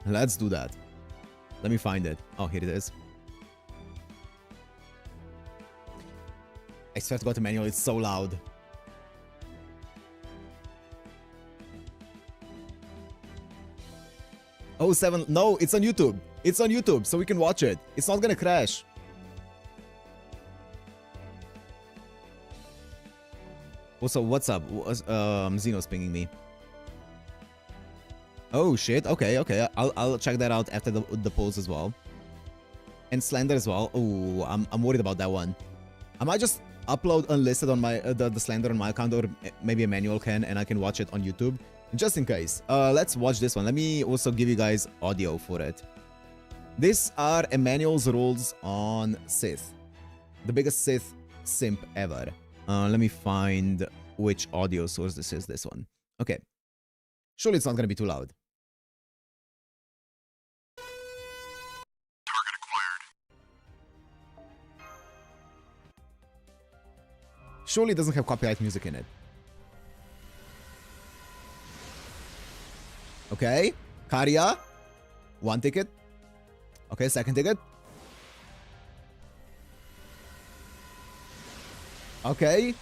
Let's do that. Let me find it. Oh, here it is. I swear to God, Emmanuel, it's so loud. Oh, 7. No, it's on YouTube. It's on YouTube, so we can watch it. It's not gonna crash. Also, what's up? Zeno's pinging me. Oh shit. Okay, okay. I'll check that out after the polls as well. And Slender as well. Oh, I'm worried about that one. I might just upload unlisted on my the Slender on my account, or maybe Emmanuel can, and I can watch it on YouTube just in case. Let's watch this one. Let me also give you guys audio for it. These are Emmanuel's rolls on Sith, the biggest Sith simp ever. Let me find which audio source this is. This one. Okay. Surely it's not gonna be too loud. Surely it doesn't have copyright music in it. Okay. Karya. 1 ticket. Okay, 2nd ticket. Okay.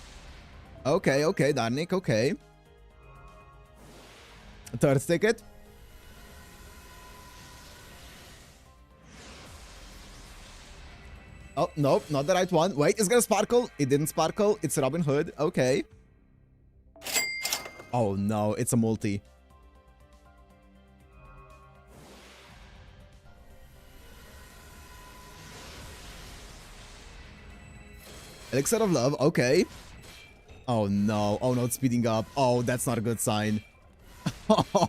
Okay, okay, Darnik, okay. 3rd ticket. Oh, nope, not the right one. Wait, it's gonna sparkle. It didn't sparkle. It's Robin Hood. Okay. Oh no, it's a multi. Elixir of Love, okay. Oh no, it's speeding up. Oh, that's not a good sign.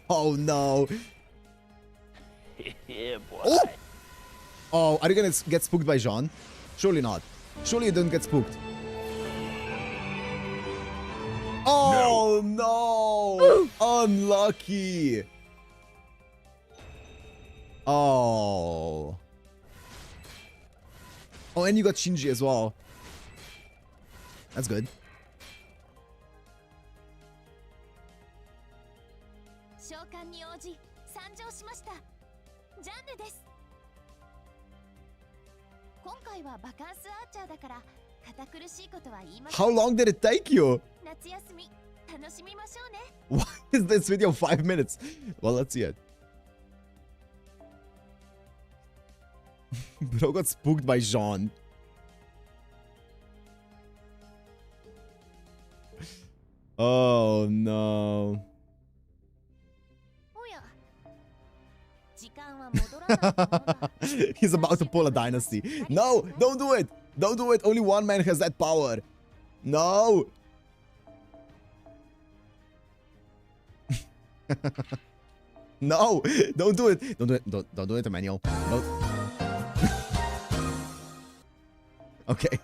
Oh no. Yeah, boy. Oh! Oh, are you gonna get spooked by Jean? Surely not. Surely you don't get spooked. Oh no! Unlucky. Oh. Oh, and you got Shinji as well. That's good. How long did it take you? Why is this video 5 minutes? Well, let's see it. Bro got spooked by Jean. Oh no. He's about to pull a dynasty. No, don't do it. Don't do it. Only one man has that power. No. No, don't do it. Don't do it. Don't do it, Emmanuel. Don't. Okay.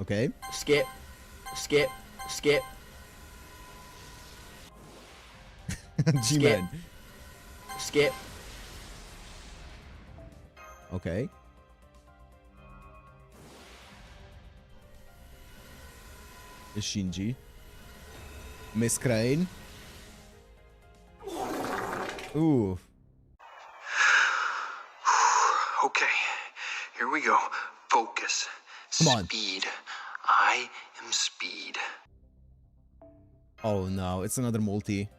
Okay. Skip. Skip. Skip. G-Man. Skip. Okay. Shinji. Miss Crane. Ooh. Okay. Here we go. Focus. Come on. Speed. I am speed. Oh no, it's another multi.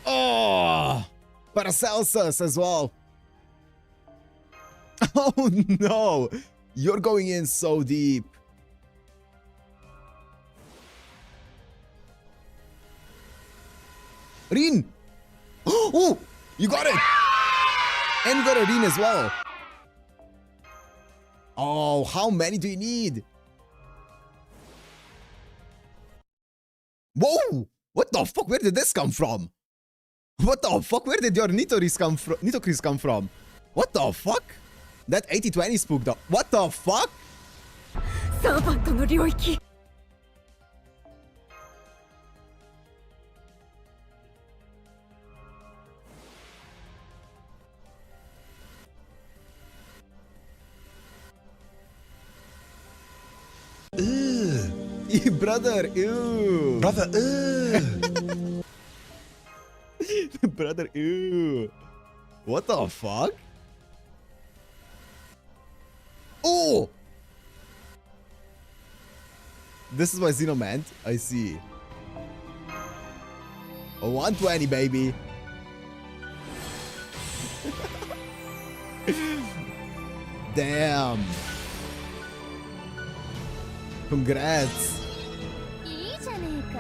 Oh! Paracelsus as well. Oh no! You're going in so deep. Rin! Oh! You got it! And you got a Rin as well. Oh, how many do you need? Whoa! What the fuck? Where did this come from? What the fuck? Where did your Nitoris come from? Nitokris come from? What the fuck? That 80-20 spooked up. What the fuck? Servant の領域 Brother, ew. Brother, Brother, ew. What the fuck? Oh! This is what Xeno meant. I see. A 120, baby. Damn. Congrats. いいじゃねえか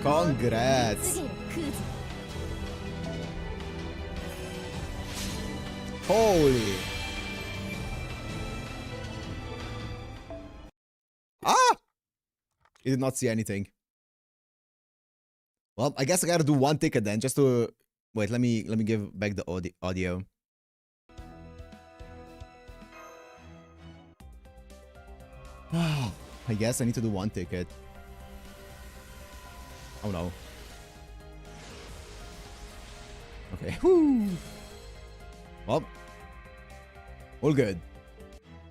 Congrats. 次のクズ Holy. Ah! You did not see anything. Well, I guess I gotta do one ticket then, just to... Wait, let me give back the audio. I guess I need to do one ticket. Oh no. Okay. Whoo! Well, all good.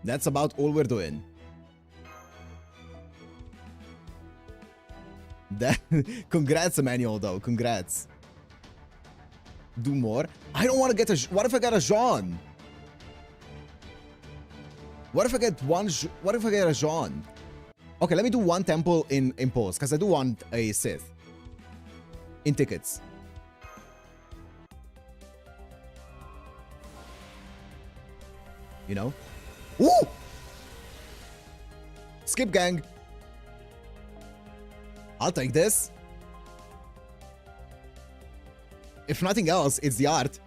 That's about all we're doing. That congrats, Emmanuel, though. Congrats. Do more. I don't want to get a... What if I got a Jean? What if I get one... What if I get a Jean? Okay, let me do one temple in pause, because I do want a Sith. In tickets. You know? Ooh! Skip, gang. I'll take this. If nothing else, it's the art.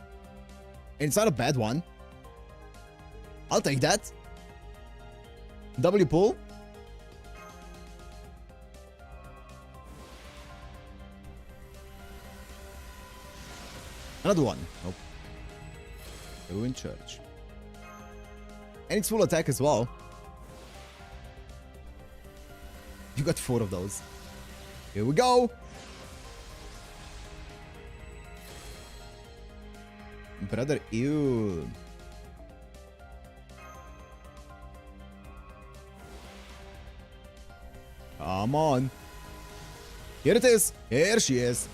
And it's not a bad one. I'll take that. W pull. Another one. Nope. Ruined Church. And it's full attack as well. You got 4 of those. Here we go. Brother, ew. Come on. Here it is. Here she is.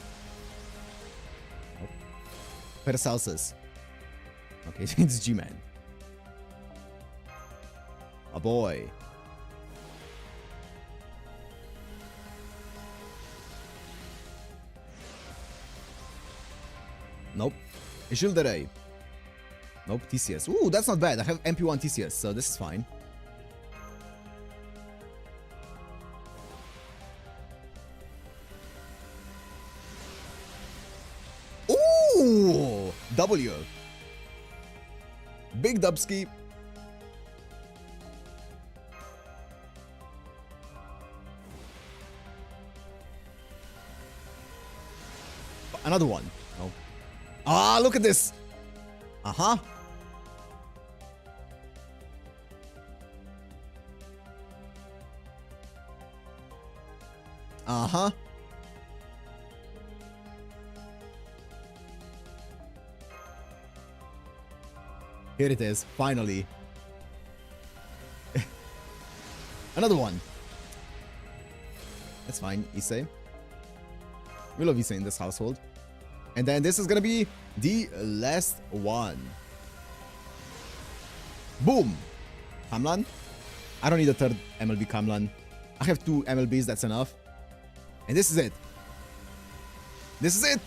Paracelsus. Okay, it's G-Man. A boy. Nope. Ishilderay. Nope, TCS. Ooh, that's not bad. I have MP1 TCS, so this is fine. Ooh! W. Big Dubski. Another one. Oh. Ah, look at this. Uh-huh. Uh-huh. Here it is, finally. Another one. That's fine, Issei. We love Issei in this household. And then this is gonna be the last one. Boom! Kamlan. I don't need a third MLB Kamlan. I have 2 MLBs, that's enough. And this is it. This is it!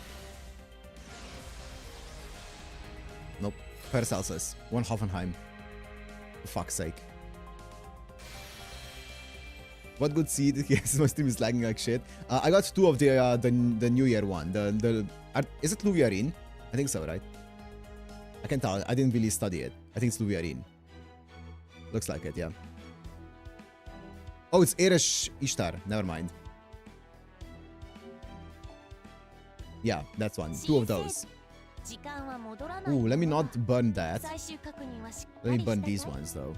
Nope. Paracelsus. 1 Hoffenheim. For fuck's sake. What good seed? Yes, my stream is lagging like shit. I got 2 of the New Year one. The Is it Luviarine? I think so, right? I can tell. I didn't really study it. I think it's Luviarine. Looks like it, yeah. Oh, it's Eresh Ishtar. Never mind. Yeah, that's one. Two of those. Ooh, let me not burn that. Let me burn these ones, though.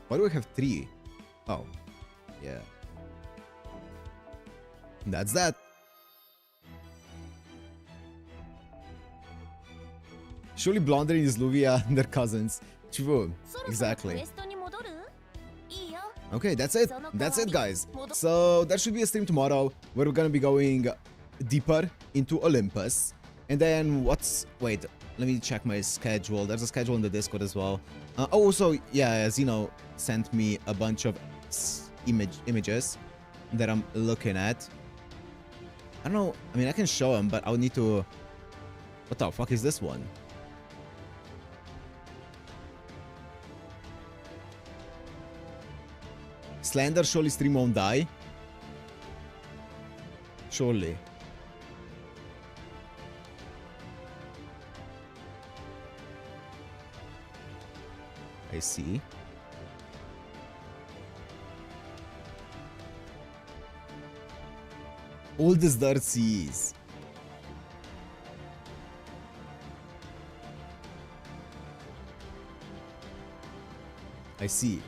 Why do I have 3? Oh, yeah. That's that. Surely Blondering is Luvia and their cousins. True, exactly. Okay, that's it. That's it, guys. So there should be a stream tomorrow where we're gonna be going deeper into Olympus. And then wait, let me check my schedule. There's a schedule in the Discord as well. Also, yeah, Zeno sent me a bunch of images that I'm looking at. I don't know. I mean, I can show them, but I'll need to... What the fuck is this one? Slender surely stream won't die. Surely. I see. Oldest dirt seas. I see.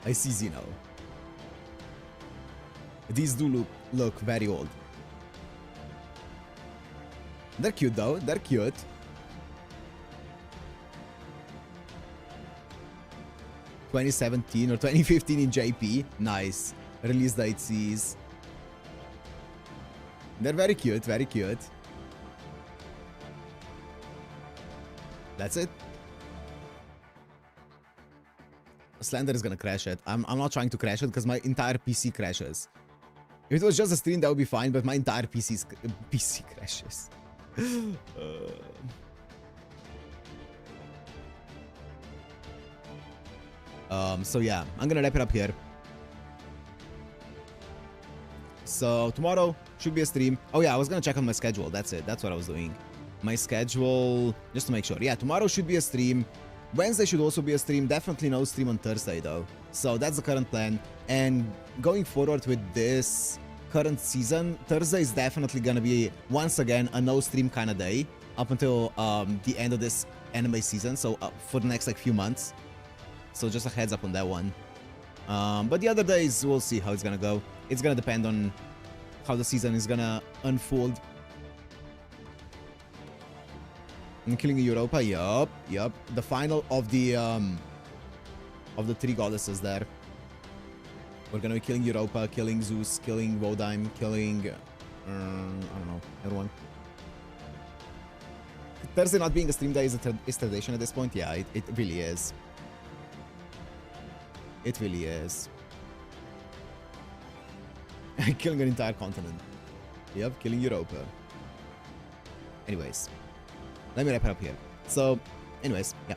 I see, Zeno. These do look very old. They're cute though. They're cute. (2017) or 2015 in JP. Nice. Release date sees. They're very cute. Very cute. That's it. Slender is gonna crash it. I'm not trying to crash it because my entire PC crashes. If it was just a stream, that would be fine, but my entire PC crashes. So yeah, I'm gonna wrap it up here. So tomorrow should be a stream. Oh yeah, I was gonna check on my schedule. That's it. That's what I was doing. My schedule, just to make sure. Yeah, tomorrow should be a stream. Wednesday should also be a stream. Definitely no stream on Thursday though. So that's the current plan. And going forward with this current season, Thursday is definitely gonna be once again a no stream kind of day up until the end of this anime season. So for the next like few months. So just a heads up on that one. But the other days we'll see how it's gonna go. It's gonna depend on how the season is gonna unfold. I'm killing Europa. Yup. The final of the 3 goddesses there. We're gonna be killing Europa, killing Zeus, killing Vodheim, killing I don't know, everyone. Thursday not being a stream day is tradition at this point. Yeah, it really is. It really is. Killing an entire continent. Yep, killing Europa. Anyways, let me wrap it up here. So, anyways, yeah.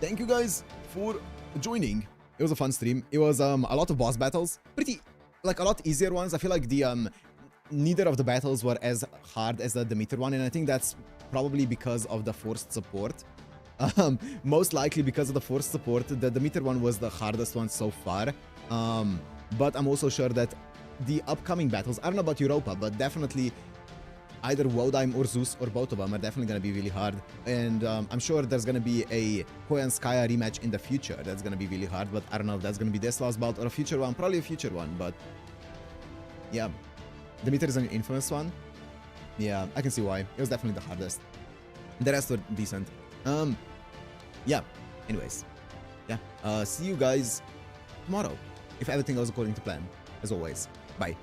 Thank you guys for joining. It was a fun stream. It was a lot of boss battles. Pretty, like a lot easier ones. I feel like the neither of the battles were as hard as the Demeter one, and I think that's probably because of the forced support. Most likely because of the forced support, the Demeter one was the hardest one so far. But I'm also sure that the upcoming battles, I don't know about Europa, but definitely either Vodheim or Zeus or both of them are definitely going to be really hard. And I'm sure there's going to be a Hoyanskaya rematch in the future that's going to be really hard, but I don't know if that's going to be this last bout or a future one. Probably a future one, but yeah. Demeter is an infamous one. Yeah, I can see why. It was definitely the hardest. The rest were decent. Yeah, anyways. Yeah, see you guys tomorrow if everything goes according to plan, as always. Bye.